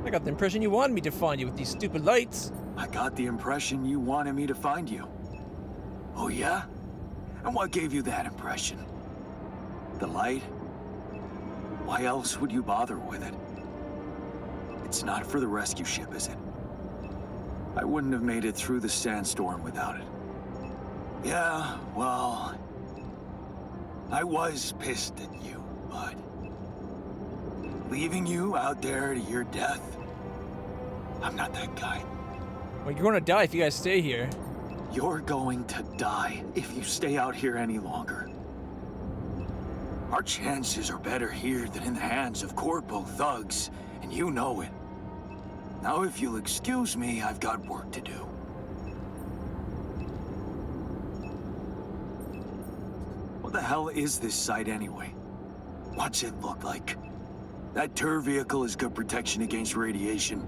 Speaker 1: I got the impression you wanted me to find you with these stupid lights.
Speaker 3: I got the impression you wanted me to find you. Oh yeah? And what gave you that impression? The light? Why else would you bother with it? It's not for the rescue ship, is it? I wouldn't have made it through the sandstorm without it. Yeah, well, I was pissed at you, but leaving you out there to your death, I'm not that guy.
Speaker 1: Well, you're gonna die if you guys stay here.
Speaker 3: You're going to die if you stay out here any longer. Our chances are better here than in the hands of corpo thugs, and you know it. Now, if you'll excuse me, I've got work to do. What the hell is this site anyway? What's it look like? That tour vehicle is good protection against radiation,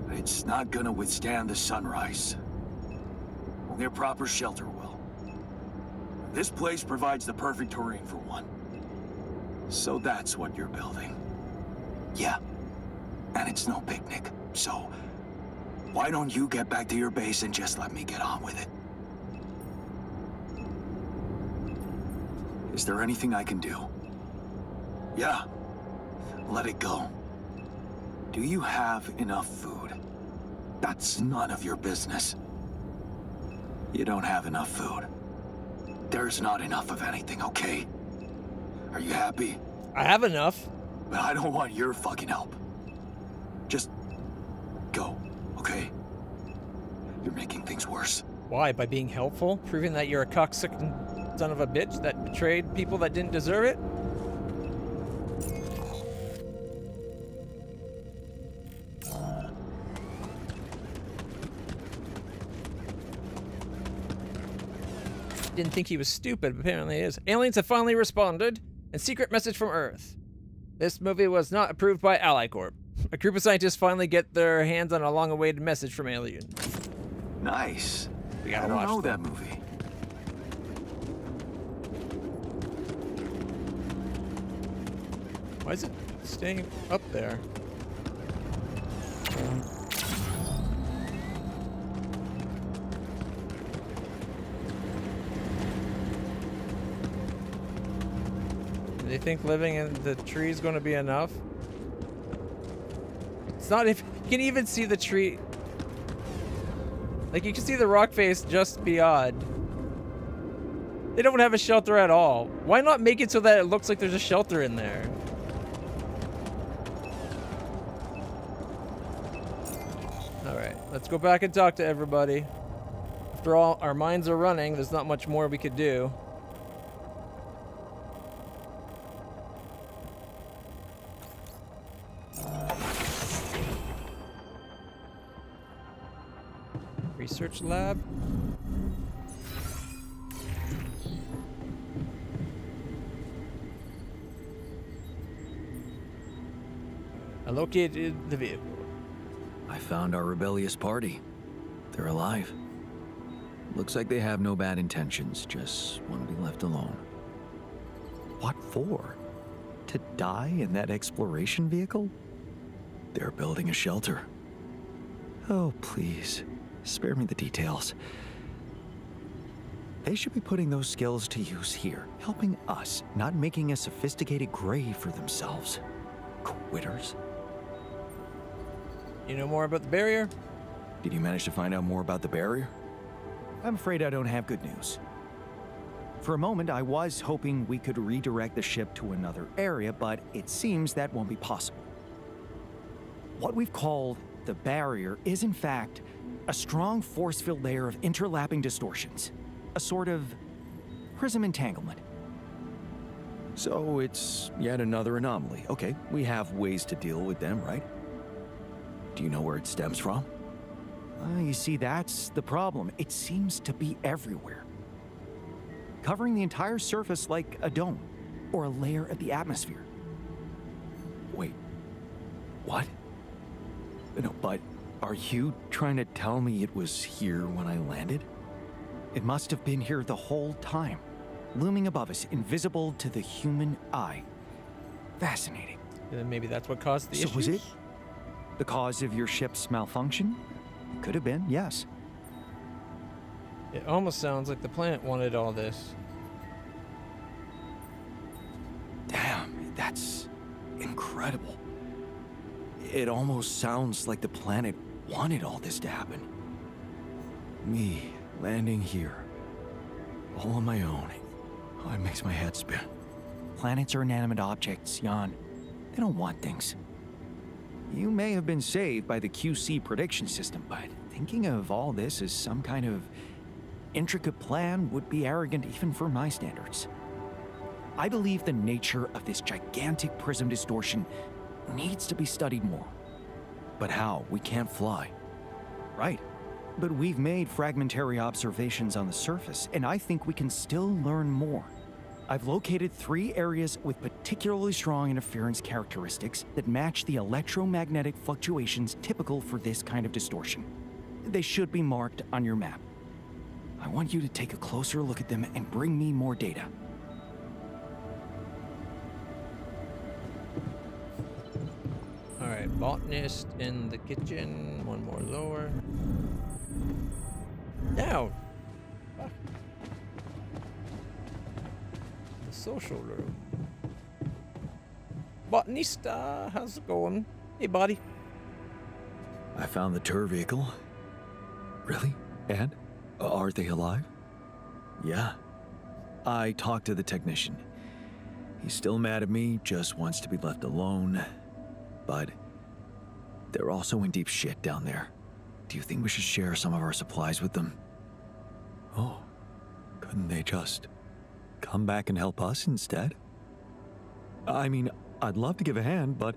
Speaker 3: but it's not gonna withstand the sunrise. Only a proper shelter will. This place provides the perfect terrain for one. So that's what you're building. Yeah. And it's no picnic, so why don't you get back to your base and just let me get on with it? Is there anything I can do? Yeah. Let it go. Do you have enough food? That's none of your business. You don't have enough food. There's not enough of anything, okay? Are you happy?
Speaker 1: I have enough.
Speaker 3: But I don't want your fucking help. Just go, okay? You're making things worse.
Speaker 1: Why? By being helpful? Proving that you're a cocksucking son of a bitch that betrayed people that didn't deserve it? Didn't think he was stupid, but apparently he is. Aliens have finally responded. And secret message from Earth. This movie was not approved by Ally Corp. A group of scientists finally get their hands on a long-awaited message from aliens.
Speaker 3: Nice.
Speaker 1: We gotta
Speaker 3: I don't
Speaker 1: watch
Speaker 3: know
Speaker 1: them.
Speaker 3: that movie.
Speaker 1: Why is it staying up there? Do they think living in the tree is going to be enough? It's not if you can even see the tree. Like, you can see the rock face just beyond. They don't have a shelter at all. Why not make it so that it looks like there's a shelter in there? Alright, let's go back and talk to everybody. After all, our minds are running. There's not much more we could do. Research lab. I located the vehicle.
Speaker 2: I found our rebellious party. They're alive. Looks like they have no bad intentions, just want to be left alone.
Speaker 11: What for? To die in that exploration vehicle?
Speaker 2: They're building a shelter.
Speaker 11: Oh, please. Spare me the details. They should be putting those skills to use here, helping us, not making a sophisticated grave for themselves. Quitters.
Speaker 1: You know more about the barrier?
Speaker 2: Did you manage to find out more about the barrier?
Speaker 11: I'm afraid I don't have good news. For a moment, I was hoping we could redirect the ship to another area, but it seems that won't be possible. What we've called the barrier is, in fact, a strong force-filled layer of interlapping distortions. A sort of prism entanglement.
Speaker 2: So it's yet another anomaly. Okay, we have ways to deal with them, right? Do you know where it stems from?
Speaker 11: You see, that's the problem. It seems to be everywhere. Covering the entire surface like a dome, or a layer of the atmosphere.
Speaker 2: Wait, what?
Speaker 11: No, but are you trying to tell me it was here when I landed? It must have been here the whole time, looming above us, invisible to the human eye. Fascinating.
Speaker 1: Then maybe that's what caused the issue.
Speaker 11: So was it The cause of your ship's malfunction? Could have been, yes.
Speaker 1: It almost sounds like the planet wanted all this.
Speaker 11: Damn, that's incredible. It almost sounds like the planet wanted all this to happen. Me landing here, all on my own. Oh, it makes my head spin. Planets are inanimate objects, Jan. They don't want things. You may have been saved by the QC prediction system, but thinking of all this as some kind of intricate plan would be arrogant even for my standards. I believe the nature of this gigantic prism distortion needs to be studied more. But how? We can't fly. Right. But we've made fragmentary observations on the surface, and I think we can still learn more. I've located 3 areas with particularly strong interference characteristics that match the electromagnetic fluctuations typical for this kind of distortion. They should be marked on your map. I want you to take a closer look at them and bring me more data.
Speaker 1: Alright, botanist in the kitchen. One more lower. Down. Fuck. The social room. Botanista, how's it going? Hey, buddy.
Speaker 2: I found the tour vehicle. Really? And? Are they alive? Yeah. I talked to the technician. He's still mad at me, just wants to be left alone. But they're also in deep shit down there. Do you think we should share some of our supplies with them? Oh, couldn't they just come back and help us instead? I mean, I'd love to give a hand, but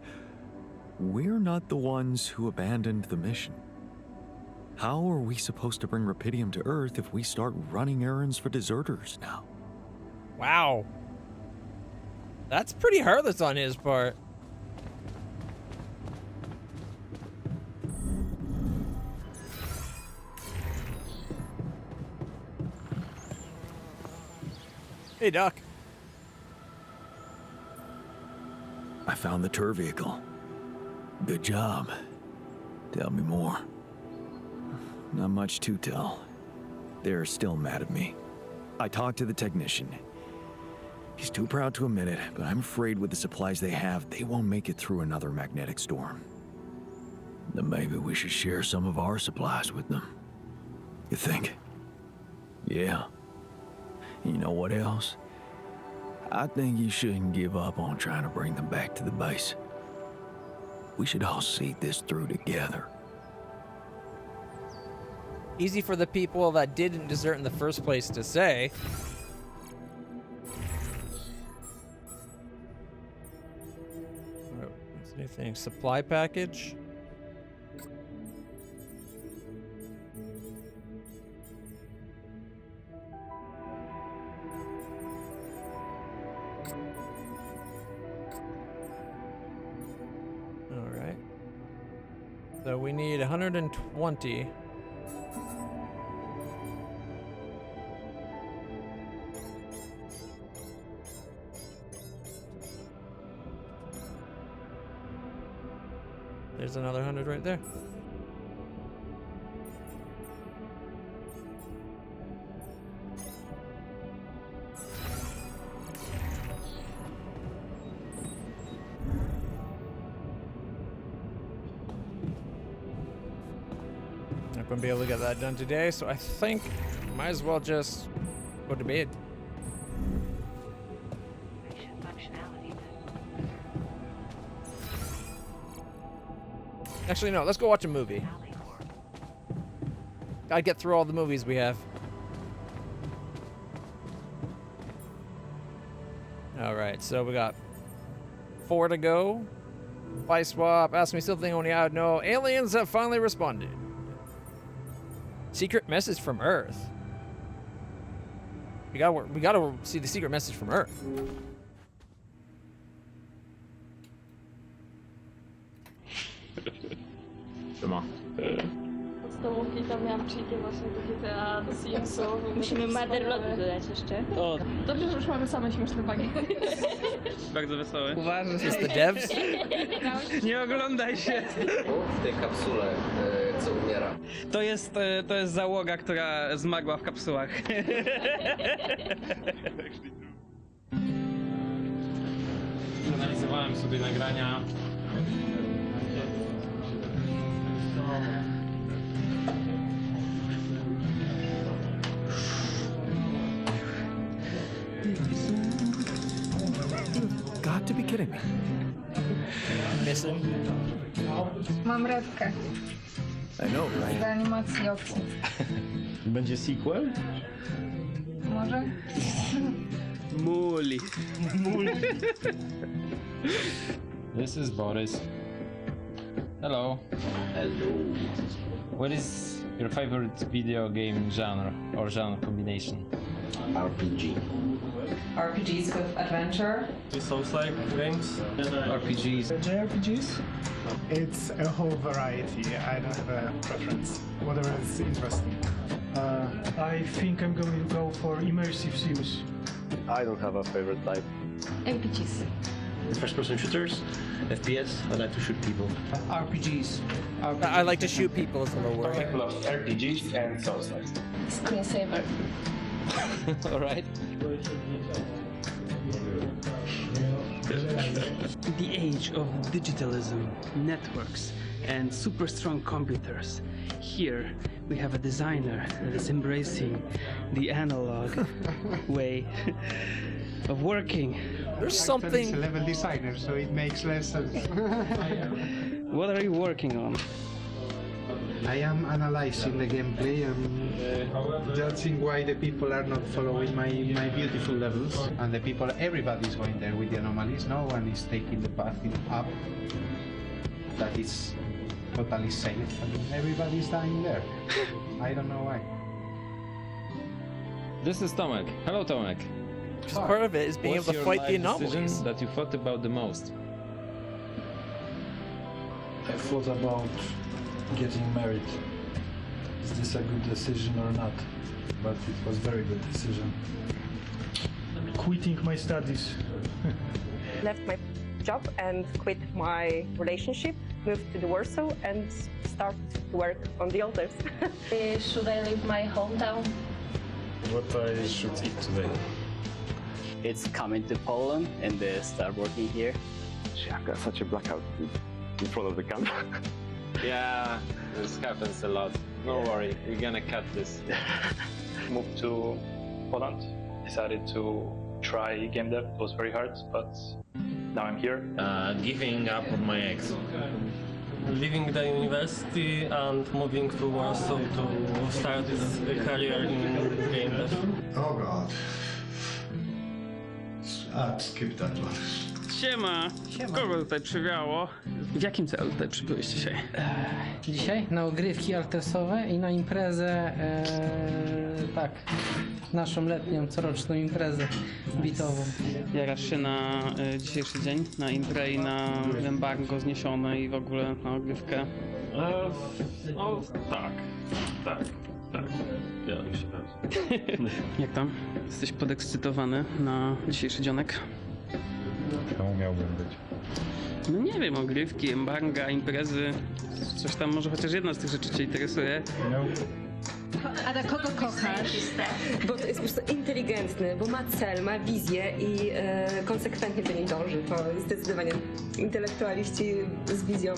Speaker 2: we're not the ones who abandoned the mission. How are we supposed to bring Rapidium to Earth if we start running errands for deserters now?
Speaker 1: Wow. That's pretty heartless on his part. Hey, Doc.
Speaker 2: I found the tour vehicle. Good job. Tell me more. Not much to tell. They're still mad at me. I talked to the technician. He's too proud to admit it, but I'm afraid with the supplies they have, they won't make it through another magnetic storm. Then maybe we should share some of our supplies with them. You think? Yeah. You know what else? I think you shouldn't give up on trying to bring them back to the base. We should all see this through together.
Speaker 1: Easy for the people that didn't desert in the first place to say. What's anything? Supply package? Alright. So we need 120. There's another 100 right there. Not gonna be able to get that done today, so I think might as well just go to bed. Actually, no, let's go watch a movie. Gotta get through all the movies we have. Alright, so we got 4 to go. Fly swap, ask me something only I would know. Aliens have finally responded. Secret message from Earth. We gotta see the secret message from Earth.
Speaker 16: Come on.
Speaker 10: podstawówki to miałam cheaty właśnie do GTA, do Simsów.
Speaker 16: Musimy Motherlotu dodać jeszcze.
Speaker 10: O, dobrze, że już mamy same śmieszne bugi.
Speaker 17: Bardzo wesoły.
Speaker 1: Uważaj. Is the devs?
Speaker 17: Nie oglądaj się.
Speaker 6: W tej kapsule, co umiera.
Speaker 17: To jest załoga, która zmagła w kapsułach.
Speaker 18: Analizowałem sobie nagrania.
Speaker 11: Got to be kidding me.
Speaker 1: Missing.
Speaker 10: Mam redkę
Speaker 11: I know, right?
Speaker 10: z animacji opcji.
Speaker 18: Będzie sequel?
Speaker 10: Może?
Speaker 17: Muli.
Speaker 18: This is Boris. Hello.
Speaker 6: Hello.
Speaker 18: What is your favorite video game genre or genre combination?
Speaker 6: RPG.
Speaker 7: RPGs with adventure.
Speaker 18: Souls-like games? RPGs.
Speaker 19: JRPGs? It's a whole variety. I don't have a preference. Whatever is interesting. I think I'm going to go for immersive sims.
Speaker 20: I don't have a favorite type.
Speaker 10: APGs.
Speaker 20: First-person shooters, FPS. I like to shoot people.
Speaker 19: RPGs.
Speaker 1: I like to shoot people is a little word.
Speaker 20: I love RPGs and Souls-like.
Speaker 10: Screensaver.
Speaker 18: All right.
Speaker 17: The age of digitalism, networks, and super strong computers. Here we have a designer that is embracing the analog way of working.
Speaker 1: There's something.
Speaker 19: It's a level designer, so it makes less sense.
Speaker 17: What are you working on?
Speaker 19: I am analyzing the gameplay and judging why the people are not following my beautiful levels. And the people, everybody is going there with the anomalies. No one is taking the path up that is totally safe. I mean, everybody is dying there. I don't know why.
Speaker 18: This is Tomek. Hello, Tomek.
Speaker 1: Because part of it is being
Speaker 18: What's
Speaker 1: able to
Speaker 18: your
Speaker 1: fight the
Speaker 18: life
Speaker 1: anomalies.
Speaker 18: decision that you thought about the most?
Speaker 21: I thought about getting married. Is this a good decision or not? But it was very good decision. Quitting my studies.
Speaker 22: Left my job and quit my relationship, moved to the Warsaw and started to work on the altars.
Speaker 10: Should I leave my hometown?
Speaker 20: What I should eat today?
Speaker 23: It's coming to Poland and start working here.
Speaker 20: I've got such a blackout in front of the camera.
Speaker 18: Yeah, this happens a lot. No worry, we're gonna cut this.
Speaker 24: Moved to Poland, decided to try game dev. It was very hard, but now I'm here.
Speaker 18: Giving up on my ex.
Speaker 25: Leaving the university and moving to Warsaw to start a career in game dev.
Speaker 21: Oh god. I'd skip that one.
Speaker 17: Siema! Kogo tutaj przywiało? W jakim celu tutaj przybyłeś dzisiaj?
Speaker 26: Dzisiaj na ogrywki artesowe i na imprezę, tak, naszą letnią, coroczną imprezę bitową.
Speaker 17: Jarasz się na dzisiejszy dzień, na imprę i na embargo zniesione i w ogóle na ogrywkę?
Speaker 25: No tak. Jaram się bardzo.
Speaker 17: Jak tam? Jesteś podekscytowany na dzisiejszy dzionek?
Speaker 21: Czemu miałbym być?
Speaker 17: No nie wiem, ogrywki, embarga, imprezy, coś tam, może chociaż jedna z tych rzeczy cię interesuje.
Speaker 27: Ada, kogo kochasz?
Speaker 22: Bo to jest po prostu inteligentny, bo ma cel, ma wizję i konsekwentnie do niej dąży. To jest zdecydowanie intelektualiści z wizją.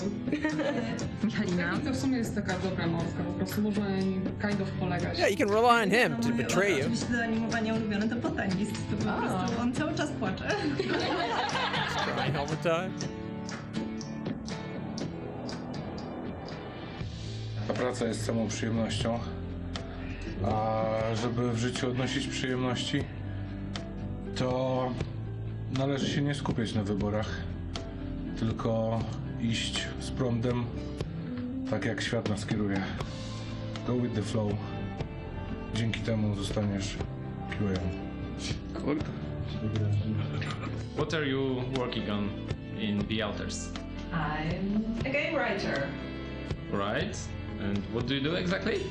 Speaker 27: Michalina?
Speaker 28: To w sumie jest taka dobra małpka, po prostu można na niej kind of polegać.
Speaker 1: Yeah, you can rely on him to betray you.
Speaker 29: Oczywiście do animowania ulubione to botanist, to po prostu on cały czas płacze.
Speaker 1: Crying all the time.
Speaker 21: Ta praca jest samą przyjemnością, a żeby w życiu odnosić przyjemności, to należy się nie skupiać na wyborach, tylko iść z prądem, tak jak świat nas kieruje. Go with the flow. Dzięki temu zostaniesz QA.
Speaker 17: Kurde.
Speaker 18: What are you working on in The Alters?
Speaker 29: I'm a game writer.
Speaker 18: Right?
Speaker 3: And what do you do exactly?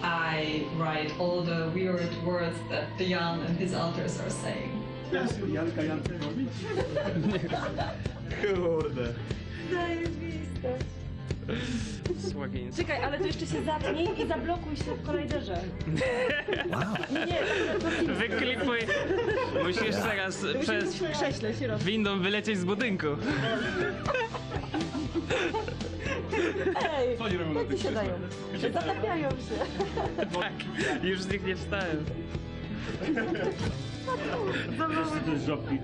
Speaker 29: I write all the weird words that Jan and his alters are saying.
Speaker 3: Kurde.
Speaker 4: Zajebiste.
Speaker 17: Słagins.
Speaker 4: Czekaj, ale to jeszcze się zatnij i zablokuj się w kolajderze. Nie,
Speaker 17: Wyklipuj. Musisz teraz przez
Speaker 4: w krześle się robi.
Speaker 17: windą wylecieć z budynku.
Speaker 4: Ej, tak się dają. Zatapiają się.
Speaker 17: Tak, już z nich nie wstałem.
Speaker 4: To jest
Speaker 3: żabki.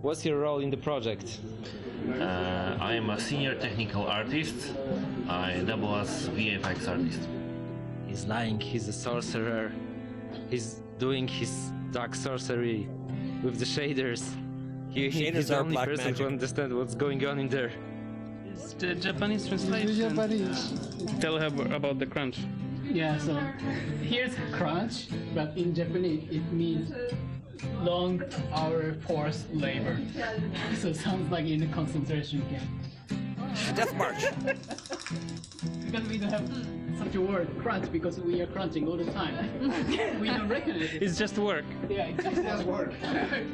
Speaker 18: What's your role in the project?
Speaker 20: I am a senior technical artist. I double as VFX artist.
Speaker 18: He's lying, he's a sorcerer. He's doing his dark sorcery with the shaders. He's the only person to understand what's going on in there.
Speaker 17: It's the Japanese translation. Tell her about the crunch.
Speaker 5: Yeah, so here's crunch, but in Japanese it means long hour forced labor. So it sounds like in a concentration camp.
Speaker 1: Death march.
Speaker 5: Because we don't have such a word, crunch, because we are crunching all the time. We don't recognize it.
Speaker 17: It's just work.
Speaker 5: Yeah, it's just work.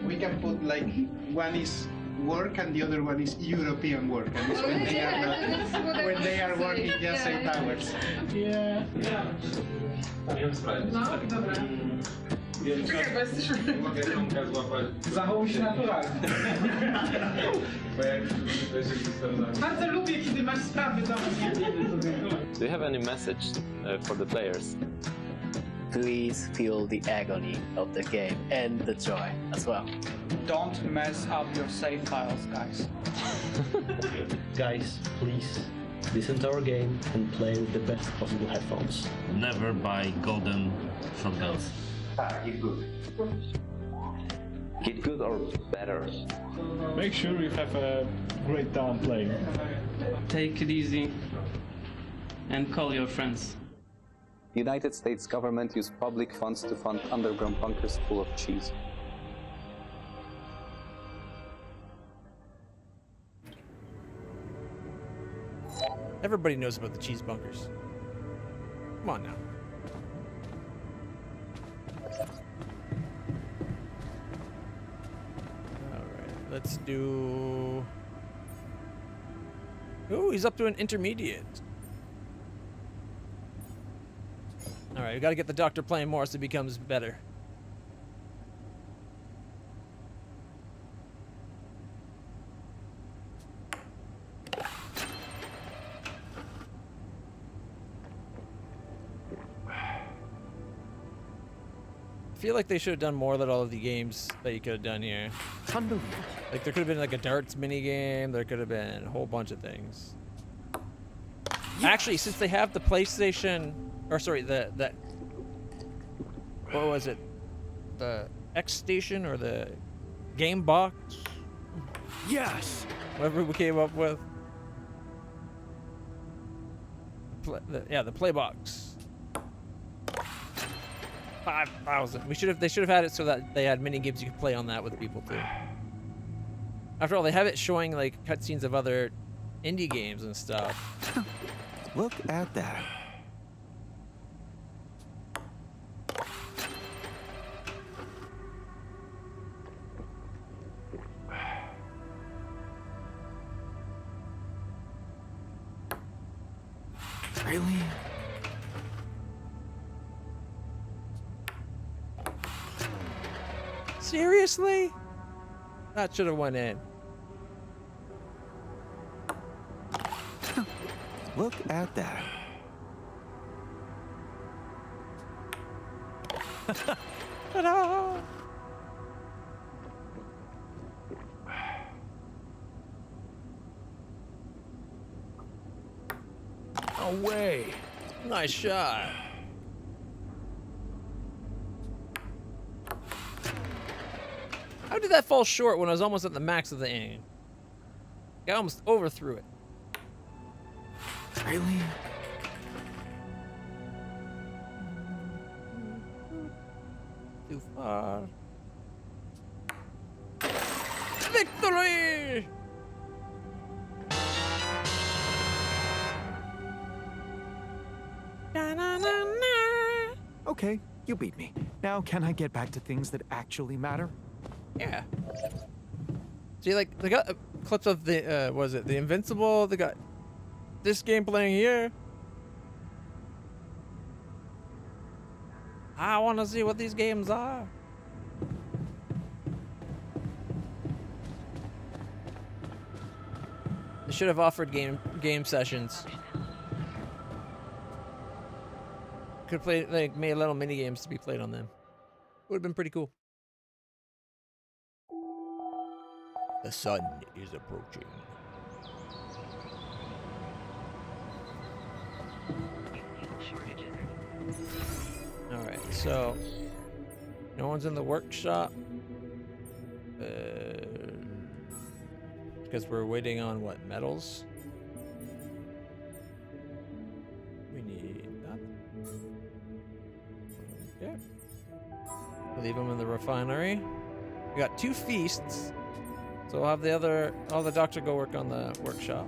Speaker 19: We can put like one is work and the other one is European work, and it's when they are not, when they are working just 8 hours.
Speaker 5: Yeah.
Speaker 29: No, dobra. Czekaj, bo jesteśmy...
Speaker 19: Zachowuj się naturalnie.
Speaker 29: Bardzo lubię, kiedy masz sprawy do mnie.
Speaker 18: Do you have any message for the players?
Speaker 23: Please feel the agony of the game and the joy as well.
Speaker 8: Don't mess up your save files, guys.
Speaker 20: Guys, please listen to our game and play with the best possible headphones. Never buy golden shotguns.
Speaker 9: Get good. Get good or better.
Speaker 3: Make sure you have a great time playing.
Speaker 17: Take it easy and call your friends.
Speaker 9: The United States government used public funds to fund underground bunkers full of cheese.
Speaker 1: Everybody knows about the cheese bunkers. Come on now. Alright, let's do... Ooh, he's up to an intermediate. Alright, we gotta get the doctor playing more so he becomes better. I feel like they should have done more than all of the games that you could have done here.
Speaker 11: Unbelievable.
Speaker 1: Like there could have been like a darts mini game. There could have been a whole bunch of things. Yes. Actually, since they have the PlayStation, or sorry, the what was it? The X Station or the Game Box?
Speaker 11: Yes.
Speaker 1: Whatever we came up with. The Play Box. 5,000. They should have had it so that they had mini games you could play on that with people too. After all, they have it showing like cutscenes of other indie games and stuff.
Speaker 11: Look at that. Really?
Speaker 1: Seriously? That should have went in.
Speaker 11: Look at that.
Speaker 1: Ta-da!
Speaker 11: No way.
Speaker 1: Nice shot. How did that fall short when I was almost at the max of the aim? I almost overthrew it.
Speaker 11: Really?
Speaker 1: Too far. Victory!
Speaker 11: Okay, you beat me. Now can I get back to things that actually matter?
Speaker 1: Yeah. See, like, they got clips of the, was it the Invincible? They got this game playing here. I want to see what these games are. They should have offered game sessions. Could play, like, made little mini games to be played on them. Would have been pretty cool. The sun is approaching. Alright, so no one's in the workshop. Because we're waiting on what, metals? We need that. Okay. Leave them in the refinery. We got 2 feasts. So we'll have the doctor go work on the workshop.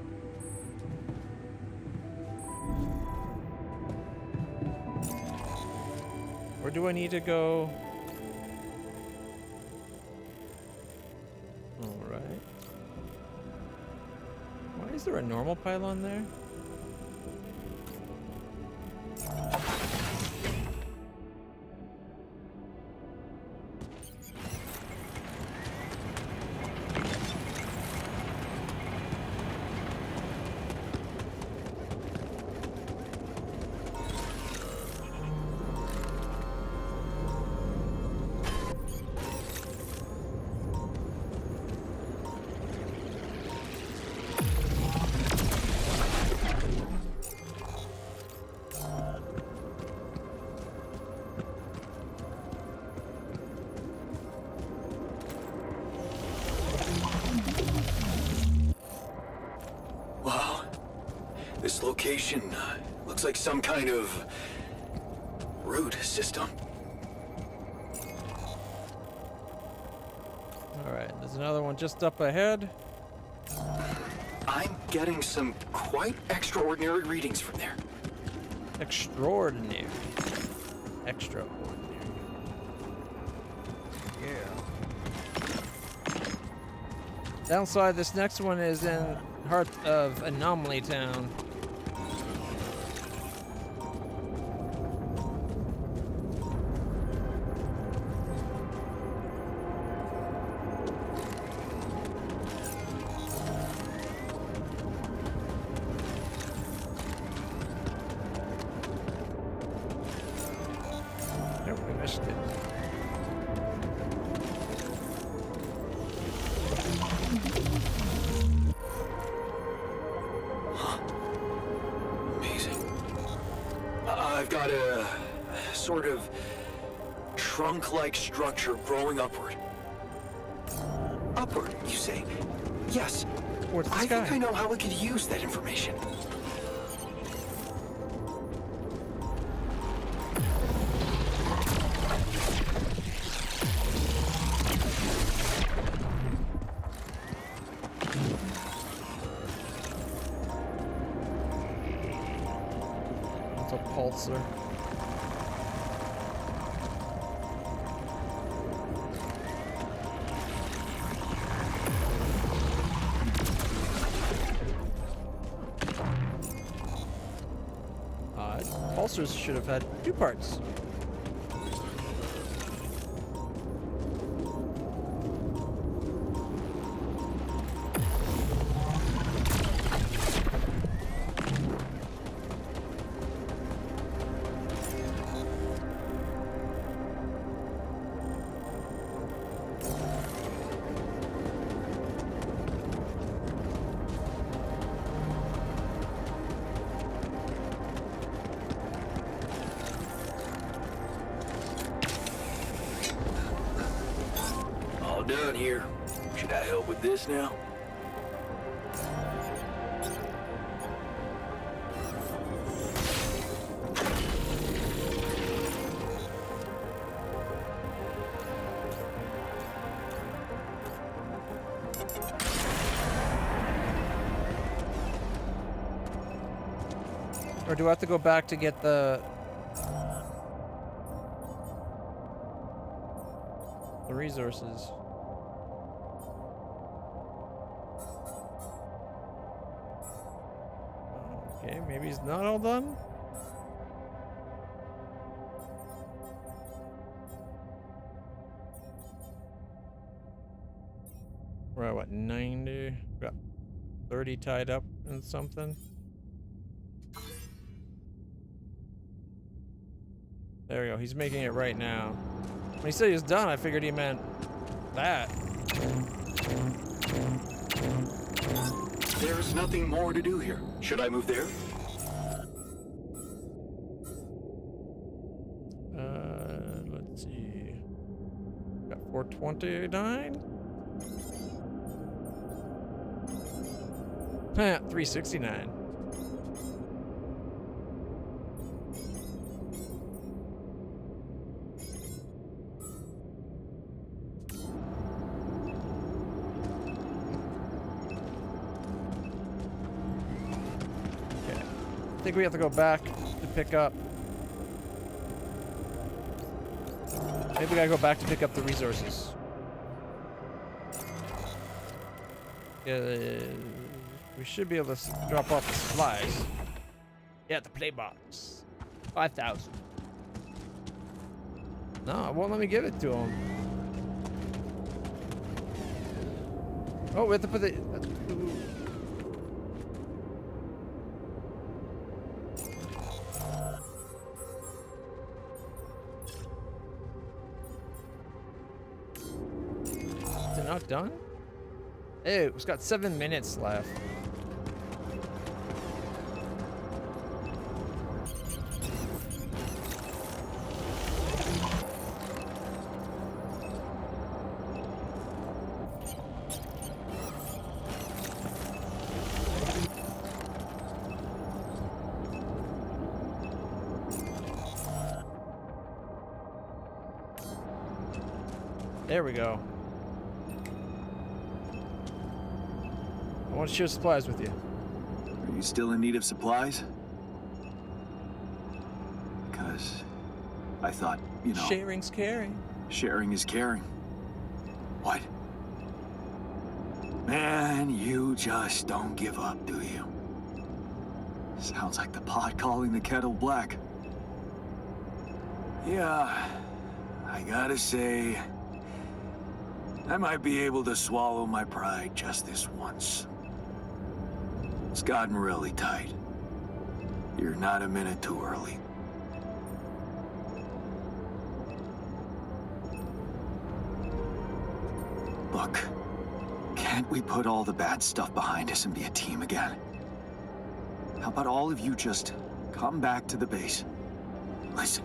Speaker 1: Where do I need to go? Alright. Why is there a normal pylon there?
Speaker 11: This location looks like some kind of root system.
Speaker 1: Alright, there's another one just up ahead.
Speaker 11: I'm getting some quite extraordinary readings from there.
Speaker 1: Extraordinary. Extraordinary. Yeah. Downside, this next one is in heart of Anomaly Town. Nope, we missed it.
Speaker 11: I've got a sort of trunk-like structure growing upward. Upward, you say? Yes.
Speaker 1: Towards the
Speaker 11: I
Speaker 1: sky.
Speaker 11: think I know how we could use that information.
Speaker 1: It's a pulsar. Pulsars should have had 2 parts.
Speaker 11: All done here. Should I help with this now?
Speaker 1: Or do I have to go back to get the... resources. Okay, maybe he's not all done. We're at what, 90? Got 30 tied up in something. There we go. He's making it right now. When he said he was done, I figured he meant that.
Speaker 2: There's nothing more to do here. Should I move there?
Speaker 1: Let's see. Got 429. 369. I think we have to go back to pick up. Maybe we gotta go back to pick up the resources. We should be able to drop off the supplies. Yeah, the play box. 5,000. No, it won't let me give it to him. Oh, we have to put the... Is it not done? Hey, it's got 7 minutes left. There we go. I want to share supplies with you.
Speaker 2: Are you still in need of supplies? Because I thought, you know...
Speaker 1: Sharing's caring.
Speaker 2: Sharing is caring. What? Man, you just don't give up, do you? Sounds like the pot calling the kettle black. Yeah, I gotta say... I might be able to swallow my pride just this once. It's gotten really tight. You're not a minute too early. Look, can't we put all the bad stuff behind us and be a team again? How about all of you just come back to the base? Listen,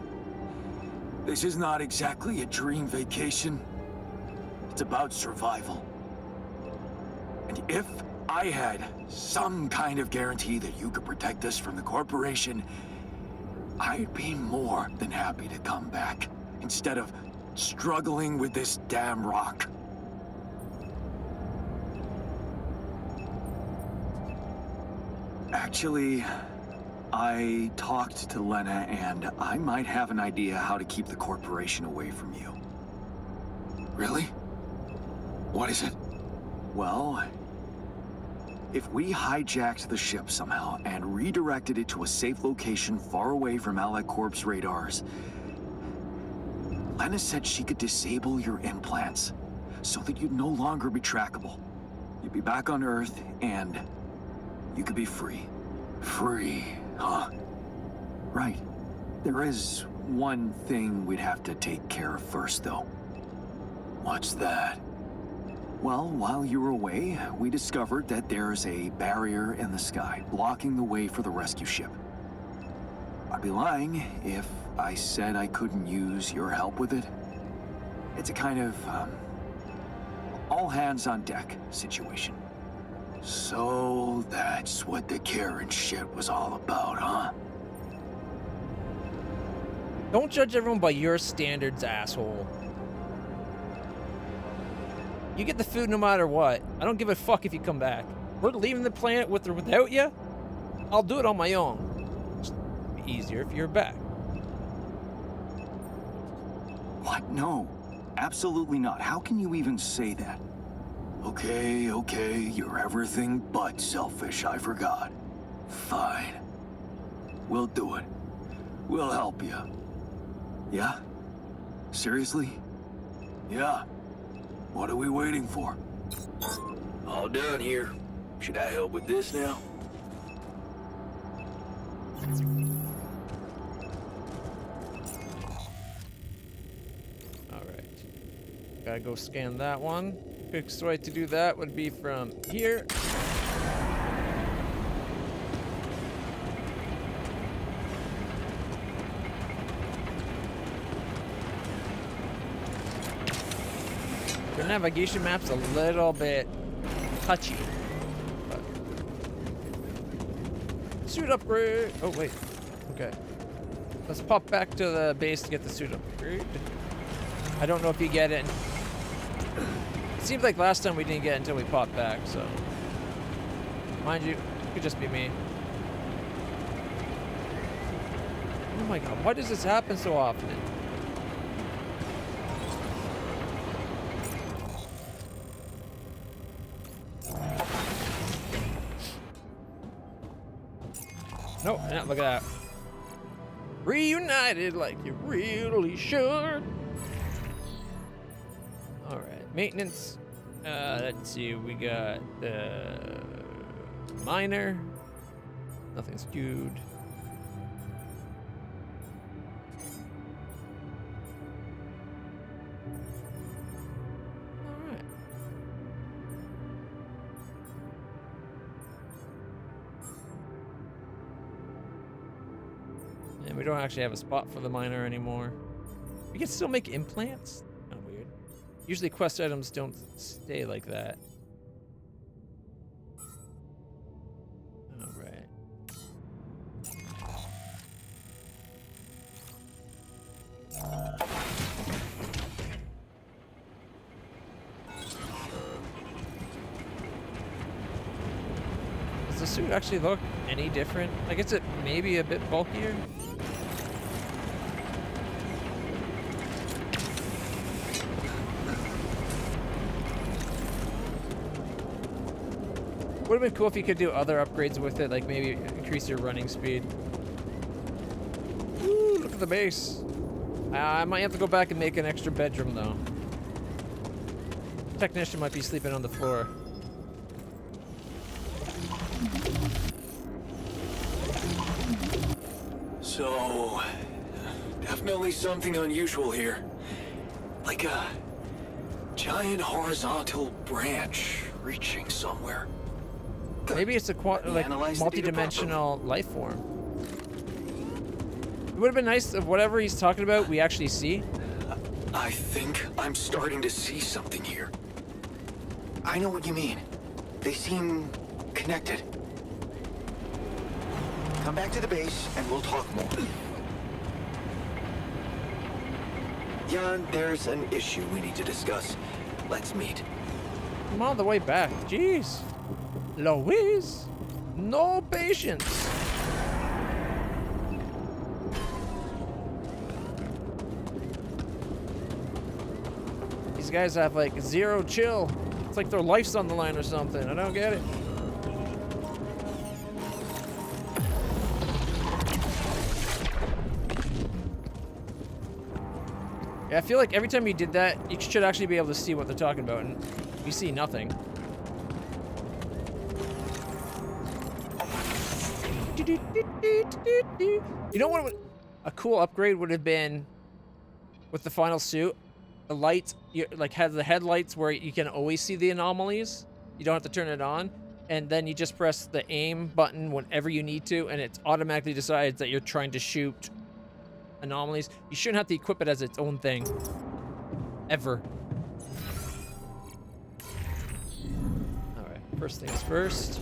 Speaker 2: this is not exactly a dream vacation. It's about survival. And if I had some kind of guarantee that you could protect us from the corporation, I'd be more than happy to come back instead of struggling with this damn rock. Actually, I talked to Lena and I might have an idea how to keep the corporation away from you. Really? What is it? Well, if we hijacked the ship somehow and redirected it to a safe location far away from Allied Corp's radars, Lena said she could disable your implants so that you'd no longer be trackable. You'd be back on Earth and you could be free. Free, huh? Right. There is one thing we'd have to take care of first, though. What's that? Well, while you were away, we discovered that there's a barrier in the sky, blocking the way for the rescue ship. I'd be lying if I said I couldn't use your help with it. It's a kind of, all-hands-on-deck situation. So that's what the Karen shit was all about, huh?
Speaker 1: Don't judge everyone by your standards, asshole. You get the food no matter what. I don't give a fuck if you come back. We're leaving the planet with or without you. I'll do it on my own. Just be easier if you're back.
Speaker 2: What? No. Absolutely not. How can you even say that? Okay, you're everything but selfish, I forgot. Fine. We'll do it. We'll help you. Yeah? Seriously? Yeah. What are we waiting for? All done here. Should I help with this now?
Speaker 1: Alright. Gotta go scan that one. Quickest way to do that would be from here. The navigation map's a little bit touchy. But... Suit upgrade! Oh, wait. Okay. Let's pop back to the base to get the suit upgrade. I don't know if you get it. It seems like last time we didn't get it until we popped back, so. Mind you, it could just be me. Oh my god, why does this happen so often? Nope, yeah, look at that. Reunited like you really should. Alright, maintenance. Let's see, we got the miner. Nothing's queued. Alright. And we don't actually have a spot for the miner anymore. We can still make implants? Kind of weird. Usually quest items don't stay like that. Alright. Does the suit actually look any different? Like, is it maybe a bit bulkier? Would have been cool if you could do other upgrades with it, like maybe increase your running speed. Ooh, look at the base. I might have to go back and make an extra bedroom though. Technician might be sleeping on the floor.
Speaker 2: So, definitely something unusual here. Like a giant horizontal branch reaching somewhere.
Speaker 1: Maybe it's a like multi-dimensional life form. It would have been nice if whatever he's talking about we actually see.
Speaker 2: I think I'm starting to see something here. I know what you mean. They seem connected. Come back to the base and we'll talk more. Jan, there's an issue we need to discuss. Let's meet.
Speaker 1: I'm on the way back. Jeez. Louise, no patience. These guys have like zero chill. It's like their life's on the line or something. I don't get it. Yeah, I feel like every time you did that, you should actually be able to see what they're talking about, and we see nothing. You know what a cool upgrade would have been with the final suit? The lights, like have the headlights where you can always see the anomalies. You don't have to turn it on. And then you just press the aim button whenever you need to, and it automatically decides that you're trying to shoot anomalies. You shouldn't have to equip it as its own thing. Ever. Alright, first things first.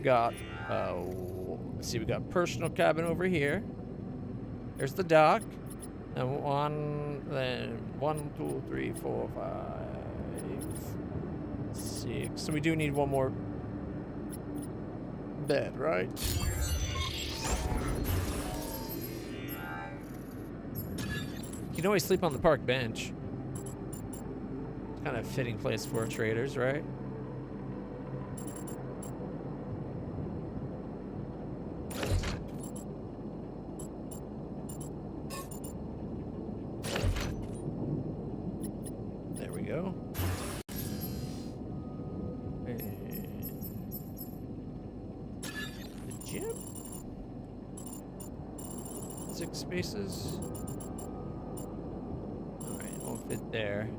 Speaker 1: Got, let's see, we got personal cabin over here. There's the dock. And then 1, 2, 3, 4, 5, 6. So we do need one more bed, right? You can always sleep on the park bench. Kind of fitting place for traders, right? There we go. And the gym? 6 spaces. Alright, won't fit there.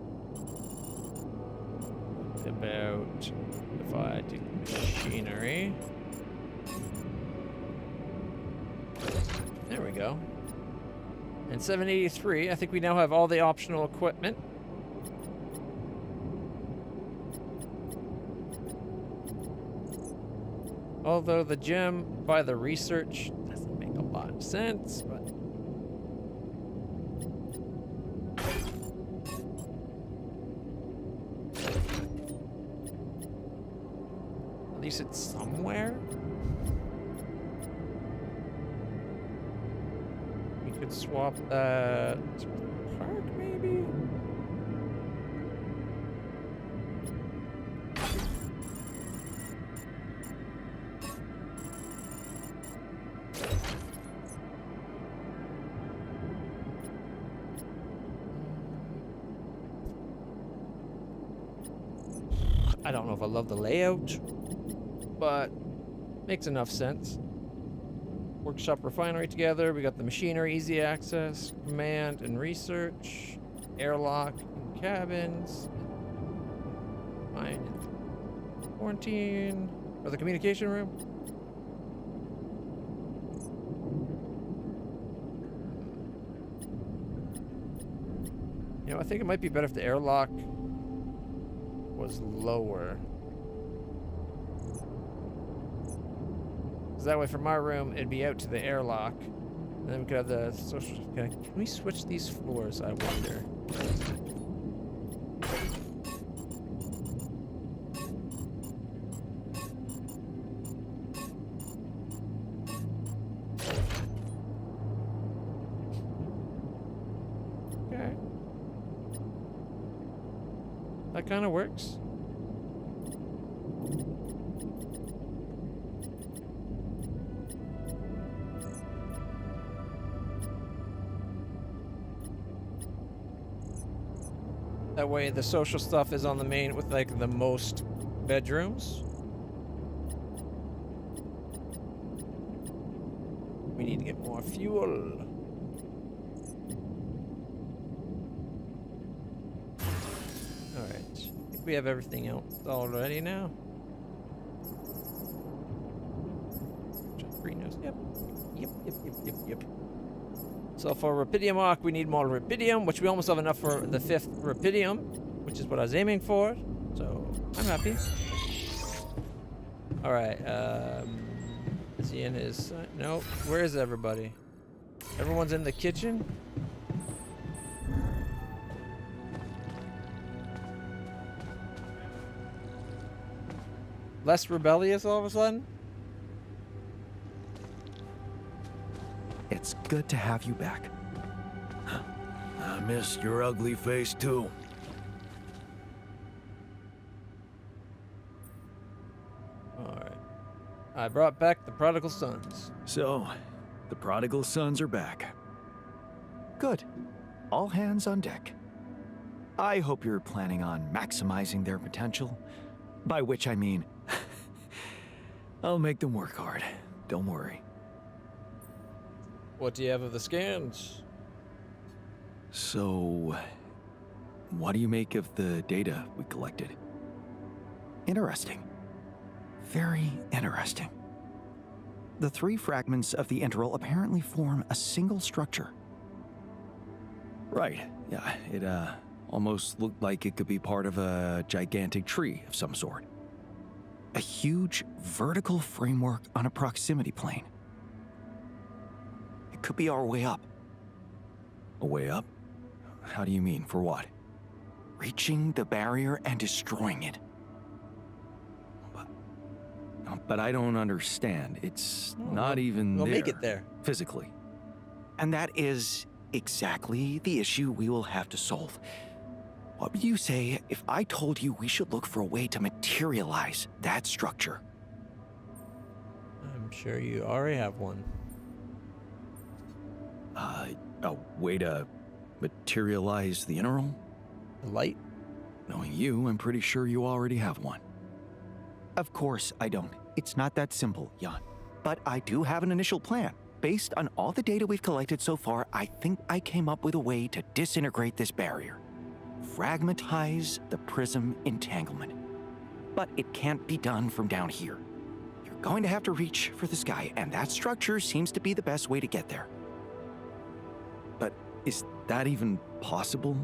Speaker 1: About if I do machinery. There we go. And 783, I think we now have all the optional equipment. Although the gem by the research doesn't make a lot of sense, but at least it's somewhere. We could swap that park, maybe? I don't know if I love the layout, but makes enough sense. Workshop, refinery together. We got the machinery, easy access, command and research, airlock and cabins, mine and quarantine, or the communication room. You know, I think it might be better if the airlock was lower. Because that way from our room, it'd be out to the airlock. And then we could have the social... Can we switch these floors, I wonder? Okay. That kind of works. That way the social stuff is on the main with like the most bedrooms. We need to get more fuel. Alright. I think we have everything else already now. Greenhouse. Yep. So for Rapidium Arc, we need more Rapidium, which we almost have enough for the 5th Rapidium, which is what I was aiming for. So I'm happy. All right. Is he in his? No. Where is everybody? Everyone's in the kitchen. Less rebellious all of a sudden.
Speaker 11: It's good to have you back.
Speaker 2: I miss your ugly face, too.
Speaker 1: Alright. I brought back the prodigal sons.
Speaker 11: So, the prodigal sons are back. Good. All hands on deck. I hope you're planning on maximizing their potential. By which I mean, I'll make them work hard. Don't worry.
Speaker 1: What do you have of the scans?
Speaker 11: So, what do you make of the data we collected? Interesting. Very interesting. The 3 fragments of the integral apparently form a single structure. Right, yeah, it almost looked like it could be part of a gigantic tree of some sort. A huge vertical framework on a proximity plane. It could be our way up. A way up? How do you mean, for what? Reaching the barrier and destroying it. But I don't understand. It's not even
Speaker 1: we'll
Speaker 11: there.
Speaker 1: Make it there.
Speaker 11: Physically. And that is exactly the issue we will have to solve. What would you say if I told you we should look for a way to materialize that structure?
Speaker 1: I'm sure you already have one.
Speaker 11: A way to materialize the integral?
Speaker 1: The light?
Speaker 11: Knowing you, I'm pretty sure you already have one. Of course I don't. It's not that simple, Jan. But I do have an initial plan. Based on all the data we've collected so far, I think I came up with a way to disintegrate this barrier. Fragmentize the prism entanglement. But it can't be done from down here. You're going to have to reach for the sky, and that structure seems to be the best way to get there. But is that even possible?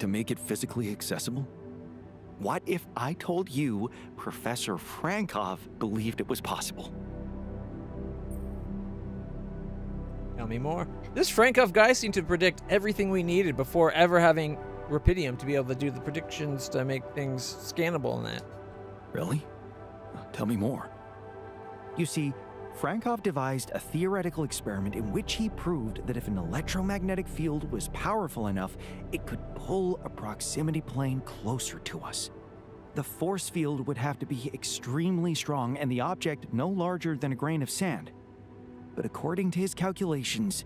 Speaker 11: To make it physically accessible? What if I told you Professor Frankov believed it was possible?
Speaker 1: Tell me more. This Frankov guy seemed to predict everything we needed before ever having Rapidium to be able to do the predictions to make things scannable and that.
Speaker 11: Really? Tell me more. You see, Frankov devised a theoretical experiment in which he proved that if an electromagnetic field was powerful enough, it could pull a proximity plane closer to us. The force field would have to be extremely strong and the object no larger than a grain of sand. But according to his calculations,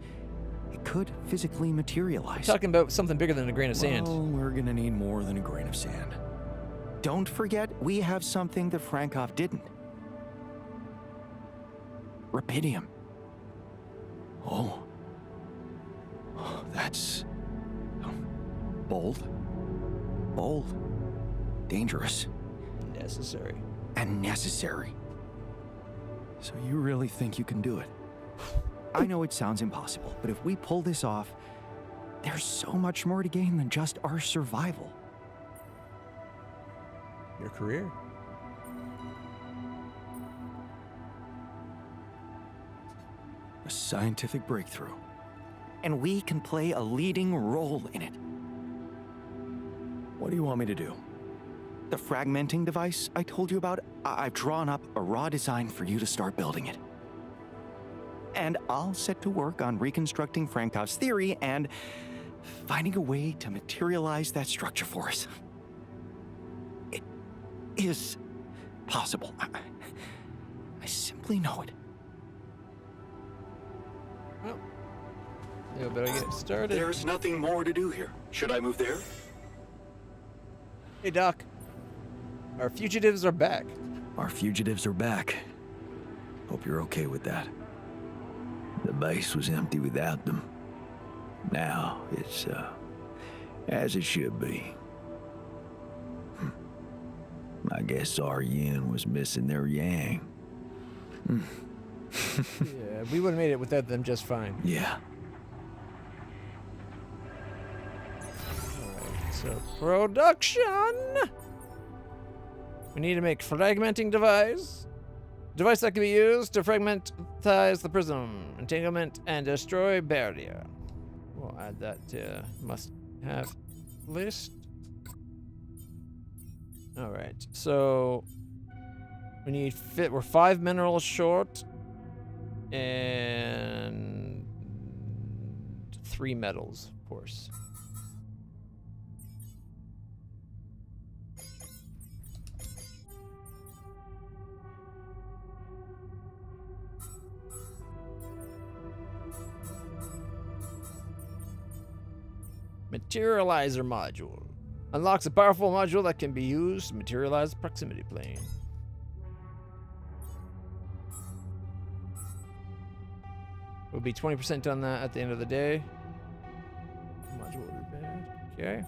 Speaker 11: it could physically materialize.
Speaker 1: Talking about something bigger than a grain of sand.
Speaker 11: Well, we're gonna need more than a grain of sand. Don't forget, we have something that Frankov didn't. Rapidium. Oh. That's... bold. Bold. Dangerous.
Speaker 1: Necessary.
Speaker 11: And necessary. So you really think you can do it? I know it sounds impossible, but if we pull this off, there's so much more to gain than just our survival.
Speaker 1: Your career.
Speaker 11: A scientific breakthrough. And we can play a leading role in it. What do you want me to do? The fragmenting device I told you about, I've drawn up a raw design for you to start building it. And I'll set to work on reconstructing Frankov's theory and finding a way to materialize that structure for us. It is possible. I simply know it.
Speaker 1: Well, yeah, better get started.
Speaker 11: There's nothing more to do here. Should I move there?
Speaker 1: Hey, Doc. Our fugitives are back.
Speaker 11: Our fugitives are back. Hope you're okay with that.
Speaker 6: The base was empty without them. Now it's, as it should be. I guess our yin was missing their yang.
Speaker 1: Yeah, we would have made it without them just fine.
Speaker 6: Yeah.
Speaker 1: Alright, so production! We need to make fragmenting device. Device that can be used to fragmentize the prism, entanglement, and destroy barrier. We'll add that to must-have list. Alright, so we need we're 5 minerals short and 3 metals, of course. Materializer module. Unlocks a powerful module that can be used to materialize the proximity plane. We'll be 20% on that at the end of the day. Module repaired. Okay.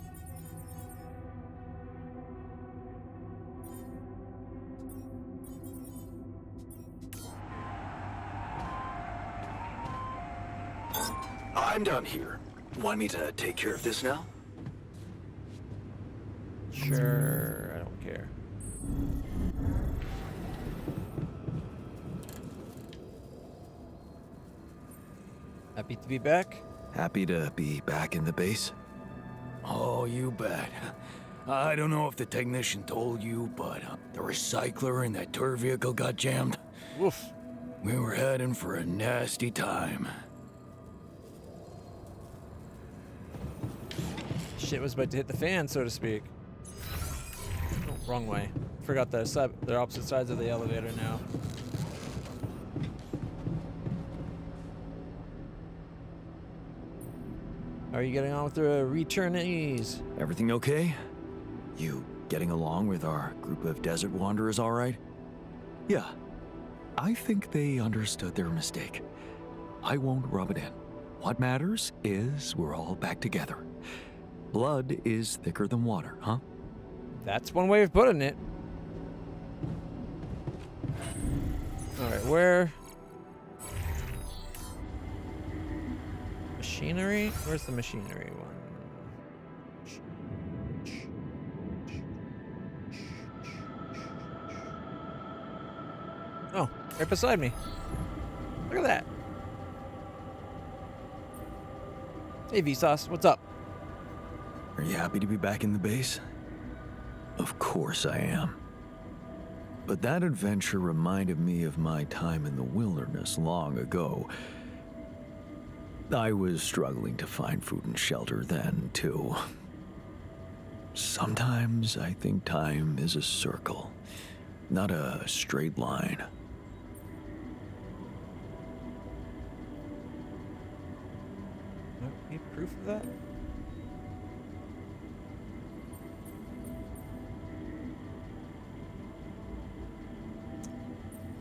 Speaker 11: I'm done here. Want me to take care of this now?
Speaker 1: Sure, I don't care. Happy to be back?
Speaker 6: Happy to be back in the base? Oh, you bet. I don't know if the technician told you, but the recycler in that tour vehicle got jammed.
Speaker 1: Woof.
Speaker 6: We were heading for a nasty time.
Speaker 1: Shit was about to hit the fan, so to speak. Oh, wrong way. Forgot they're opposite sides of the elevator now. How are you getting on with the returnees?
Speaker 11: Everything okay? You getting along with our group of desert wanderers all right? Yeah. I think they understood their mistake. I won't rub it in. What matters is we're all back together. Blood is thicker than water, huh?
Speaker 1: That's one way of putting it. Alright, where? Machinery? Where's the machinery one? Oh, right beside me. Look at that. Hey, Vsauce, what's up?
Speaker 11: Are you happy to be back in the base? Of course I am. But that adventure reminded me of my time in the wilderness long ago. I was struggling to find food and shelter then, too. Sometimes I think time is a circle, not a straight line.
Speaker 1: Any proof of that?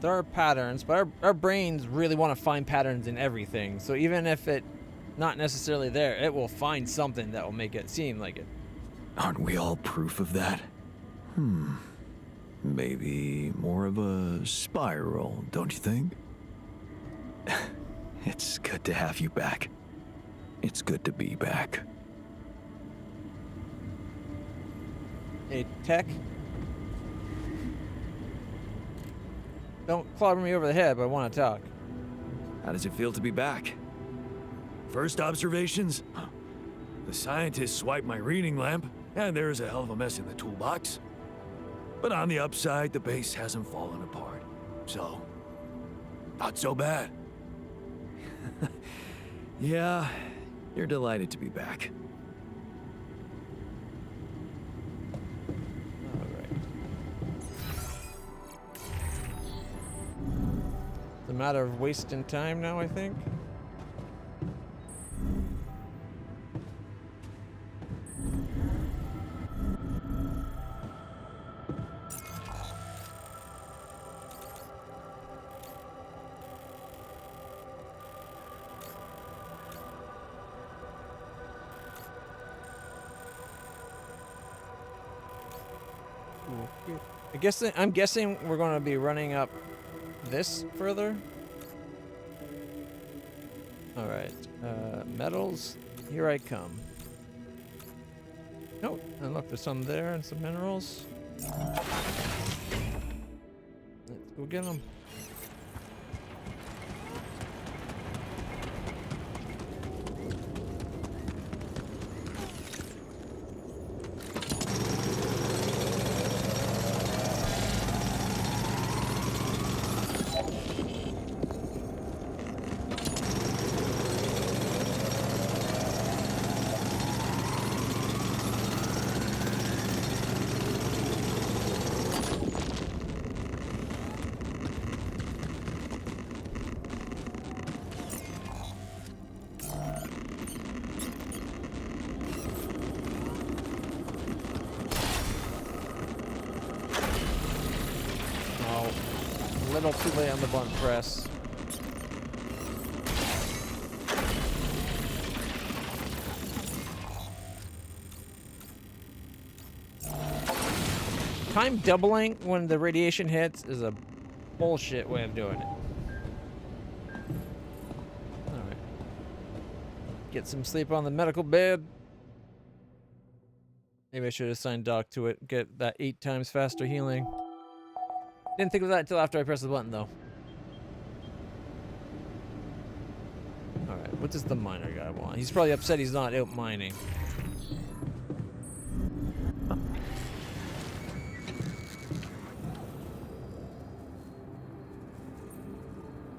Speaker 1: There are patterns, but our brains really want to find patterns in everything. So even if it not necessarily there, it will find something that will make it seem like it.
Speaker 11: Aren't we all proof of that? Maybe more of a spiral, don't you think? It's good to have you back. It's good to be back.
Speaker 1: Hey, Tech. Don't clobber me over the head, but I want to talk.
Speaker 11: How does it feel to be back? First observations? The scientists swiped my reading lamp, and there's a hell of a mess in the toolbox. But on the upside, the base hasn't fallen apart. So, not so bad. Yeah, you're delighted to be back.
Speaker 1: It's a matter of wasting time now, I think. I'm guessing we're going to be running up this further. All right, metals, here I come. Oh, and look, there's some there and some minerals. Let's go get them. Little too late on the button press. Time doubling when the radiation hits is a bullshit way of doing it. Alright. Get some sleep on the medical bed. Maybe I should assign Doc to it. Get that 8 times faster healing. Didn't think of that until after I pressed the button, though. Alright, what does the miner guy want? He's probably upset he's not out mining.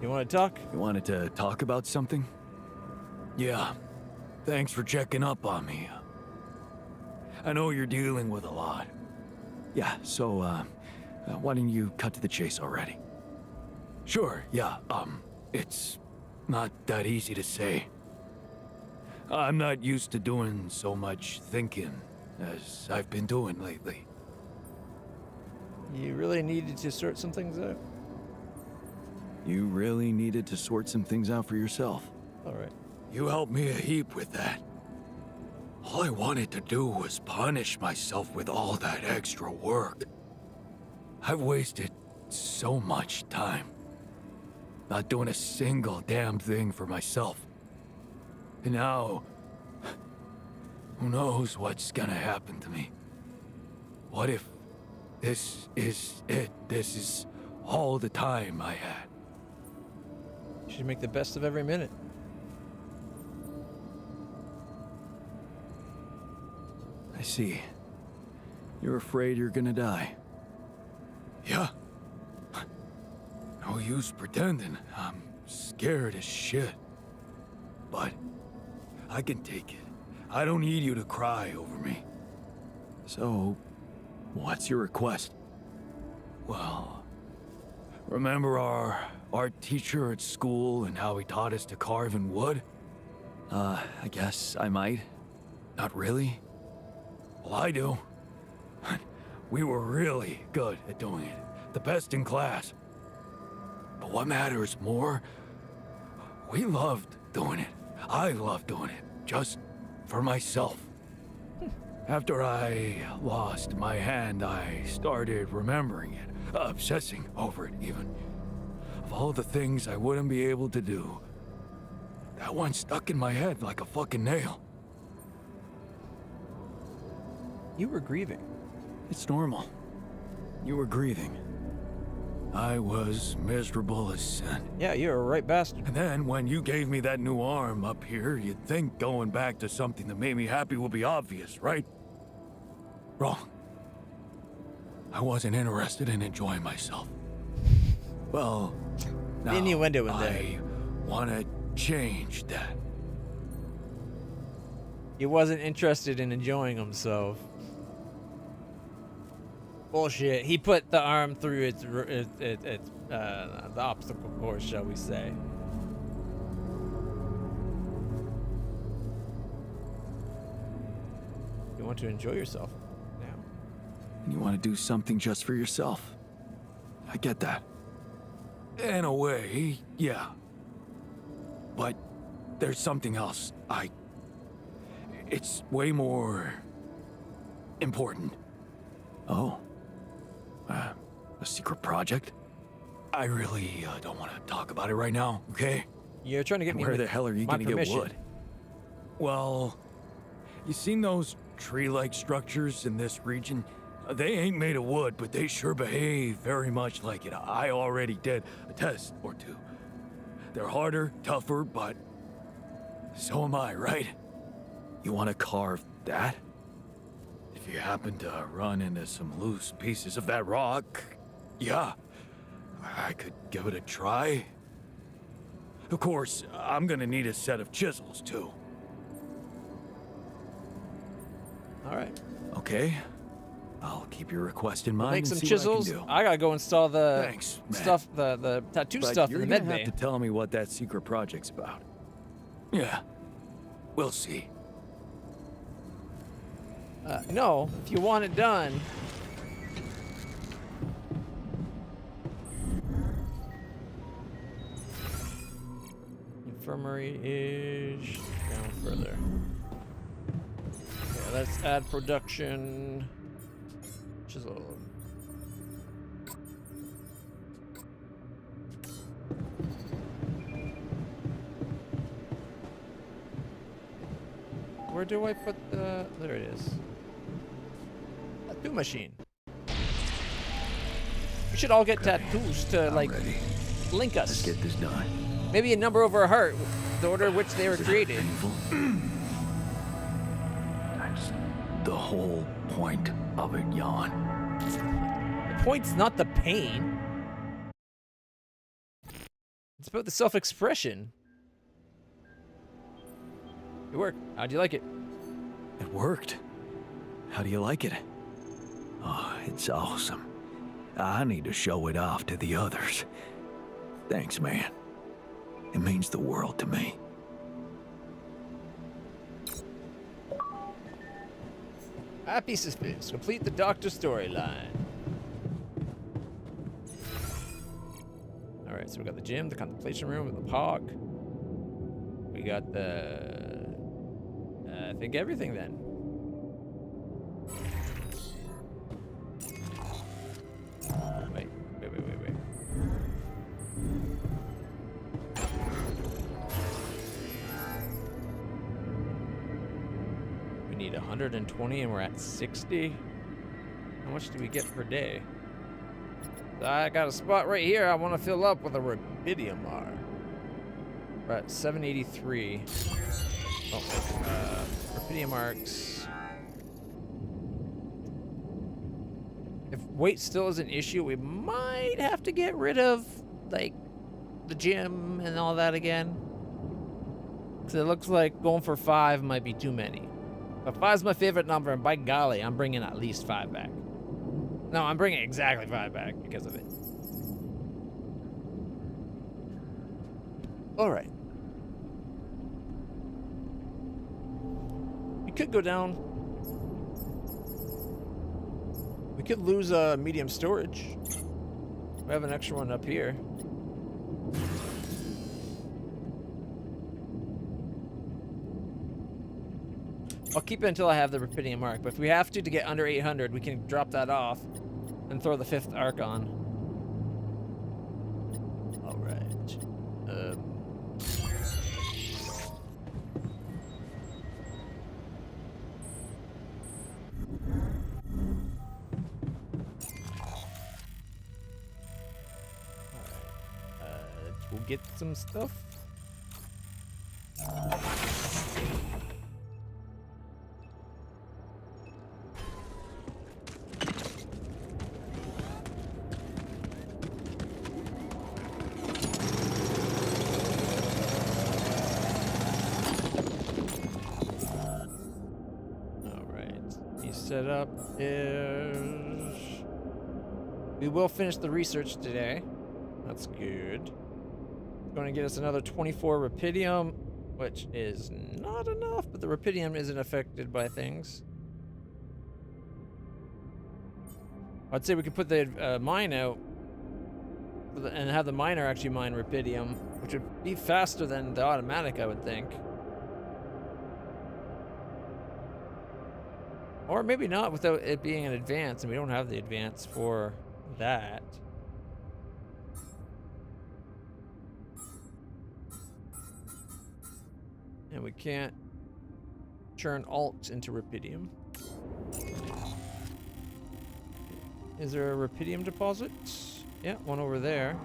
Speaker 1: You want to talk?
Speaker 11: You wanted to talk about something? Yeah. Thanks for checking up on me.
Speaker 6: I know you're dealing with a lot.
Speaker 11: Yeah, so, why don't you cut to the chase already?
Speaker 6: Sure, yeah, it's not that easy to say. I'm not used to doing so much thinking as I've been doing lately.
Speaker 1: You really needed to sort some things out?
Speaker 11: You really needed to sort some things out for yourself.
Speaker 1: All right.
Speaker 6: You helped me a heap with that. All I wanted to do was punish myself with all that extra work. I've wasted so much time. Not doing a single damn thing for myself. And now, who knows what's gonna happen to me? What if this is it? This is all the time I had.
Speaker 1: You should make the best of every minute.
Speaker 11: I see. You're afraid you're gonna die.
Speaker 6: Yeah. No use pretending. I'm scared as shit. But I can take it. I don't need you to cry over me.
Speaker 11: So, what's your request?
Speaker 6: Well, remember our art teacher at school and how he taught us to carve in wood?
Speaker 11: I guess I might.
Speaker 6: Not really? Well, I do. We were really good at doing it. The best in class. But what matters more, we loved doing it. I loved doing it, just for myself. After I lost my hand, I started remembering it, obsessing over it even. Of all the things I wouldn't be able to do, that one stuck in my head like a fucking nail.
Speaker 1: You were grieving.
Speaker 11: It's normal. You were grieving.
Speaker 6: I was miserable as sin.
Speaker 1: Yeah, you're a right bastard.
Speaker 6: And then when you gave me that new arm up here, you'd think going back to something that made me happy would be obvious, right? Wrong. I wasn't interested in enjoying myself. Well, now
Speaker 1: innuendo in there.
Speaker 6: I want to change that.
Speaker 1: He wasn't interested in enjoying himself. Bullshit. He put the arm through the obstacle course, shall we say. You want to enjoy yourself now.
Speaker 11: And you want to do something just for yourself. I get that.
Speaker 6: In a way, yeah. But there's something else. It's way more important.
Speaker 11: Oh. A secret project?
Speaker 6: I really don't want to talk about it right now, okay?
Speaker 1: You're trying to get me.
Speaker 11: Where the hell are you going to get wood?
Speaker 6: Well, you seen those tree-like structures in this region? They ain't made of wood, but they sure behave very much like it. I already did a test or two. They're harder, tougher, but so am I, right?
Speaker 11: You want to carve that?
Speaker 6: If you happen to run into some loose pieces of that rock, yeah, I could give it a try. Of course, I'm gonna need a set of chisels, too.
Speaker 1: All right.
Speaker 11: Okay. I'll keep your request in mind.
Speaker 1: Make some
Speaker 11: and see
Speaker 1: chisels.
Speaker 11: What I can do.
Speaker 1: I gotta go install the
Speaker 6: Thanks, man.
Speaker 1: stuff, the tattoo
Speaker 11: But
Speaker 1: stuff
Speaker 11: you're
Speaker 1: in the
Speaker 11: gonna
Speaker 1: med
Speaker 11: have
Speaker 1: bay.
Speaker 11: to tell me what that secret project's about.
Speaker 6: Yeah, we'll see.
Speaker 1: No, if you want it done. Infirmary is down further. Okay, let's add production. Chisel. Where do I put the... There it is. Tattoo machine. We should all get tattoos to, like, link us.
Speaker 11: Let's get this done.
Speaker 1: Maybe a number over a heart, the order in which they were created.
Speaker 11: That's the whole point of it, Jan.
Speaker 1: The point's not the pain. It's about the self-expression. It worked. How'd you like it?
Speaker 6: It worked.
Speaker 11: How do you like it? Oh, it's awesome. I need to show it off to the others. Thanks, man. It means the world to me.
Speaker 1: Happy Suspense. Complete the Doctor storyline. Alright, so we got the gym, the contemplation room, the park. We got the... I think everything then. Wait. We need 120 and we're at 60. How much do we get per day? I got a spot right here I want to fill up with a rubidium bar. We're at 783. Oh, rubidium marks. If weight still is an issue, we might have to get rid of, like, the gym and all that again. Because it looks like going for 5 might be too many. But 5's my favorite number, and by golly, I'm bringing at least 5 back. No, I'm bringing exactly 5 back because of it. All right. We could go down. We could lose medium storage. We have an extra one up here. I'll keep it until I have the rubidium mark, but if we have to get under 800, we can drop that off and throw the 5th arc on. All right. Let's go get some stuff. Set up is... We will finish the research today. That's good. It's going to get us another 24 rubidium, which is not enough, but the rubidium isn't affected by things. I'd say we could put the mine out and have the miner actually mine rubidium, which would be faster than the automatic, I would think. Or maybe not without it being an advance, and we don't have the advance for that. And we can't churn alts into rubidium. Is there a rubidium deposit? Yeah, one over there.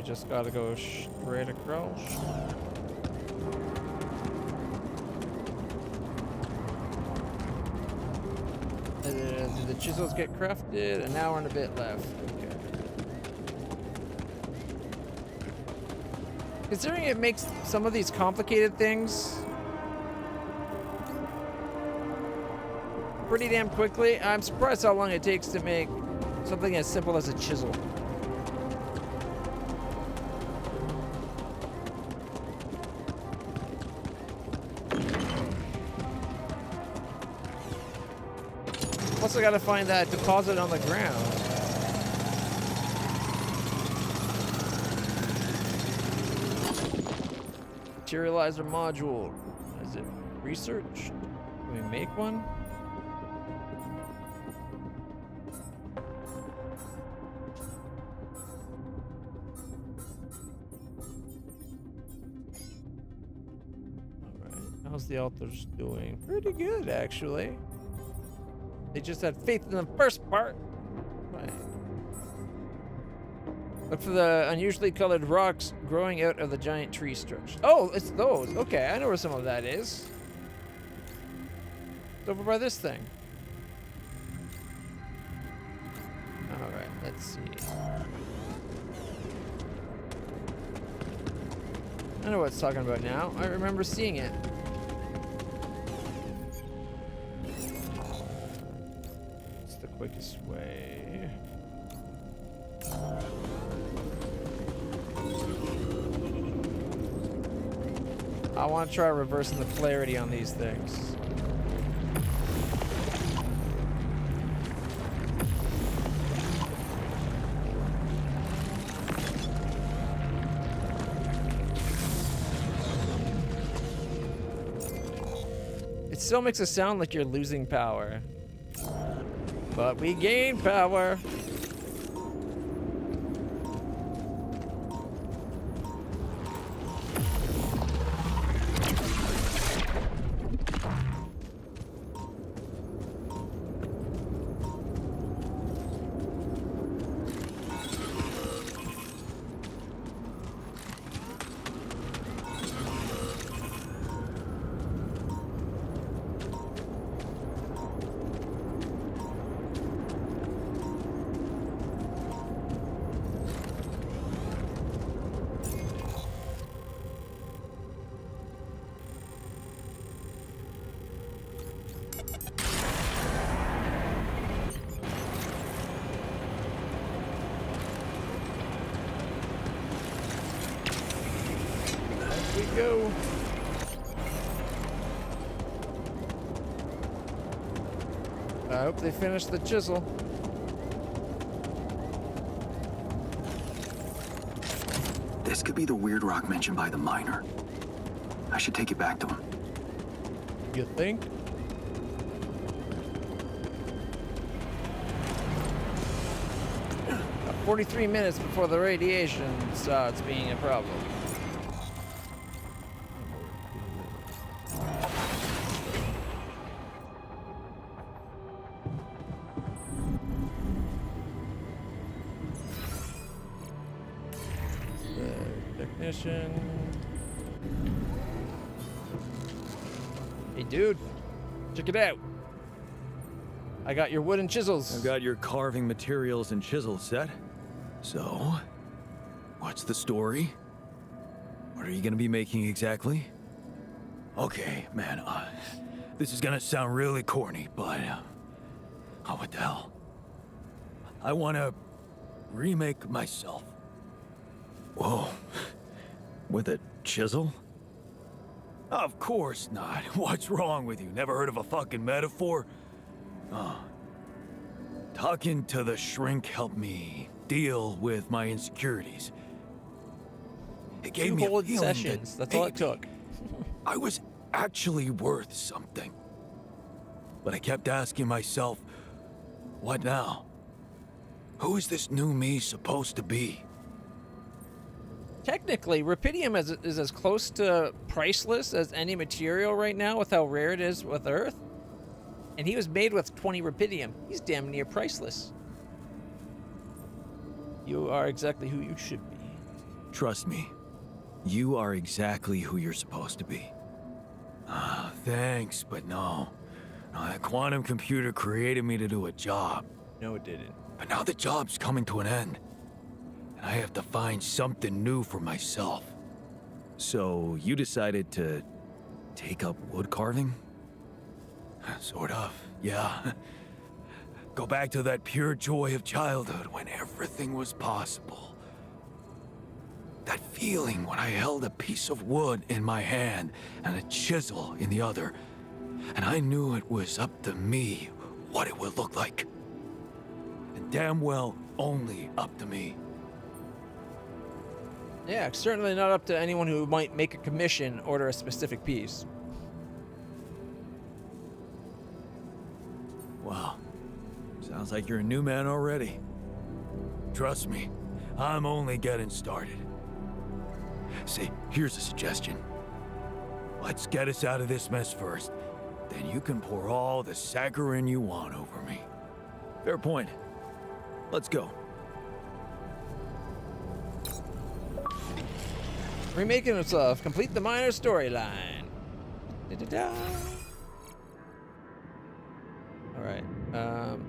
Speaker 1: Just gotta go straight across. Did the chisels get crafted? An hour and a bit left. Okay. Considering it makes some of these complicated things pretty damn quickly, I'm surprised how long it takes to make something as simple as a chisel. Also gotta find that deposit on the ground. Materializer module. Is it researched? Can we make one? How's the altars doing? Pretty good, actually. They just had faith in the first part. Right. Look for the unusually colored rocks growing out of the giant tree structure. Oh, it's those. Okay, I know where some of that is. It's over by this thing. Alright, let's see. I know what it's talking about now. I remember seeing it. It's the quickest way. I want to try reversing the polarity on these things. It still makes it sound like you're losing power. But we gain power. Go. I hope they finish the chisel.
Speaker 2: This could be the weird rock mentioned by the miner. I should take it back to him.
Speaker 1: You think? About 43 minutes before the radiation starts being a problem. Hey dude, check it out. I got your wooden chisels.
Speaker 11: I've got your carving materials and chisels set. So, what's the story? What are you gonna be making exactly? Okay, man, this is gonna sound really corny, but oh, what the hell? I wanna remake myself. Whoa. With a chisel? Of course not. What's wrong with you? Never heard of a fucking metaphor? Talking to the shrink helped me deal with my insecurities. It gave me a feeling
Speaker 1: sessions. That's all it took.
Speaker 11: I was actually worth something. But I kept asking myself, what now? Who is this new me supposed to be?
Speaker 1: Technically, rupidium is as close to priceless as any material right now with how rare it is with Earth. And he was made with 20 rupidium. He's damn near priceless. You are exactly who you should be.
Speaker 11: Trust me, you are exactly who you're supposed to be. Thanks, but no. That quantum computer created me to do a job.
Speaker 1: No, it didn't.
Speaker 11: But now the job's coming to an end. And I have to find something new for myself. So you decided to take up wood carving? Sort of, yeah. Go back to that pure joy of childhood when everything was possible. That feeling when I held a piece of wood in my hand and a chisel in the other, and I knew it was up to me what it would look like. And damn well only up to me.
Speaker 1: Yeah, it's certainly not up to anyone who might make a commission order a specific piece.
Speaker 11: Wow. Sounds like you're a new man already. Trust me, I'm only getting started. See, here's a suggestion.
Speaker 6: Let's get us out of this mess first. Then you can pour all the saccharin you want over me. Fair point. Let's go.
Speaker 1: Remaking himself. Complete the minor storyline. Da-da-da. All right. Okay.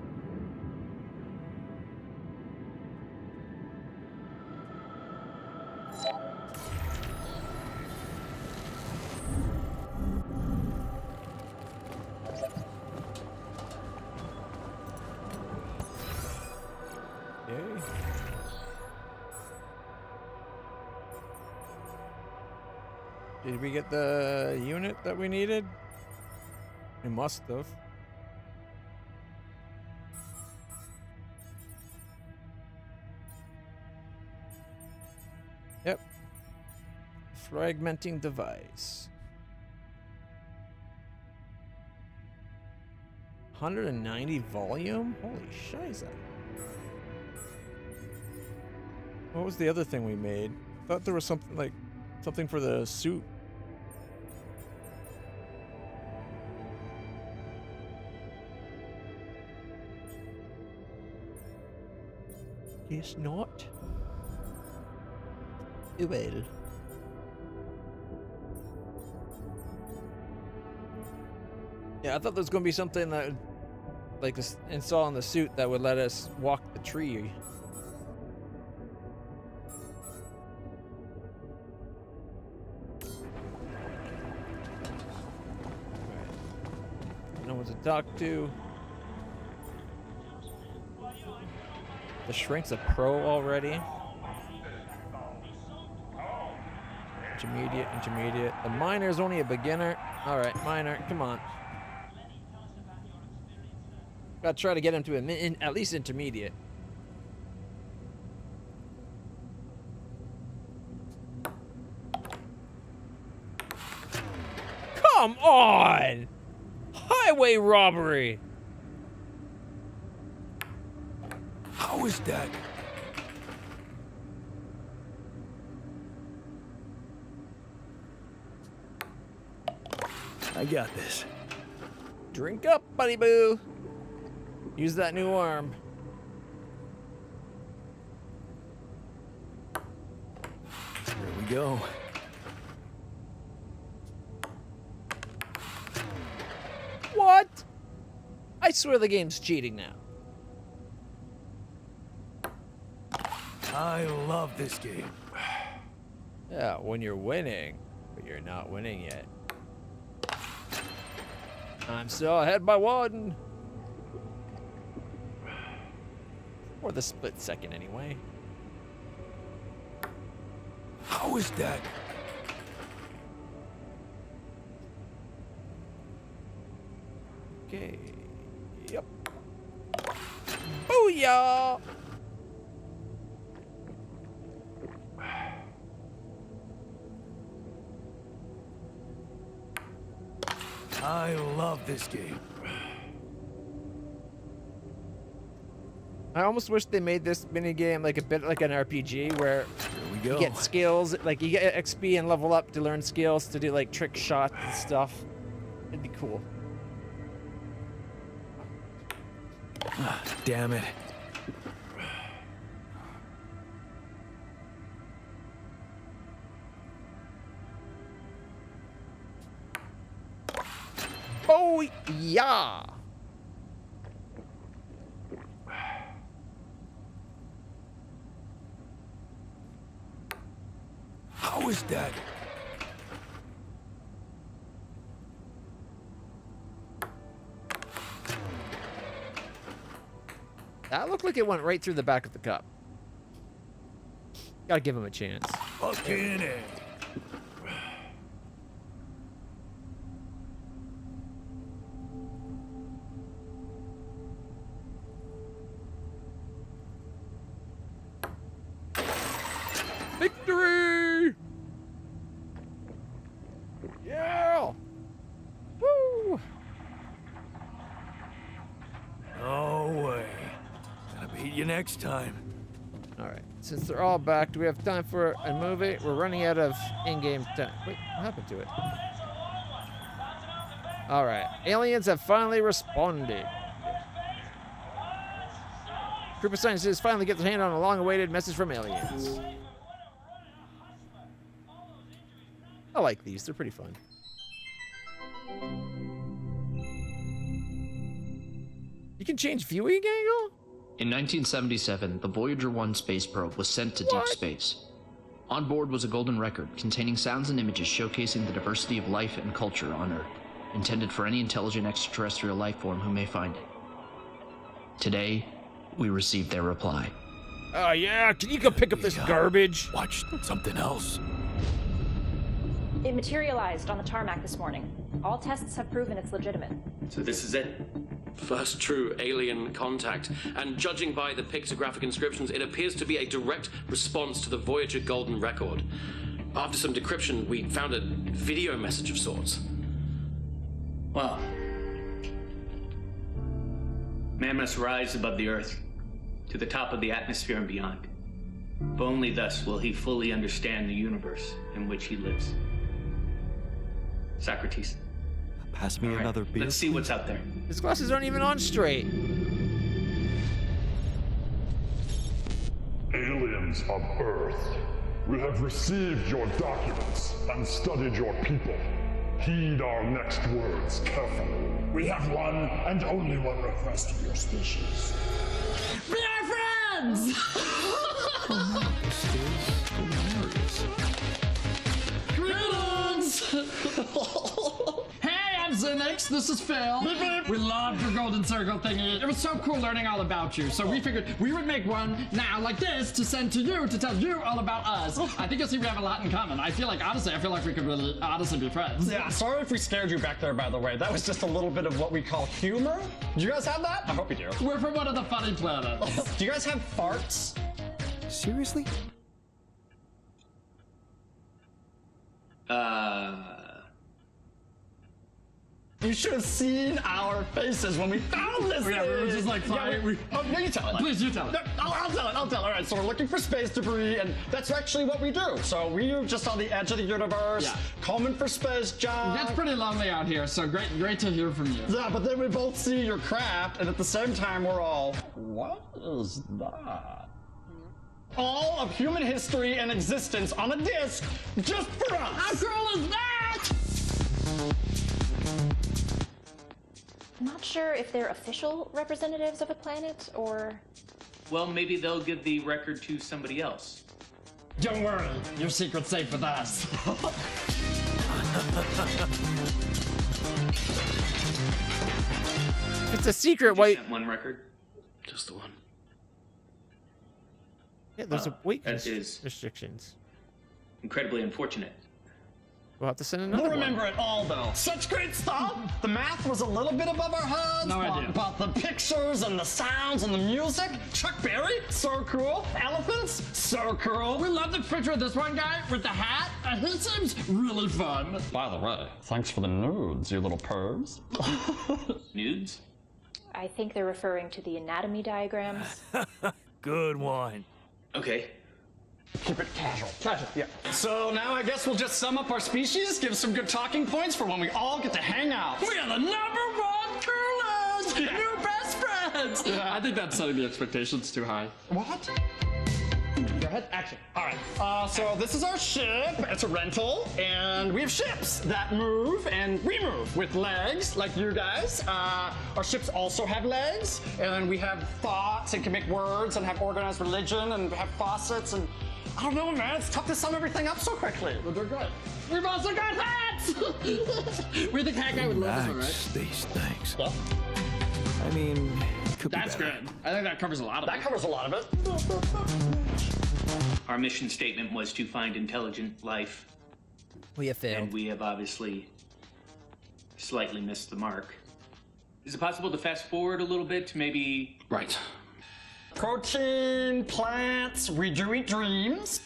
Speaker 1: Did we get the unit that we needed? We must have. Yep. Fragmenting device. 190 volume? Holy shiza. What was the other thing we made? I thought there was something like something for the suit. Guess not. Well. Yeah, I thought there was going to be something that, like, this install on the suit that would let us walk the tree. No one to talk to. The shrink's a pro already. Intermediate, intermediate. The miner's only a beginner. Alright, minor, come on. Gotta try to get him to at least intermediate. Come on! Highway robbery!
Speaker 6: How is that? I got this.
Speaker 1: Drink up, buddy boo. Use that new arm.
Speaker 6: Here we go.
Speaker 1: What? I swear the game's cheating now.
Speaker 6: I love this game.
Speaker 1: Yeah, when you're winning, but you're not winning yet. I'm still ahead by one. Or the split second, anyway.
Speaker 6: How is that?
Speaker 1: Okay. Yep. Booyah!
Speaker 6: I love this game.
Speaker 1: I almost wish they made this minigame like a bit like an RPG where you get skills, like you get XP and level up to learn skills to do like trick shots and stuff. It'd be cool.
Speaker 6: Damn it.
Speaker 1: Oh, yeah.
Speaker 6: How is that?
Speaker 1: That looked like it went right through the back of the cup. Gotta give him a chance.
Speaker 6: Fucking A.
Speaker 1: Victory! Yeah! Woo!
Speaker 6: No way. Gonna beat you next time.
Speaker 1: Alright, since they're all back, do we have time for a movie? We're running out of in-game time. Wait, what happened to it? All right, aliens have finally responded. Group of scientists finally get their hand on a long-awaited message from aliens. I like these, they're pretty fun. You can change viewing angle?
Speaker 7: In 1977, the Voyager 1 space probe was sent to deep space. On board was a golden record containing sounds and images showcasing the diversity of life and culture on Earth, intended for any intelligent extraterrestrial life form who may find it. Today, we received their reply.
Speaker 1: Oh yeah, can you go pick up this garbage?
Speaker 6: Watch something else.
Speaker 10: It materialized on the tarmac this morning. All tests have proven it's legitimate.
Speaker 12: So this is it. First true alien contact. And judging by the pictographic inscriptions, it appears to be a direct response to the Voyager Golden Record. After some decryption, we found a video message of sorts.
Speaker 13: Well, man must rise above the Earth, to the top of the atmosphere and beyond. For only thus will he fully understand the universe in which he lives. Socrates.
Speaker 11: Pass me another beer.
Speaker 13: Let's see what's out there.
Speaker 1: His glasses aren't even on straight.
Speaker 14: Aliens of Earth, we have received your documents and studied your people. Heed our next words carefully. We have one and only one request of your species.
Speaker 28: We are friends! Greetings! Hey, I'm Zinix. This is Phil. We loved your golden circle thingy. It was so cool learning all about you. So we figured we would make one now like this to send to you to tell you all about us. I think you'll see we have a lot in common. I feel like we could really honestly be friends.
Speaker 15: Yeah, sorry if we scared you back there, by the way. That was just a little bit of what we call humor. Do you guys have that? I hope you do.
Speaker 28: We're from one of the funny planets.
Speaker 15: Do you guys have farts?
Speaker 11: Seriously?
Speaker 15: You should have seen our faces when we found this
Speaker 28: Yeah, we were
Speaker 15: thing.
Speaker 28: just like flying.
Speaker 15: Oh, no, you tell it.
Speaker 28: Please, you tell it.
Speaker 15: No, I'll tell it. All right, so we're looking for space debris, and that's actually what we do. So we're just on the edge of the universe, combing for space junk.
Speaker 28: It's pretty lonely out here, so great to hear from you.
Speaker 15: Yeah, but then we both see your craft, and at the same time, we're all, what is that? All of human history and existence on a disc, just for us.
Speaker 28: How cool is that?
Speaker 10: I'm not sure if they're official representatives of a planet or...
Speaker 13: Well, maybe they'll give the record to somebody else.
Speaker 28: Don't worry, your secret's safe with us.
Speaker 1: It's a secret. Wait.
Speaker 13: One record?
Speaker 12: Just the one.
Speaker 1: Yeah, there's a weight
Speaker 13: That is
Speaker 1: restrictions.
Speaker 13: incredibly unfortunate.
Speaker 1: We'll have to send another
Speaker 15: We'll
Speaker 1: one.
Speaker 15: remember it all, though. Such great stuff. The math was a little bit above our heads.
Speaker 28: No idea.
Speaker 15: But the pictures and the sounds and the music. Chuck Berry, so cool. Elephants, so cool.
Speaker 28: We love the picture of this one guy with the hat. He seems really fun.
Speaker 15: By the way, thanks for the nudes, you little pervs.
Speaker 13: Nudes?
Speaker 10: I think they're referring to the anatomy diagrams.
Speaker 6: Good one.
Speaker 13: Okay.
Speaker 15: Keep it casual. Yeah. So now I guess we'll just sum up our species, give some good talking points for when we all get to hang out.
Speaker 28: We are the #1 coolest new best friends. I think that's setting the expectations too high.
Speaker 15: What? Go ahead, action. All right, so this is our ship. It's a rental, and we have ships that move, and we move with legs, like you guys. Our ships also have legs, and then we have thoughts, and can make words, and have organized religion, and have faucets, and I don't know, man. It's tough to sum everything up so quickly.
Speaker 28: But they're good. We've also got hats! We think that guy would love us, all right?
Speaker 6: These things.
Speaker 15: Yeah.
Speaker 11: I mean, it could
Speaker 28: That's
Speaker 11: be better.
Speaker 28: good. I think that covers a lot of it.
Speaker 15: That covers a lot of it.
Speaker 13: Our mission statement was to find intelligent life.
Speaker 1: We have failed.
Speaker 13: And we have obviously slightly missed the mark. Is it possible to fast forward a little bit to maybe...
Speaker 15: Right. Protein, plants, we do eat dreams.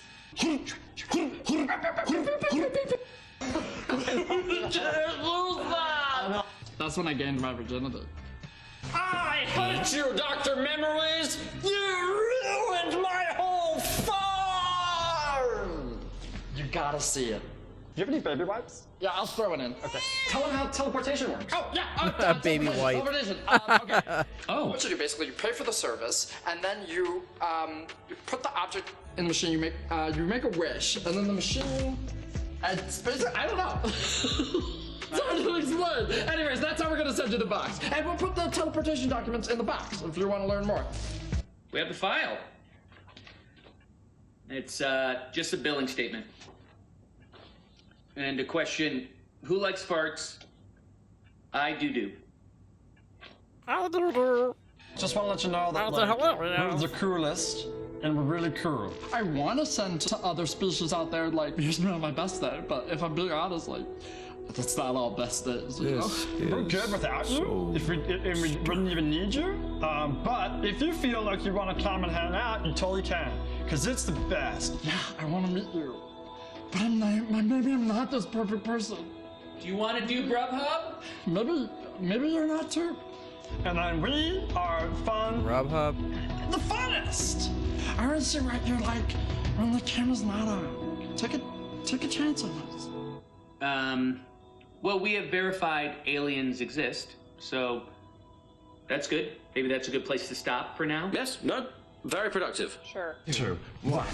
Speaker 28: That's when I gained my virginity.
Speaker 15: I hate you, Dr. Memories! You ruined my whole farm!
Speaker 28: You gotta see it.
Speaker 15: Do you have any baby wipes? Yeah, I'll throw it in. Okay. Tell them how teleportation works. Oh, yeah.
Speaker 1: Baby wipe.
Speaker 15: Teleportation. Okay. Oh. What you do, basically, you pay for the service, and then you put the object in the machine, you make a wish, and then the machine, it's basically, I don't know. It's hard to explain. Anyways, that's how we're gonna send you the box. And we'll put the teleportation documents in the box if you want to learn more.
Speaker 13: We have the file. It's just a billing statement. And a question, who likes farts? I do.
Speaker 1: I'll do.
Speaker 15: Just want to let you know that we're the coolest, and we're really cool. I want to send to other species out there, like, here's me on my best day, but if I'm being honest, like, that's not all best days, you know? We're good without you, if we wouldn't even need you. But if you feel like you want to come and hang out, you totally can, because it's the best. Yeah, I want to meet you. But maybe I'm not this perfect person.
Speaker 13: Do you want to do Grubhub?
Speaker 15: Maybe you're not too. And then we are fun.
Speaker 1: Grubhub.
Speaker 15: The funnest. I want to see what you're like when the camera's not on. Take a chance on us.
Speaker 13: Well, we have verified aliens exist, so that's good. Maybe that's a good place to stop for now.
Speaker 12: Yes, no, very productive.
Speaker 10: Sure.
Speaker 15: 2, 1.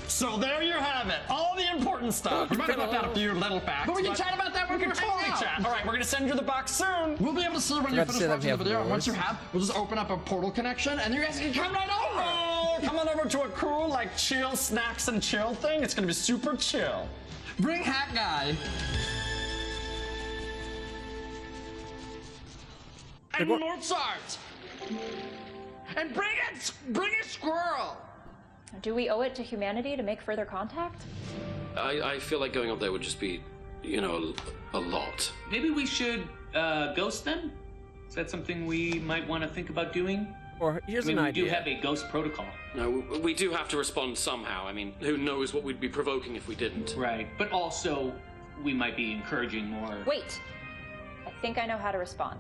Speaker 15: So there you have it. All the important stuff. We might have left out a few little facts. But we can chat about that when we can totally chat. All right, we're going to send you the box soon. We'll be able to see when you finish watching the video. And once you have, we'll just open up a portal connection and you guys can come right over. Oh, come on over to a cool, like, chill snacks and chill thing. It's going to be super chill. Bring Hat Guy. And Mozart. And bring a squirrel.
Speaker 10: Do we owe it to humanity to make further contact?
Speaker 12: I feel like going up there would just be, you know, a lot.
Speaker 13: Maybe we should ghost them? Is that something we might want to think about doing?
Speaker 1: Or here's an idea.
Speaker 13: We do have a ghost protocol.
Speaker 12: No, we do have to respond somehow. I mean, who knows what we'd be provoking if we didn't.
Speaker 13: Right, but also we might be encouraging more.
Speaker 10: Wait, I think I know how to respond.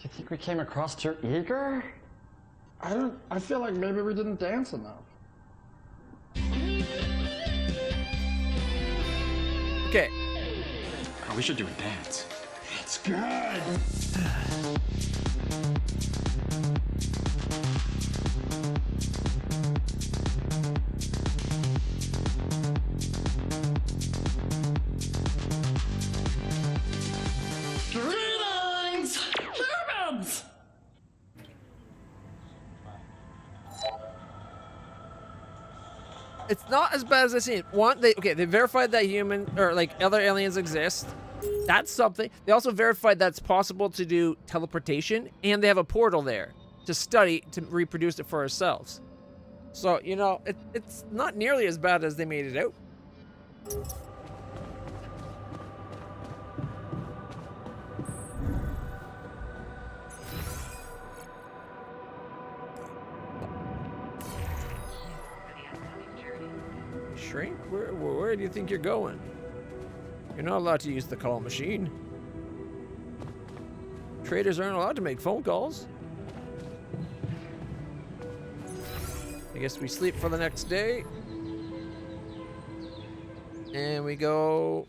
Speaker 15: You think we came across too eager? I feel like maybe we didn't dance enough.
Speaker 1: Okay.
Speaker 15: Oh, we should do a dance. It's good. Greetings, humans!
Speaker 1: It's not as bad as I seem. One, they verified that human or like other aliens exist. That's something. They also verified that it's possible to do teleportation, and they have a portal there to study to reproduce it for ourselves. So, you know, it's not nearly as bad as they made it out. Shrink? Where do you think you're going? You're not allowed to use the call machine. Traders aren't allowed to make phone calls. I guess we sleep for the next day. And we go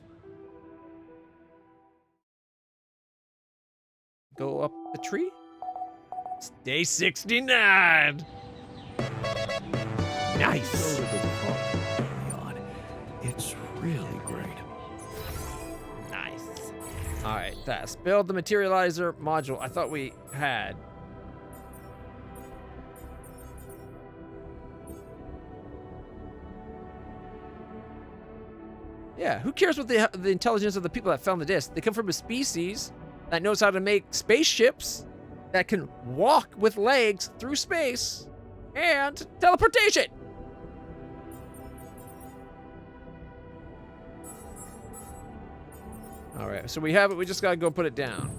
Speaker 1: up the tree. It's day 69. Nice.
Speaker 6: It's really great.
Speaker 1: Nice. All right, that's build the materializer module. I thought we had. Yeah, who cares what the intelligence of the people that found the disc? They come from a species that knows how to make spaceships that can walk with legs through space and teleportation. All right, so we have it. We just gotta go put it down.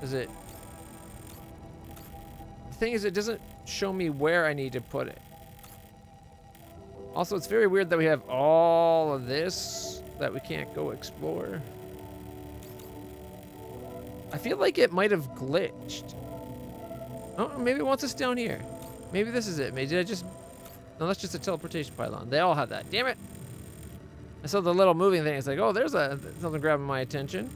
Speaker 1: Is it? The thing is, it doesn't show me where I need to put it. Also, it's very weird that we have all of this that we can't go explore. I feel like it might have glitched. Oh, maybe it wants us down here. Maybe this is it. Maybe did I just... No, that's just a teleportation pylon. They all have that. Damn it! I saw the little moving thing. It's like, oh, there's something grabbing my attention.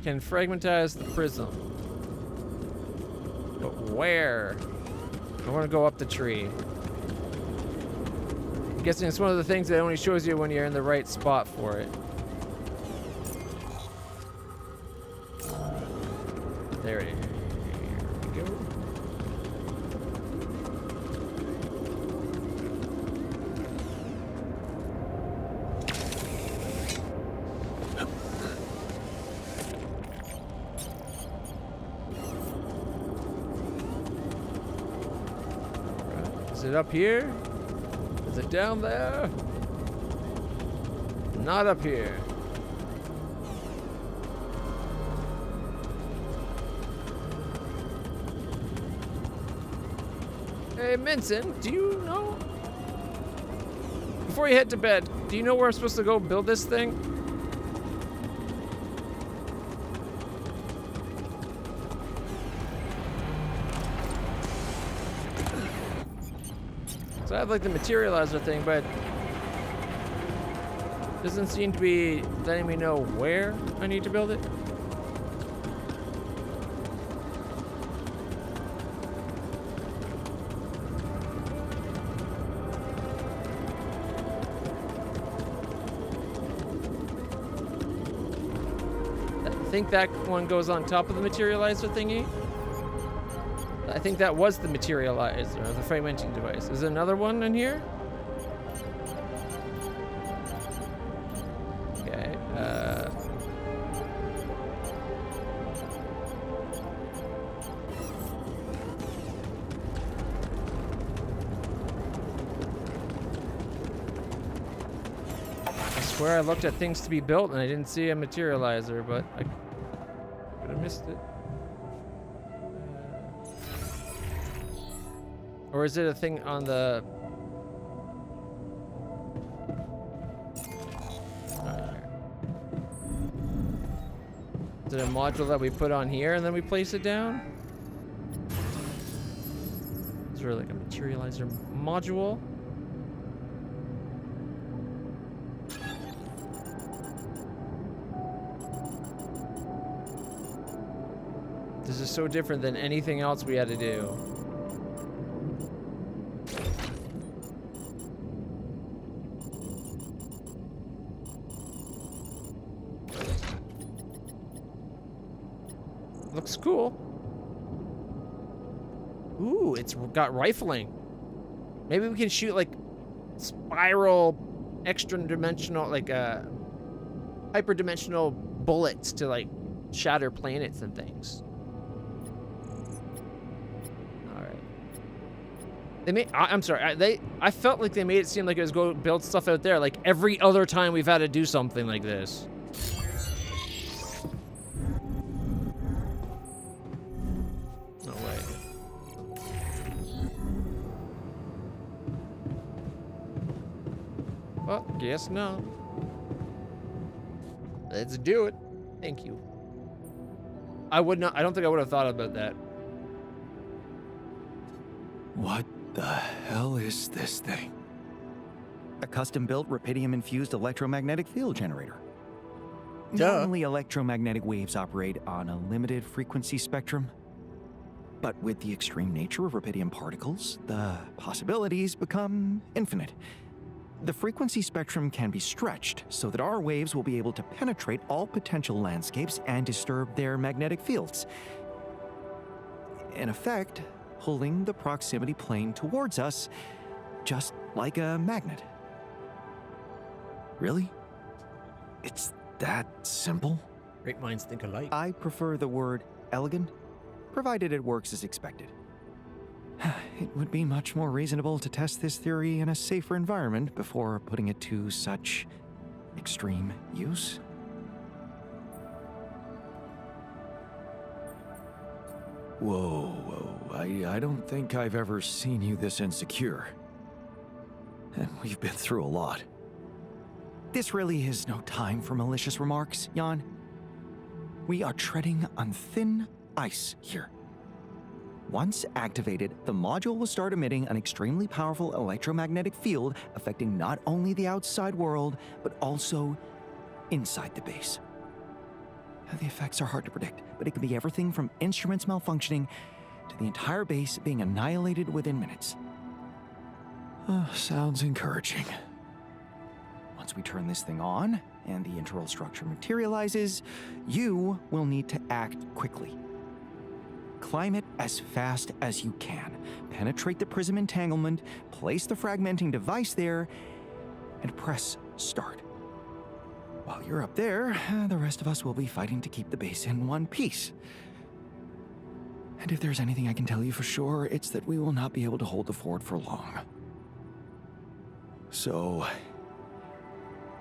Speaker 1: Can fragmentize the prism. But where? I want to go up the tree. I'm guessing it's one of the things that only shows you when you're in the right spot for it. There it is. Here we go. Is it up here? Is it down there? Not up here. Hey, Minson, do you know? Before you head to bed, do you know where I'm supposed to go build this thing? So I have like the materializer thing, but doesn't seem to be letting me know where I need to build it. I think that one goes on top of the materializer thingy. I think that was the materializer, the fragmenting device. Is there another one in here? Okay. I swear I looked at things to be built and I didn't see a materializer, but I could have missed it. Or is it a thing on the... Is it a module that we put on here and then we place it down? Is there like a materializer module? This is so different than anything else we had to do. Looks cool. Ooh, it's got rifling. Maybe we can shoot like spiral, extra dimensional, like hyperdimensional bullets to like shatter planets and things. All right. They made. I'm sorry. I felt like they made it seem like it was go build stuff out there. Like every other time we've had to do something like this. Well, guess not. Let's do it. Thank you. I don't think I would have thought about that.
Speaker 11: What the hell is this thing? A custom-built rubidium-infused electromagnetic field generator. Normally, electromagnetic waves operate on a limited frequency spectrum. But with the extreme nature of rubidium particles, the possibilities become infinite. The frequency spectrum can be stretched so that our waves will be able to penetrate all potential landscapes and disturb their magnetic fields. In effect, pulling the proximity plane towards us, just like a magnet. Really? It's that simple?
Speaker 1: Great minds think alike.
Speaker 11: I prefer the word elegant, provided it works as expected. It would be much more reasonable to test this theory in a safer environment before putting it to such extreme use. Whoa. I don't think I've ever seen you this insecure. And we've been through a lot. This really is no time for malicious remarks, Jan. We are treading on thin ice here. Once activated, the module will start emitting an extremely powerful electromagnetic field affecting not only the outside world, but also inside the base. The effects are hard to predict, but it can be everything from instruments malfunctioning to the entire base being annihilated within minutes. Sounds encouraging. Once we turn this thing on and the internal structure materializes, you will need to act quickly. Climb it as fast as you can. Penetrate the prism entanglement, place the fragmenting device there, and press start. While you're up there, the rest of us will be fighting to keep the base in one piece. And if there's anything I can tell you for sure, it's that we will not be able to hold the fort for long. So,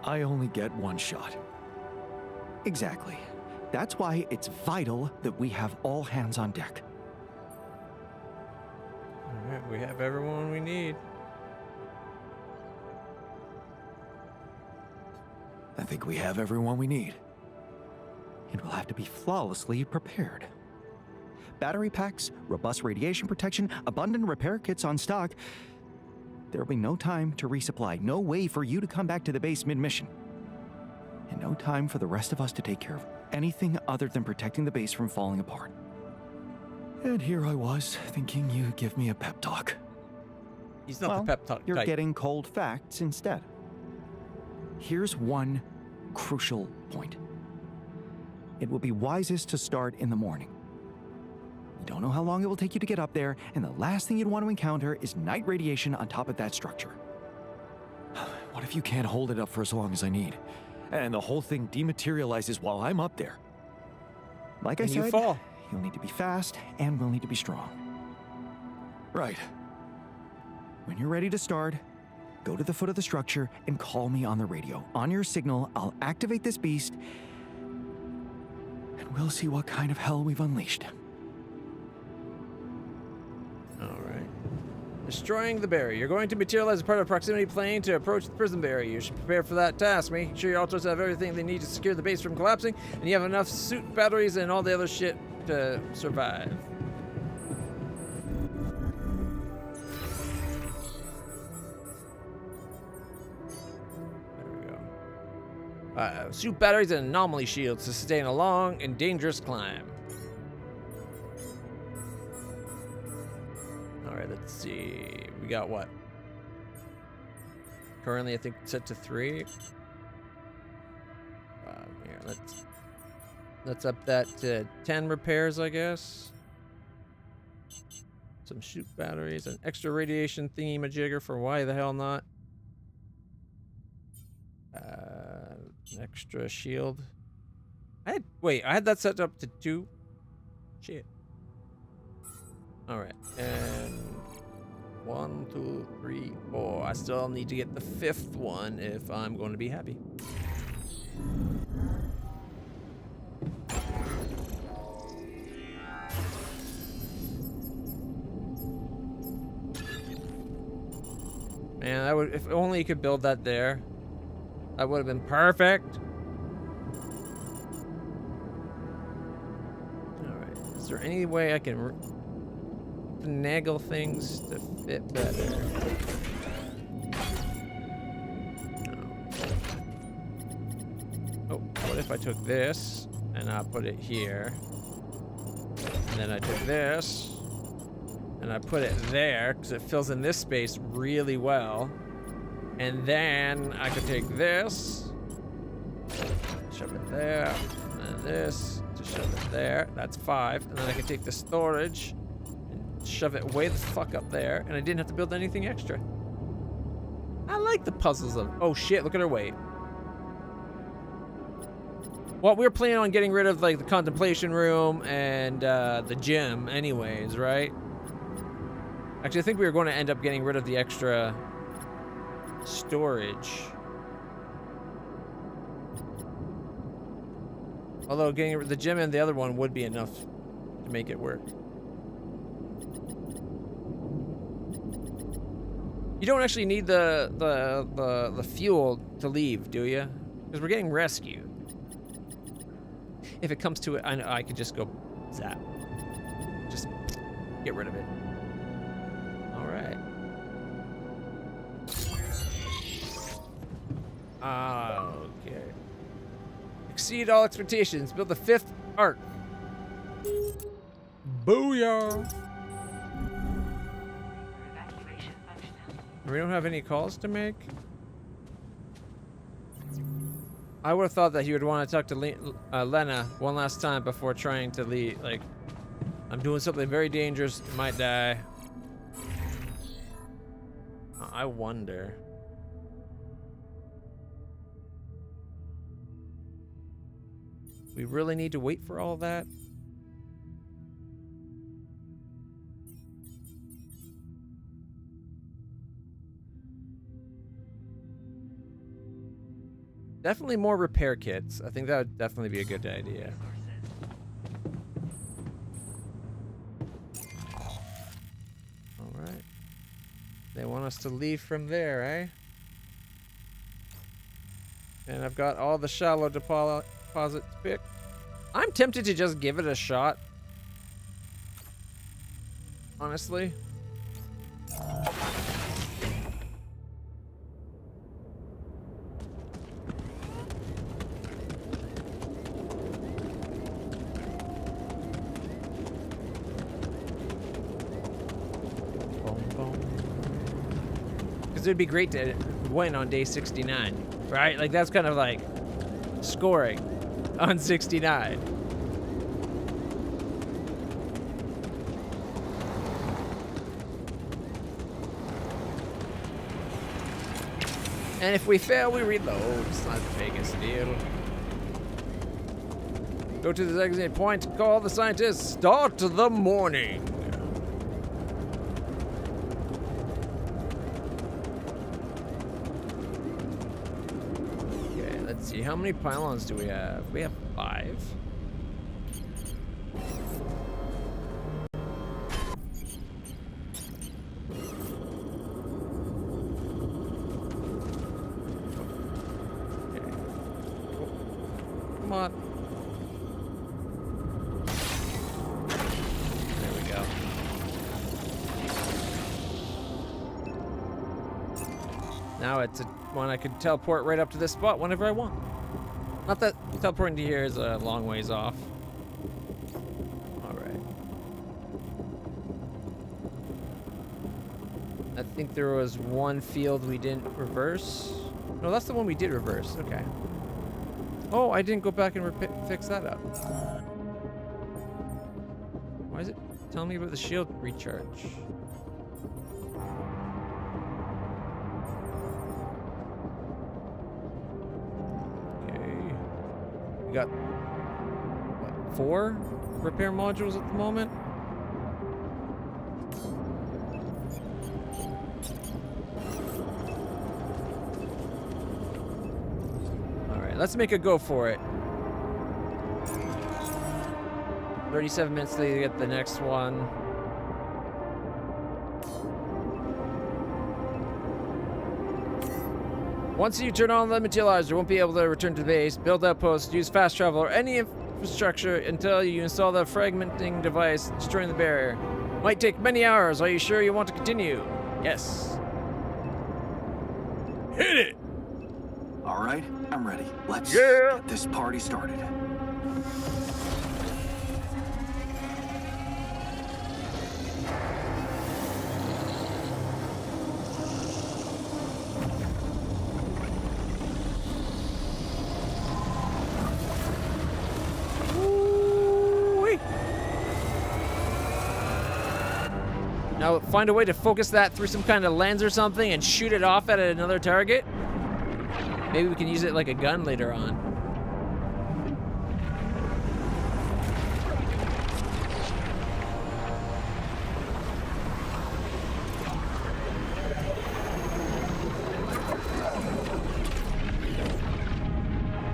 Speaker 11: I only get one shot. Exactly. That's why it's vital that we have all hands on deck.
Speaker 1: All right, we have everyone we need.
Speaker 11: I think we have everyone we need. It will have to be flawlessly prepared. Battery packs, robust radiation protection, abundant repair kits on stock. There will be no time to resupply, no way for you to come back to the base mid-mission. And no time for the rest of us to take care of anything other than protecting the base from falling apart. And here I was, thinking you'd give me a pep talk.
Speaker 1: He's not the pep talk
Speaker 11: You're
Speaker 1: type.
Speaker 11: getting cold facts instead. Here's one crucial point. It will be wisest to start in the morning. You don't know how long it will take you to get up there, and the last thing you'd want to encounter is night radiation on top of that structure. What if you can't hold it up for as long as I need, and the whole thing dematerializes while I'm up there? Like I said, you'll need to be fast, and we'll need to be strong. Right. When you're ready to start, go to the foot of the structure and call me on the radio. On your signal, I'll activate this beast, and we'll see what kind of hell we've unleashed.
Speaker 1: All right. Destroying the barrier. You're going to materialize as part of a proximity plane to approach the prison barrier. You should prepare for that task. Make sure your altars have everything they need to secure the base from collapsing, and you have enough suit batteries and all the other shit to survive. Suit batteries and anomaly shields to sustain a long and dangerous climb. Alright, let's see. We got what? Currently, I think set to 3. Here, let's up that to 10 repairs, I guess. Some suit batteries, an extra radiation thingy-majigger for why the hell not. Extra shield. I had that set up to 2. Shit. Alright, and 1, 2, 3, 4. I still need to get the 5th one if I'm going to be happy. Man, that would, if only you could build that there. That would have been perfect. Alright, is there any way I can finagle things to fit better? Oh, what if I took this and I put it here? And then I took this and I put it there because it fills in this space really well. And then I could take this, shove it there, and this to shove it there. That's 5. And then I could take the storage and shove it way the fuck up there, and I didn't have to build anything extra. I like the puzzles of, oh shit, look at her weight. Well, we were planning on getting rid of like the contemplation room and the gym anyways, right? Actually, I think we were going to end up getting rid of the extra storage. Although getting rid of the gym and the other one would be enough to make it work. You don't actually need the fuel to leave, do you? Because we're getting rescued. If it comes to it, I know I could just go zap. Just get rid of it. All right. Okay. Exceed all expectations. Build the 5th arc. Booyah! We don't have any calls to make. I would have thought that he would want to talk to Lena one last time before trying to leave. Like, I'm doing something very dangerous. Might die. I wonder. We really need to wait for all that? Definitely more repair kits. I think that would definitely be a good idea. All right. They want us to leave from there, eh? And I've got all the shallow deposits picked. I'm tempted to just give it a shot. Honestly. It'd be great to win on day 69, right? Like that's kind of like scoring on 69. And if we fail, we reload. It's not the biggest deal. Go to the designated point, call the scientists, start the morning. How many pylons do we have? We have 5. Okay. Come on. There we go. Now it's a one I could teleport right up to this spot whenever I want. Not that teleporting to here is a long ways off. Alright. I think there was one field we didn't reverse. No, that's the one we did reverse. Okay. Oh, I didn't go back and fix that up. Why is it telling me about the shield recharge? We got, what, 4 repair modules at the moment? Alright, let's make a go for it. 37 minutes till you get the next one. Once you turn on the materializer, you won't be able to return to the base, build outposts, use fast travel, or any infrastructure until you install the fragmenting device, destroying the barrier. Might take many hours. Are you sure you want to continue? Yes. Hit it!
Speaker 2: All right, I'm ready. Let's get this party started.
Speaker 1: Now find a way to focus that through some kind of lens or something and shoot it off at another target. Maybe we can use it like a gun later on.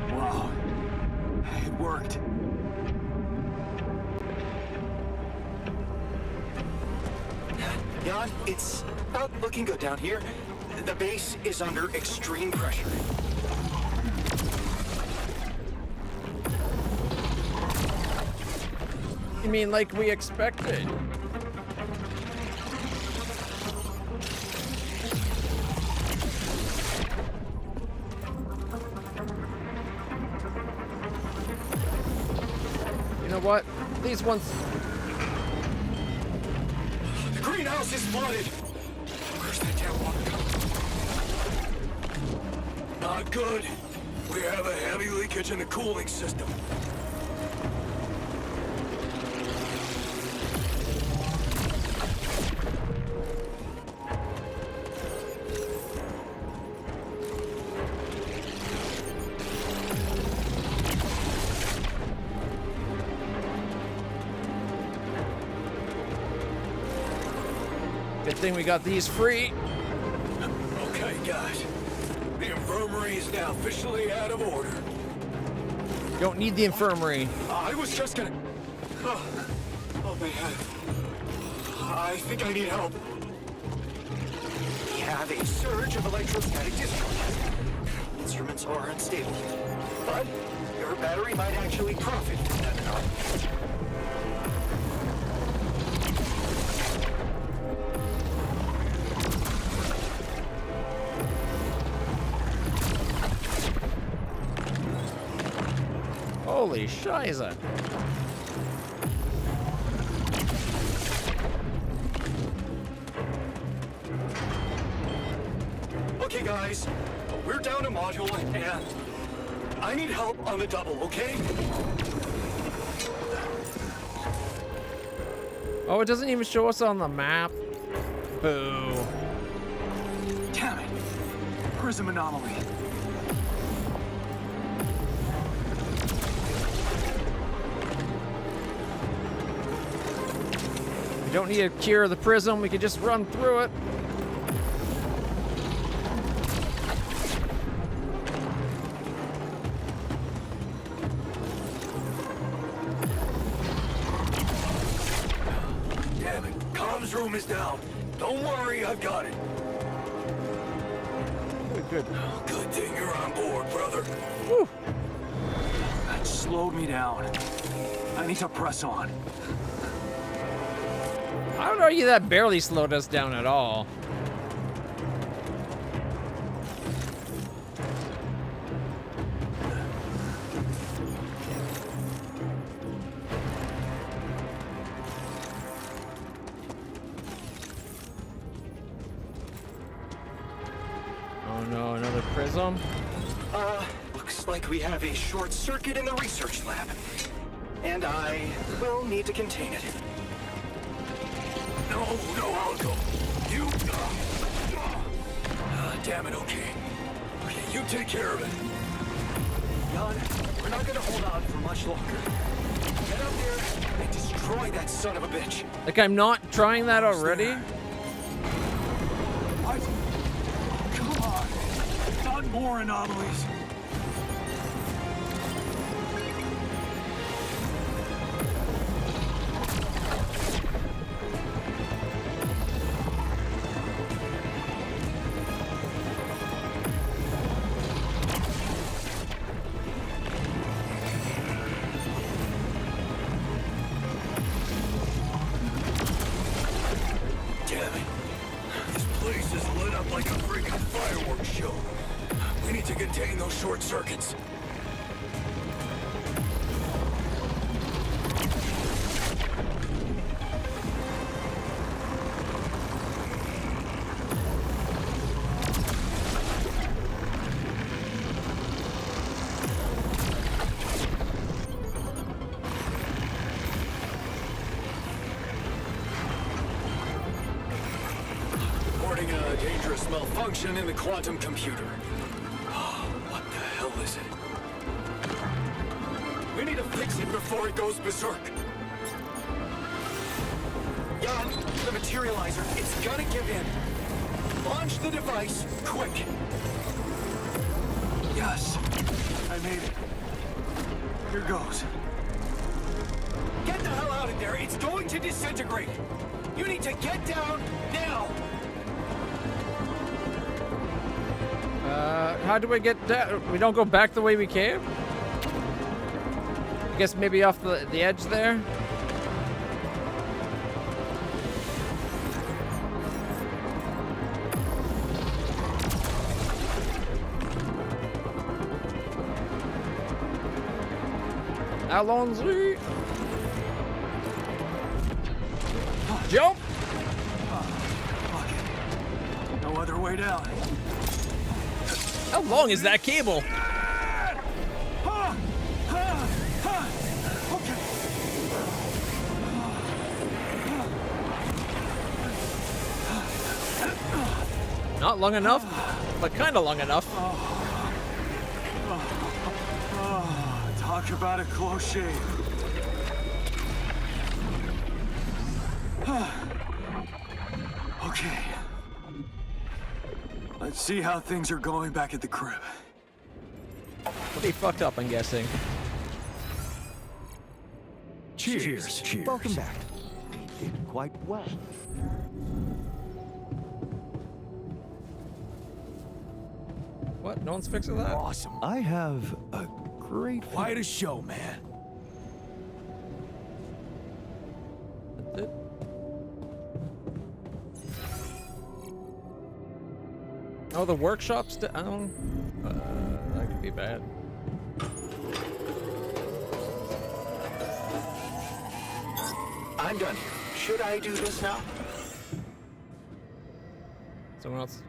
Speaker 2: Wow, it worked. Jan, it's
Speaker 11: Not looking good down here. The base is under extreme pressure.
Speaker 1: You mean like we expected? You know what? These ones...
Speaker 11: The greenhouse is flooded! Where's that damn water coming?
Speaker 6: Not good. We have a heavy leakage in the cooling system.
Speaker 1: Good thing we got these free.
Speaker 6: Okay, guys. The infirmary is now officially out of order.
Speaker 1: Don't need the infirmary.
Speaker 11: I was just gonna... Oh man. I think I need help. We have a surge of electrostatic discharges. Instruments are unstable. But your battery might actually profit from that anomaly.
Speaker 1: Holy shiza.
Speaker 11: Okay, guys. We're down a module, and I need help on the double, okay?
Speaker 1: Oh, it doesn't even show us on the map. Boo.
Speaker 11: Damn it. Prism anomaly.
Speaker 1: We don't need to cure the prism, we can just run through it.
Speaker 6: Damn it. Comms room is down. Don't worry, I've got it.
Speaker 1: Good.
Speaker 6: Good thing you're on board, brother.
Speaker 1: Whew.
Speaker 2: That slowed me down. I need to press on.
Speaker 1: I would argue that barely slowed us down at all. Oh no, another prism?
Speaker 11: Looks like we have a short circuit in the research lab. And I will need to contain it.
Speaker 6: No, I'll go. You... damn it, okay. Okay, you take care of it.
Speaker 11: Jan, we're not gonna hold on for much longer. Get up there and destroy that son of a bitch.
Speaker 1: Like I'm not trying that already?
Speaker 2: What? Come on. Not more anomalies.
Speaker 6: Damn it. This place is lit up like a freaking fireworks show. We need to contain those short circuits. Reporting a dangerous malfunction in the quantum computer. What the hell is it? We need to fix it before it goes berserk.
Speaker 11: Jan, the materializer, it's gonna give in. Launch the device, quick.
Speaker 2: Yes. I made it. Here goes.
Speaker 11: Get the hell out of there. It's going to disintegrate. You need to get down now.
Speaker 1: How do we get down? We don't go back the way we came? I guess maybe off the edge there? Alonzi! Jump!
Speaker 2: No other way down.
Speaker 1: How long is that cable? Not long enough, but kind of long enough.
Speaker 2: Talk about a close shave. Okay. Let's see how things are going back at the crib.
Speaker 1: Pretty fucked up, I'm guessing.
Speaker 11: Cheers. Cheers. Welcome back. You did quite well.
Speaker 1: What? No one's fixing that?
Speaker 11: Awesome. I have a great...
Speaker 6: Quite a show, man.
Speaker 1: That's it? Oh, the workshop's down? That could be bad.
Speaker 11: I'm done here. Should I do this now?
Speaker 1: Someone else?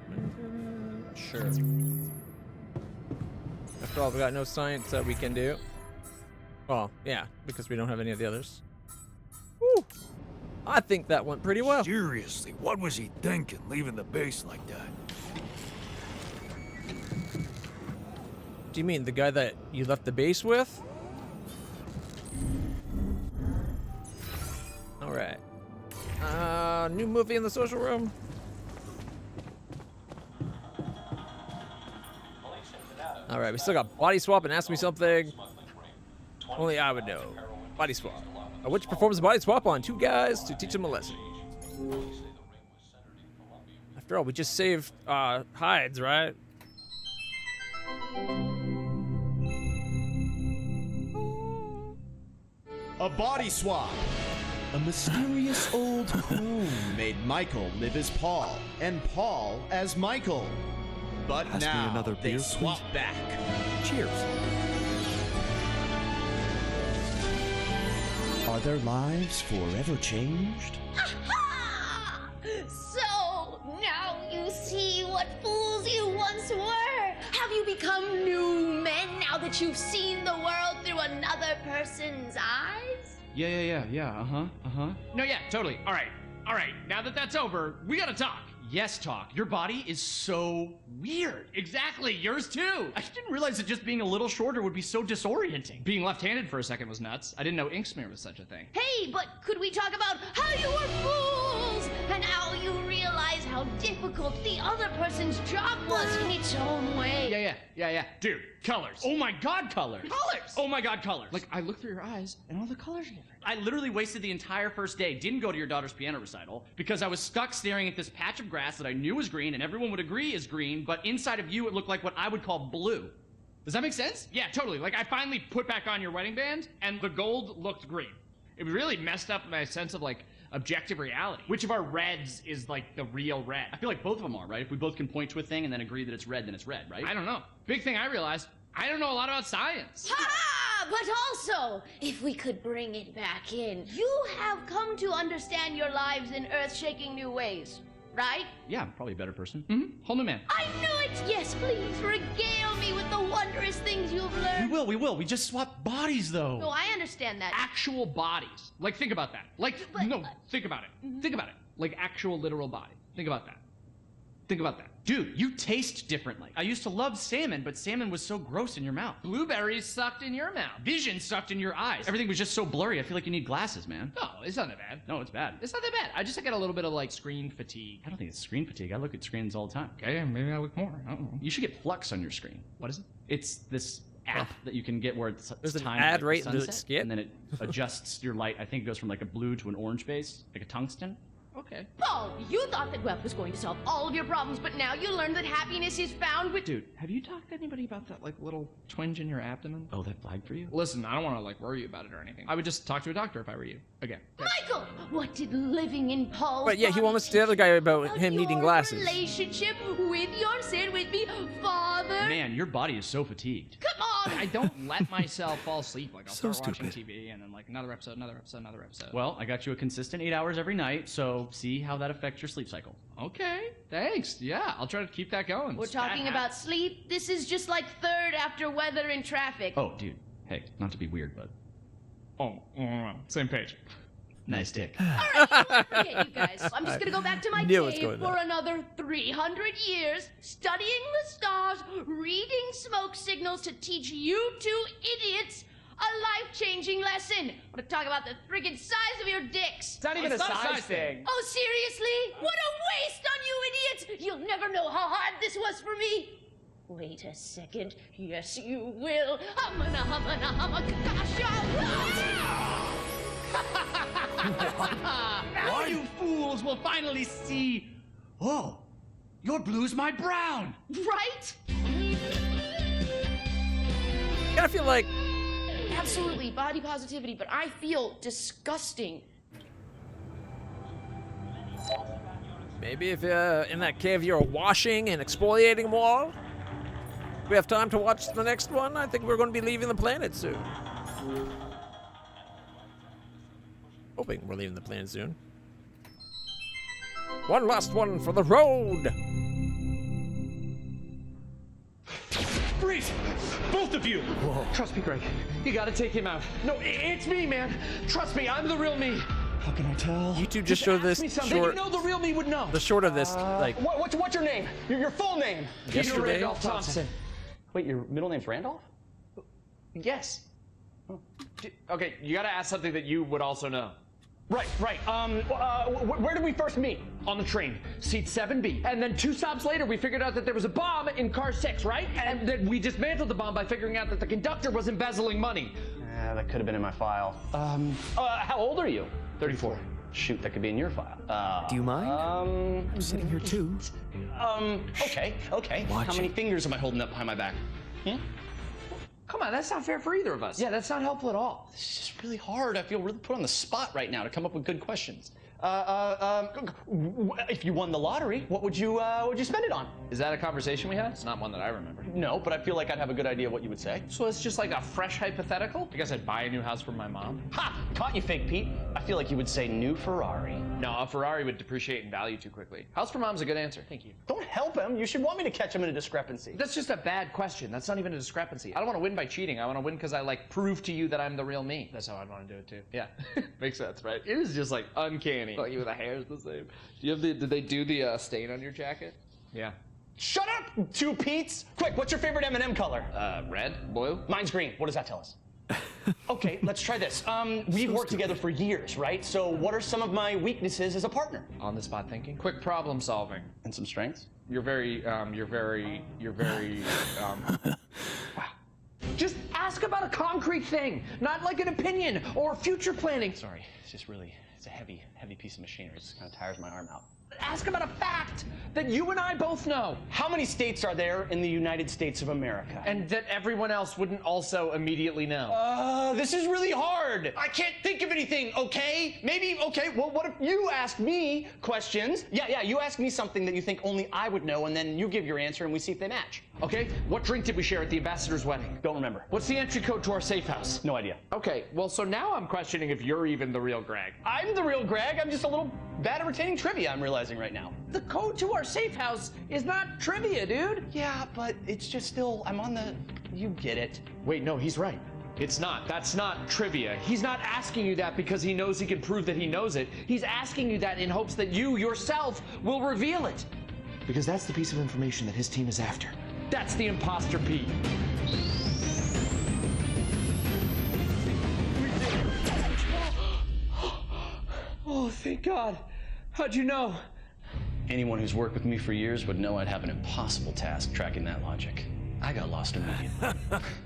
Speaker 1: Sure. After all, we got no science that we can do. Well, yeah, because we don't have any of the others. Woo! I think that went pretty well.
Speaker 6: Seriously, what was he thinking, leaving the base like that?
Speaker 1: Do you mean the guy that you left the base with? Alright. New movie in the social room? Alright, we still got body swap and ask me something. Only I would know. Body swap. Which performs a body swap on two guys to teach them a lesson. After all, we just saved hides, right?
Speaker 4: A body swap. A mysterious old home made Michael live as Paul, and Paul as Michael. But
Speaker 11: Pass me
Speaker 4: now
Speaker 11: another
Speaker 4: they
Speaker 11: beer,
Speaker 4: swap
Speaker 11: please.
Speaker 4: back.
Speaker 11: Cheers.
Speaker 4: Are their lives forever changed?
Speaker 5: So, now you see what fools you once were. Have you become new men now that you've seen the world through another person's eyes?
Speaker 16: Yeah, No, yeah, totally. All right, now that that's over, we gotta talk. Yes, talk. Your body is so weird. Exactly, yours too. I didn't realize that just being a little shorter would be so disorienting. Being left-handed for a second was nuts. I didn't know Inksmere was such a thing.
Speaker 5: Hey, but could we talk about how you were fools and how you realized how difficult the other person's job was in its own way?
Speaker 16: Yeah. Dude, colors. Oh my god, colors. Colors! Oh my god, colors. Like, I look through your eyes and all the colors are different. I literally wasted the entire first day, didn't go to your daughter's piano recital, because I was stuck staring at this patch of grass that I knew was green and everyone would agree is green, but inside of you it looked like what I would call blue. Does that make sense? Yeah, totally. Like, I finally put back on your wedding band and the gold looked green. It really messed up my sense of, like, objective reality. Which of our reds is, like, the real red? I feel like both of them are, right? If we both can point to a thing and then agree that it's red, then it's red, right? I don't know. Big thing I realized, I don't know a lot about science.
Speaker 5: Ha! But also, if we could bring it back in, you have come to understand your lives in earth-shaking new ways, right?
Speaker 16: Yeah, I'm probably a better person. Mm-hmm. Whole new man.
Speaker 5: I knew it! Yes, please, regale me with the wondrous things you've learned.
Speaker 16: We will. We just swap bodies, though.
Speaker 5: No, I understand that.
Speaker 16: Actual bodies. Like, think about that. Like, think about it. Think about it. Like, actual literal body. Think about that. Think about that. Dude, you taste differently. I used to love salmon, but salmon was so gross in your mouth. Blueberries sucked in your mouth. Vision sucked in your eyes. Everything was just so blurry, I feel like you need glasses, man. No, it's not that bad. No, it's bad. It's not that bad. I just get a little bit of, like, screen fatigue. I don't think it's screen fatigue. I look at screens all the time. Okay, maybe I look more. I don't know. You should get Flux on your screen. What is it? It's this app that you can get where it's
Speaker 1: There's an
Speaker 16: time
Speaker 1: ad
Speaker 16: like
Speaker 1: right in the
Speaker 16: sunset,
Speaker 1: skip?
Speaker 16: and then it adjusts your light. I think it goes from, like, a blue to an orange base, like a tungsten. Okay.
Speaker 5: Paul, you thought that wealth was going to solve all of your problems, but now you learn that happiness is found with...
Speaker 16: Dude, have you talked to anybody about that, like, little twinge in your abdomen? Oh, that flagged for you? Listen, I don't want to, like, worry you about it or anything. I would just talk to a doctor if I were you. Again.
Speaker 5: Michael, what did living in Paul's
Speaker 1: But yeah, he
Speaker 5: body
Speaker 1: wants the other guy about him needing
Speaker 5: your
Speaker 1: glasses.
Speaker 5: relationship with your sin with me, Father?
Speaker 16: Man, your body is so fatigued.
Speaker 5: Come on!
Speaker 16: I don't let myself fall asleep. Like, I'll
Speaker 11: So
Speaker 16: start watching
Speaker 11: stupid.
Speaker 16: TV and then, like, another episode. Well, I got you a consistent 8 hours every night, so see how that affects your sleep cycle. Okay, thanks. Yeah, I'll try to keep that going.
Speaker 5: We're talking about sleep. This is just like third after weather and traffic.
Speaker 16: Oh, dude. Hey, not to be weird, but... Oh, same page. Nice dick.
Speaker 5: Okay, you guys. I'm just gonna go back to my
Speaker 1: Knew it was
Speaker 5: cave
Speaker 1: going
Speaker 5: for
Speaker 1: there.
Speaker 5: another 300 years, studying the stars, reading smoke signals to teach you two idiots a life-changing lesson. I want to talk about the friggin' size of your dicks.
Speaker 15: It's not even a size thing.
Speaker 5: Oh, seriously? What a waste on you idiots! You'll never know how hard this was for me. Wait a second. Yes, you will.
Speaker 16: Now you fools will finally see. Oh, your blue's my brown.
Speaker 5: Right?
Speaker 1: I feel like
Speaker 5: Absolutely, body positivity, but I feel disgusting.
Speaker 1: maybe if in that cave you're washing and exfoliating more. We have time to watch the next one. I think we're going to be leaving the planet soon. Hoping we're leaving the planet soon. One last one for the road.
Speaker 15: Freeze! Both of you! Trust me, Greg. You gotta take him out. No, it's me, man. Trust me, I'm the real me. How can I tell?
Speaker 1: You two just showed this
Speaker 15: Ask me something
Speaker 1: short.
Speaker 15: you know the real me would know.
Speaker 1: The short of this, like
Speaker 15: What's your name? Your full name? Peter
Speaker 1: Yesterday?
Speaker 15: Randolph Thompson. Wait, your middle name's Randolph?
Speaker 16: Yes. Okay, you gotta ask something that you would also know.
Speaker 15: Right. Where did we first meet? On the train, seat 7B. And then 2 stops later, we figured out that there was a bomb in car 6, right? And then we dismantled the bomb by figuring out that the conductor was embezzling money.
Speaker 9: That could have been in my file.
Speaker 15: How old are you?
Speaker 9: 34. Shoot, that could be in your file.
Speaker 11: Do you mind? I'm sitting here too.
Speaker 15: Okay.
Speaker 11: Watch
Speaker 15: How many
Speaker 11: it.
Speaker 15: fingers am I holding up behind my back?
Speaker 16: Come on, that's not fair for either of us.
Speaker 15: Yeah, that's not helpful at all. This is just really hard. I feel really put on the spot right now to come up with good questions. If you won the lottery, what would you spend it on?
Speaker 16: Is that a conversation we had? It's not one that I remember.
Speaker 15: No, but I feel like I'd have a good idea what you would say.
Speaker 16: So it's just like a fresh hypothetical? I guess I'd buy a new house for my mom.
Speaker 15: Ha! Caught you, fake Pete. I feel like you would say new Ferrari.
Speaker 16: No, a Ferrari would depreciate in value too quickly. House for mom's a good answer. Thank you.
Speaker 15: Don't help him. You should want me to catch him in a discrepancy.
Speaker 16: That's just a bad question. That's not even a discrepancy. I don't want to win by cheating. I want to win because I like prove to you that I'm the real me. That's how I'd want to do it too. Yeah, makes sense, right? It is just like uncanny. Like even the hair's the same. Do you have the? Did they do the stain on your jacket? Yeah.
Speaker 15: Shut up, 2 Pete's. Quick, what's your favorite M&M color?
Speaker 16: Red, blue.
Speaker 15: Mine's green. What does that tell us? Okay, let's try this. We've worked together for years, right? So what are some of my weaknesses as a partner?
Speaker 16: On the spot thinking. Quick problem solving.
Speaker 15: And some strengths?
Speaker 16: You're very. Just ask about a concrete thing, not like an opinion or future planning.
Speaker 15: Sorry, it's a heavy piece of machinery. It just kind of tires my arm out.
Speaker 16: Ask about a fact that you and I both know.
Speaker 15: How many states are there in the United States of America?
Speaker 16: And that everyone else wouldn't also immediately know.
Speaker 15: This is really hard. I can't think of anything, okay? Well, what if you ask me questions? Yeah, you ask me something that you think only I would know, and then you give your answer, and we see if they match.
Speaker 16: Okay, what drink did we share at the ambassador's wedding?
Speaker 15: Don't remember.
Speaker 16: What's the entry code to our safe house?
Speaker 15: No idea.
Speaker 16: Okay, well, so now I'm questioning if you're even the real Greg.
Speaker 15: I'm the real Greg. I'm just a little bad at retaining trivia, I'm realizing right now.
Speaker 16: The code to our safe house is not trivia, dude.
Speaker 15: Yeah, but it's just still, you get it.
Speaker 16: Wait, no, he's right. It's not. That's not trivia. He's not asking you that because he knows he can prove that he knows it. He's asking you that in hopes that you yourself will reveal it. Because that's the piece of information that his team is after. That's the imposter Pete. Oh, thank God. How'd you know?
Speaker 15: Anyone who's worked with me for years would know I'd have an impossible task tracking that logic. I got lost immediately.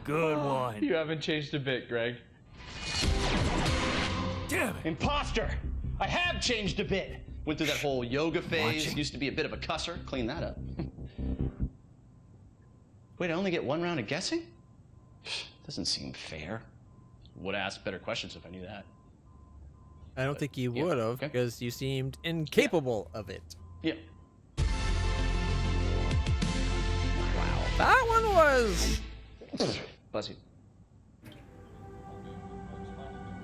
Speaker 6: Good one.
Speaker 16: You haven't changed a bit, Greg.
Speaker 6: Damn it.
Speaker 15: Imposter! I have changed a bit.
Speaker 13: Went through that whole yoga phase.
Speaker 11: Watching.
Speaker 13: Used to be a bit of a cusser. Clean that up. Wait, I only get one round of guessing? Doesn't seem fair. Would have asked better questions if I knew that.
Speaker 1: I don't think you would have, because you seemed incapable of it.
Speaker 13: Yeah.
Speaker 1: Wow. That one was...
Speaker 13: Bless you.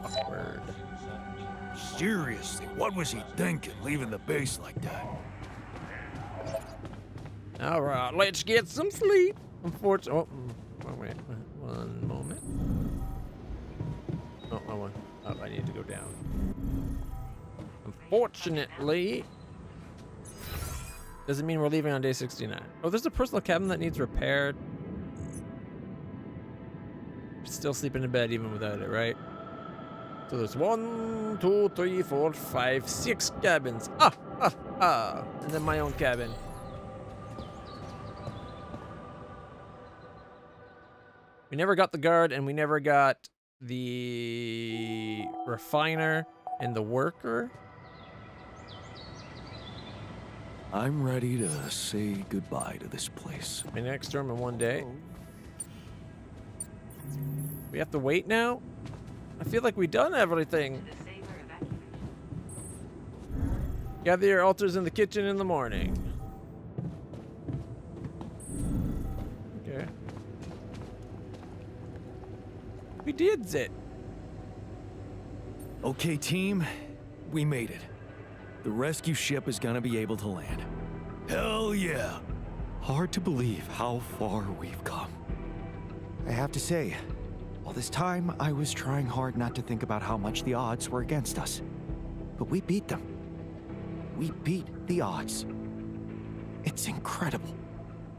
Speaker 1: Awkward.
Speaker 6: Seriously, what was he thinking, leaving the base like that?
Speaker 1: All right, let's get some sleep. Unfortunately, wait, one moment. Oh, I need to go down. Unfortunately, doesn't mean we're leaving on day 69. Oh, there's a personal cabin that needs repaired. Still sleeping in bed even without it, right? So there's 1, 2, 3, 4, 5, 6 cabins. And then my own cabin. We never got the guard, and we never got the refiner and the worker.
Speaker 6: I'm ready to say goodbye to this place.
Speaker 1: My next term in one day. We have to wait now? I feel like we've done everything. Gather your altars in the kitchen in the morning. Okay. We did it.
Speaker 6: Okay, team, we made it. The rescue ship is gonna be able to land. Hell yeah!
Speaker 11: Hard to believe how far we've come. I have to say, all this time I was trying hard not to think about how much the odds were against us. But we beat them. We beat the odds. It's incredible.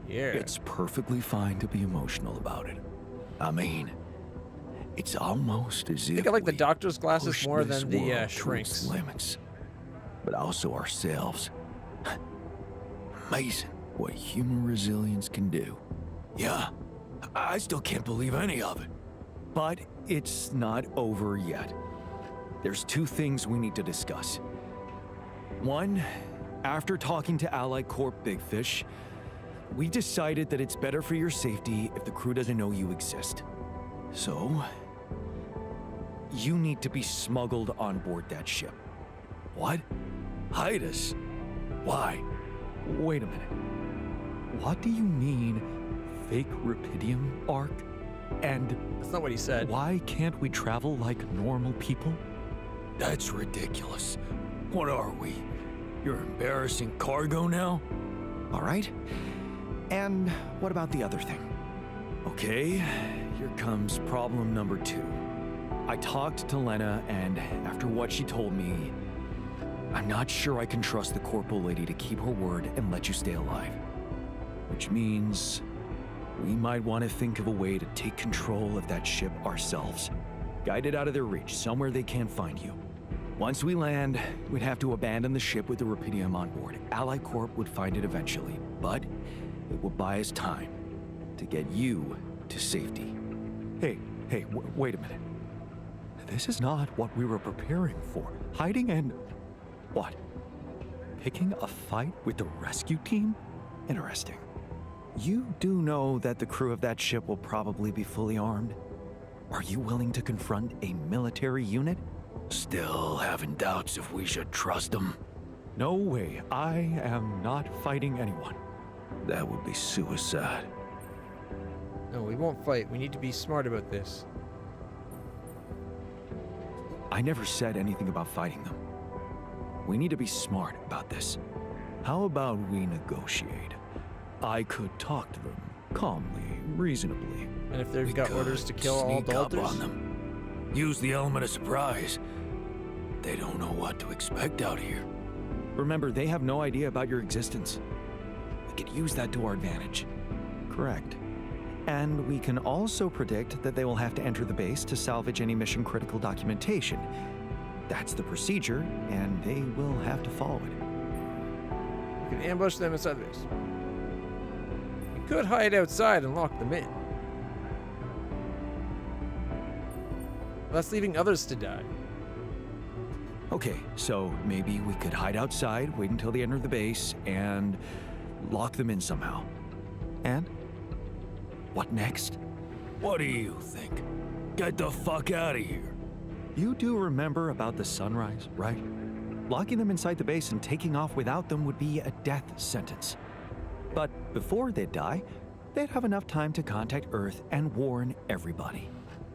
Speaker 1: Yeah.
Speaker 6: It's perfectly fine to be emotional about it. I mean, it's almost as if
Speaker 1: I think I like the doctor's glasses
Speaker 6: pushed
Speaker 1: more
Speaker 6: this
Speaker 1: than the
Speaker 6: world to its
Speaker 1: shrinks.
Speaker 6: limits, but also ourselves. Amazing what human resilience can do. Yeah, I still can't believe any of it.
Speaker 11: But it's not over yet. There's 2 things we need to discuss. One, after talking to Allied Corp Big Fish, we decided that it's better for your safety if the crew doesn't know you exist. So, you need to be smuggled on board that ship.
Speaker 6: What? Hide us? Why?
Speaker 11: Wait a minute. What do you mean, fake Rapidium arc? And
Speaker 1: that's not what he said.
Speaker 11: Why can't we travel like normal people?
Speaker 6: That's ridiculous. What are we? You're embarrassing cargo now?
Speaker 11: All right. And what about the other thing?
Speaker 6: Okay, here comes problem number 2.
Speaker 11: I talked to Lena, and after what she told me, I'm not sure I can trust the corporal lady to keep her word and let you stay alive. Which means we might want to think of a way to take control of that ship ourselves. Guide it out of their reach, somewhere they can't find you. Once we land, we'd have to abandon the ship with the Rapidium on board. Allied Corp would find it eventually, but it will buy us time to get you to safety. Hey, wait a minute. This is not what we were preparing for. Hiding and... what? Picking a fight with the rescue team? Interesting. You do know that the crew of that ship will probably be fully armed? Are you willing to confront a military unit?
Speaker 6: Still having doubts if we should trust them.
Speaker 11: No way. I am not fighting anyone.
Speaker 6: That would be suicide.
Speaker 1: No, we won't fight. We need to be smart about this.
Speaker 11: I never said anything about fighting them. We need to be smart about this.
Speaker 6: How about we negotiate? I could talk to them calmly, reasonably.
Speaker 1: And if they've got orders to kill all adulterers?
Speaker 6: On them. Use the element of surprise. They don't know what to expect out here.
Speaker 11: Remember, they have no idea about your existence. We could use that to our advantage. Correct. And we can also predict that they will have to enter the base to salvage any mission-critical documentation. That's the procedure, and they will have to follow it.
Speaker 1: We can ambush them inside the base. We could hide outside and lock them in. That's leaving others to die.
Speaker 11: Okay, so maybe we could hide outside, wait until they enter the base, and lock them in somehow. And what next?
Speaker 6: What do you think? Get the fuck out of here.
Speaker 11: You do remember about the sunrise, right? Locking them inside the base and taking off without them would be a death sentence. But before they'd die, they'd have enough time to contact Earth and warn everybody.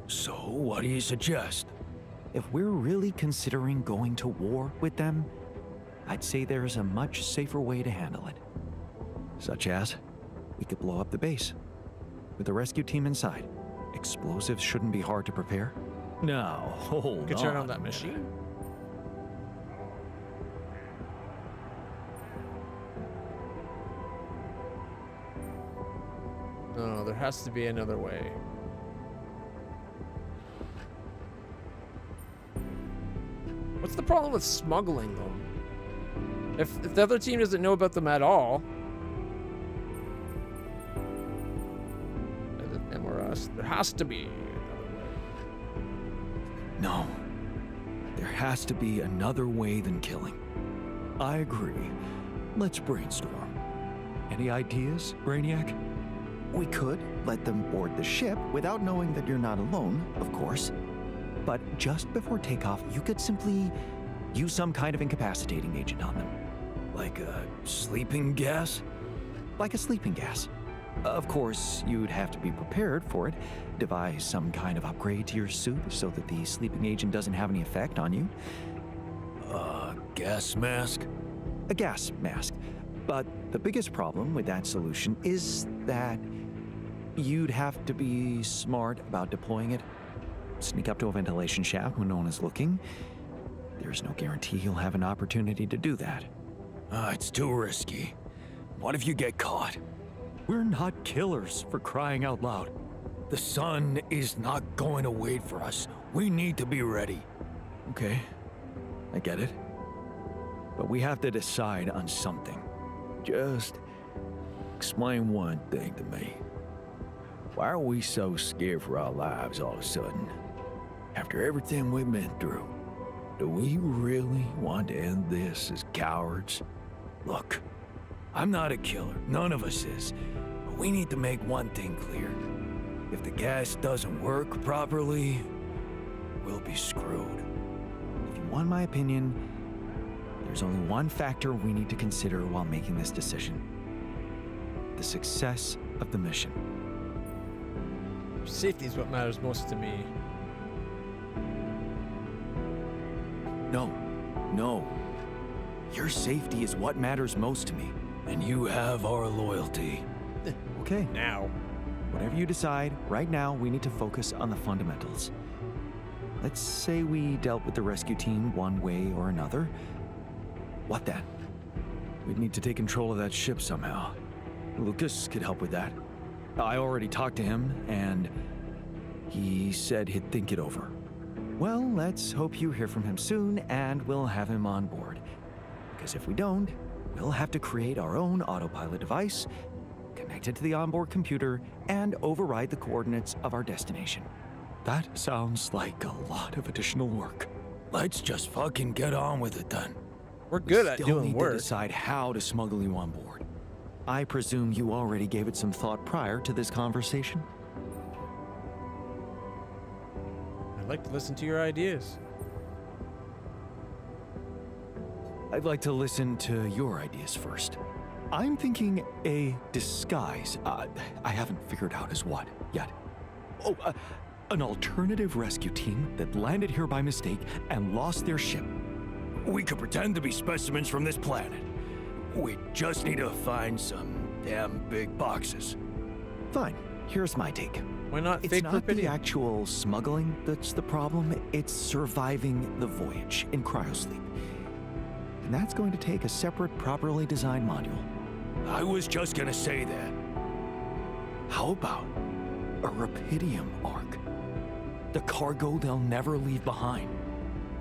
Speaker 6: So, what do you suggest?
Speaker 11: If we're really considering going to war with them, I'd say there's a much safer way to handle it. Such as, we could blow up the base with the rescue team inside. Explosives shouldn't be hard to prepare. Now, hold on.
Speaker 1: Could turn on that machine. No, there has to be another way. What's the problem with smuggling them? If the other team doesn't know about them at all, them or us, there has to be another way.
Speaker 11: No. There has to be another way than killing. I agree. Let's brainstorm. Any ideas, Brainiac? We could let them board the ship without knowing that you're not alone, of course. But just before takeoff, you could simply use some kind of incapacitating agent on them.
Speaker 6: Like a sleeping gas?
Speaker 11: Like a sleeping gas. Of course, you'd have to be prepared for it. Devise some kind of upgrade to your suit so that the sleeping agent doesn't have any effect on you.
Speaker 6: Gas mask?
Speaker 11: A gas mask. But the biggest problem with that solution is that you'd have to be smart about deploying it. Sneak up to a ventilation shaft when no one is looking. There's no guarantee you'll have an opportunity to do that.
Speaker 6: It's too risky. What if you get caught?
Speaker 11: We're not killers, for crying out loud.
Speaker 6: The sun is not going to wait for us. We need to be ready.
Speaker 11: Okay, I get it. But we have to decide on something.
Speaker 6: Just explain one thing to me. Why are we so scared for our lives all of a sudden? After everything we've been through, do we really want to end this as cowards? Look, I'm not a killer, none of us is, but we need to make one thing clear. If the gas doesn't work properly, we'll be screwed.
Speaker 11: If you want my opinion, there's only one factor we need to consider while making this decision. The success of the mission.
Speaker 1: Safety is what matters most to me.
Speaker 11: No. Your safety is what matters most to me.
Speaker 6: And you have our loyalty.
Speaker 11: Okay.
Speaker 1: Now.
Speaker 11: Whatever you decide, right now we need to focus on the fundamentals. Let's say we dealt with the rescue team one way or another. What then?
Speaker 6: We'd need to take control of that ship somehow. Lucas could help with that.
Speaker 11: I already talked to him, and he said he'd think it over. Well, let's hope you hear from him soon, and we'll have him on board. Because if we don't, we'll have to create our own autopilot device, connect it to the onboard computer, and override the coordinates of our destination. That sounds like a lot of additional work.
Speaker 6: Let's just fucking get on with it then.
Speaker 1: We're good at doing
Speaker 11: work. We still need
Speaker 1: work.
Speaker 11: to decide how to smuggle you on board. I presume you already gave it some thought prior to this conversation?
Speaker 1: I'd like to listen to your ideas.
Speaker 11: I'd like to listen to your ideas first. I'm thinking a disguise. I haven't figured out as what yet. An alternative rescue team that landed here by mistake and lost their ship.
Speaker 6: We could pretend to be specimens from this planet. We just need to find some damn big boxes.
Speaker 11: Fine. Here's my take.
Speaker 1: Why not
Speaker 11: It's
Speaker 1: fake
Speaker 11: not the
Speaker 1: perfidy?
Speaker 11: actual smuggling that's the problem. It's surviving the voyage in cryosleep. And that's going to take a separate, properly designed module.
Speaker 6: I was just gonna say that.
Speaker 11: How about a Rapidium arc? The cargo they'll never leave behind.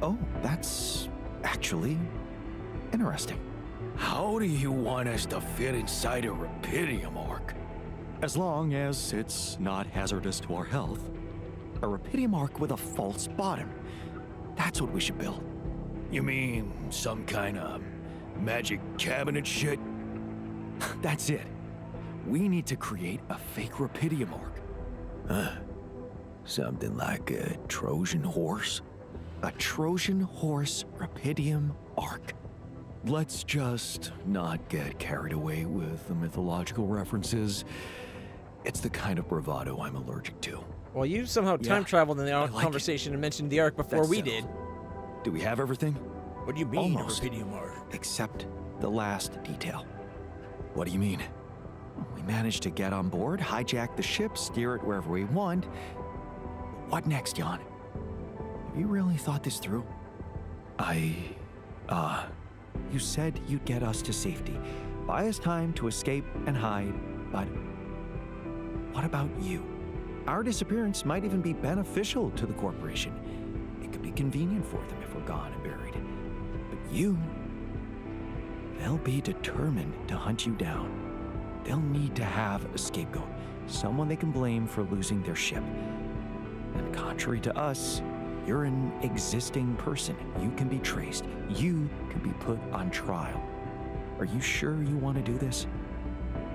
Speaker 11: Oh, that's actually interesting.
Speaker 6: How do you want us to fit inside a Rapidium arc?
Speaker 11: As long as it's not hazardous to our health. A Rapidium arc with a false bottom. That's what we should build.
Speaker 6: You mean some kind of magic cabinet shit?
Speaker 11: That's it. We need to create a fake Rapidium arc.
Speaker 6: Huh? Something like a Trojan horse?
Speaker 11: A Trojan horse Rapidium arc.
Speaker 6: Let's just not get carried away with the mythological references. It's the kind of bravado I'm allergic to.
Speaker 1: Well, you somehow time traveled in the
Speaker 6: like
Speaker 1: conversation and mentioned the arc before we did.
Speaker 11: Do we have everything?
Speaker 1: What do you mean,
Speaker 11: Almost.
Speaker 1: Rapidium arc?
Speaker 11: Except the last detail.
Speaker 6: What do you mean?
Speaker 11: We managed to get on board, hijack the ship, steer it wherever we want. What next, Jan? Have you really thought this through? You said you'd get us to safety, buy us time to escape and hide, but what about you? Our disappearance might even be beneficial to the corporation. It could be convenient for them if we're gone and buried. But you, they'll be determined to hunt you down. They'll need to have a scapegoat, someone they can blame for losing their ship. And contrary to us, you're an existing person. You can be traced. You can be put on trial. Are you sure you want to do this?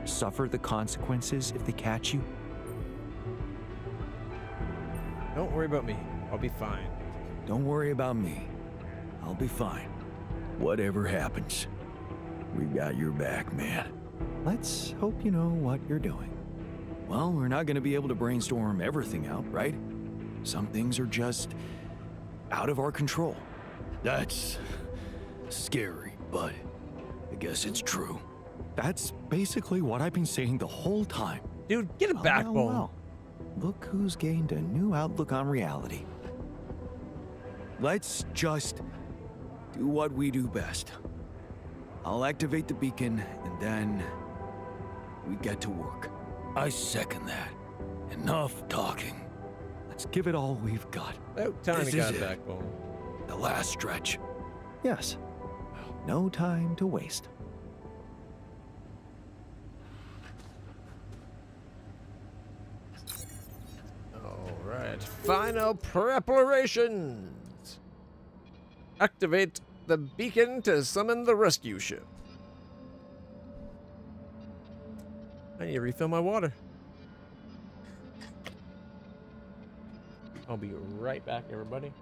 Speaker 11: Suffer the consequences if they catch you?
Speaker 1: Don't worry about me. I'll be fine.
Speaker 6: Don't worry about me. I'll be fine. Whatever happens, we got your back, man.
Speaker 11: Let's hope you know what you're doing.
Speaker 6: Well, we're not going to be able to brainstorm everything out, right? Some things are just out of our control. That's scary, but I guess it's true.
Speaker 11: That's basically what I've been saying the whole time.
Speaker 1: Dude, get a backbone.
Speaker 11: Well. Look who's gained a new outlook on reality.
Speaker 6: Let's just do what we do best. I'll activate the beacon, and then we get to work. I second that. Enough talking.
Speaker 11: Let's give it all we've got.
Speaker 1: About time
Speaker 6: This
Speaker 1: we got
Speaker 6: is
Speaker 1: a
Speaker 6: it.
Speaker 1: backbone.
Speaker 6: The last stretch.
Speaker 11: Yes. No time to waste.
Speaker 1: All right. Final preparations. Activate the beacon to summon the rescue ship. I need to refill my water. I'll be right back, everybody.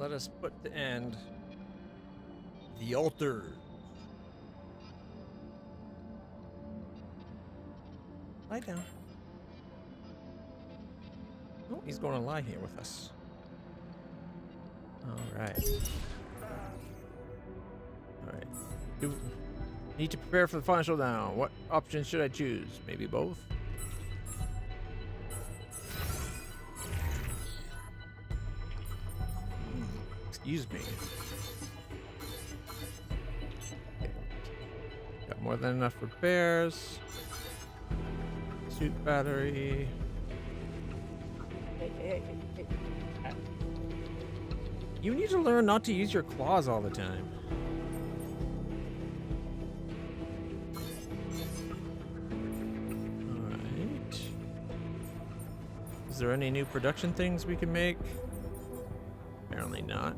Speaker 1: let us put the end. The altar. Lie down. Oh, he's going to lie here with us. Alright. Alright. Need to prepare for the final showdown. What option should I choose? Maybe both? Excuse me. Okay. Got more than enough repairs. Suit battery. Hey. You need to learn not to use your claws all the time. Alright. Is there any new production things we can make? Apparently not.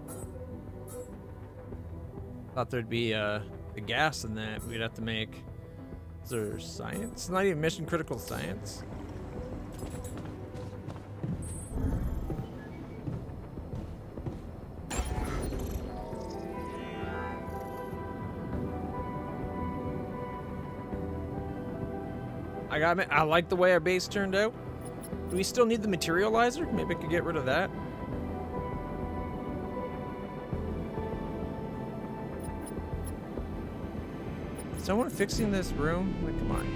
Speaker 1: Thought there'd be the gas in that we'd have to make. Is there science? Not even mission critical science. I like the way our base turned out. Do we still need the materializer? Maybe I could get rid of that. Is someone fixing this room? Like, come on.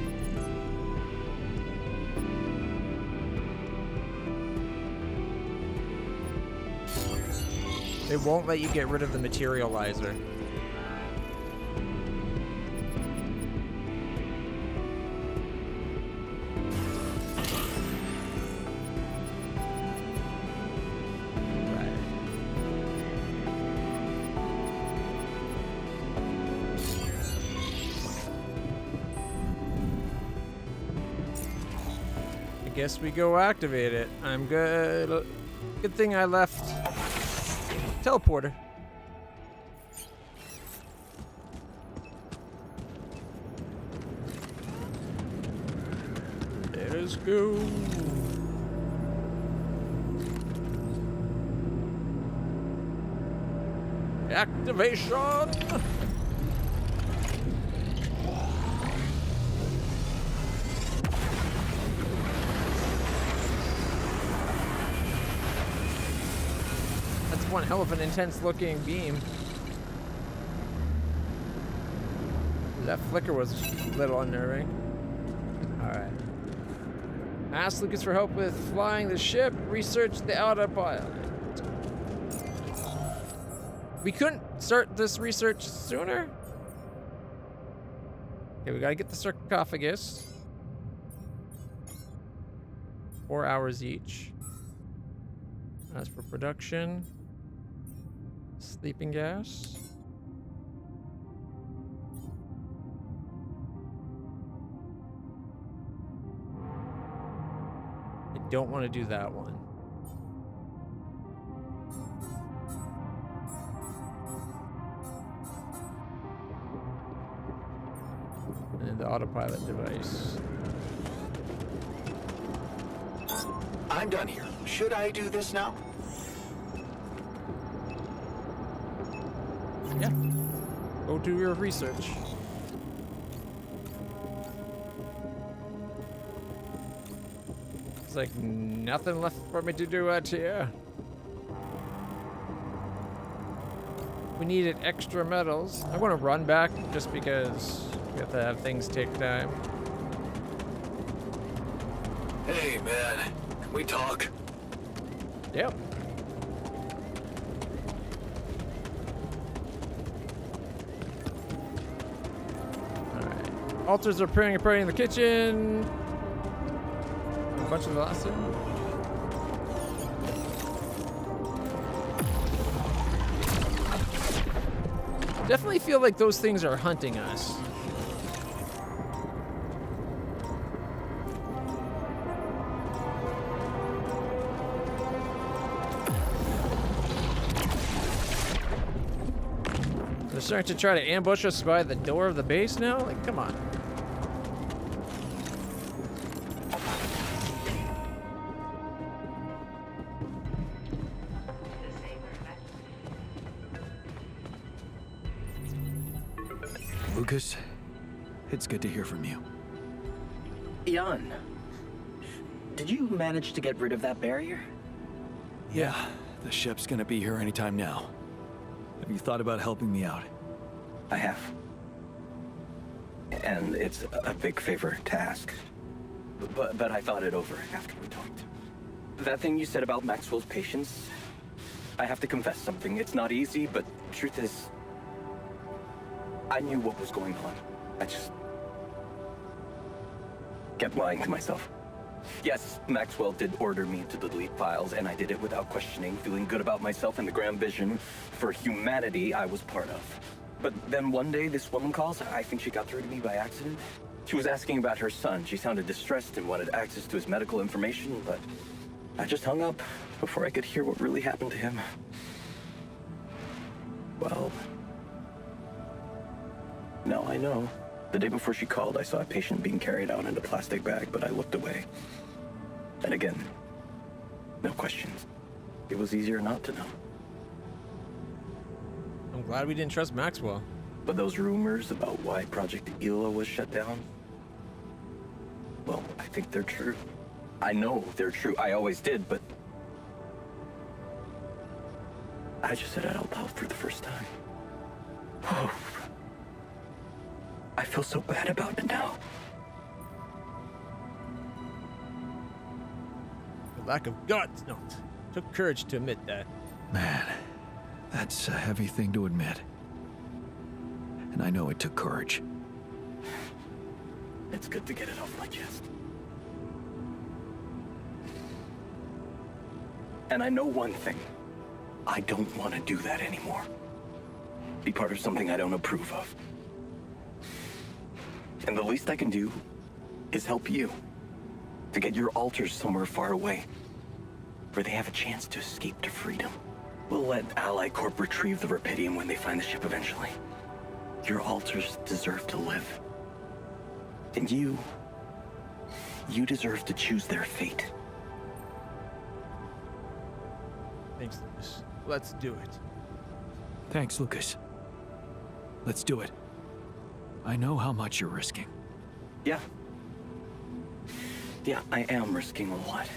Speaker 1: It won't let you get rid of the materializer. Guess we go activate it. I'm good. Good thing I left teleporter. Let us go. Activation. One hell of an intense looking beam. That flicker was a little unnerving. Alright. Ask Lucas for help with flying the ship. Research the autopilot. We couldn't start this research sooner? Okay, we gotta get the sarcophagus. 4 hours each. As for production. Sleeping gas. I don't want to do that one. And the autopilot device.
Speaker 18: I'm done here. Should I do this now?
Speaker 1: Yeah. Go do your research. There's like nothing left for me to do out here. We needed extra metals. I want to run back just because we have to have things take time.
Speaker 18: Hey, man. Can we talk?
Speaker 1: Yep. Altars are preparing in the kitchen. A bunch of acid. Definitely feel like those things are hunting us. They're starting to try to ambush us by the door of the base now? Like, come on.
Speaker 11: Lucas, it's good to hear from you.
Speaker 19: Jan, did you manage to get rid of that barrier?
Speaker 11: Yeah, the ship's gonna be here anytime now. Have you thought about helping me out?
Speaker 19: I have. And it's a big favor to ask. But I thought it over after we talked. That thing you said about Maxwell's patience, I have to confess something. It's not easy, but truth is, I knew what was going on. I just kept lying to myself. Yes, Maxwell did order me to delete files, and I did it without questioning, feeling good about myself and the grand vision for humanity I was part of. But then one day, this woman calls. I think she got through to me by accident. She was asking about her son. She sounded distressed and wanted access to his medical information, but I just hung up before I could hear what really happened to him. Well, now I know. The day before she called, I saw a patient being carried out in a plastic bag, but I looked away. And again, no questions. It was easier not to know.
Speaker 1: I'm glad we didn't trust Maxwell.
Speaker 19: But those rumors about why Project Ela was shut down, well, I think they're true. I know they're true. I always did, but I just said it out loud for the first time. Oh, I feel so bad about it now.
Speaker 1: The lack of guts. No, it took courage to admit that.
Speaker 11: Man, that's a heavy thing to admit. And I know it took courage.
Speaker 19: It's good to get it off my chest. And I know one thing. I don't want to do that anymore. Be part of something I don't approve of. And the least I can do is help you to get your alters somewhere far away, where they have a chance to escape to freedom. We'll let Ally Corp retrieve the Rapidium when they find the ship eventually. Your alters deserve to live. And you deserve to choose their fate.
Speaker 1: Thanks, Lucas. Let's do it.
Speaker 11: Thanks, Lucas. Let's do it. I know how much you're risking.
Speaker 19: Yeah. Yeah, I am risking a lot.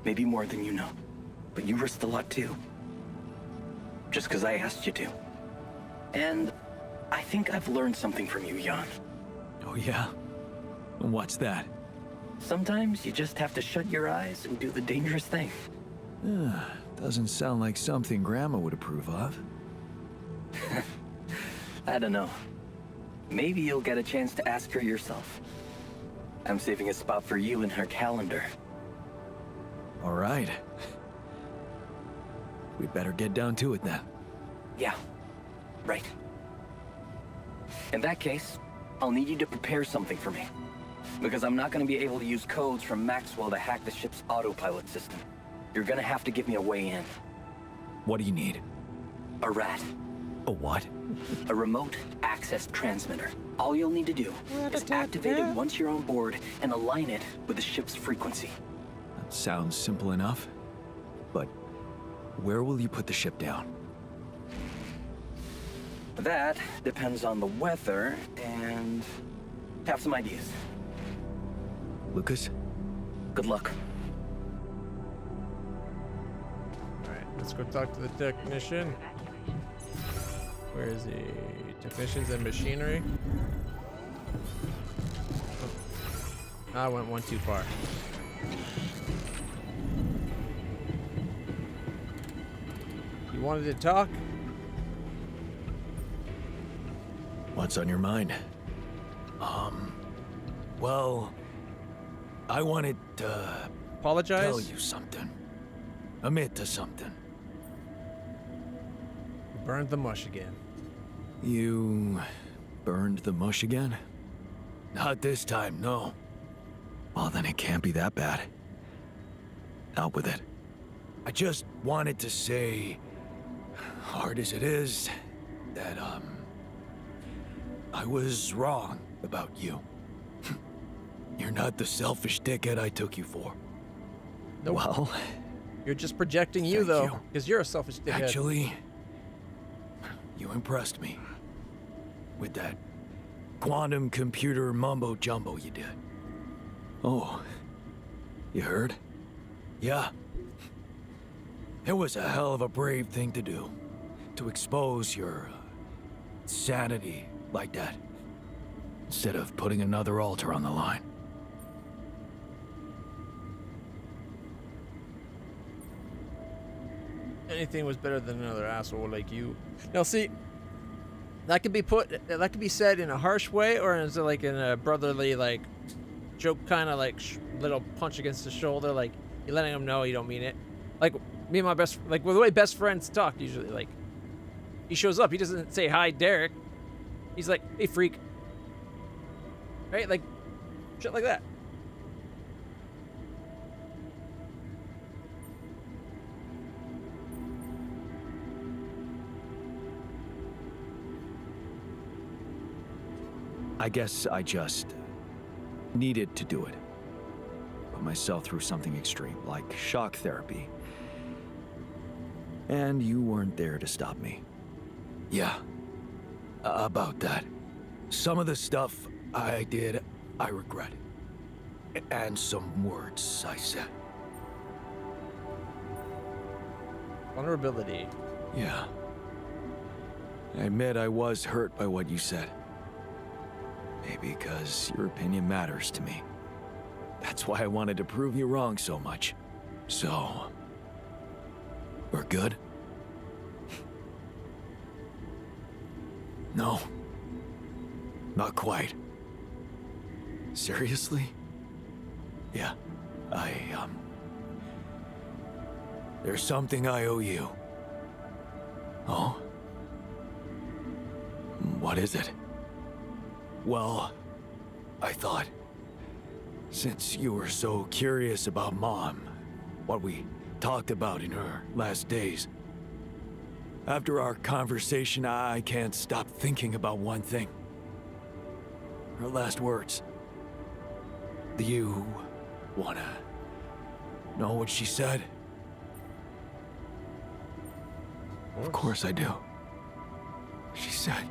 Speaker 19: Maybe more than you know. But you risked a lot too. Just because I asked you to. And I think I've learned something from you, Jan.
Speaker 11: Oh yeah? What's that?
Speaker 19: Sometimes you just have to shut your eyes and do the dangerous thing.
Speaker 11: Doesn't sound like something Grandma would approve of.
Speaker 19: I don't know. Maybe you'll get a chance to ask her yourself. I'm saving a spot for you in her calendar.
Speaker 11: All right. We better get down to it then.
Speaker 19: Yeah, right. In that case, I'll need you to prepare something for me. Because I'm not going to be able to use codes from Maxwell to hack the ship's autopilot system. You're going to have to give me a way in.
Speaker 11: What do you need?
Speaker 19: A rat.
Speaker 11: A what?
Speaker 19: A remote access transmitter. All you'll need to do is activate it once you're on board and align it with the ship's frequency.
Speaker 11: That sounds simple enough. But where will you put the ship down?
Speaker 19: That depends on the weather and have some ideas.
Speaker 11: Lucas?
Speaker 19: Good luck.
Speaker 1: Alright, let's go talk to the technician. Where is he? Technicians and machinery? Oh. I went one too far. You wanted to talk?
Speaker 11: What's on your mind? Well, I wanted to
Speaker 1: apologize.
Speaker 11: Tell you something. Admit to something.
Speaker 1: You burned the mush again.
Speaker 11: You burned the mush again? Not this time, no. Well, then it can't be that bad. Out with it. I just wanted to say, hard as it is, that, I was wrong about you. You're not the selfish dickhead I took you for.
Speaker 1: Nope.
Speaker 11: Well,
Speaker 1: you're just projecting you, though, because you're a selfish dickhead.
Speaker 11: Actually, you impressed me.
Speaker 6: with that quantum computer mumbo jumbo you did.
Speaker 11: Oh, you heard?
Speaker 6: Yeah. It was a hell of a brave thing to do. To expose your sanity like that. Instead of putting another altar on the line.
Speaker 1: Anything was better than another asshole like you. Now see, that could be said in a harsh way, or is it like in a brotherly, like, joke kind of like little punch against the shoulder, like you're letting them know you don't mean it. Like me and my like the way best friends talk usually, like he shows up, he doesn't say hi Derek, he's like, hey freak, right? Like shit like that.
Speaker 11: I guess I just needed to do it. Put myself through something extreme, like shock therapy. And you weren't there to stop me.
Speaker 6: Yeah. About that. Some of the stuff I did, I regret. And some words I said.
Speaker 1: Vulnerability.
Speaker 6: Yeah. I admit I was hurt by what you said.
Speaker 11: Maybe because your opinion matters to me. That's why I wanted to prove you wrong so much.
Speaker 6: So, we're good? No. Not quite.
Speaker 11: Seriously?
Speaker 6: Yeah. There's something I owe you.
Speaker 11: Oh?
Speaker 6: What is it? Well, I thought, since you were so curious about Mom, what we talked about in her last days, after our conversation, I can't stop thinking about one thing. Her last words. Do you wanna know what she said? Of course I do. She said,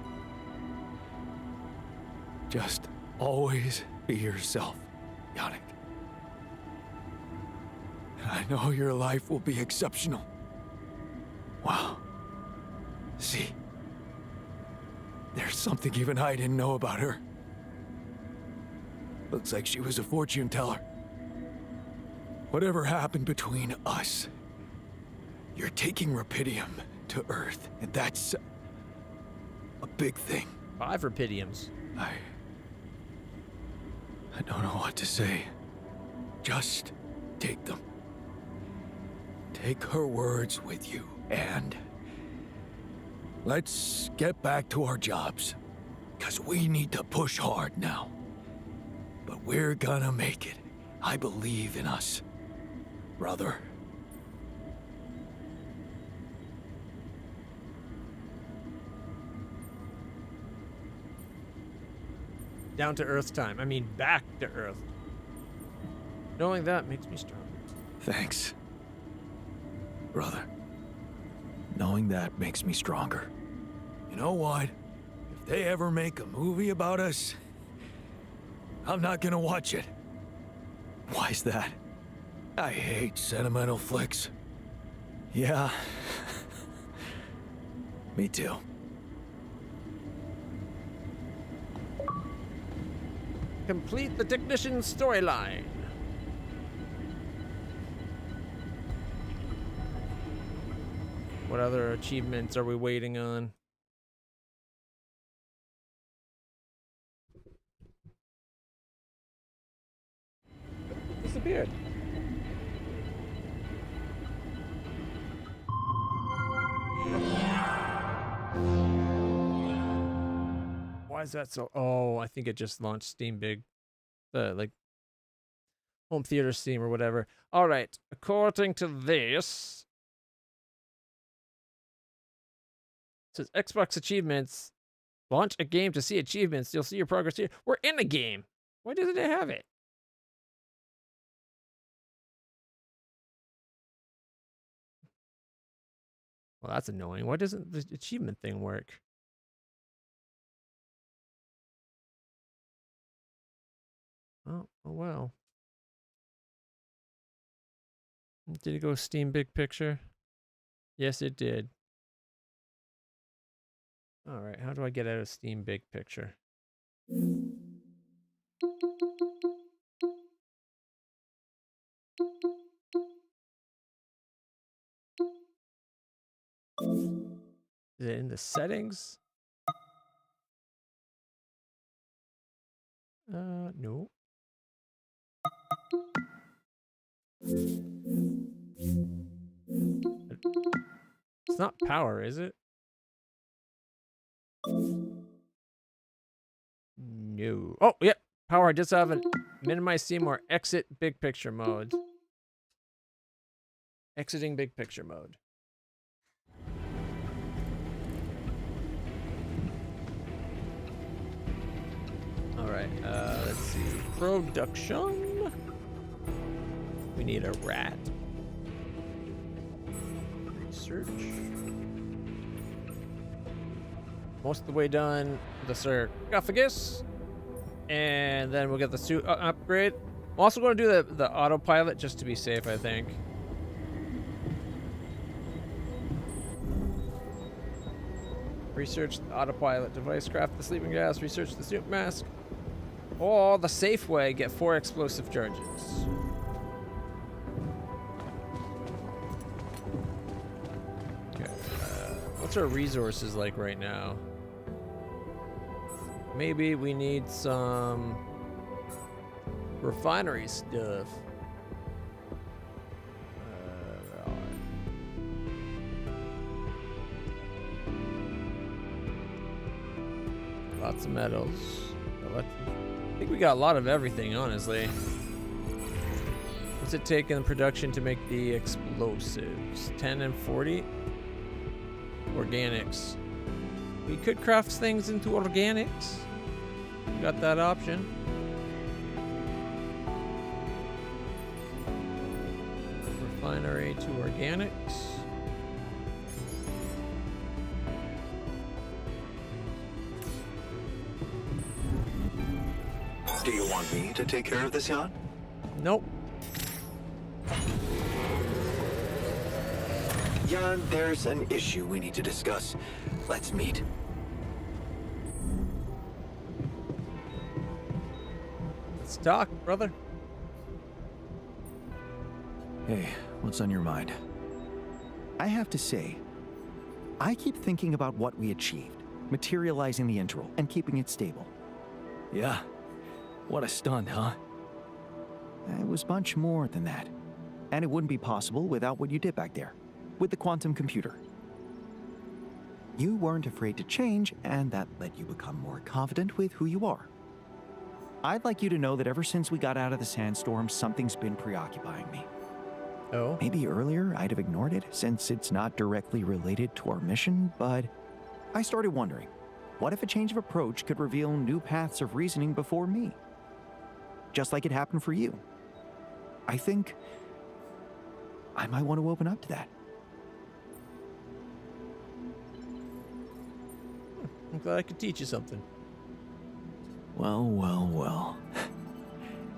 Speaker 6: just always be yourself, Yannick. And I know your life will be exceptional. Wow. See, there's something even I didn't know about her. Looks like she was a fortune teller. Whatever happened between us, you're taking Rapidium to Earth, and that's a big thing.
Speaker 1: 5 Rapidiums.
Speaker 6: I don't know what to say. Just take them. Take her words with you, and let's get back to our jobs. 'Cause we need to push hard now. But we're gonna make it. I believe in us, brother.
Speaker 1: Down to Earth time. I mean, back to Earth. Knowing that makes me strong.
Speaker 6: Thanks, brother. Knowing that makes me stronger. You know what? If they ever make a movie about us, I'm not gonna watch it.
Speaker 11: Why's that?
Speaker 6: I hate sentimental flicks.
Speaker 11: Yeah.
Speaker 6: Me too.
Speaker 1: Complete the technician storyline. What other achievements are we waiting on? Disappeared. Why is that so? Oh, I think it just launched Steam Big. Like home theater Steam or whatever. All right. According to this, it says Xbox achievements. Launch a game to see achievements. You'll see your progress here. We're in a game. Why doesn't it have it? Well, that's annoying. Why doesn't the achievement thing work? Oh well. Did it go Steam Big Picture? Yes, it did. All right, how do I get out of Steam Big Picture? Is it in the settings? No. It's not power, is it? No. Oh, yeah. Power. I just have a minimize Steam or exit big picture mode. Exiting big picture mode. All right. Let's see. Production. We need a rat. Research. Most of the way done with the sarcophagus. And then we'll get the suit upgrade. I'm also going to do the autopilot just to be safe, I think. Research the autopilot device, craft the sleeping gas, research the suit mask. Or the safe way, get 4 explosive charges. Okay. What's our resources like right now? Maybe we need some refinery stuff. Lots of metals. I think we got a lot of everything, honestly. What's it take in production to make the explosives? 10 and 40? Organics. We could craft things into organics. Got that option. Refinery to organics.
Speaker 18: Do you want me to take care of this yacht?
Speaker 1: Nope.
Speaker 18: Jan, there's an issue we need to discuss. Let's meet.
Speaker 1: Let's talk, brother.
Speaker 11: Hey, what's on your mind? I have to say, I keep thinking about what we achieved, materializing the interval and keeping it stable.
Speaker 6: Yeah. What a stunt, huh?
Speaker 11: It was much more than that. And it wouldn't be possible without what you did back there, with the quantum computer. You weren't afraid to change, and that let you become more confident with who you are. I'd like you to know that ever since we got out of the sandstorm, something's been preoccupying me.
Speaker 1: Oh?
Speaker 11: Maybe earlier I'd have ignored it, since it's not directly related to our mission, but I started wondering, what if a change of approach could reveal new paths of reasoning before me? Just like it happened for you. I think I might want to open up to that.
Speaker 1: I'm glad I could teach you something.
Speaker 11: Well, well, well.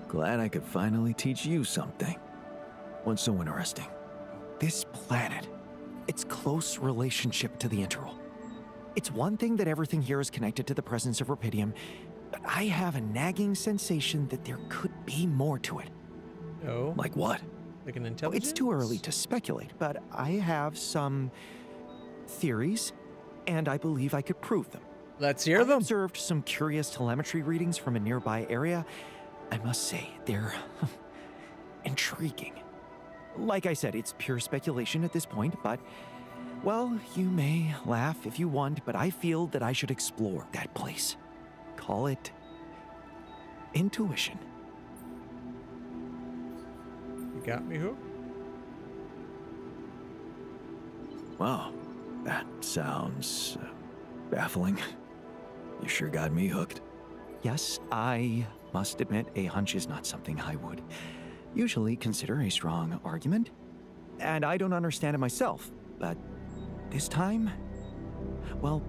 Speaker 11: Glad I could finally teach you something. What's so interesting? This planet, its close relationship to the interval. It's one thing that everything here is connected to the presence of Rapidium, but I have a nagging sensation that there could be more to it.
Speaker 1: Oh?
Speaker 11: Like what?
Speaker 1: Like an intelligence?
Speaker 11: It's too early to speculate, but I have some theories, and I believe I could prove them.
Speaker 1: Let's hear them.
Speaker 11: I observed some curious telemetry readings from a nearby area. I must say, they're intriguing. Like I said, it's pure speculation at this point, but, well, you may laugh if you want, but I feel that I should explore that place. Call it intuition.
Speaker 1: You got me hooked?
Speaker 11: Wow, that sounds baffling. You sure got me hooked. Yes, I must admit a hunch is not something I would usually consider a strong argument. And I don't understand it myself, but this time, well,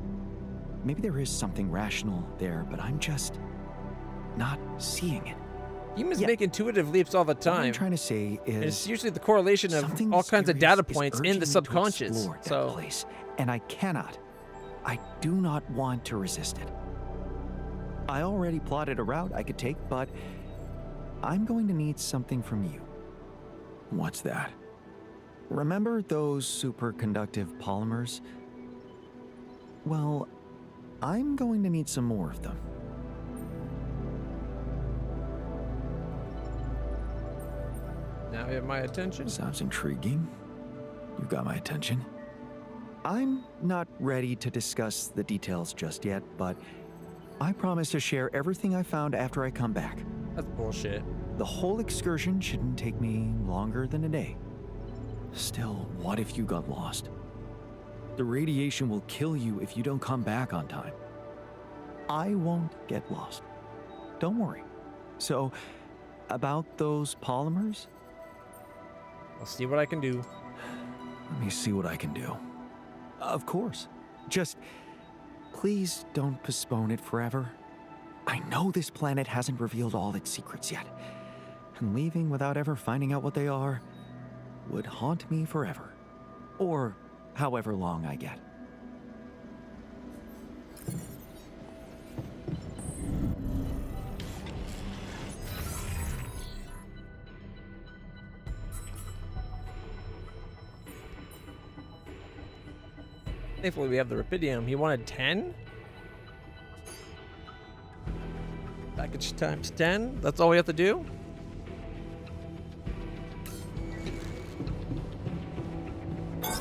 Speaker 11: maybe there is something rational there, but I'm just not seeing it.
Speaker 1: Humans make intuitive leaps all the time.
Speaker 11: What I'm trying to say is,
Speaker 1: and it's usually the correlation of
Speaker 11: something
Speaker 1: all kinds of
Speaker 11: mysterious
Speaker 1: data
Speaker 11: is
Speaker 1: points in
Speaker 11: urging
Speaker 1: the
Speaker 11: me to
Speaker 1: subconscious.
Speaker 11: explore that
Speaker 1: So
Speaker 11: place, and I do not want to resist it. I already plotted a route I could take, but I'm going to need something from you. What's that? Remember those superconductive polymers? Well, I'm going to need some more of them.
Speaker 1: now you have my attention.
Speaker 11: Sounds intriguing. You've got my attention. I'm not ready to discuss the details just yet, but I promise to share everything I found after I come back.
Speaker 1: That's bullshit.
Speaker 11: The whole excursion shouldn't take me longer than a day. Still, what if you got lost? The radiation will kill you if you don't come back on time. I won't get lost. Don't worry. So, about those polymers?
Speaker 1: I'll see what I can do.
Speaker 11: Let me see what I can do. Of course. Just, please don't postpone it forever. I know this planet hasn't revealed all its secrets yet, and leaving without ever finding out what they are would haunt me forever. Or however long I get.
Speaker 1: Thankfully, we have the rubidium. He wanted 10? Package times 10? That's all we have to do?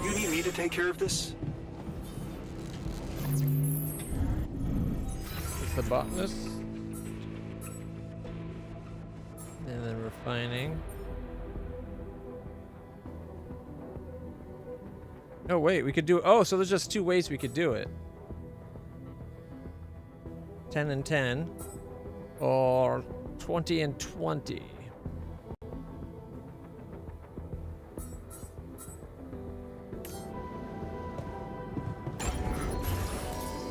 Speaker 18: You need me to take care of this?
Speaker 1: It's the botanist. And then refining. Oh, wait, we could do... Oh, so there's just 2 ways we could do it. 10 and 10. Or 20 and 20.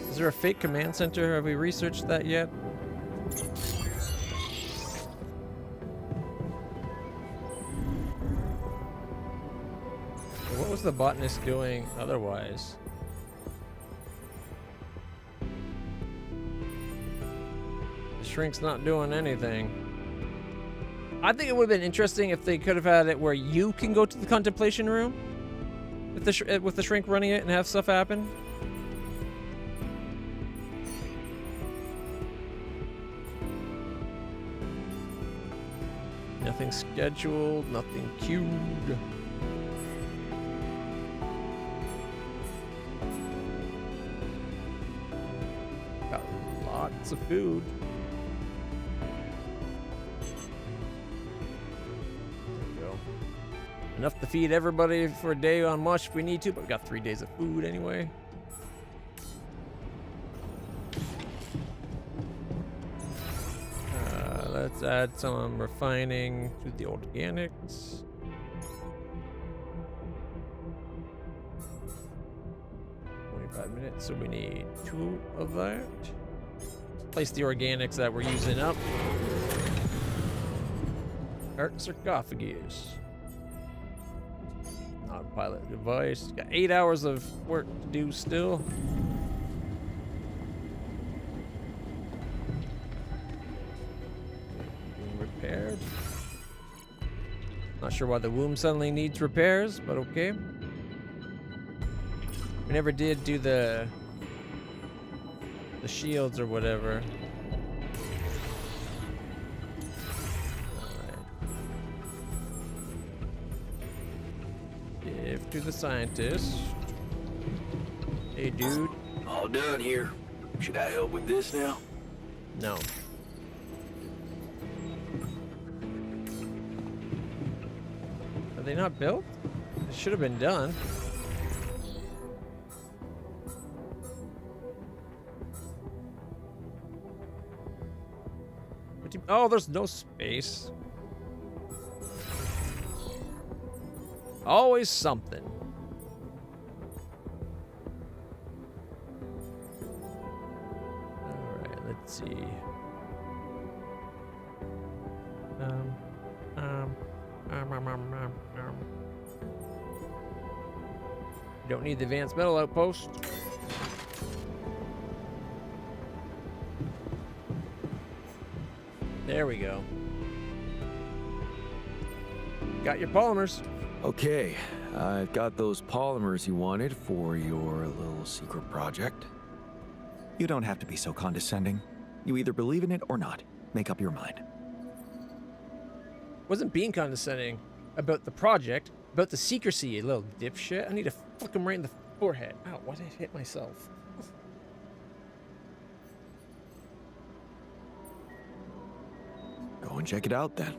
Speaker 1: Is there a fake command center? Have we researched that yet? What was the botanist doing otherwise? The shrink's not doing anything. I think it would have been interesting if they could have had it where you can go to the contemplation room with the shrink running it and have stuff happen. Nothing scheduled, nothing queued. Got lots of food. There we go. Enough to feed everybody for a day on mush if we need to, but we got 3 days of food anyway. Let's add some refining to the organics. So we need 2 of that. Place the organics that we're using up. Art sarcophagus. Autopilot device. Got 8 hours of work to do still. Being repaired. Not sure why the womb suddenly needs repairs, but okay. We never did do the shields or whatever. Alright. Give to the scientist. Hey, dude.
Speaker 18: All done here. Should I help with this now?
Speaker 1: No. Are they not built? It should have been done. Oh, there's no space. Always something. Alright, let's see. Don't need the advanced metal outpost. There we go. Got your polymers.
Speaker 11: Okay, I've got those polymers you wanted for your little secret project. You don't have to be so condescending. You either believe in it or not. Make up your mind.
Speaker 1: Wasn't being condescending about the project, about the secrecy, you little dipshit. I need to fuck him right in the forehead. Ow, why did I hit myself?
Speaker 11: Go and check it out then.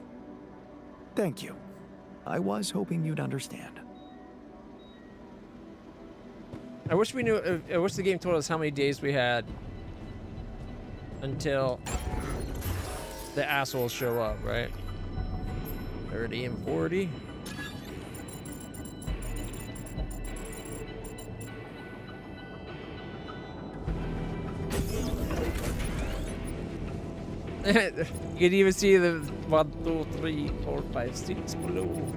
Speaker 11: Thank you. I was hoping you'd understand.
Speaker 1: I wish we knew. I wish the game told us how many days we had until the assholes show up, right? 30 and 40. You can even see the 1, 2, 3, 4, 5, 6 below.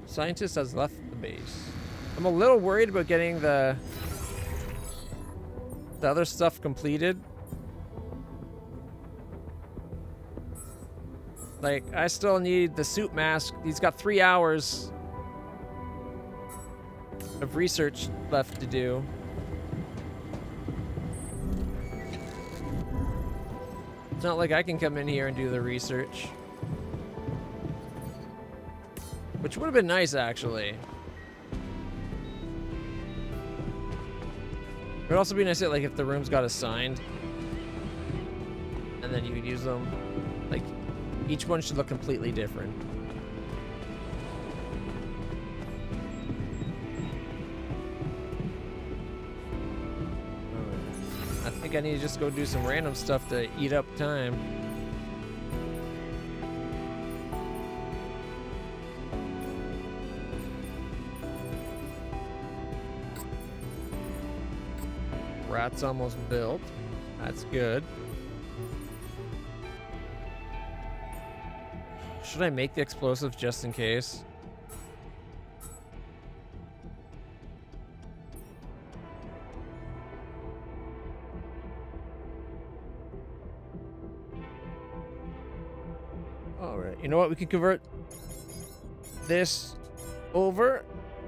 Speaker 1: Scientist has left the base. I'm a little worried about getting the other stuff completed. Like, I still need the suit mask. He's got 3 hours of research left to do. It's not like I can come in here and do the research. Which would have been nice, actually. It would also be nice, like, if the rooms got assigned. And then you could use them. Like, each one should look completely different. I think I need to just go do some random stuff to eat up time. Rat's almost built. That's good. Should I make the explosives just in case? Alright, you know what? We can convert this over.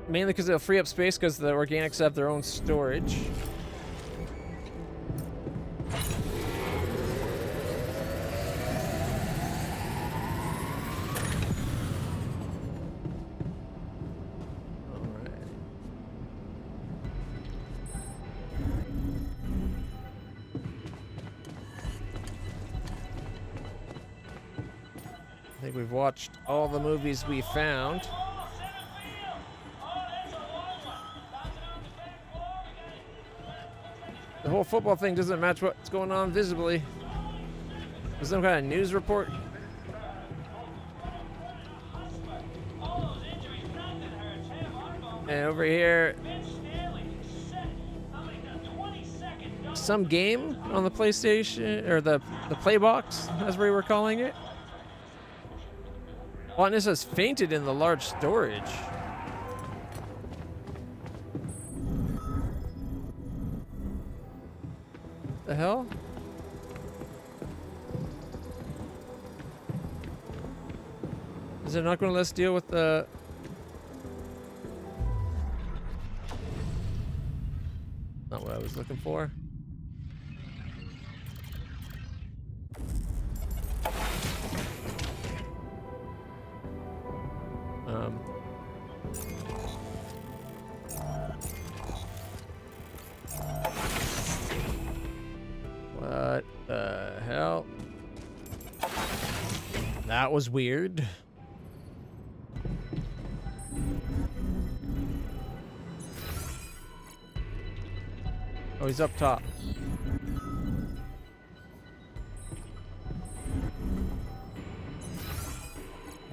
Speaker 1: Mainly because it'll free up space because the organics have their own storage. I think we've watched all the movies we found. The whole football thing doesn't match what's going on visibly. There's some kind of news report. And over here, some game on the PlayStation, or the Playbox, as we were calling it. Wantness has fainted in the large storage. The hell? Is it not going to let us deal with the... Not what I was looking for. What the hell? That was weird. Oh, he's up top.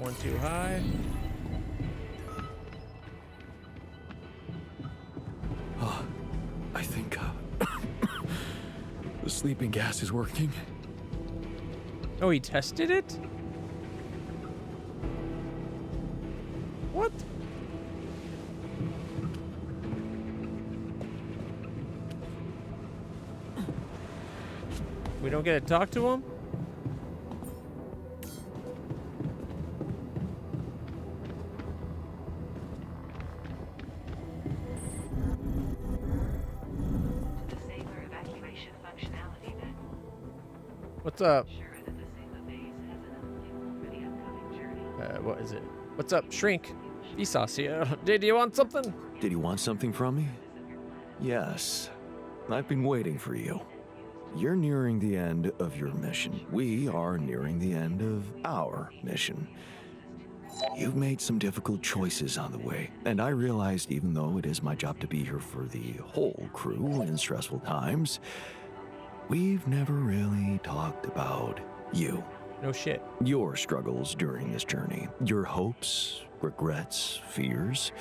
Speaker 1: one too high.
Speaker 6: I think the sleeping gas is working.
Speaker 1: Oh, he tested it? What? We don't get to talk to him? What's up? What is it? What's up, Shrink? Vsauce here. Did you want something?
Speaker 11: Did you want something from me? Yes. I've been waiting for you. You're nearing the end of your mission. We are nearing the end of our mission. You've made some difficult choices on the way, and I realized even though it is my job to be here for the whole crew in stressful times, we've never really talked about you.
Speaker 1: No shit.
Speaker 11: Your struggles during this journey, your hopes, regrets, fears.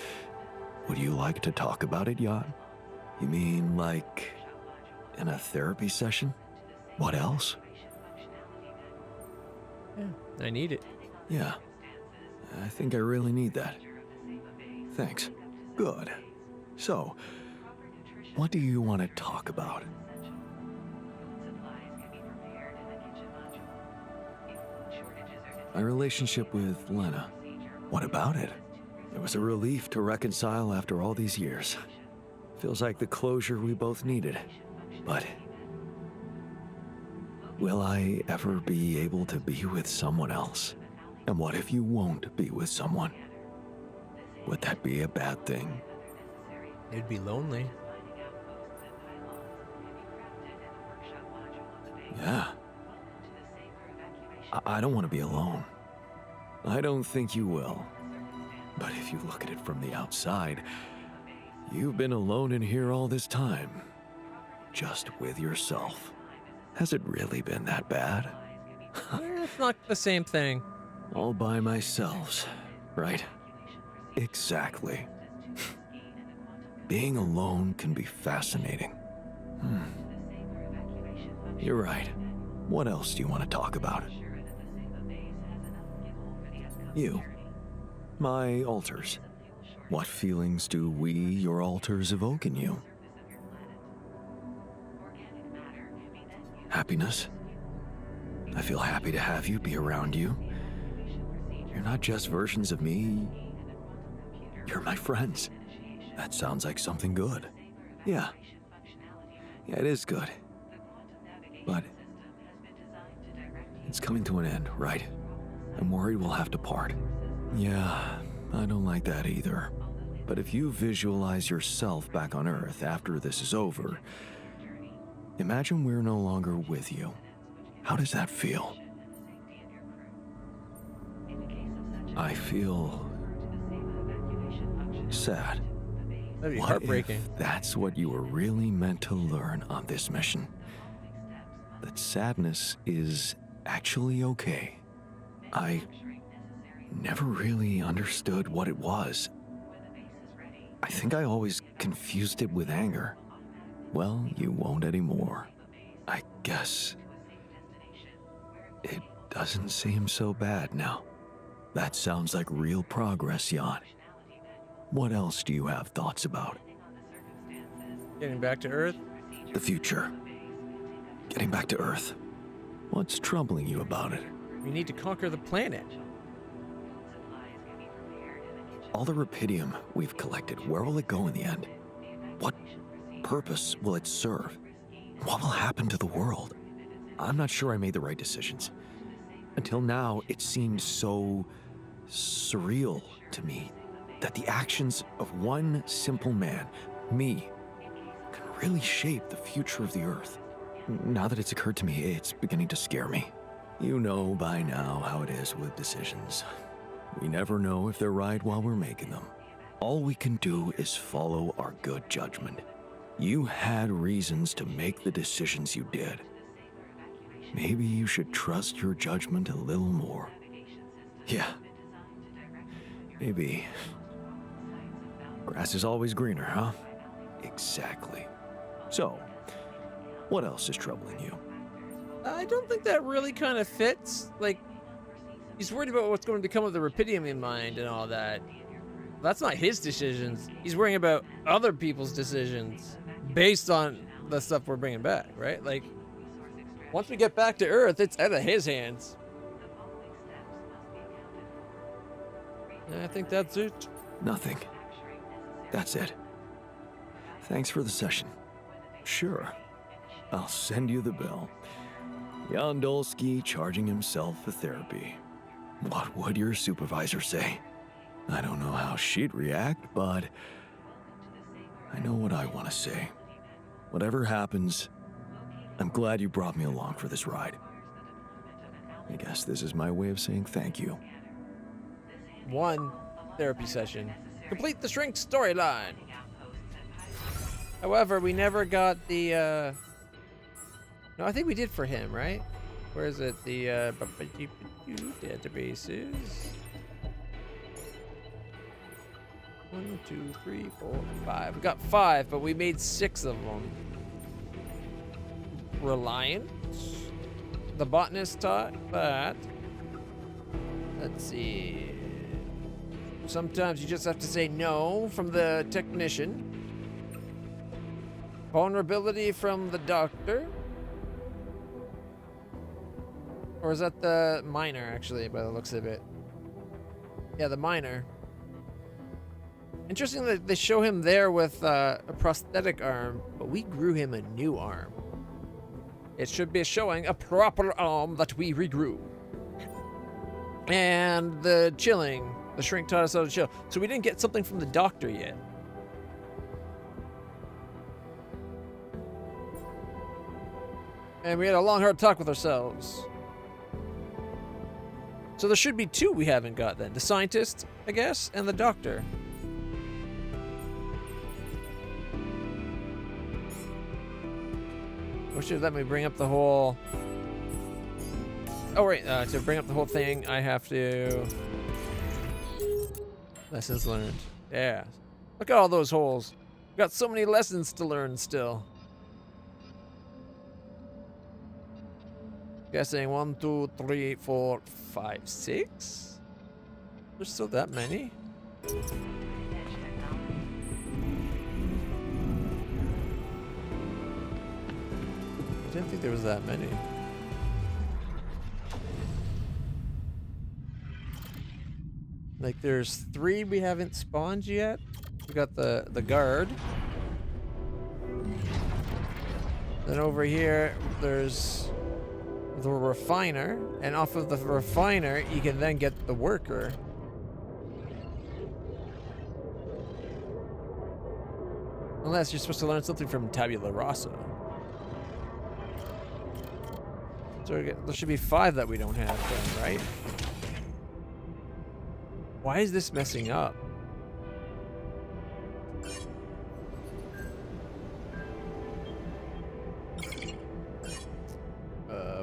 Speaker 11: Would you like to talk about it, Jan? You mean like in a therapy session? What else?
Speaker 1: Yeah, I need it.
Speaker 11: Yeah, I think I really need that. Thanks. Good. So, what do you want to talk about? My relationship with Lena. What about it? It was a relief to reconcile after all these years. Feels like the closure we both needed. But will I ever be able to be with someone else? And what if you won't be with someone? Would that be a bad thing?
Speaker 1: It'd be lonely.
Speaker 11: Yeah. I don't want to be alone. I don't think you will. But if you look at it from the outside, you've been alone in here all this time. Just with yourself. Has it really been that bad?
Speaker 1: It's not the same thing.
Speaker 11: All by myself, right? Exactly. Being alone can be fascinating. You're right. What else do you want to talk about? You. My altars. What feelings do we, your altars, evoke in you? Happiness. I feel happy to have you, be around you. You're not just versions of me. You're my friends. That sounds like something good. Yeah. Yeah, it is good. But it's coming to an end, right? I'm worried we'll have to part. Yeah, I don't like that either. But if you visualize yourself back on Earth after this is over, imagine we're no longer with you. How does that feel? I feel sad.
Speaker 1: That'd be
Speaker 11: What
Speaker 1: heartbreaking.
Speaker 11: if that's what you were really meant to learn on this mission? That sadness is actually okay. I never really understood what it was. I think I always confused it with anger. Well, you won't anymore. I guess it doesn't seem so bad now. That sounds like real progress, Jan. What else do you have thoughts about?
Speaker 1: Getting back to Earth?
Speaker 11: The future. Getting back to Earth. What's troubling you about it?
Speaker 1: We need to conquer the planet.
Speaker 11: All the rupidium we've collected, where will it go in the end? What purpose will it serve? What will happen to the world? I'm not sure I made the right decisions. Until now, it seemed so surreal to me that the actions of one simple man, me, can really shape the future of the Earth. Now that it's occurred to me, it's beginning to scare me. You know by now how it is with decisions. We never know if they're right while we're making them. All we can do is follow our good judgment. You had reasons to make the decisions you did. Maybe you should trust your judgment a little more. Yeah, Maybe. Grass is always greener, huh? Exactly. So, what else is troubling you?
Speaker 1: I don't think that really kind of fits. Like, he's worried about what's going to become of the Rapidium mind and all that. That's not his decisions. He's worrying about other people's decisions based on the stuff we're bringing back, right? Like, once we get back to Earth, it's out of his hands. And I think that's it.
Speaker 11: Nothing. That's it. Thanks for the session. Sure. I'll send you the bill. Yandolski charging himself for therapy. What would your supervisor say? I don't know how she'd react, but I know what I want to say. Whatever happens, I'm glad you brought me along for this ride. I guess this is my way of saying thank you.
Speaker 1: 1 therapy session. Complete the shrink storyline. However, we never got the, no, I think we did for him, right? Where is it? The, databases. 1, 2, 3, 4, 5. We got 5, but we made 6 of them. Reliant. The botanist taught that. Let's see. Sometimes you just have to say no from the technician. Vulnerability from the doctor. Or is that the miner, actually, by the looks of it? Yeah, the miner. Interesting that they show him there with a prosthetic arm, but we grew him a new arm. It should be showing a proper arm that we regrew. And the chilling. The shrink taught us how to chill. So we didn't get something from the doctor yet. And we had a long, hard talk with ourselves. So there should be 2 we haven't got then. The scientist, I guess, and the doctor. Or should let me bring up the whole... Oh, right. To bring up the whole thing, I have to... Lessons learned. Yeah. Look at all those holes. We've got so many lessons to learn still. Guessing 1, 2, 3, 4, 5, 6? There's still that many? I didn't think there was that many. Like there's 3 we haven't spawned yet. We got the guard. Then over here there's the refiner, and off of the refiner you can then get the worker. Unless you're supposed to learn something from Tabula Rasa. So there should be 5 that we don't have then, right? Why is this messing up?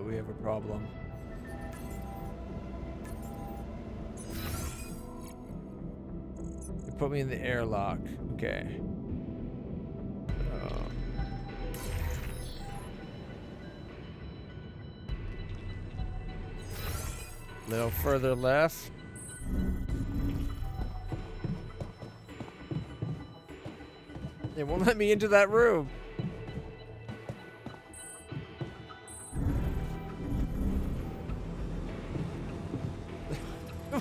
Speaker 1: We have a problem. You put me in the airlock. Okay. Little further left. It won't let me into that room.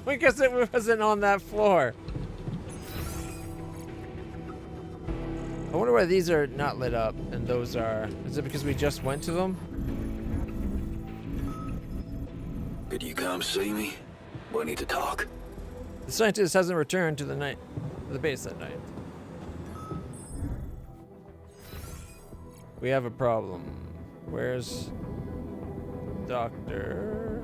Speaker 1: I guess it wasn't on that floor. I wonder why these are not lit up and those are. Is it because we just went to them?
Speaker 2: Could you come see me? We need to talk.
Speaker 1: The scientist hasn't returned to the base that night. We have a problem. Where's Doctor?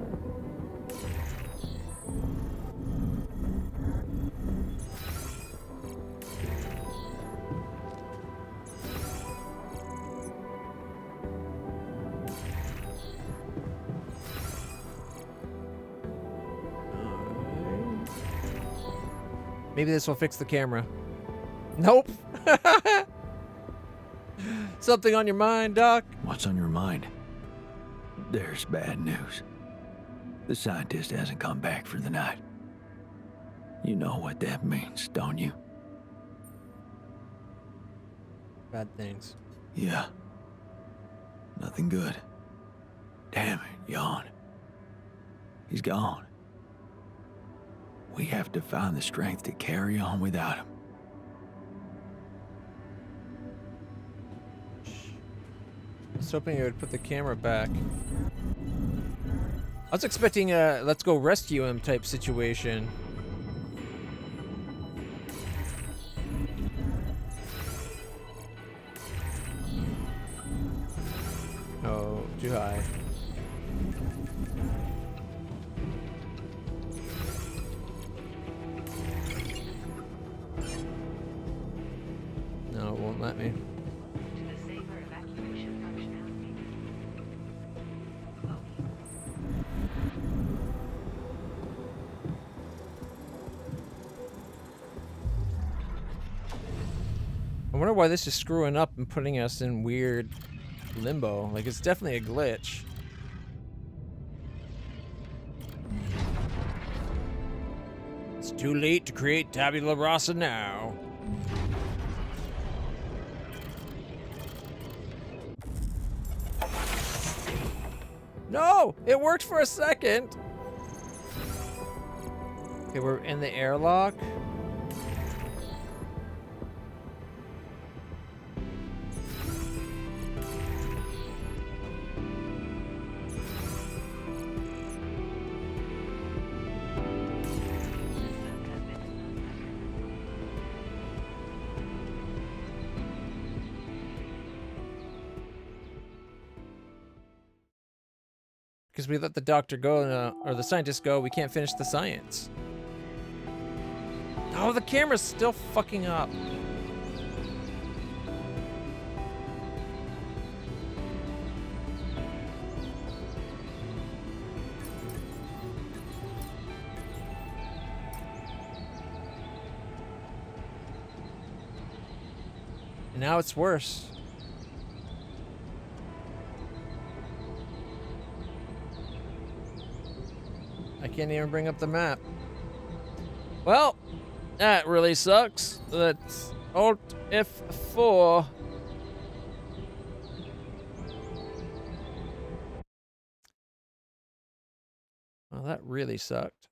Speaker 1: Maybe this will fix the camera. Nope. Something on your mind, Doc?
Speaker 11: What's on your mind? There's bad news. The scientist hasn't come back for the night. You know what that means, don't you?
Speaker 1: Bad things.
Speaker 11: Yeah. Nothing good. Damn it, yawn. He's gone. We have to find the strength to carry on without him.
Speaker 1: I was hoping it would put the camera back. I was expecting a let's go rescue him type situation. Oh, too high. No, it won't let me. I wonder why this is screwing up and putting us in weird limbo. Like, it's definitely a glitch. It's too late to create tabula rasa now. No! It worked for a second! Okay, we're in the airlock. Because we let the doctor go, or the scientist go, we can't finish the science. Oh, the camera's still fucking up. And now it's worse. I can't even bring up the map. Well, that really sucks. Let's Alt F4. Well, that really sucked.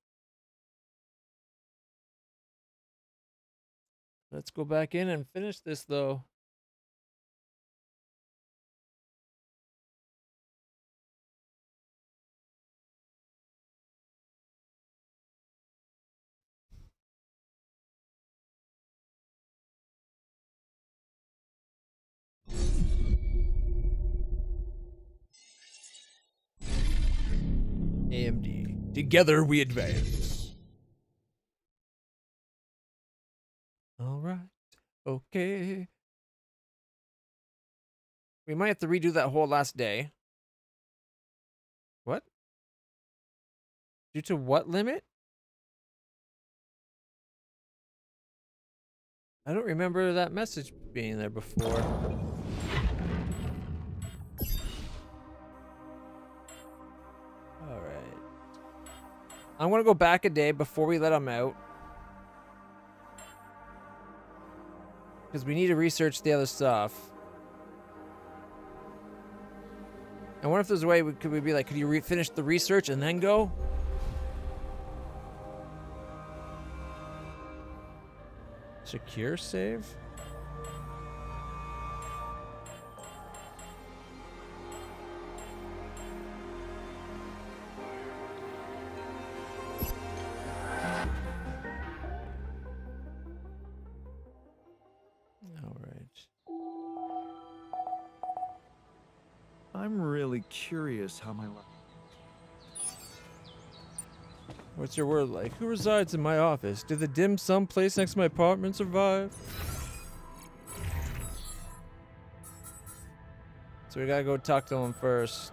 Speaker 1: Let's go back in and finish this, though. AMD. Together we advance. All right. Okay. We might have to redo that whole last day. What? Due to what limit? I don't remember that message being there before. Alright. I'm gonna go back a day before we let them out. Because we need to research the other stuff. I wonder if there's a way could we be like, could you finish the research and then go? Secure save?
Speaker 11: I'm really curious how my life.
Speaker 1: What's your word like? Who resides in my office? Did the dim sum place next to my apartment survive? So we gotta go talk to him first.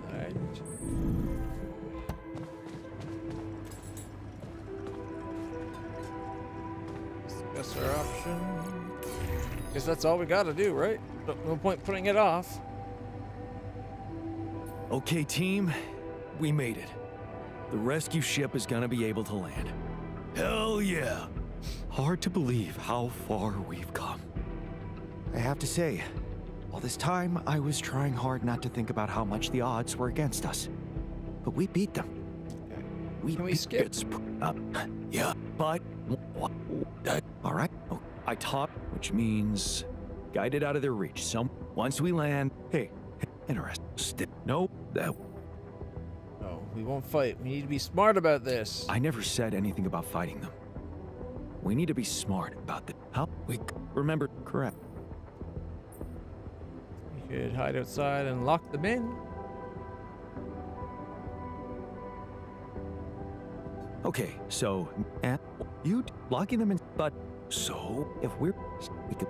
Speaker 1: Alright. Discuss our option. Guess that's all we gotta do, right? No point putting it off.
Speaker 11: Okay, team, we made it. The rescue ship is gonna be able to land. Hell yeah! Hard to believe how far we've come. I have to say, all this time I was trying hard not to think about how much the odds were against us. But we beat them.
Speaker 1: Can we skip?
Speaker 11: Yeah, but... All right. Oh, I taught, which means guided out of their reach. So once we land... Hey, interesting. No, that...
Speaker 1: No, we won't fight. We need to be smart about this.
Speaker 11: I never said anything about fighting them. We need to be smart about this. How we remember correct.
Speaker 1: We could hide outside and lock them in.
Speaker 11: Okay, so and you locking them in, but so if we could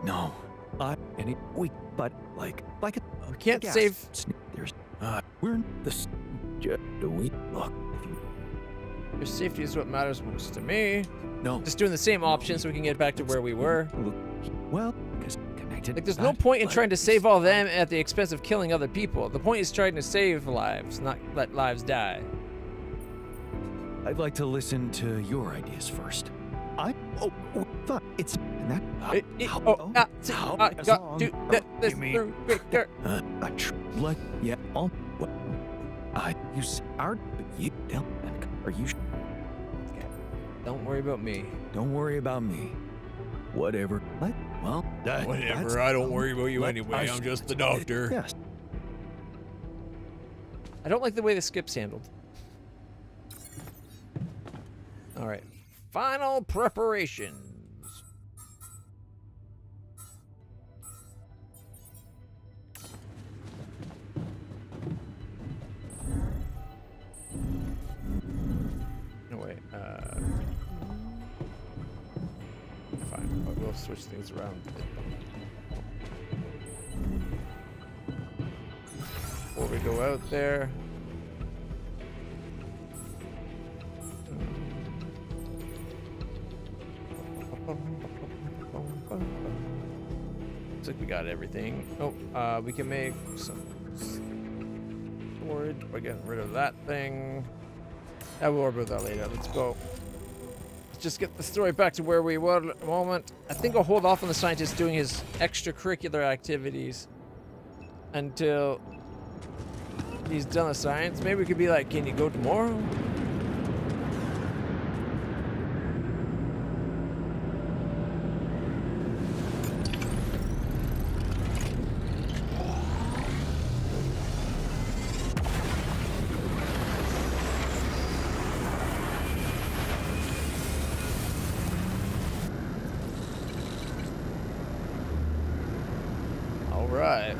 Speaker 11: no, we but like a
Speaker 1: we can't save.
Speaker 11: There's we're in the do we look if you.
Speaker 1: Your safety is what matters most to me.
Speaker 11: No,
Speaker 1: just doing the same option so we can get back to where we were.
Speaker 11: Well, because connected.
Speaker 1: Like, there's no point in trying to save all them at the expense of killing other people. The point is trying to save lives, not let lives die.
Speaker 11: I'd like to listen to your ideas first. Fuck, it's that.
Speaker 1: Got to get this through quicker.
Speaker 11: Yeah, you are you are you?
Speaker 1: Okay. Don't worry about me.
Speaker 11: Don't worry about me. Whatever. What? Well,
Speaker 1: whatever. I don't worry about you anyway. I'm just the doctor.
Speaker 11: Yes.
Speaker 1: I don't like the way the skip's handled. All right. Final preparations. No, wait. Fine. But we'll switch things around. Before we go out there. Looks like we got everything. Oh, we can make some storage by getting rid of that thing. We'll worry about that later. Let's go. Let's just get the story back to where we were at the moment. I think I'll hold off on the scientist doing his extracurricular activities until he's done the science. Maybe we could be like, can you go tomorrow? Alright.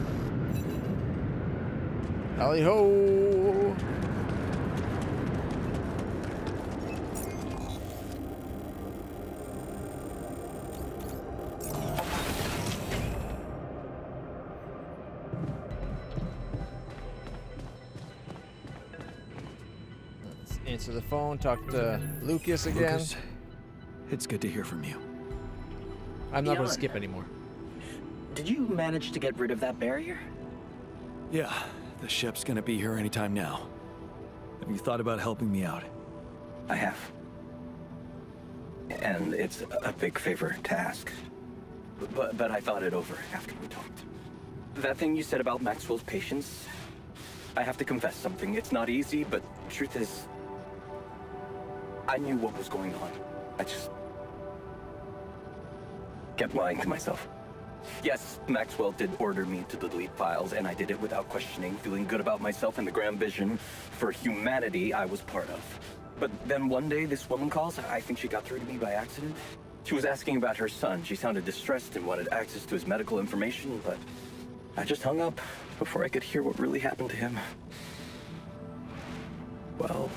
Speaker 1: Tally ho! Let's answer the phone, talk to Lucas again.
Speaker 11: Lucas, it's good to hear from you.
Speaker 1: I'm not going to skip anymore.
Speaker 19: Did you manage to get rid of that barrier?
Speaker 11: Yeah, the ship's gonna be here anytime now. Have you thought about helping me out?
Speaker 19: I have. And it's a big favor to ask. But I thought it over after we talked. That thing you said about Maxwell's patience, I have to confess something. It's not easy, but truth is, I knew what was going on. I just kept lying to myself. Yes, Maxwell did order me to delete files, and I did it without questioning, feeling good about myself and the grand vision for humanity I was part of. But then one day, this woman calls. I think she got through to me by accident. She was asking about her son. She sounded distressed and wanted access to his medical information, but I just hung up before I could hear what really happened to him. Well,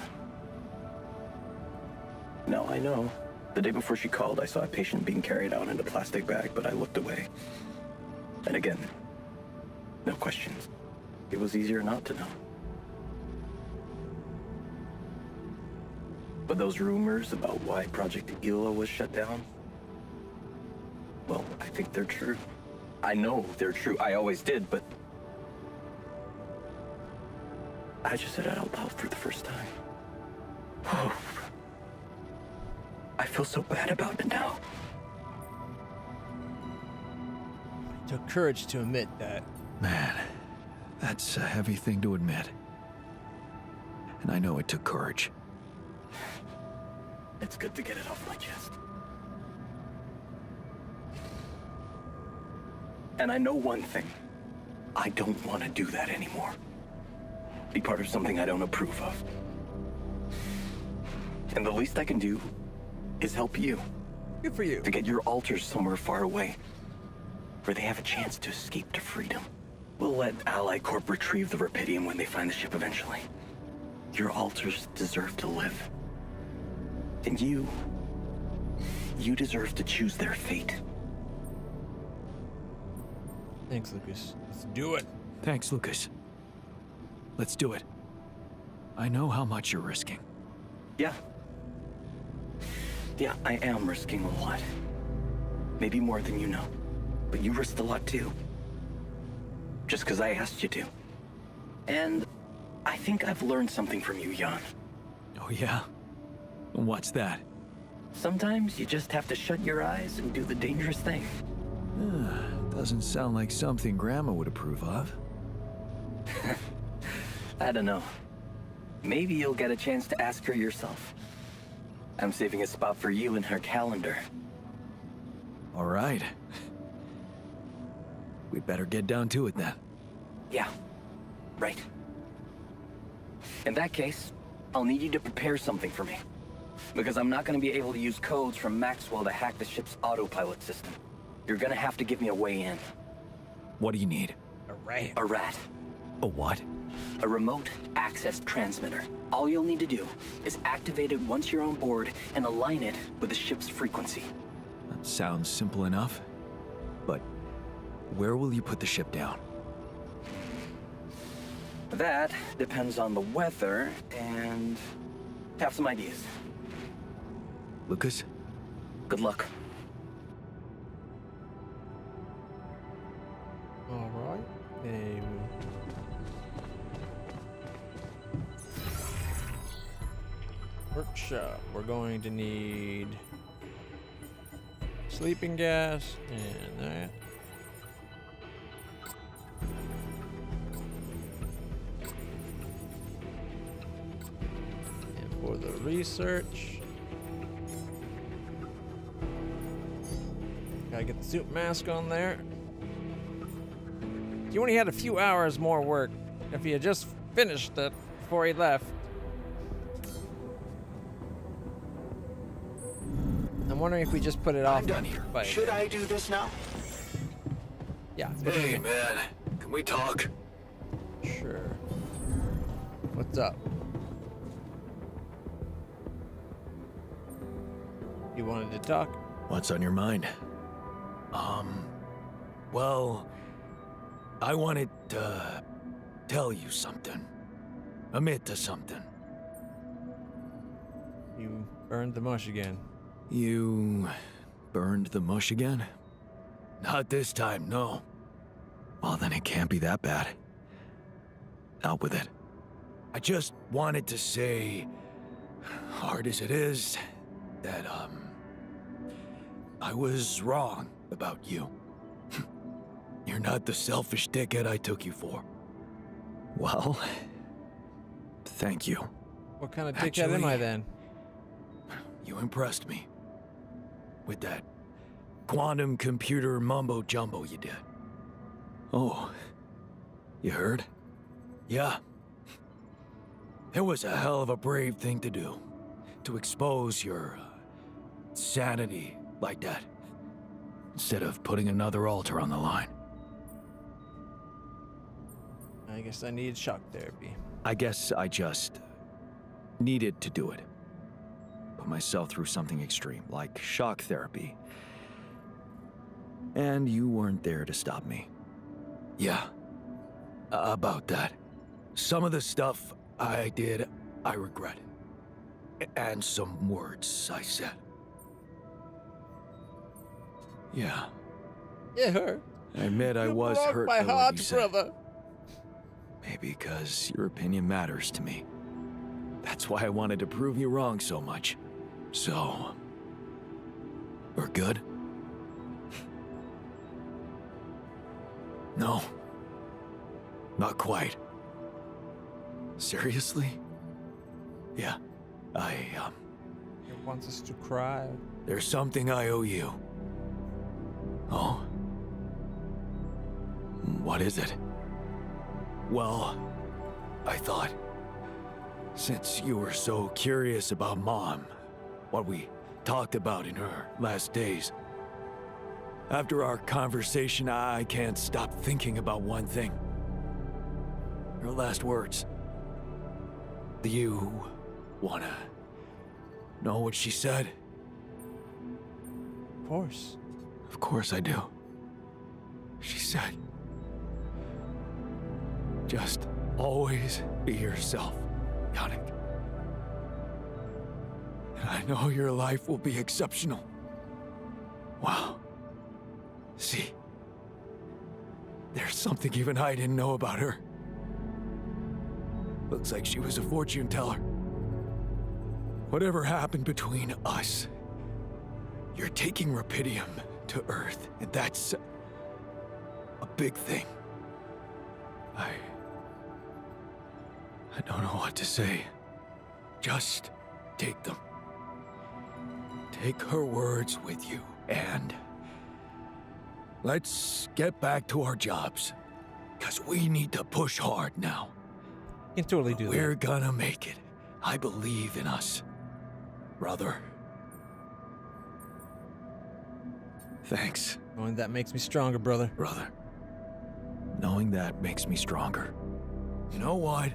Speaker 19: now I know. The day before she called, I saw a patient being carried out in a plastic bag, but I looked away. And again, no questions. It was easier not to know. But those rumors about why Project Ela was shut down, well, I think they're true. I know they're true. I always did, but I just said it out loud for the first time. Oh, I feel so bad about it now.
Speaker 1: It took courage to admit that.
Speaker 11: Man, that's a heavy thing to admit. And I know it took courage.
Speaker 19: It's good to get it off my chest. And I know one thing. I don't want to do that anymore. Be part of something I don't approve of. And the least I can do is help you.
Speaker 1: Good for you.
Speaker 19: To get your alters somewhere far away, where they have a chance to escape to freedom. We'll let Ally Corp retrieve the Rapidium when they find the ship eventually. Your alters deserve to live. And you deserve to choose their fate.
Speaker 1: Thanks, Lucas. Let's do it.
Speaker 11: Thanks, Lucas. Let's do it. I know how much you're risking.
Speaker 19: Yeah. Yeah, I am risking a lot. Maybe more than you know. But you risked a lot too. Just because I asked you to. And I think I've learned something from you, Jan.
Speaker 11: Oh yeah? What's that?
Speaker 19: Sometimes you just have to shut your eyes and do the dangerous thing.
Speaker 11: Doesn't sound like something Grandma would approve of.
Speaker 19: I don't know. Maybe you'll get a chance to ask her yourself. I'm saving a spot for you in her calendar.
Speaker 11: All right. We'd better get down to it then.
Speaker 19: Yeah, right. In that case, I'll need you to prepare something for me. Because I'm not going to be able to use codes from Maxwell to hack the ship's autopilot system. You're going to have to give me a way in.
Speaker 11: What do you need?
Speaker 1: A rat.
Speaker 19: A rat.
Speaker 11: A what?
Speaker 19: A remote access transmitter. All you'll need to do is activate it once you're on board and align it with the ship's frequency.
Speaker 11: That sounds simple enough. But where will you put the ship down?
Speaker 19: That depends on the weather and have some ideas.
Speaker 11: Lucas?
Speaker 19: Good luck.
Speaker 1: All right. Workshop. We're going to need sleeping gas and that. And for the research, gotta get the suit mask on there. He only had a few hours more work if he had just finished it before he left. I'm wondering if we just put it off.
Speaker 18: I'm done here. Should I do this now?
Speaker 1: Yeah.
Speaker 6: Hey, man. Can we talk?
Speaker 1: Sure. What's up? You wanted to talk?
Speaker 11: What's on your mind? Well, I wanted to tell you something. Admit to something.
Speaker 1: You burned the mush again.
Speaker 11: You burned the mush again? Not this time, no. Well, then it can't be that bad. Out with it. I just wanted to say, hard as it is, that, I was wrong about you. You're not the selfish dickhead I took you for. Well, thank you.
Speaker 1: What kind of dickhead am I then?
Speaker 11: You impressed me. With that quantum computer mumbo-jumbo you did. Oh, you heard? Yeah. It was a hell of a brave thing to do. To expose your sanity like that. Instead of putting another altar on the line.
Speaker 1: I guess I need shock therapy.
Speaker 11: I guess I just needed to do it. Put myself through something extreme, like shock therapy. And you weren't there to stop me.
Speaker 6: Yeah. About that. Some of the stuff I did, I regret. And some words I said. Yeah.
Speaker 1: It hurt.
Speaker 11: I admit I was
Speaker 1: broke
Speaker 11: hurt
Speaker 1: my
Speaker 11: by what
Speaker 1: heart,
Speaker 11: you said.
Speaker 1: brother.
Speaker 11: Maybe because your opinion matters to me. That's why I wanted to prove you wrong so much.
Speaker 6: So, we're good? No. Not quite. Seriously? Yeah.
Speaker 1: It wants us to cry.
Speaker 6: There's something I owe you. Oh? What is it? Well, I thought, since you were so curious about Mom, what we talked about in her last days, after our conversation, I can't stop thinking about one thing. Her last words. Do you wanna know what she said?
Speaker 1: Of course.
Speaker 6: Of course I do. She said, just always be yourself, Yannick. And I know your life will be exceptional. Wow. See, there's something even I didn't know about her. Looks like she was a fortune teller. Whatever happened between us, you're taking Rapidium to Earth, and that's a big thing. I don't know what to say. Just take them. Take her words with you, and let's get back to our jobs. Because we need to push hard now.
Speaker 1: You can totally do that.
Speaker 6: We're gonna make it. I believe in us, brother. Thanks.
Speaker 1: Knowing that makes me stronger, brother.
Speaker 6: Brother.
Speaker 11: Knowing that makes me stronger.
Speaker 6: You know what?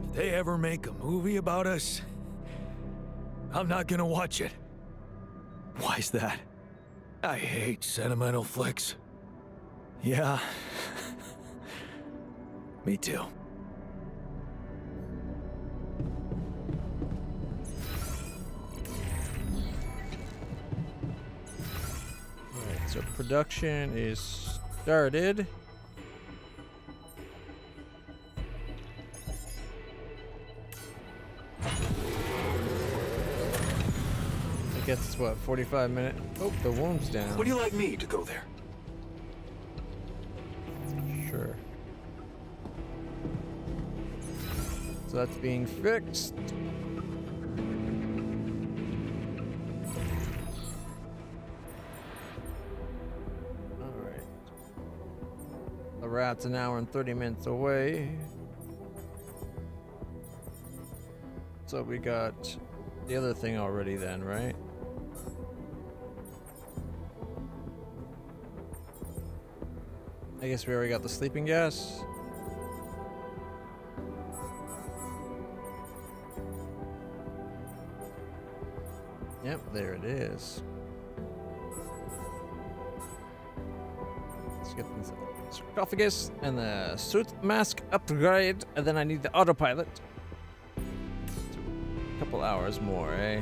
Speaker 6: If they ever make a movie about us, I'm not gonna watch it.
Speaker 11: Why's that?
Speaker 6: I hate sentimental flicks.
Speaker 11: Yeah. Me too.
Speaker 1: Alright, so production is started. I guess it's what, 45 minutes? Oh, the wound's down.
Speaker 18: Would you like me to go there?
Speaker 1: Sure. So that's being fixed. Alright. The rat's an hour and 30 minutes away. So we got the other thing already then, right? I guess we already got the sleeping gas. Yep, there it is. Let's get the sarcophagus and the suit mask upgrade, and then I need the autopilot. A couple hours more, eh?